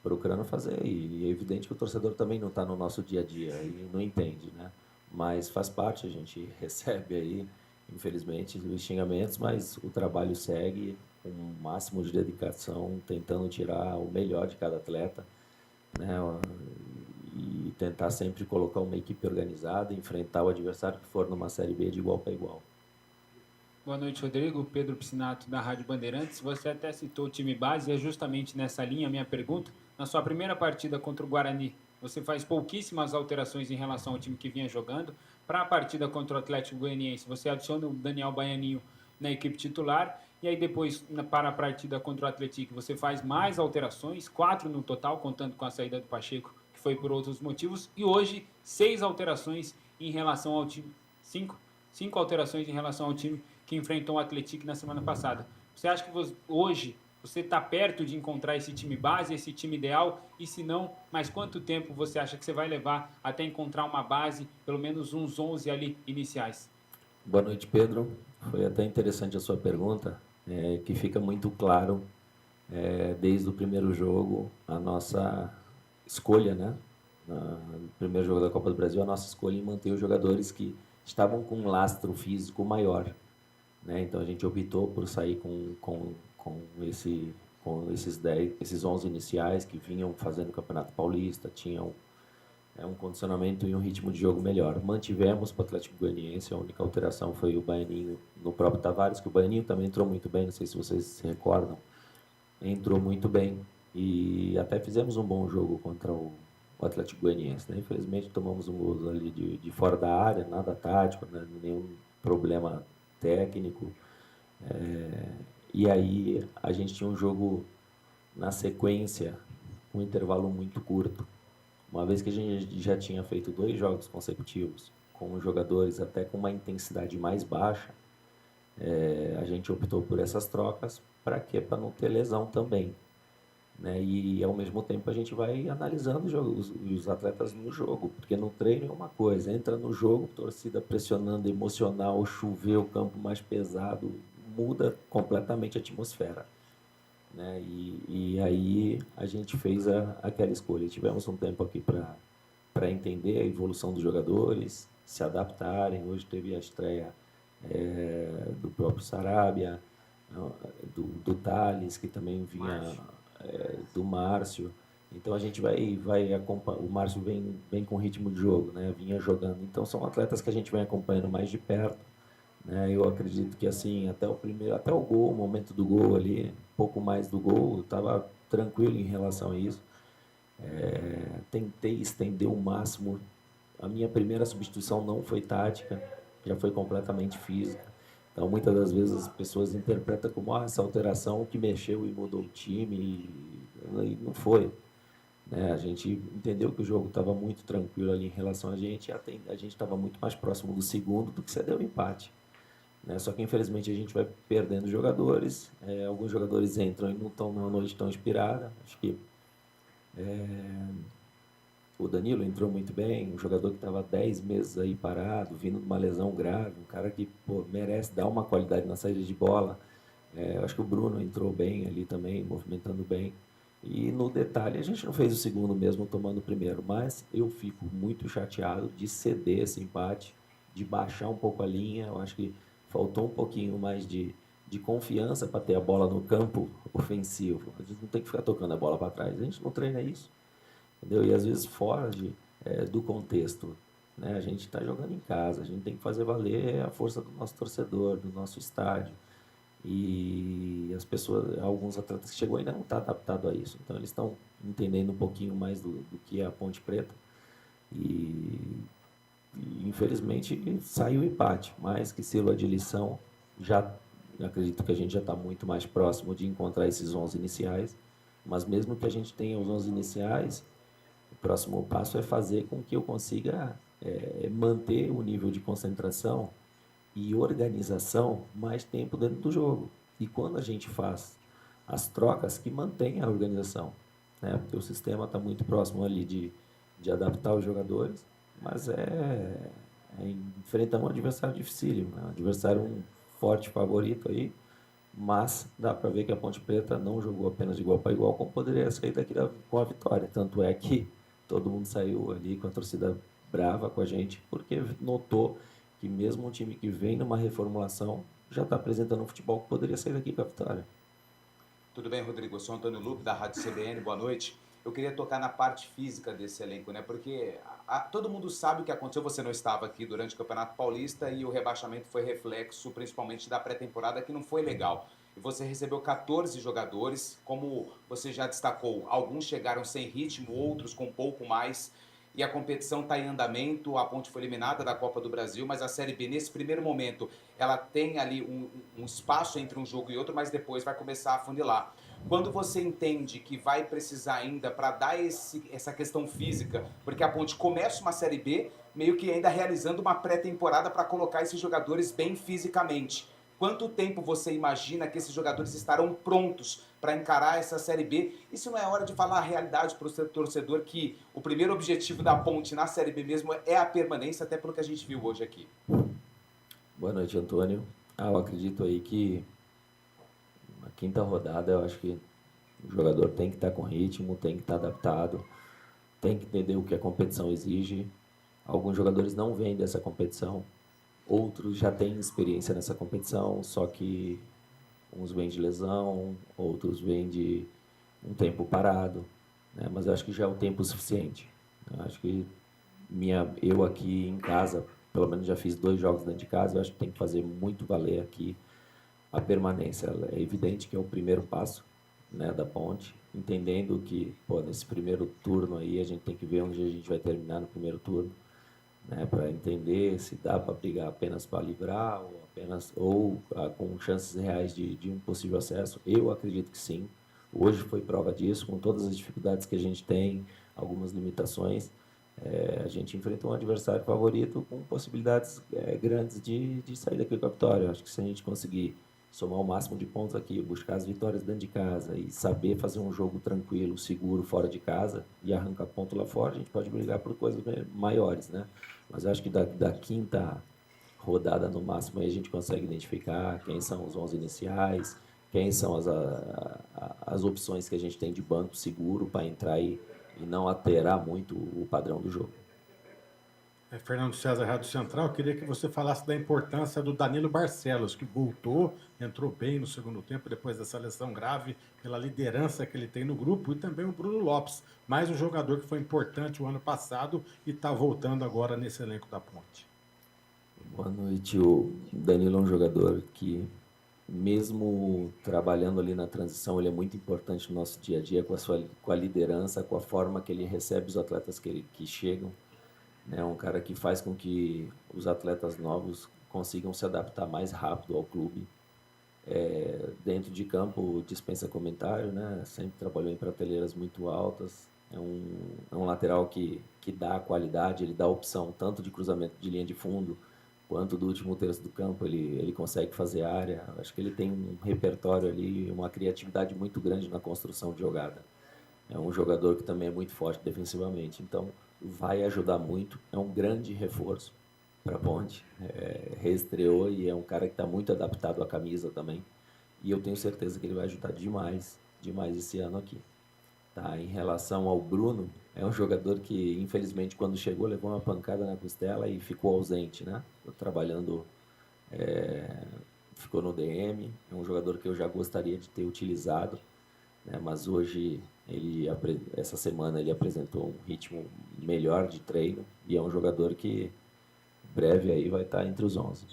procurando fazer. E é evidente que o torcedor também não está no nosso dia a dia e não entende, né? Mas faz parte, a gente recebe aí, infelizmente, os xingamentos, mas o trabalho segue com o máximo de dedicação, tentando tirar o melhor de cada atleta, né? E tentar sempre colocar uma equipe organizada, enfrentar o adversário que for numa Série B de igual para igual. Boa noite, Rodrigo. Pedro Piscinato, da Rádio Bandeirantes. Você até citou o time base, e é justamente nessa linha a minha pergunta. Na sua primeira partida contra o Guarani, você faz pouquíssimas alterações em relação ao time que vinha jogando. Para a partida contra o Atlético Goianiense, você adiciona o Daniel Baianinho na equipe titular. E aí depois, para a partida contra o Atlético, você faz mais alterações, 4 no total, contando com a saída do Pacheco, que foi por outros motivos. E hoje, 6 alterações em relação ao time. 5 alterações em relação ao time que enfrentou o Atlético na semana passada. Você acha que hoje você está perto de encontrar esse time base, esse time ideal? E se não, mais quanto tempo você acha que você vai levar até encontrar uma base, pelo menos uns 11 ali iniciais? Boa noite, Pedro. Foi até interessante a sua pergunta, que fica muito claro desde o primeiro jogo a nossa escolha, né? No primeiro jogo da Copa do Brasil, a nossa escolha em manter os jogadores que estavam com um lastro físico maior, né? Então a gente optou por sair com esses 11 iniciais que vinham fazendo o Campeonato Paulista, tinham um condicionamento e um ritmo de jogo melhor. Mantivemos para o Atlético Goianiense, a única alteração foi o Baianinho no próprio Tavares, que o Baianinho também entrou muito bem, não sei se vocês se recordam, entrou muito bem e até fizemos um bom jogo contra o Atlético Goianiense, né? Infelizmente tomamos um gol ali de fora da área, nada tático, né? Nenhum problema técnico, e aí a gente tinha um jogo na sequência, um intervalo muito curto. Uma vez que a gente já tinha feito 2 jogos consecutivos com os jogadores até com uma intensidade mais baixa, a gente optou por essas trocas. Para quê? Para não ter lesão também, né? E ao mesmo tempo a gente vai analisando os atletas no jogo, porque no treino é uma coisa, entra no jogo, torcida pressionando, emocional, chover, o campo mais pesado, muda completamente a atmosfera, né? E aí a gente fez aquela escolha. Tivemos um tempo aqui para entender a evolução dos jogadores, se adaptarem. Hoje teve a estreia do próprio Sarabia, do Thales, que também vinha, do Márcio. Então a gente vai acompanhar. O Márcio vem com ritmo de jogo, né? Vinha jogando. Então são atletas que a gente vem acompanhando mais de perto, né? Eu acredito que assim, até o gol, o momento do gol ali, um pouco mais do gol, eu estava tranquilo em relação a isso. Tentei estender o máximo. A minha primeira substituição não foi tática, já foi completamente física. Então muitas das vezes as pessoas interpretam como essa alteração que mexeu e mudou o time, e não foi, né? A gente entendeu que o jogo estava muito tranquilo ali em relação a gente estava muito mais próximo do segundo do que cedeu o empate, né? Só que infelizmente a gente vai perdendo jogadores, alguns jogadores entram e não estão numa noite tão inspirada. Acho que o Danilo entrou muito bem, um jogador que estava 10 meses aí parado, vindo de uma lesão grave, um cara que merece dar uma qualidade na saída de bola. Acho que o Bruno entrou bem ali também, movimentando bem. E no detalhe, a gente não fez o segundo mesmo tomando o primeiro, mas eu fico muito chateado de ceder esse empate, de baixar um pouco a linha. Eu acho que faltou um pouquinho mais de confiança para ter a bola no campo ofensivo. A gente não tem que ficar tocando a bola para trás, a gente não treina isso, entendeu? E às vezes fora do contexto, né? A gente está jogando em casa, a gente tem que fazer valer a força do nosso torcedor, do nosso estádio. E as pessoas, alguns atletas que chegou ainda não estão adaptados a isso, então eles estão entendendo um pouquinho mais do que é a Ponte Preta e infelizmente saiu o empate, mas que sirva de lição. Já acredito que a gente já está muito mais próximo de encontrar esses 11 iniciais, mas mesmo que a gente tenha os 11 iniciais, o próximo passo é fazer com que eu consiga manter o nível de concentração e organização mais tempo dentro do jogo. E quando a gente faz as trocas, que mantém a organização, né? Porque o sistema está muito próximo ali de adaptar os jogadores, mas enfrentar um adversário dificílimo, né? Um adversário forte favorito aí, mas dá para ver que a Ponte Preta não jogou apenas de igual para igual, como poderia sair daqui com a vitória. Tanto é que todo mundo saiu ali com a torcida brava com a gente, porque notou que mesmo um time que vem numa reformulação já está apresentando um futebol que poderia sair daqui com a vitória. Tudo bem, Rodrigo? Eu sou Antônio Lupe, da Rádio CBN. Boa noite. eu queria tocar na parte física desse elenco, né? Porque todo mundo sabe o que aconteceu. Você não estava aqui durante o Campeonato Paulista e o rebaixamento foi reflexo, principalmente da pré-temporada, que não foi legal. E você recebeu 14 jogadores, como você já destacou, alguns chegaram sem ritmo, outros com pouco mais. E a competição está em andamento, a Ponte foi eliminada da Copa do Brasil, mas a Série B, nesse primeiro momento, ela tem ali um espaço entre um jogo e outro, mas depois vai começar a funilar. Quando você entende que vai precisar ainda para dar essa questão física, porque a Ponte começa uma Série B, meio que ainda realizando uma pré-temporada para colocar esses jogadores bem fisicamente. Quanto tempo você imagina que esses jogadores estarão prontos para encarar essa Série B? Isso não é hora de falar a realidade para o torcedor, que o primeiro objetivo da Ponte na Série B mesmo é a permanência, até pelo que a gente viu hoje aqui. Boa noite, Antônio. Eu acredito aí que na quinta rodada eu acho que o jogador tem que estar com ritmo, tem que estar adaptado, tem que entender o que a competição exige. Alguns jogadores não vêm dessa competição. Outros já têm experiência nessa competição, só que uns vêm de lesão, outros vêm de um tempo parado, né? Mas eu acho que já é o tempo suficiente. Eu acho que eu aqui em casa, pelo menos já fiz 2 jogos dentro de casa, eu acho que tem que fazer muito valer aqui a permanência. É evidente que é o primeiro passo, né, da Ponte, entendendo que nesse primeiro turno aí a gente tem que ver onde a gente vai terminar no primeiro turno, né, para entender se dá para brigar apenas para livrar ou com chances reais de um possível acesso. Eu acredito que sim. Hoje foi prova disso, com todas as dificuldades que a gente tem, algumas limitações. A gente enfrentou um adversário favorito com possibilidades grandes de sair daqui com a vitória. Acho que se a gente conseguir somar o máximo de pontos aqui, buscar as vitórias dentro de casa e saber fazer um jogo tranquilo, seguro, fora de casa e arrancar ponto lá fora, a gente pode brigar por coisas maiores, né? Mas eu acho que da quinta rodada no máximo aí a gente consegue identificar quem são os 11 iniciais, quem são as opções que a gente tem de banco seguro para entrar e não alterar muito o padrão do jogo. Fernando César, Rádio Central, eu queria que você falasse da importância do Danilo Barcelos, que voltou, entrou bem no segundo tempo, depois dessa lesão grave, pela liderança que ele tem no grupo, e também o Bruno Lopes, mais um jogador que foi importante o ano passado e está voltando agora nesse elenco da Ponte. Boa noite. O Danilo é um jogador que, mesmo trabalhando ali na transição, ele é muito importante no nosso dia a dia, com a liderança, com a forma que ele recebe os atletas que chegam. É um cara que faz com que os atletas novos consigam se adaptar mais rápido ao clube. Dentro de campo, dispensa comentário, né? Sempre trabalhou em prateleiras muito altas. É um lateral que dá qualidade, ele dá opção tanto de cruzamento de linha de fundo, quanto do último terço do campo, ele consegue fazer área. Acho que ele tem um repertório ali, uma criatividade muito grande na construção de jogada. É um jogador que também é muito forte defensivamente, então vai ajudar muito. É um grande reforço para a Ponte. Reestreou e é um cara que está muito adaptado à camisa também. E eu tenho certeza que ele vai ajudar demais esse ano aqui. Tá? Em relação ao Bruno, é um jogador que, infelizmente, quando chegou, levou uma pancada na costela e ficou ausente, né? Trabalhando, ficou no DM. É um jogador que eu já gostaria de ter utilizado, né? Mas hoje, essa semana, ele apresentou um ritmo melhor de treino e é um jogador que, breve, aí vai estar entre os 11.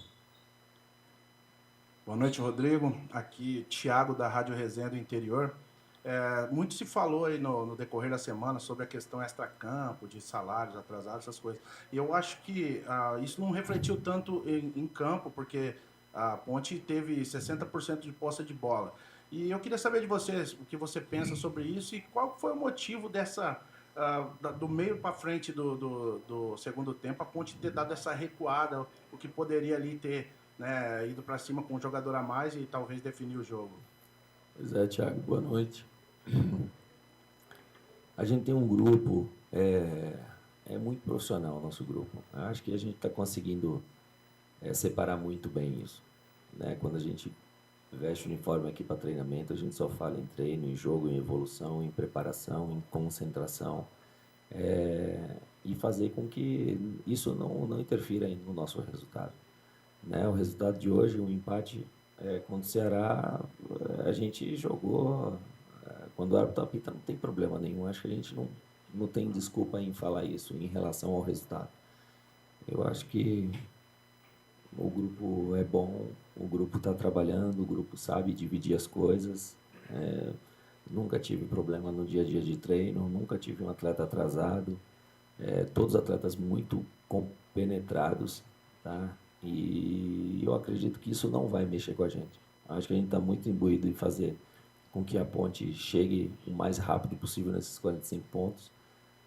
Boa noite, Rodrigo. Aqui, Thiago, da Rádio Resenha do Interior. Muito se falou aí no decorrer da semana sobre a questão extracampo, de salários atrasados, essas coisas. E eu acho que isso não refletiu tanto em campo, porque a Ponte teve 60% de posse de bola. E eu queria saber de vocês o que você pensa sobre isso e qual foi o motivo do meio para frente do segundo tempo, a Ponte ter dado essa recuada, o que poderia ali ter, né, ido para cima com um jogador a mais e talvez definir o jogo. Pois é, Thiago, boa noite. A gente tem um grupo, muito profissional o nosso grupo. Acho que a gente está conseguindo separar muito bem isso, né? Quando a gente veste o uniforme aqui para treinamento, a gente só fala em treino, em jogo, em evolução, em preparação, em concentração, e fazer com que isso não interfira no nosso resultado, né? O resultado de hoje, um empate contra o Ceará, a gente jogou Quando o árbitro apita, não tem problema nenhum. Acho que a gente não tem desculpa em falar isso em relação ao resultado. Eu acho que o grupo é bom, o grupo está trabalhando, o grupo sabe dividir as coisas. Nunca tive problema no dia a dia de treino, nunca tive um atleta atrasado. Todos os atletas muito compenetrados, tá? E eu acredito que isso não vai mexer com a gente. Acho que a gente está muito imbuído em fazer com que a Ponte chegue o mais rápido possível nesses 45 pontos,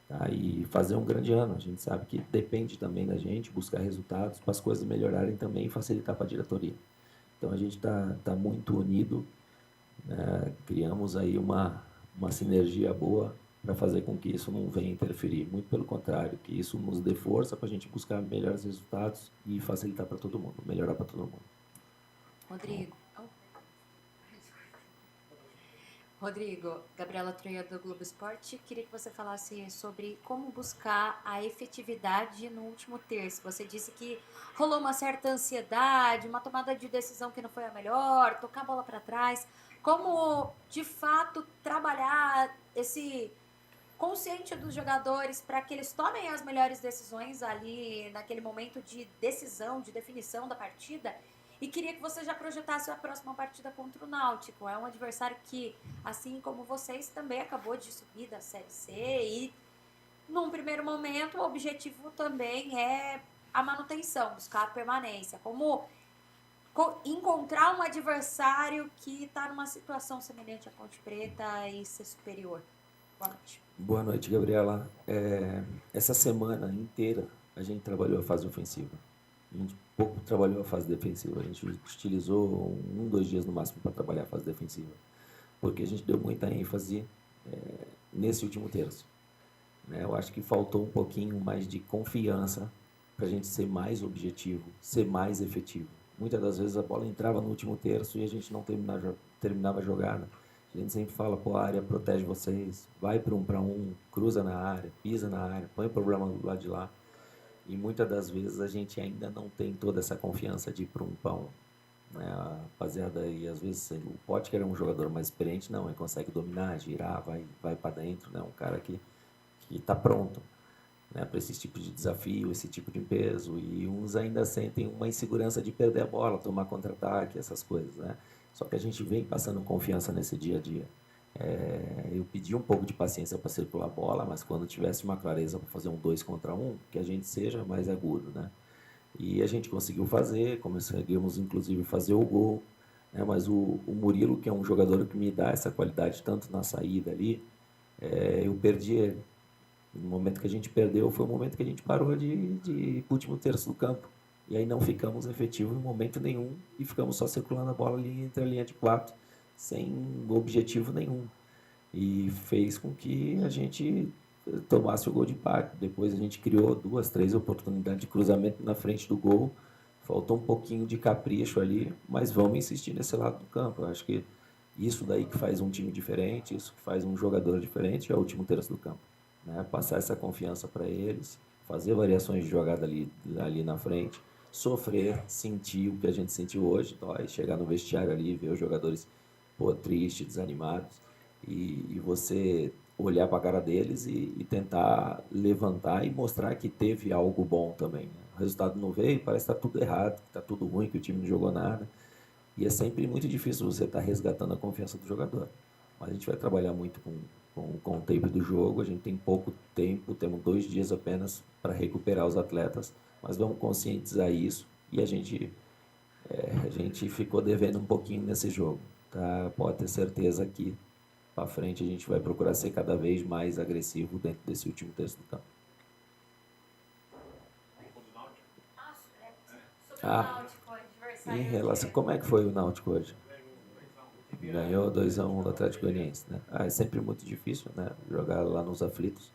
tá? E fazer um grande ano. A gente sabe que depende também da gente buscar resultados para as coisas melhorarem também e facilitar para a diretoria. Então a gente está muito unido, né? Criamos aí uma sinergia boa para fazer com que isso não venha interferir. Muito pelo contrário, que isso nos dê força para a gente buscar melhores resultados e facilitar para todo mundo, melhorar para todo mundo. Rodrigo, Gabriela Troia do Globo Esporte, queria que você falasse sobre como buscar a efetividade no último terço. Você disse que rolou uma certa ansiedade, uma tomada de decisão que não foi a melhor, tocar a bola para trás. Como, de fato, trabalhar esse consciente dos jogadores para que eles tomem as melhores decisões ali naquele momento de decisão, de definição da partida. E queria que você já projetasse a próxima partida contra o Náutico. É um adversário que, assim como vocês, também acabou de subir da Série C. E, num primeiro momento, o objetivo também é a manutenção, buscar a permanência. Como encontrar um adversário que está numa situação semelhante à Ponte Preta e ser superior. Boa noite. Boa noite, Gabriela. Essa semana inteira a gente trabalhou a fase ofensiva. A gente pouco trabalhou a fase defensiva. A gente utilizou 2 dias no máximo para trabalhar a fase defensiva. Porque a gente deu muita ênfase nesse último terço. Eu acho que faltou um pouquinho mais de confiança para a gente ser mais objetivo, ser mais efetivo. Muitas das vezes a bola entrava no último terço e a gente não terminava a jogada. A gente sempre fala, pô, a área protege vocês, vai para 1 para 1, cruza na área, pisa na área, põe o problema do lado de lá. E muitas das vezes a gente ainda não tem toda essa confiança de ir para 1 para 1. A rapaziada, e às vezes o Potker é um jogador mais experiente, não, ele consegue dominar, girar, vai para dentro, né? Um cara que está pronto, né, para esse tipo de desafio, esse tipo de peso. E uns ainda sentem uma insegurança de perder a bola, tomar contra-ataque, essas coisas, né? Só que a gente vem passando confiança nesse dia a dia. Eu pedi um pouco de paciência para circular a bola, mas quando tivesse uma clareza para fazer um 2 contra 1, que a gente seja mais agudo, né? E a gente conseguiu fazer, conseguimos inclusive fazer o gol, né? Mas o Murilo, que é um jogador que me dá essa qualidade tanto na saída ali, eu perdi ele. No momento que a gente perdeu, foi o momento que a gente parou de ir para o último terço do campo. E aí não ficamos efetivos em momento nenhum e ficamos só circulando a bola ali entre a linha de 4, sem objetivo nenhum. E fez com que a gente tomasse o gol de empate. Depois a gente criou 2, 3 oportunidades de cruzamento na frente do gol. Faltou um pouquinho de capricho ali, mas vamos insistir nesse lado do campo. Eu acho que isso daí que faz um time diferente, isso que faz um jogador diferente é o último terço do campo. Né? Passar essa confiança para eles, fazer variações de jogada ali na frente, sofrer, sentir o que a gente sentiu hoje, dói, chegar no vestiário ali, ver os jogadores tristes, desanimados, e você olhar para a cara deles e tentar levantar e mostrar que teve algo bom também. Né? O resultado não veio, parece que está tudo errado, que está tudo ruim, que o time não jogou nada, e é sempre muito difícil você estar resgatando a confiança do jogador. Mas a gente vai trabalhar muito com o tempo do jogo, a gente tem pouco tempo, temos 2 dias apenas para recuperar os atletas, mas vamos conscientizar isso, e a gente ficou devendo um pouquinho nesse jogo, tá? Pode ter certeza que para frente a gente vai procurar ser cada vez mais agressivo dentro desse último terço do campo. Em relação, como é que foi o Náutico hoje? Ganhou 2-1 do Atlético Goianiense, né? É sempre muito difícil, né, jogar lá nos aflitos,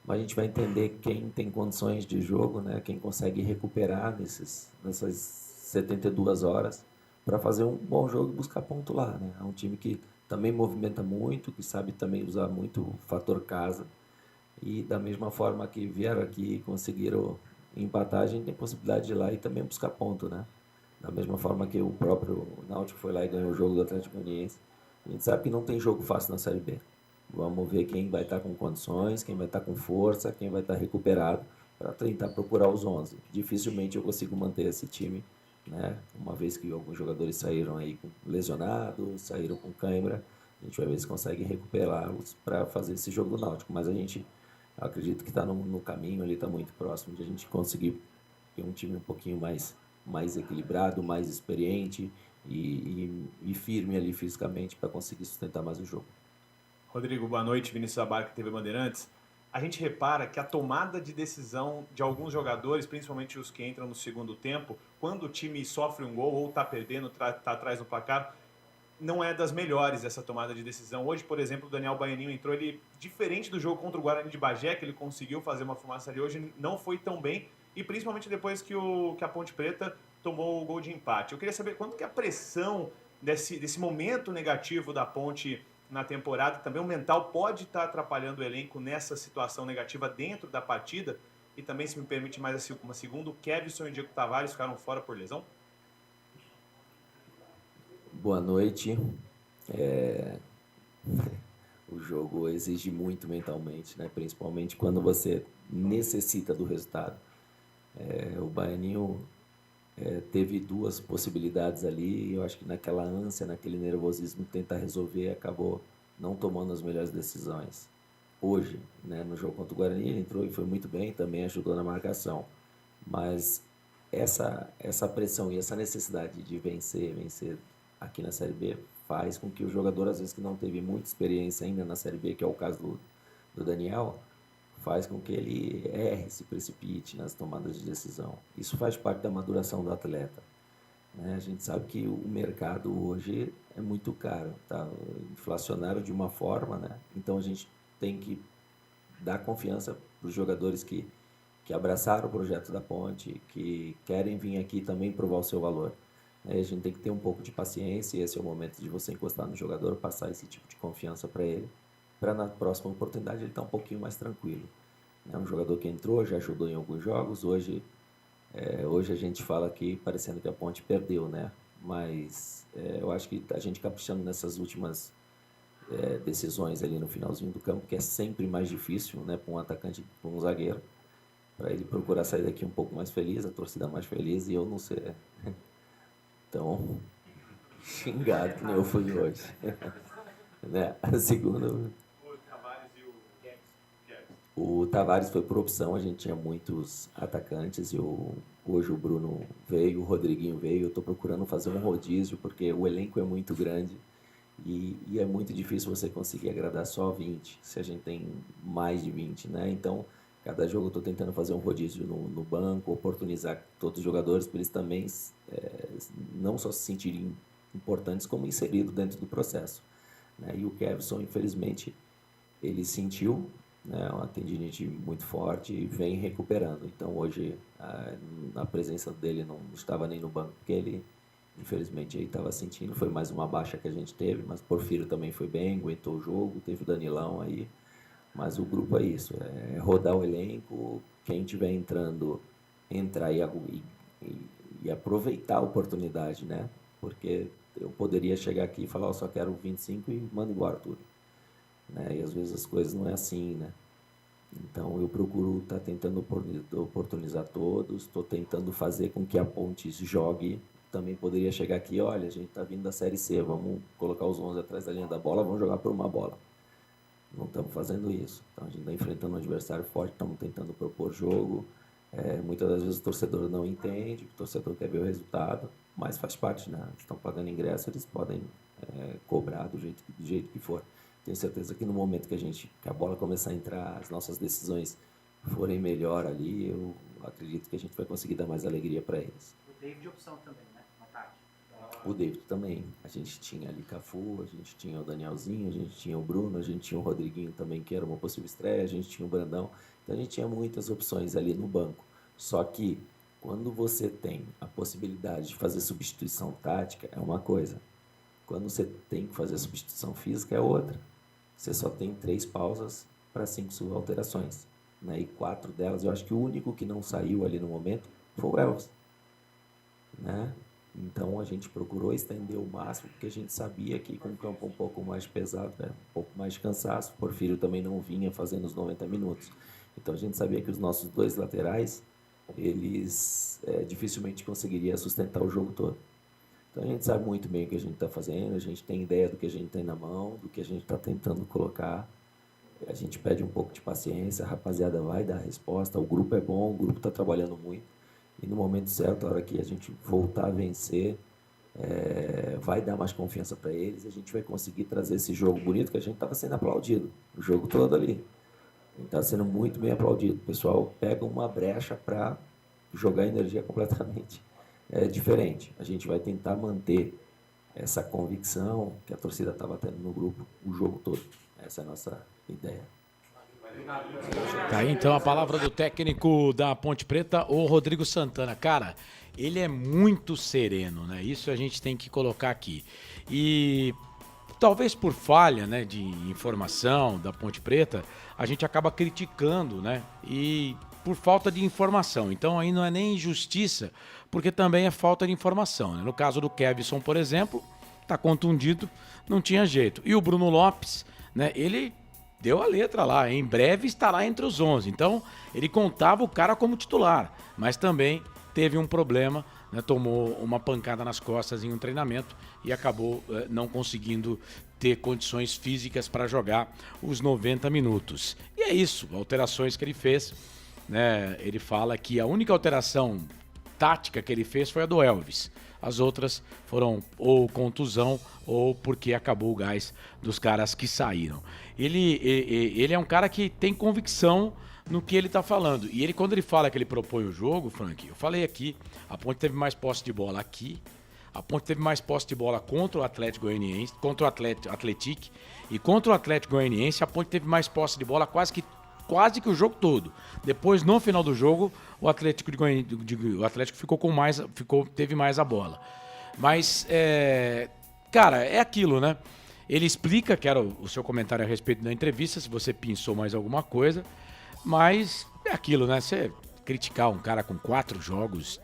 mas a gente vai entender quem tem condições de jogo, né, quem consegue recuperar nessas 72 horas para fazer um bom jogo e buscar ponto lá, né? É um time que também movimenta muito, que sabe também usar muito o fator casa, e da mesma forma que vieram aqui e conseguiram empatar, a gente tem possibilidade de ir lá e também buscar ponto, né? Da mesma forma que o próprio Náutico foi lá e ganhou o jogo do Atlético Goianiense. A gente sabe que não tem jogo fácil na Série B. Vamos ver quem vai estar com condições, quem vai estar com força, quem vai estar recuperado, para tentar procurar os 11. Dificilmente eu consigo manter esse time, né? Uma vez que alguns jogadores saíram aí lesionados, saíram com cãibra, a gente vai ver se consegue recuperá-los para fazer esse jogo do Náutico. Mas a gente, acredito que está no caminho, ele está muito próximo de a gente conseguir ter um time um pouquinho mais equilibrado, mais experiente e firme ali fisicamente para conseguir sustentar mais o jogo. Rodrigo, boa noite. Vinícius Abarca, TV Bandeirantes. A gente repara que a tomada de decisão de alguns jogadores, principalmente os que entram no segundo tempo, quando o time sofre um gol ou está perdendo, está atrás do placar, não é das melhores essa tomada de decisão. Hoje, por exemplo, o Daniel Baianinho entrou, ele, diferente do jogo contra o Guarani de Bagé, que ele conseguiu fazer uma fumaça ali, hoje não foi tão bem, e principalmente depois que a Ponte Preta tomou o gol de empate. Eu queria saber quanto que a pressão desse momento negativo da Ponte na temporada, também o mental pode estar atrapalhando o elenco nessa situação negativa dentro da partida. E também, se me permite mais uma segunda, o Kevson e o Diego Tavares ficaram fora por lesão? Boa noite. O jogo exige muito mentalmente, né? Principalmente quando você necessita do resultado. O Baianinho teve duas possibilidades ali, e eu acho que naquela ânsia, naquele nervosismo de tentar resolver, acabou não tomando as melhores decisões. Hoje, né, no jogo contra o Guarani, ele entrou e foi muito bem, também ajudou na marcação. Mas essa pressão e essa necessidade de vencer aqui na Série B faz com que o jogador, às vezes que não teve muita experiência ainda na Série B, que é o caso do Daniel, faz com que ele erre, se precipite nas tomadas de decisão. Isso faz parte da maduração do atleta, né? A gente sabe que o mercado hoje é muito caro, tá inflacionário de uma forma, né? Então a gente tem que dar confiança para os jogadores que abraçaram o projeto da Ponte, que querem vir aqui também provar o seu valor. A gente tem que ter um pouco de paciência, e esse é o momento de você encostar no jogador, passar esse tipo de confiança para ele, para na próxima oportunidade ele estar um pouquinho mais tranquilo. É um jogador que entrou, já ajudou em alguns jogos, hoje a gente fala aqui parecendo que a Ponte perdeu, né? Mas eu acho que a gente caprichando nessas últimas decisões ali no finalzinho do campo, que é sempre mais difícil, né, para um atacante, para um zagueiro, para ele procurar sair daqui um pouco mais feliz, a torcida mais feliz, e eu não ser tão xingado que nem eu fui hoje. Né? A segunda... O Tavares foi por opção, a gente tinha muitos atacantes e hoje o Bruno veio, o Rodriguinho veio. Eu estou procurando fazer um rodízio porque o elenco é muito grande e é muito difícil você conseguir agradar só 20, se a gente tem mais de 20, né? Então, cada jogo eu estou tentando fazer um rodízio no banco, oportunizar todos os jogadores para eles também não só se sentirem importantes, como inseridos dentro do processo, né? E o Kevson, infelizmente, ele sentiu, né, uma tendinite muito forte e vem recuperando. Então hoje a presença dele não estava nem no banco, porque ele infelizmente aí estava sentindo. Foi mais uma baixa que a gente teve, mas o Porfírio também foi bem, aguentou o jogo, teve o Danilão aí, mas o grupo é isso, é rodar o elenco, quem estiver entrando, entrar e aproveitar a oportunidade, né? Porque eu poderia chegar aqui e falar, só quero 25 e mando embora tudo, né? E às vezes as coisas não é assim, né? Então eu procuro estar tentando oportunizar todos, estou tentando fazer com que a Ponte jogue. Também poderia chegar aqui, olha, a gente está vindo da Série C, vamos colocar os 11 atrás da linha da bola, vamos jogar por uma bola. Não estamos fazendo isso. Então a gente está enfrentando um adversário forte, estamos tentando propor jogo. Muitas das vezes o torcedor não entende, o torcedor quer ver o resultado, mas faz parte, né? Estão pagando ingresso, eles podem cobrar do jeito que for. Tenho certeza que no momento que a bola começar a entrar, as nossas decisões forem melhor ali, eu acredito que a gente vai conseguir dar mais alegria para eles. O David de opção também, né? No ataque. O David também. A gente tinha ali Cafu, a gente tinha o Danielzinho, a gente tinha o Bruno, a gente tinha o Rodriguinho também, que era uma possível estreia, a gente tinha o Brandão. Então a gente tinha muitas opções ali no banco. Só que quando você tem a possibilidade de fazer substituição tática, é uma coisa. Quando você tem que fazer a substituição física, é outra. Você só tem 3 pausas para 5 alterações, né? E 4 delas, eu acho que o único que não saiu ali no momento foi o Elvis, né? Então a gente procurou estender o máximo, porque a gente sabia que com o campo um pouco mais pesado, né, um pouco mais de cansaço, o Porfírio também não vinha fazendo os 90 minutos. Então a gente sabia que os nossos 2 laterais, eles dificilmente conseguiriam sustentar o jogo todo. Então a gente sabe muito bem o que a gente está fazendo, a gente tem ideia do que a gente tem na mão, do que a gente está tentando colocar. A gente pede um pouco de paciência, a rapaziada vai dar a resposta, o grupo é bom, o grupo está trabalhando muito. E no momento certo, a hora que a gente voltar a vencer, vai dar mais confiança para eles, a gente vai conseguir trazer esse jogo bonito, que a gente estava sendo aplaudido, o jogo todo ali. Está sendo muito bem aplaudido. O pessoal pega uma brecha para jogar energia completamente diferente. A gente vai tentar manter essa convicção que a torcida estava tendo no grupo o jogo todo. Essa é a nossa ideia. Tá aí então a palavra do técnico da Ponte Preta, o Rodrigo Santana. Cara, ele é muito sereno, né? Isso a gente tem que colocar aqui. E talvez por falha, né, de informação da Ponte Preta, a gente acaba criticando, né? E por falta de informação. Então aí não é nem injustiça, porque também é falta de informação, né? No caso do Kevson, por exemplo, tá contundido, não tinha jeito. E o Bruno Lopes, né, ele deu a letra lá, em breve estará entre os 11. Então, ele contava o cara como titular, mas também teve um problema, né, tomou uma pancada nas costas em um treinamento e acabou não conseguindo ter condições físicas para jogar os 90 minutos. E é isso, alterações que ele fez, né, ele fala que a única alteração tática que ele fez foi a do Elvis. As outras foram ou contusão ou porque acabou o gás dos caras que saíram. Ele é um cara que tem convicção no que ele está falando. E ele, quando ele fala que ele propõe o jogo, Frank, eu falei aqui, a Ponte teve mais posse de bola aqui, a Ponte teve mais posse de bola contra o Atlético Goianiense, contra o Atlético, e contra o Atlético Goianiense a Ponte teve mais posse de bola quase que o jogo todo. Depois, no final do jogo, o Atlético teve mais a bola. Mas, cara, é aquilo, né? Ele explica, quero o seu comentário a respeito da entrevista, se você pensou mais alguma coisa, mas é aquilo, né? Você criticar um cara com 4 jogos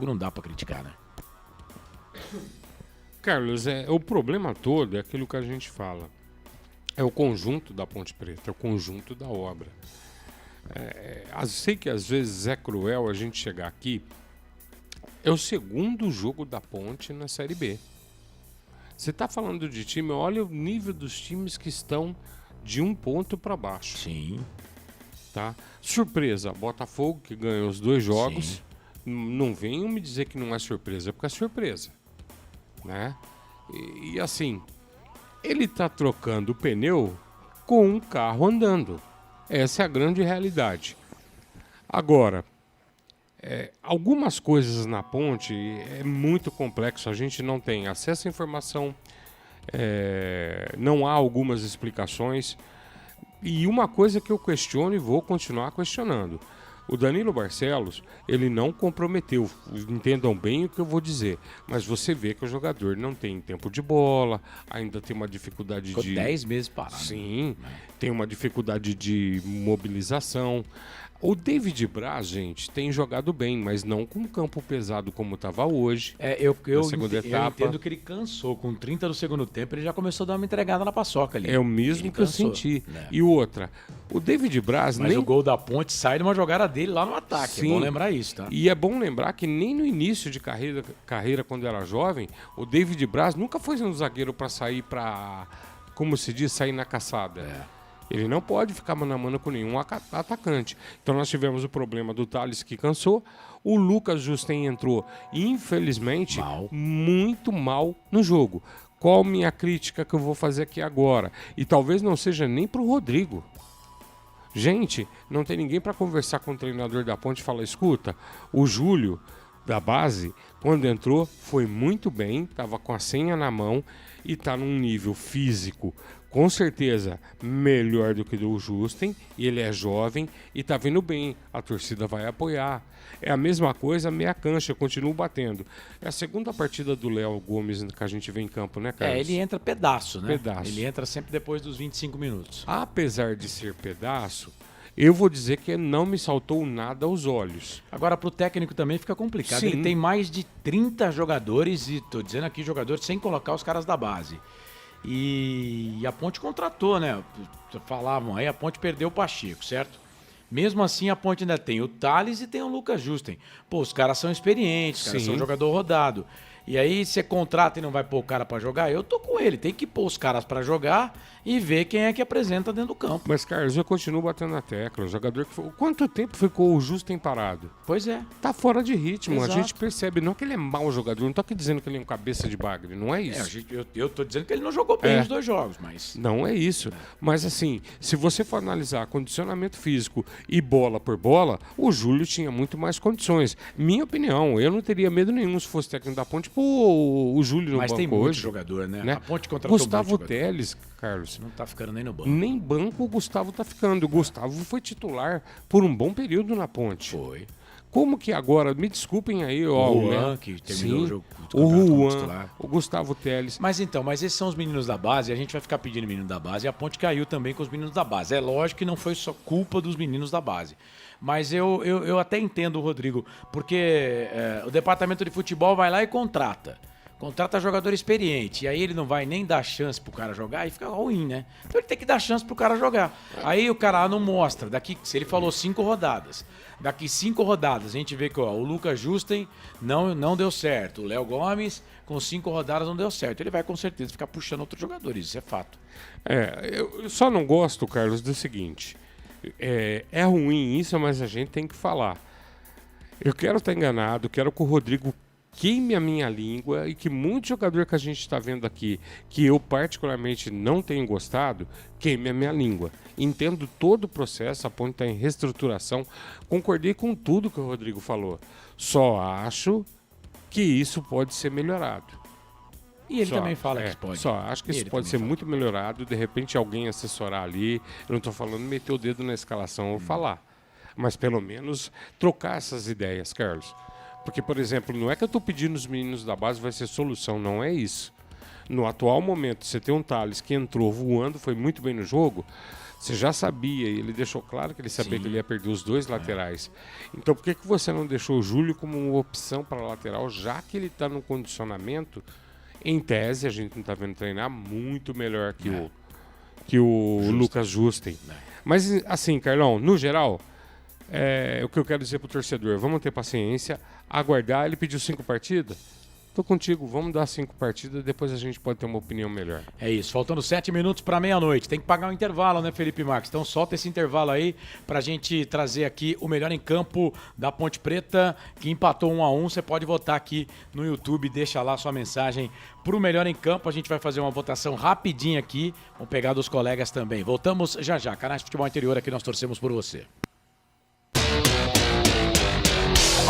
não dá pra criticar, né? Carlos, o problema todo é aquilo que a gente fala. É o conjunto da Ponte Preta, é o conjunto da obra. Sei que às vezes é cruel a gente chegar aqui. É o segundo jogo da Ponte na Série B. Você está falando de time, olha o nível dos times que estão de um ponto para baixo. Sim. Tá? Surpresa, Botafogo que ganhou os 2 jogos. Sim. Não venham me dizer que não é surpresa, porque é surpresa. Né? E assim, ele está trocando o pneu com um carro andando. Essa é a grande realidade. Agora, algumas coisas na Ponte é muito complexo. A gente não tem acesso à informação, não há algumas explicações. E uma coisa que eu questiono e vou continuar questionando. O Danilo Barcelos, ele não comprometeu, entendam bem o que eu vou dizer, mas você vê que o jogador não tem tempo de bola, ainda tem uma dificuldade Ficou 10 meses parado. Sim, tem uma dificuldade de mobilização. O David Braz, gente, tem jogado bem, mas não com campo pesado como estava hoje. Eu entendo que ele cansou. Com 30 do segundo tempo, ele já começou a dar uma entregada na paçoca ali. É o mesmo que eu senti. E outra, o David Braz... Mas o gol da Ponte sai de uma jogada dele lá no ataque. Sim. É bom lembrar isso, tá? E é bom lembrar que nem no início de carreira quando era jovem, o David Braz nunca foi um zagueiro para sair para, como se diz, sair na caçada. Ele não pode ficar mano a mano com nenhum atacante. Então nós tivemos o problema do Thales que cansou. O Lucas Justen entrou, infelizmente, muito mal no jogo. Qual minha crítica que eu vou fazer aqui agora? E talvez não seja nem para o Rodrigo. Gente, não tem ninguém para conversar com o treinador da Ponte e falar, escuta, o Júlio da base, quando entrou, foi muito bem, estava com a senha na mão e está num nível físico com certeza melhor do que do Justen, e ele é jovem e está vindo bem, a torcida vai apoiar. É a mesma coisa, meia cancha, eu continuo batendo. É a segunda partida do Léo Gomes que a gente vê em campo, né, Carlos? Ele entra pedaço, né? Pedaço. Ele entra sempre depois dos 25 minutos. Apesar de ser pedaço, eu vou dizer que não me saltou nada aos olhos. Agora, para o técnico também fica complicado. Sim. Ele tem mais de 30 jogadores, e tô dizendo aqui jogadores sem colocar os caras da base. E a Ponte contratou, né? Falavam aí, a Ponte perdeu o Pacheco, certo? Mesmo assim, a Ponte ainda tem o Thales e tem o Lucas Justen. Pô, os caras são experientes, os caras Sim. são jogador rodado. E aí você contrata e não vai pôr o cara pra jogar? Eu tô com ele, tem que pôr os caras pra jogar e ver quem é que apresenta dentro do campo. Mas, Carlos, eu continuo batendo na tecla. O jogador que foi... Quanto tempo ficou o Justen parado? Pois é. Tá fora de ritmo. Exato. A gente percebe. Não que ele é mau jogador. Não tô aqui dizendo que ele é um cabeça de bagre. Não é isso. Eu tô dizendo que ele não jogou bem os 2 jogos, mas... Não é isso. Mas, assim, se você for analisar condicionamento físico e bola por bola, o Júlio tinha muito mais condições. Minha opinião, eu não teria medo nenhum se fosse técnico da Ponte o Júlio no Mas banco tem muito hoje. jogador, né? A Ponte contratou Gustavo muito jogador. Teles, Carlos. Não tá ficando nem no banco. Nem banco o Gustavo tá ficando. O Gustavo foi titular por um bom período na Ponte. Foi. Como que agora, me desculpem aí, ó. O Juan, que terminou o jogo o como Juan, titular. o Gustavo Teles. Mas esses são os meninos da base, a gente vai ficar pedindo menino da base, e a Ponte caiu também com os meninos da base. É lógico que não foi só culpa dos meninos da base. Mas eu até entendo o Rodrigo, porque o departamento de futebol vai lá e contrata jogador experiente, e aí ele não vai nem dar chance pro cara jogar, aí fica ruim, né? Então ele tem que dar chance pro cara jogar. Aí o cara não mostra, se ele falou 5 rodadas, daqui 5 rodadas a gente vê que o Lucas Justen não deu certo, o Léo Gomes com 5 rodadas não deu certo, ele vai com certeza ficar puxando outros jogadores, isso é fato. Eu só não gosto, Carlos, do seguinte, é ruim isso, mas a gente tem que falar. Eu quero estar enganado, quero que o Rodrigo queime a minha língua e que muito jogador que a gente está vendo aqui, que eu particularmente não tenho gostado, queime a minha língua. Entendo todo o processo, a Ponte está em reestruturação, concordei com tudo que o Rodrigo falou. Só acho que isso pode ser melhorado. E ele também fala que pode. Só acho que isso pode ser muito melhorado, de repente alguém assessorar ali, eu não estou falando meter o dedo na escalação ou falar, mas pelo menos trocar essas ideias, Carlos. Porque, por exemplo, não é que eu estou pedindo os meninos da base vai ser solução, não é isso. No atual momento, você tem um Thales que entrou voando, foi muito bem no jogo, você já sabia, e ele deixou claro que ele sabia que ele ia perder os 2 laterais. Então, por que você não deixou o Júlio como uma opção para lateral, já que ele está no condicionamento, em tese, a gente não está vendo treinar, muito melhor que o Lucas Justen. Mas, assim, Carlão, no geral... o que eu quero dizer pro torcedor, vamos ter paciência, aguardar. Ele pediu 5 partidas, tô contigo, vamos dar 5 partidas, depois a gente pode ter uma opinião melhor. É isso, faltando 7 minutos para meia-noite, tem que pagar um intervalo, né, Felipe Marques? Então solta esse intervalo aí pra gente trazer aqui o melhor em campo da Ponte Preta, que empatou 1-1, você pode votar aqui no YouTube, deixa lá sua mensagem pro melhor em campo, a gente vai fazer uma votação rapidinha aqui, vamos pegar dos colegas também. Voltamos já, canais de futebol interior aqui, nós torcemos por você.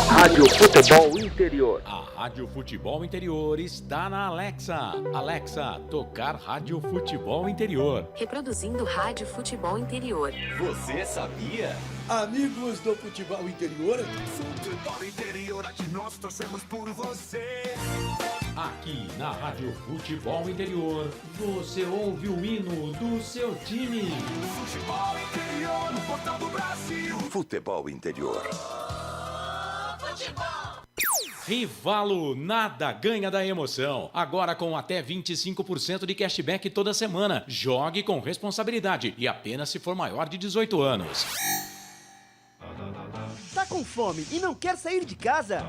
Rádio Futebol Interior. A Rádio Futebol Interior está na Alexa. Alexa, tocar Rádio Futebol Interior. Reproduzindo Rádio Futebol Interior. Você sabia? Amigos do Futebol Interior. Futebol Interior, aqui nós torcemos por você. Aqui na Rádio Futebol Interior, você ouve o hino do seu time. Futebol Interior, no portal do Brasil. Futebol Interior. Rivalo, nada ganha da emoção. Agora com até 25% de cashback toda semana. Jogue com responsabilidade e apenas se for maior de 18 anos. Tá com fome e não quer sair de casa?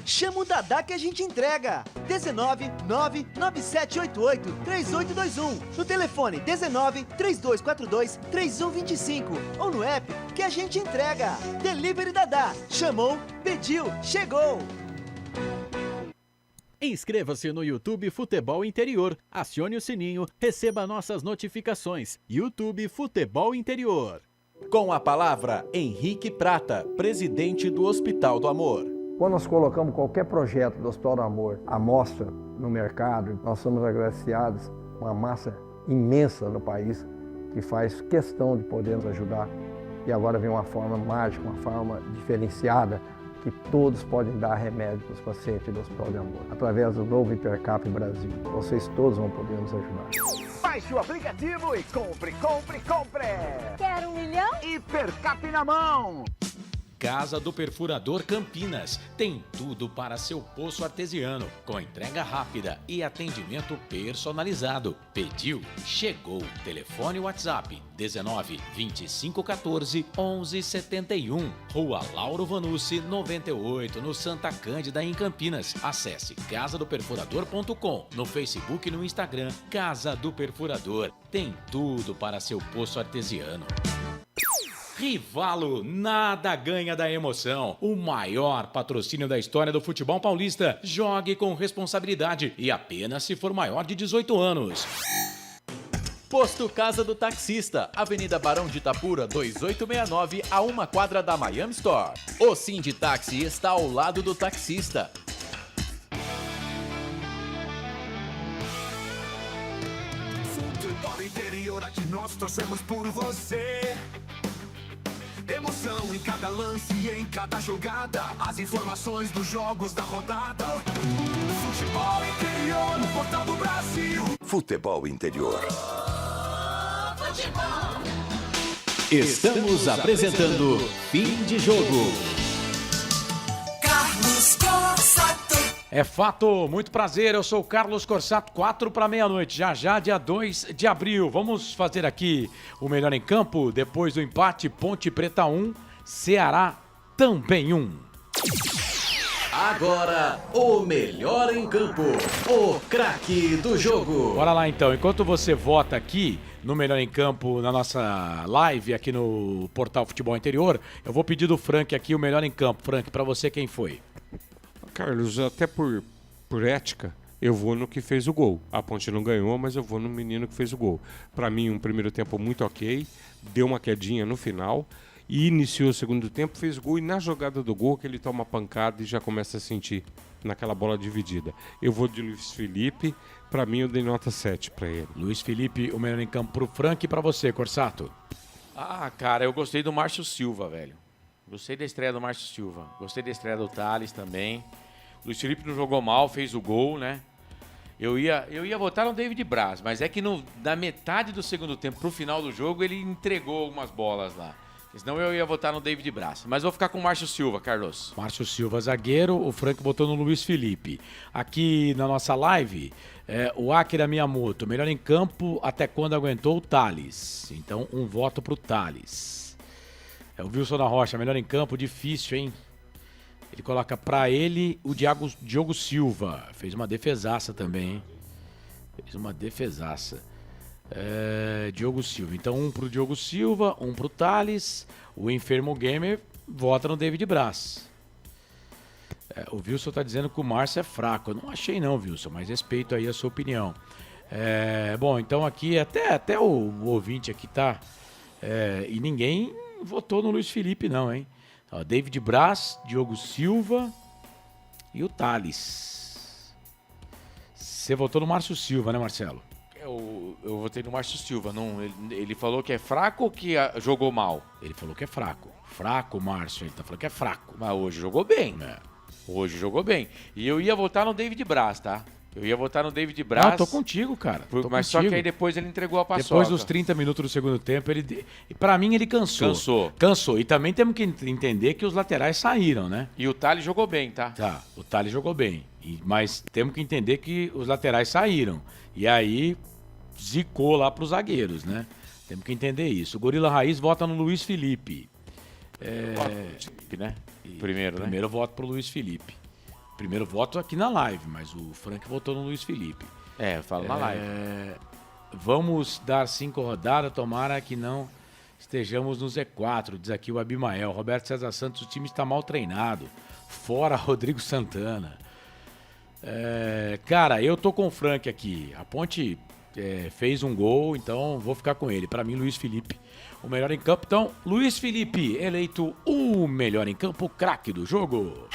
Chama o Dadá que a gente entrega. 19 99788 3821. No telefone 19 3242 3125. Ou no app que a gente entrega. Delivery Dadá. Chamou, pediu, chegou. Inscreva-se no YouTube Futebol Interior. Acione o sininho, receba nossas notificações. YouTube Futebol Interior. Com a palavra, Henrique Prata, presidente do Hospital do Amor. Quando nós colocamos qualquer projeto do Hospital do Amor à mostra no mercado, nós somos agraciados com uma massa imensa no país que faz questão de poder nos ajudar. E agora vem uma forma mágica, uma forma diferenciada, que todos podem dar remédio para os pacientes do Hospital do Amor. Através do novo Hipercap Brasil, vocês todos vão poder nos ajudar. Baixe o aplicativo e compre, compre, compre! Quer 1 milhão? Hipercap na mão! Casa do Perfurador Campinas. Tem tudo para seu poço artesiano, com entrega rápida e atendimento personalizado. Pediu? Chegou. Telefone WhatsApp 19 25 14 11 71. Rua Lauro Vanucci 98, no Santa Cândida, em Campinas. Acesse casadoperfurador.com, no Facebook e no Instagram. Casa do Perfurador. Tem tudo para seu poço artesiano. Rivalo, nada ganha da emoção. O maior patrocínio da história do futebol paulista. Jogue com responsabilidade e apenas se for maior de 18 anos. Posto Casa do Taxista, Avenida Barão de Itapura, 2869, a 1 quadra da Miami Store. O Sinditáxi está ao lado do taxista. Futebol interior, aqui nós torcemos por você. Emoção em cada lance e em cada jogada. As informações dos jogos da rodada. Futebol interior no Portal do Brasil. Futebol interior. Estamos apresentando Fim de Jogo. Carlos Corsato. É fato, muito prazer, eu sou o Carlos Corsato, 4 para meia-noite, já dia 2 de abril. Vamos fazer aqui o melhor em campo, depois do empate, Ponte Preta 1, Ceará também 1. Agora, o melhor em campo, o craque do jogo. Bora lá então, enquanto você vota aqui no Melhor em Campo, na nossa live aqui no Portal Futebol Interior, eu vou pedir do Frank aqui o Melhor em Campo. Frank, para você quem foi? Carlos, até por ética, eu vou no que fez o gol. A Ponte não ganhou, mas eu vou no menino que fez o gol. Para mim, um primeiro tempo muito ok, deu uma quedinha no final e iniciou o segundo tempo, fez o gol e na jogada do gol que ele toma pancada e já começa a sentir naquela bola dividida. Eu vou de Luiz Felipe, para mim eu dei nota 7 para ele. Luiz Felipe, o Melhor em Campo pro Frank e para você, Corsato. Ah, cara, eu gostei do Márcio Silva, velho. Gostei da estreia do Márcio Silva. Gostei da estreia do Thales também. Luiz Felipe não jogou mal, fez o gol, né? Eu ia votar no David Braz, mas é que da metade do segundo tempo pro final do jogo ele entregou algumas bolas lá. Senão eu ia votar no David Braz. Mas vou ficar com o Márcio Silva, Carlos. Márcio Silva, zagueiro. O Frank botou no Luiz Felipe. Aqui na nossa live, o Akira Miyamoto. Melhor em campo até quando aguentou o Thales. Então, um voto pro Thales. O Wilson da Rocha, melhor em campo. Difícil, hein? Ele coloca pra ele o Diogo Silva. Fez uma defesaça também, hein? Fez uma defesaça. Diogo Silva. Então, um pro Diogo Silva, um pro Thales. O Enfermo Gamer vota no David Braz. O Wilson tá dizendo que o Márcio é fraco. Eu não achei não, Wilson, mas respeito aí a sua opinião. Bom, então aqui até o ouvinte aqui tá... e ninguém votou no Luiz Felipe não, hein? David Braz, Diogo Silva e o Thales. Você votou no Márcio Silva, né, Marcelo? Eu votei no Márcio Silva. Não, ele falou que é fraco ou que jogou mal? Ele falou que é fraco. Fraco, Márcio. Ele tá falando que é fraco. Mas hoje jogou bem, né? Hoje jogou bem. E eu ia votar no David Braz, tá? Eu ia votar no David Braz. Não, tô contigo, cara. Mas só que aí depois ele entregou a paçoca. Depois dos 30 minutos do segundo tempo, pra mim ele cansou. Cansou. E também temos que entender que os laterais saíram, né? E o Thales jogou bem, tá? Tá, o Thales jogou bem. Mas temos que entender que os laterais saíram. E aí zicou lá pros zagueiros, né? Temos que entender isso. O Gorila Raiz vota no Luiz Felipe. Né? Primeiro, né? Primeiro voto pro Luiz Felipe. Primeiro voto aqui na live, mas o Frank votou no Luiz Felipe. Eu falo na live. Vamos dar 5 rodadas, tomara que não estejamos no Z4, diz aqui o Abimael. Roberto César Santos, o time está mal treinado. Fora Rodrigo Santana. Cara, eu tô com o Frank aqui. A Ponte fez um gol, então vou ficar com ele. Para mim, Luiz Felipe, o melhor em campo. Então, Luiz Felipe, eleito o melhor em campo, craque do jogo.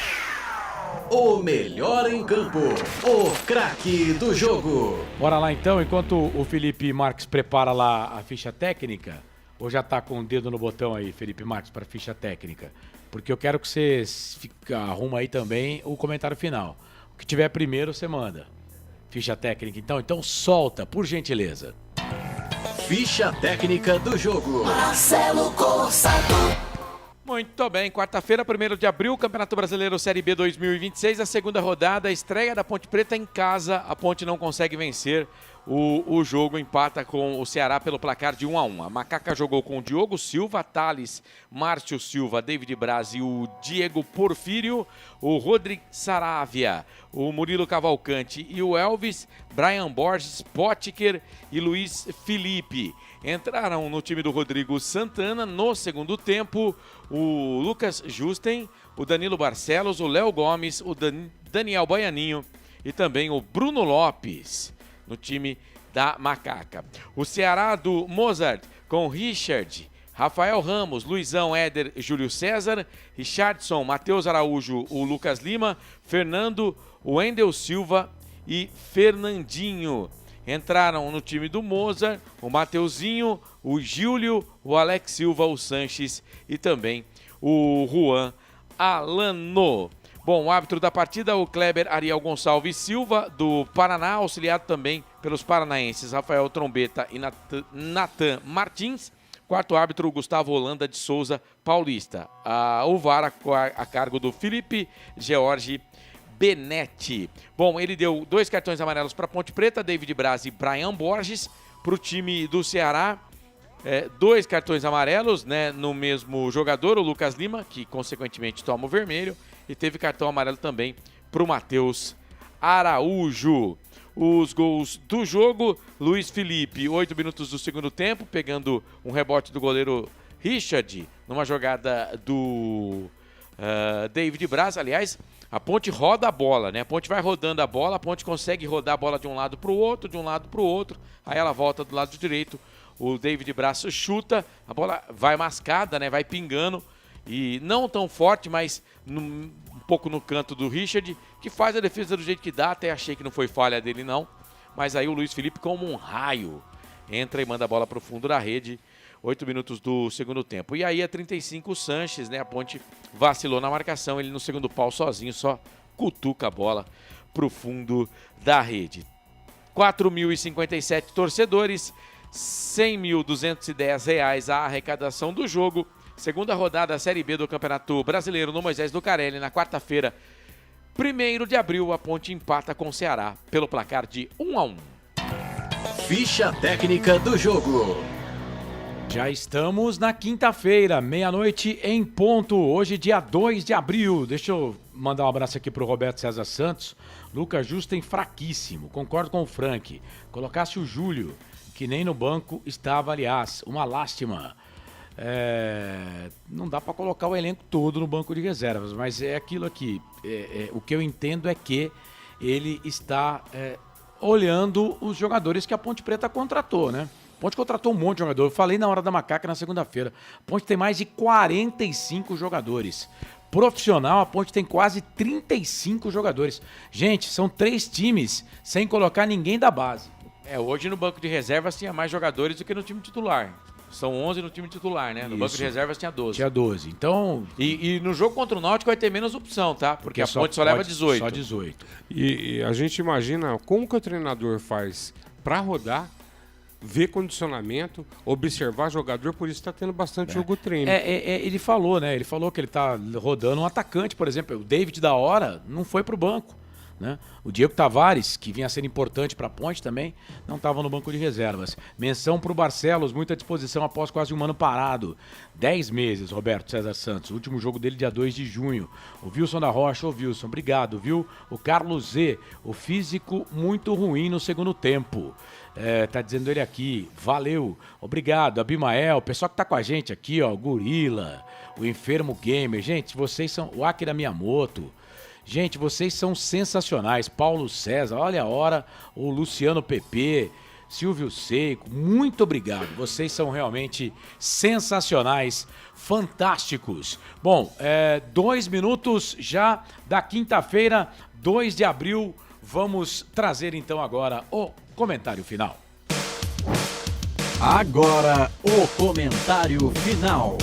O melhor em campo, o craque do jogo. Bora lá então, enquanto o Felipe Marques prepara lá a ficha técnica, ou já tá com o dedo no botão aí, Felipe Marques, para ficha técnica? Porque eu quero que você arruma aí também o comentário final. O que tiver primeiro, você manda. Ficha técnica então solta, por gentileza. Ficha técnica do jogo. Marcelo Cossato. Muito bem, quarta-feira, 1º de abril, Campeonato Brasileiro Série B 2026, a segunda rodada, estreia da Ponte Preta em casa. A Ponte não consegue vencer o jogo, empata com o Ceará pelo placar de 1-1. A Macaca jogou com o Diogo Silva, Thales, Márcio Silva, David Braz e o Diego Porfírio, o Rodrigo Saravia, o Murilo Cavalcante e o Elvis, Brian Borges, Potker e Luiz Felipe. Entraram no time do Rodrigo Santana no segundo tempo o Lucas Justen, o Danilo Barcelos, o Léo Gomes, o Daniel Baianinho e também o Bruno Lopes no time da Macaca. O Ceará do Mozart com Richard, Rafael Ramos, Luizão, Éder, Júlio César, Richardson, Matheus Araújo, o Lucas Lima, Fernando, o Wendel Silva e Fernandinho. Entraram no time do Mozart o Mateuzinho, o Júlio, o Alex Silva, o Sanches e também o Juan Alano. Bom, o árbitro da partida, o Kleber Ariel Gonçalves Silva, do Paraná, auxiliado também pelos paranaenses Rafael Trombeta e Natan Martins. Quarto árbitro, Gustavo Holanda de Souza Paulista. O VAR a cargo do Felipe George Benetti. Bom, ele deu 2 cartões amarelos para Ponte Preta, David Braz e Brian Borges. Para o time do Ceará, 2 cartões amarelos, né, no mesmo jogador, o Lucas Lima, que consequentemente toma o vermelho, e teve cartão amarelo também para o Matheus Araújo. Os gols do jogo, Luiz Felipe, 8 minutos do segundo tempo, pegando um rebote do goleiro Richard, numa jogada do David Braz. Aliás, a Ponte roda a bola, né? A Ponte vai rodando a bola, a Ponte consegue rodar a bola de um lado para o outro, aí ela volta do lado direito, o David Braz chuta, a bola vai mascada, né? Vai pingando, e não tão forte, mas um pouco no canto do Richard, que faz a defesa do jeito que dá. Até achei que não foi falha dele não, mas aí o Luiz Felipe, como um raio, entra e manda a bola para o fundo da rede. 8 minutos do segundo tempo. E aí a 35 o Sanches, né? A Ponte vacilou na marcação, ele no segundo pau sozinho só cutuca a bola pro fundo da rede. 4.057 torcedores, R$100.210 a arrecadação do jogo. Segunda rodada da Série B do Campeonato Brasileiro no Moisés Lucarelli, na quarta-feira, 1º de abril, a Ponte empata com o Ceará pelo placar de 1-1. Ficha técnica do jogo. Já estamos na quinta-feira, meia-noite em ponto, hoje dia 2 de abril. Deixa eu mandar um abraço aqui pro Roberto César Santos. Lucas Justen fraquíssimo, concordo com o Frank. Colocasse o Júlio, que nem no banco estava, aliás, uma lástima. Não dá para colocar o elenco todo no banco de reservas, mas é aquilo aqui. O que eu entendo é que ele está olhando os jogadores que a Ponte Preta contratou, né? A Ponte contratou um monte de jogador. Eu falei na hora da Macaca na segunda-feira. A Ponte tem mais de 45 jogadores. Profissional, a Ponte tem quase 35 jogadores. Gente, são 3 times sem colocar ninguém da base. Hoje no banco de reservas tinha mais jogadores do que no time titular. São 11 no time titular, né? No Isso. banco de reservas tinha 12. Tinha 12. Então... E no jogo contra o Náutico vai ter menos opção, tá? Porque a Ponte só leva 18. Só 18. E a gente imagina como que o treinador faz para rodar, ver condicionamento, observar jogador, por isso está tendo bastante jogo treino. Ele falou, né? Ele falou que ele tá rodando um atacante, por exemplo. O David da Hora não foi pro banco, né? O Diego Tavares, que vinha sendo importante para a Ponte também, não estava no banco de reservas. Menção para o Barcelos, muita disposição após quase um ano parado. 10 meses, Roberto César Santos. O último jogo dele dia 2 de junho. O Wilson da Rocha, Wilson, obrigado, viu? O Carlos Z, o físico muito ruim no segundo tempo. Tá dizendo ele aqui, valeu, obrigado, Abimael, o pessoal que tá com a gente aqui, ó, Gorila, o Enfermo Gamer, gente, vocês são, o Akira Miyamoto, gente, vocês são sensacionais, Paulo César, olha a hora, o Luciano PP, Silvio Seiko, muito obrigado, vocês são realmente sensacionais, fantásticos. Bom, 2 minutos já da quinta-feira, 2 de abril, vamos trazer então agora o comentário final. Agora, o comentário final.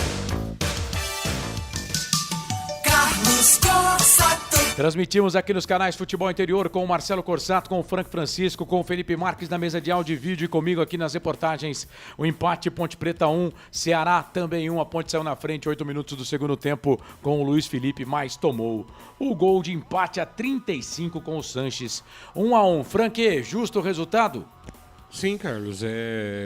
Carlos Cossato. Transmitimos aqui nos canais Futebol Interior com o Marcelo Corsato, com o Frank Francisco, com o Felipe Marques na mesa de áudio e vídeo e comigo aqui nas reportagens. O empate, Ponte Preta 1, Ceará também 1. A Ponte saiu na frente, 8 minutos do segundo tempo com o Luiz Felipe, mas tomou o gol de empate a 35 com o Sanches. 1-1. Frank, justo o resultado? Sim, Carlos.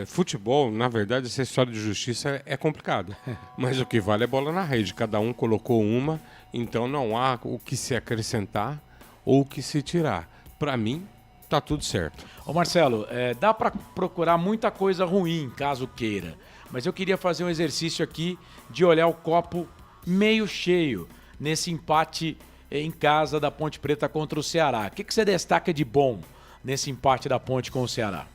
Futebol, na verdade, essa história de justiça é complicada. Mas o que vale é bola na rede. Cada um colocou uma, então não há o que se acrescentar ou o que se tirar. Para mim, tá tudo certo. Ô Marcelo, dá para procurar muita coisa ruim, caso queira. Mas eu queria fazer um exercício aqui de olhar o copo meio cheio nesse empate em casa da Ponte Preta contra o Ceará. O que você destaca de bom nesse empate da Ponte com o Ceará?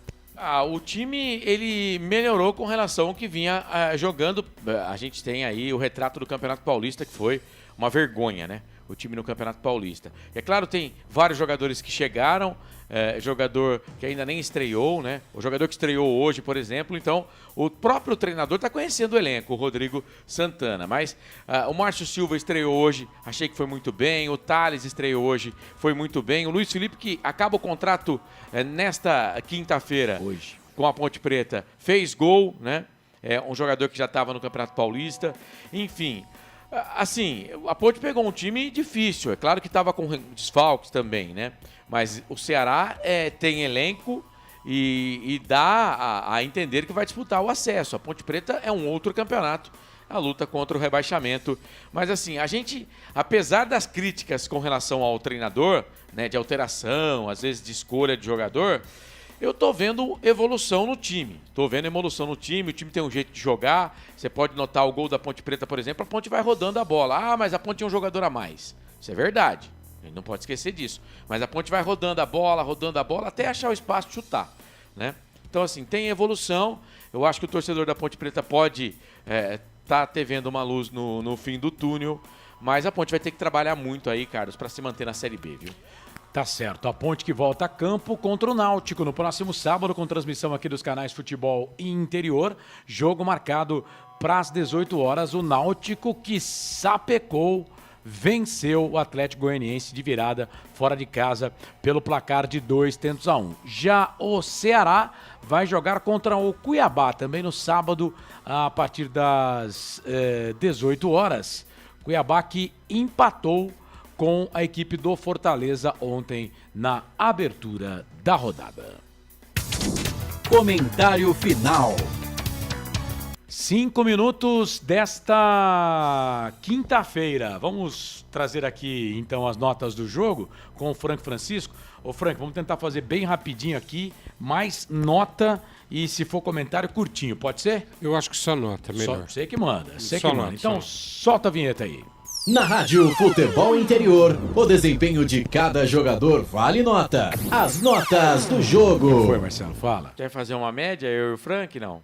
O time, ele melhorou com relação ao que vinha jogando. A gente tem aí o retrato do Campeonato Paulista, que foi uma vergonha, né? O time no Campeonato Paulista. E é claro, tem vários jogadores que chegaram, jogador que ainda nem estreou, né? O jogador que estreou hoje, por exemplo. Então, o próprio treinador está conhecendo o elenco, o Rodrigo Santana. Mas o Márcio Silva estreou hoje, achei que foi muito bem. O Thales estreou hoje, foi muito bem. O Luiz Felipe, que acaba o contrato nesta quinta-feira hoje com a Ponte Preta, fez gol, né? É um jogador que já estava no Campeonato Paulista. Enfim, assim, a Ponte pegou um time difícil. É claro que estava com desfalques também, né? Mas o Ceará tem elenco e dá a entender que vai disputar o acesso. A Ponte Preta é um outro campeonato, a luta contra o rebaixamento. Mas assim, a gente, apesar das críticas com relação ao treinador, né, de alteração, às vezes de escolha de jogador, eu tô vendo evolução no time. O time tem um jeito de jogar. Você pode notar o gol da Ponte Preta, por exemplo, a Ponte vai rodando a bola. Mas a Ponte tem um jogador a mais. Isso é verdade. A gente não pode esquecer disso. Mas a Ponte vai rodando a bola, até achar o espaço de chutar, né? Então, assim, tem evolução. Eu acho que o torcedor da Ponte Preta pode tá vendo uma luz no fim do túnel. Mas a Ponte vai ter que trabalhar muito aí, Carlos, para se manter na Série B, viu? Tá certo. A Ponte que volta a campo contra o Náutico no próximo sábado, com transmissão aqui dos canais Futebol Interior. Jogo marcado para as 18 horas. O Náutico que sapecou, venceu o Atlético Goianiense de virada fora de casa pelo placar de 2-1. Já o Ceará vai jogar contra o Cuiabá também no sábado a partir das 18 horas. Cuiabá que empatou com a equipe do Fortaleza ontem na abertura da rodada. Comentário final. 5 minutos desta quinta-feira. Vamos trazer aqui então as notas do jogo com o Frank Francisco. Ô Frank, vamos tentar fazer bem rapidinho aqui, mais nota e se for comentário curtinho, pode ser? Eu acho que só nota, melhor. Você que manda, Nota, então solta a vinheta aí. Na Rádio Futebol Interior, o desempenho de cada jogador vale nota. As notas do jogo. O que foi, Marcelo? Fala. Quer fazer uma média, eu e o Frank? Não.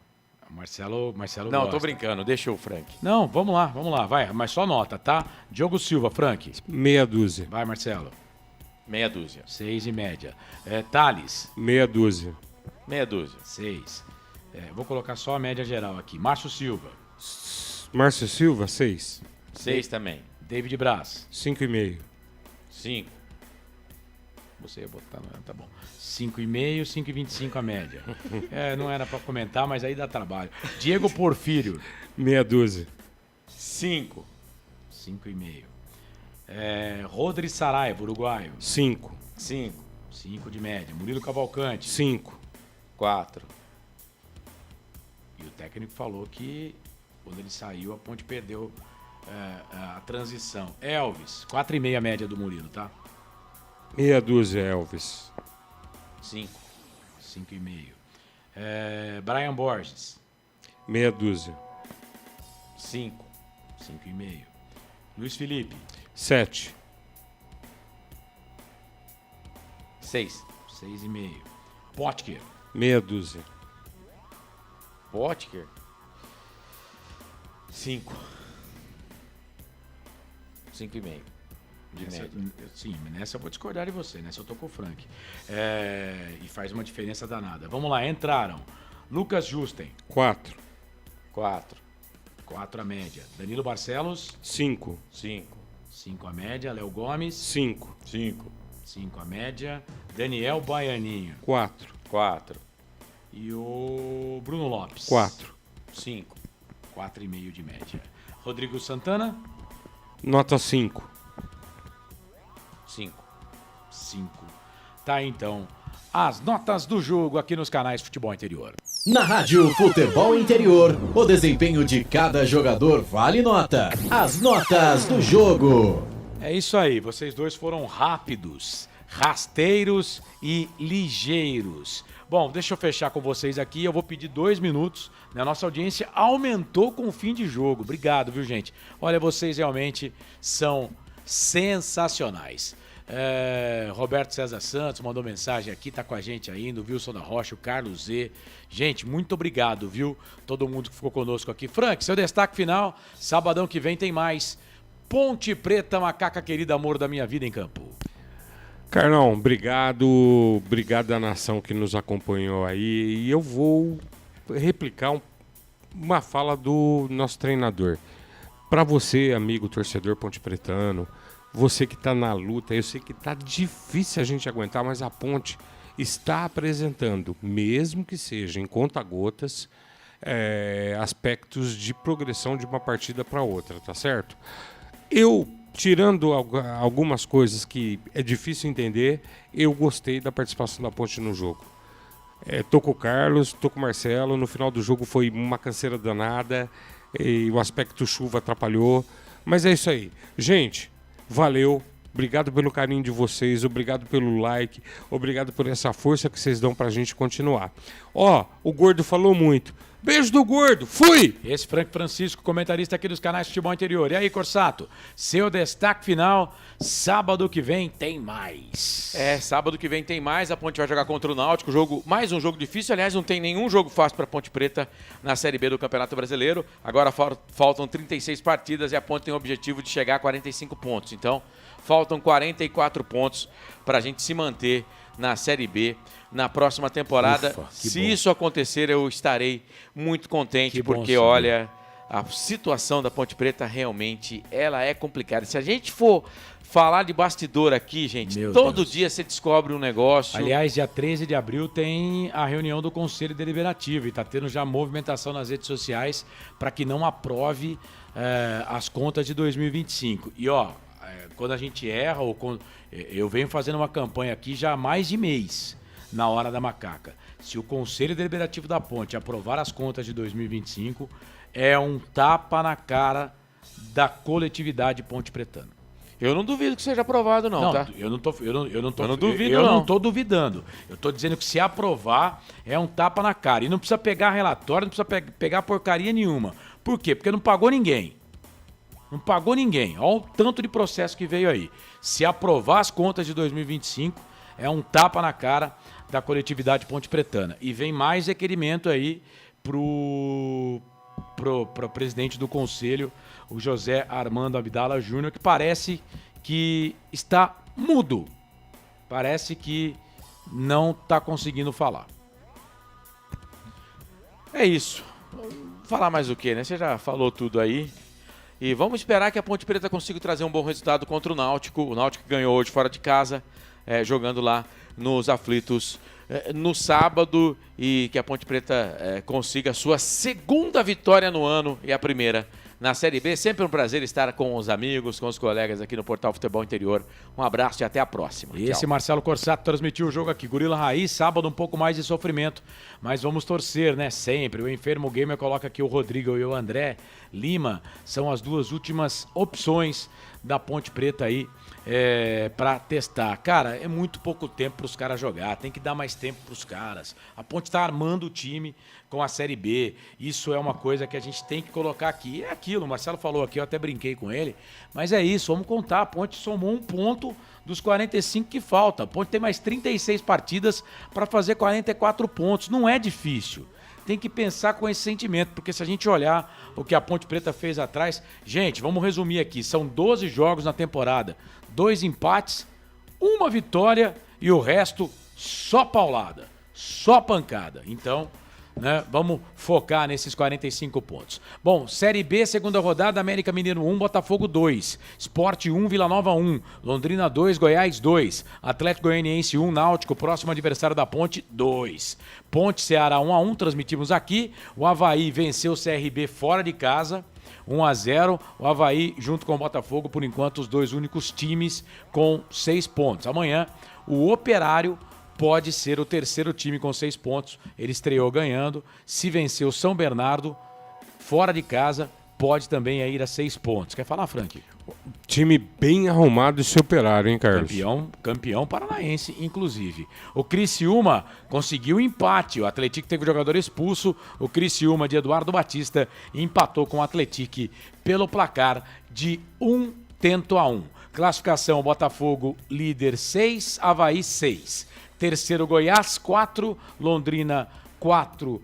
Marcelo não, gosta. Tô brincando, deixa o Frank. Não, vamos lá, vai, mas só nota, tá? Diogo Silva, Frank. Meia dúzia. Vai, Marcelo. Meia dúzia. 6 em média. Thales. Meia dúzia. Meia dúzia. 6. Vou colocar só a média geral aqui. Márcio Silva. Márcio Silva, 6. 6 também. David Braz. 5,5. 5. Você ia botar, tá bom. 5,5, 5,25 a média. Não era pra comentar, mas aí dá trabalho. Diego Porfírio. Meia dúzia. 5. 5,5. Rodri Saraiva, uruguaio. 5. 5 de média. Murilo Cavalcante. 5. 4. E o técnico falou que quando ele saiu, a Ponte perdeu a transição. Elvis, 4,5 a média do Murilo, tá? Meia dúzia, Elvis. 5. 5,5. Brian Borges. Meia dúzia. 5. 5,5. Luiz Felipe. 7. 6. 6,5. Potker. Meia dúzia. Potker. 5. 5,5. De média. Sim, nessa eu vou discordar de você, nessa eu tô com o Frank. E faz uma diferença danada. Vamos lá, entraram. Lucas Justen. 4. 4 a média. Danilo Barcelos. 5. 5. 5 a média. Léo Gomes. 5. 5 a média. Daniel Baianinho. 4. 4. E o Bruno Lopes. 4. 5. 4,5 de média. Rodrigo Santana. Nota 5. 5. 5. Tá, então, as notas do jogo aqui nos canais Futebol Interior. Na Rádio Futebol Interior, o desempenho de cada jogador vale nota. As notas do jogo. É isso aí, vocês dois foram rápidos, rasteiros e ligeiros. Bom, deixa eu fechar com vocês aqui, eu vou pedir 2 minutos, né? A nossa audiência aumentou com o fim de jogo. Obrigado, viu, gente? Olha, vocês realmente são sensacionais. Roberto César Santos mandou mensagem aqui, tá com a gente ainda, o Wilson da Rocha, o Carlos Z. Gente, muito obrigado, viu? Todo mundo que ficou conosco aqui. Frank, seu destaque final, sabadão que vem tem mais. Ponte Preta, macaca querida, amor da minha vida em campo. Carlão, obrigado da nação que nos acompanhou aí. E eu vou replicar uma fala do nosso treinador. Para você, amigo torcedor pontepretano, você que está na luta, eu sei que está difícil a gente aguentar, mas a Ponte está apresentando, mesmo que seja em conta-gotas, aspectos de progressão de uma partida para outra, tá certo? Eu, tirando algumas coisas que é difícil entender, eu gostei da participação da Ponte no jogo. Tô com o Carlos, tô com o Marcelo, no final do jogo foi uma canseira danada, e o aspecto chuva atrapalhou, mas é isso aí. Gente, valeu, obrigado pelo carinho de vocês, obrigado pelo like, obrigado por essa força que vocês dão pra gente continuar. O Gordo falou muito. Beijo do Gordo, fui! Esse Frank Francisco, comentarista aqui dos canais Futebol Interior. E aí, Corsato, seu destaque final, sábado que vem tem mais. Sábado que vem tem mais, a Ponte vai jogar contra o Náutico, mais um jogo difícil, aliás, não tem nenhum jogo fácil para a Ponte Preta na Série B do Campeonato Brasileiro. Agora faltam 36 partidas e a Ponte tem o objetivo de chegar a 45 pontos. Então, faltam 44 pontos para a gente se manter na Série B na próxima temporada. Se isso acontecer, eu estarei muito contente, porque, olha, a situação da Ponte Preta realmente ela é complicada. Se a gente for falar de bastidor aqui, gente, todo dia você descobre um negócio. Aliás, dia 13 de abril tem a reunião do Conselho Deliberativo e está tendo já movimentação nas redes sociais para que não aprove as contas de 2025. E, quando a gente erra, eu venho fazendo uma campanha aqui já há mais de mês, na hora da macaca. Se o Conselho Deliberativo da Ponte aprovar as contas de 2025, é um tapa na cara da coletividade pontepretana. Eu não duvido que seja aprovado, não, tá? Eu não tô duvidando. Eu tô dizendo que se aprovar, é um tapa na cara. E não precisa pegar relatório, não precisa pegar porcaria nenhuma. Por quê? Porque não pagou ninguém. Não pagou ninguém. Olha o tanto de processo que veio aí. Se aprovar as contas de 2025, é um tapa na cara da coletividade pontepretana. E vem mais requerimento aí pro presidente do conselho, o José Armando Abdala Júnior, que parece que está mudo. Parece que não está conseguindo falar. É isso. Falar mais o quê, né? Você já falou tudo aí. E vamos esperar que a Ponte Preta consiga trazer um bom resultado contra o Náutico. O Náutico ganhou hoje fora de casa, jogando lá nos Aflitos no sábado. E que a Ponte Preta consiga a sua segunda vitória no ano e a primeira na Série B. Sempre um prazer estar com os amigos, com os colegas aqui no Portal Futebol Interior. Um abraço e até a próxima. Esse Marcelo Corsato transmitiu o jogo aqui. Gorila Raiz, sábado um pouco mais de sofrimento, mas vamos torcer, né? Sempre. O Enfermo Gamer coloca aqui o Rodrigo e o André Lima. São as duas últimas opções da Ponte Preta aí para testar. Cara, é muito pouco tempo para os caras jogar. Tem que dar mais tempo para os caras. A Ponte está armando o time com a Série B. Isso é uma coisa que a gente tem que colocar aqui. É aquilo, o Marcelo falou aqui, eu até brinquei com ele, mas é isso, vamos contar. A Ponte somou 1 ponto dos 45 que falta. A Ponte tem mais 36 partidas para fazer 44 pontos. Não é difícil. Tem que pensar com esse sentimento, porque se a gente olhar o que a Ponte Preta fez atrás... Gente, vamos resumir aqui. São 12 jogos na temporada, 2 empates, 1 vitória e o resto só paulada, só pancada. Então, né? Vamos focar nesses 45 pontos. Bom, Série B, segunda rodada, América Mineiro 1, Botafogo 2, Sport 1, Vila Nova 1, Londrina 2, Goiás 2, Atlético Goianiense 1, Náutico, próximo adversário da Ponte 2. Ponte Ceará 1-1, transmitimos aqui. O Avaí venceu o CRB fora de casa, 1-0. O Avaí junto com o Botafogo, por enquanto, os dois únicos times com 6 pontos. Amanhã, o Operário pode ser o terceiro time com 6 pontos. Ele estreou ganhando. Se vencer o São Bernardo, fora de casa, pode também ir a 6 pontos. Quer falar, Frank? Time bem arrumado esse Operário, hein, Carlos? Campeão paranaense, inclusive. O Criciúma conseguiu empate. O Atlético teve jogador expulso. O Criciúma de Eduardo Batista empatou com o Atlético pelo placar de 1-1. Classificação: Botafogo líder 6, Avaí 6. Terceiro, Goiás, 4. Londrina, 4.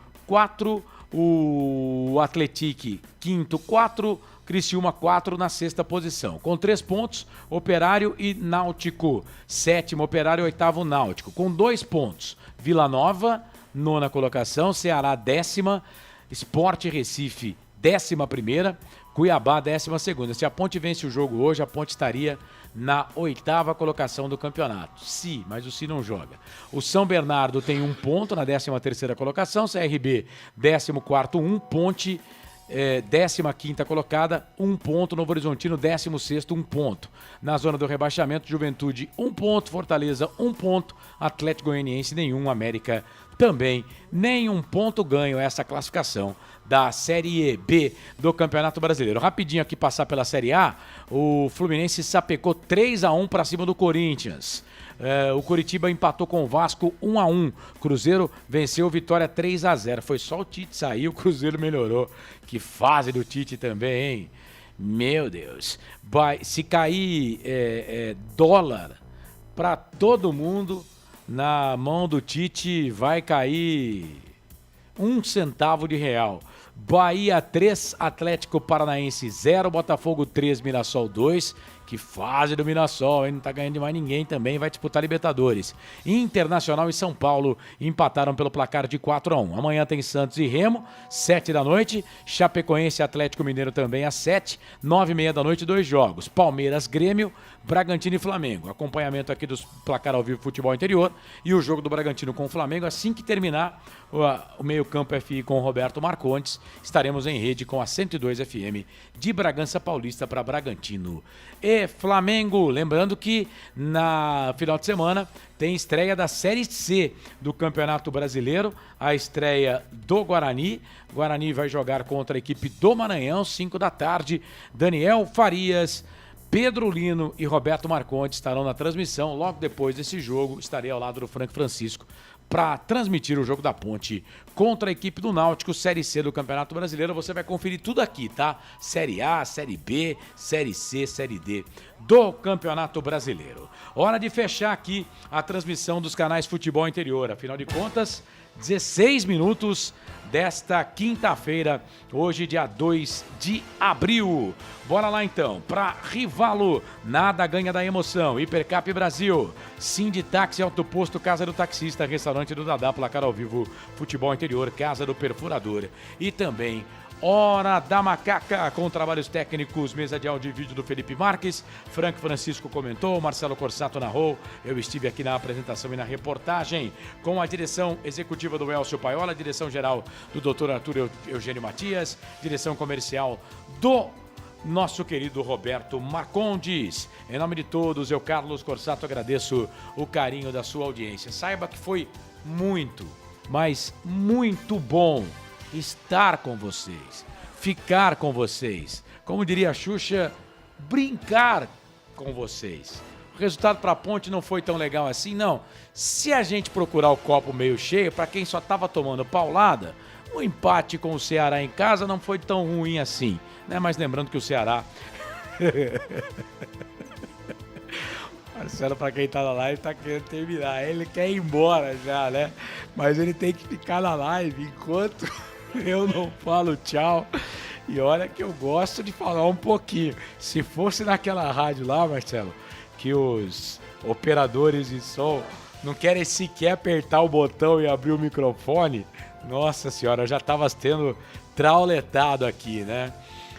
O Atlético, quinto, 4. Criciúma, 4 na sexta posição. Com 3 pontos, Operário e Náutico. Sétimo, Operário, oitavo, Náutico. Com 2 pontos, Vila Nova, nona colocação. Ceará, 10ª. Sport Recife, 11ª. Cuiabá, 12ª. Se a Ponte vence o jogo hoje, a Ponte estaria na 8ª colocação do campeonato. Mas o Si não joga. O São Bernardo tem 1 ponto na 13ª colocação. CRB, 14º, 1 Ponte, 15ª colocada, 1 ponto. Novo Horizontino, 16º, 1 ponto. Na zona do rebaixamento, Juventude, 1 ponto. Fortaleza, 1 ponto. Atlético Goianiense, nenhum. América também, nenhum ponto ganho. Essa classificação da Série B do Campeonato Brasileiro. Rapidinho aqui passar pela Série A. O Fluminense sapecou 3-1 para cima do Corinthians. O Coritiba empatou com o Vasco 1-1. Cruzeiro venceu o Vitória 3-0. Foi só o Tite sair, o Cruzeiro melhorou. Que fase do Tite também, hein? Meu Deus. Se cair dólar para todo mundo, na mão do Tite vai cair 1 centavo de real. Bahia 3, Atlético Paranaense 0, Botafogo 3, Mirassol 2. Que fase do Mirassol, hein? Não tá ganhando de mais ninguém também, vai disputar Libertadores. Internacional e São Paulo empataram pelo placar de 4-1. Amanhã tem Santos e Remo, 7 da noite. Chapecoense e Atlético Mineiro também às 7. 9h30 da noite, 2 jogos. Palmeiras, Grêmio, Bragantino e Flamengo. Acompanhamento aqui dos placar ao vivo Futebol Interior. E o jogo do Bragantino com o Flamengo, assim que terminar o meio-campo FI com o Roberto Marcondes, estaremos em rede com a 102 FM de Bragança Paulista para Bragantino e Flamengo. Lembrando que na final de semana tem estreia da Série C do Campeonato Brasileiro, a estreia do Guarani. Guarani vai jogar contra a equipe do Maranhão, 5 da tarde. Daniel Farias, Pedro Lino e Roberto Marcondes estarão na transmissão. Logo depois desse jogo, estarei ao lado do Frank Francisco para transmitir o jogo da Ponte contra a equipe do Náutico, Série C do Campeonato Brasileiro. Você vai conferir tudo aqui, tá? Série A, Série B, Série C, Série D do Campeonato Brasileiro. Hora de fechar aqui a transmissão dos canais Futebol Interior. Afinal de contas, 16 minutos desta quinta-feira, hoje dia 2 de abril. Bora lá então, para Rivalo, nada ganha da emoção. Hipercap Brasil, Sinditaxi, Autoposto, Casa do Taxista, Restaurante do Dadá, placar ao vivo, Futebol Interior, Casa do Perfurador e também Hora da Macaca, com trabalhos técnicos, mesa de áudio e vídeo do Felipe Marques. Frank Francisco comentou, Marcelo Corsato narrou. Eu estive aqui na apresentação e na reportagem, com a direção executiva do Elcio Paiola, direção geral do Dr. Arthur Eugênio Matias, direção comercial do nosso querido Roberto Marcondes. Em nome de todos, eu, Carlos Corsato, agradeço o carinho da sua audiência. Saiba que foi muito, mas muito bom estar com vocês, ficar com vocês, como diria a Xuxa, brincar com vocês. O resultado para a Ponte não foi tão legal assim, não. Se a gente procurar o copo meio cheio, para quem só estava tomando paulada, o empate com o Ceará em casa não foi tão ruim assim, né? Mas lembrando que o Ceará... Marcelo, para quem tá na live, tá querendo terminar. Ele quer ir embora já, né? Mas ele tem que ficar na live enquanto... eu não falo tchau. E olha que eu gosto de falar um pouquinho. Se fosse naquela rádio lá, Marcelo, que os operadores de som não querem sequer apertar o botão e abrir o microfone. Nossa senhora, eu já tava sendo trauletado aqui, né?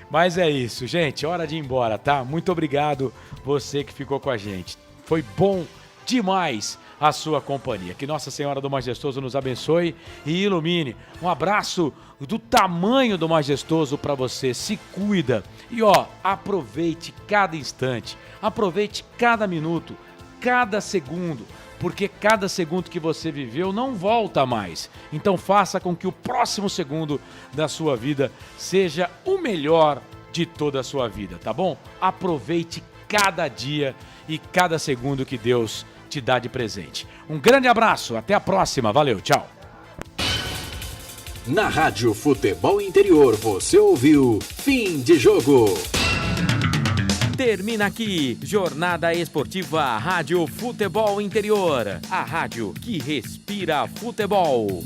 Mas é isso, gente, hora de ir embora, tá? Muito obrigado você que ficou com a gente. Foi bom demais a sua companhia. Que Nossa Senhora do Majestoso nos abençoe e ilumine. Um abraço do tamanho do Majestoso para você. Se cuida. E ó, aproveite cada instante. Aproveite cada minuto, cada segundo. Porque cada segundo que você viveu não volta mais. Então faça com que o próximo segundo da sua vida seja o melhor de toda a sua vida, tá bom? Aproveite cada dia e cada segundo que Deus te dá de presente. Um grande abraço, até a próxima, valeu, tchau. Na Rádio Futebol Interior você ouviu Fim de Jogo. Termina aqui, Jornada Esportiva Rádio Futebol Interior. A rádio que respira futebol.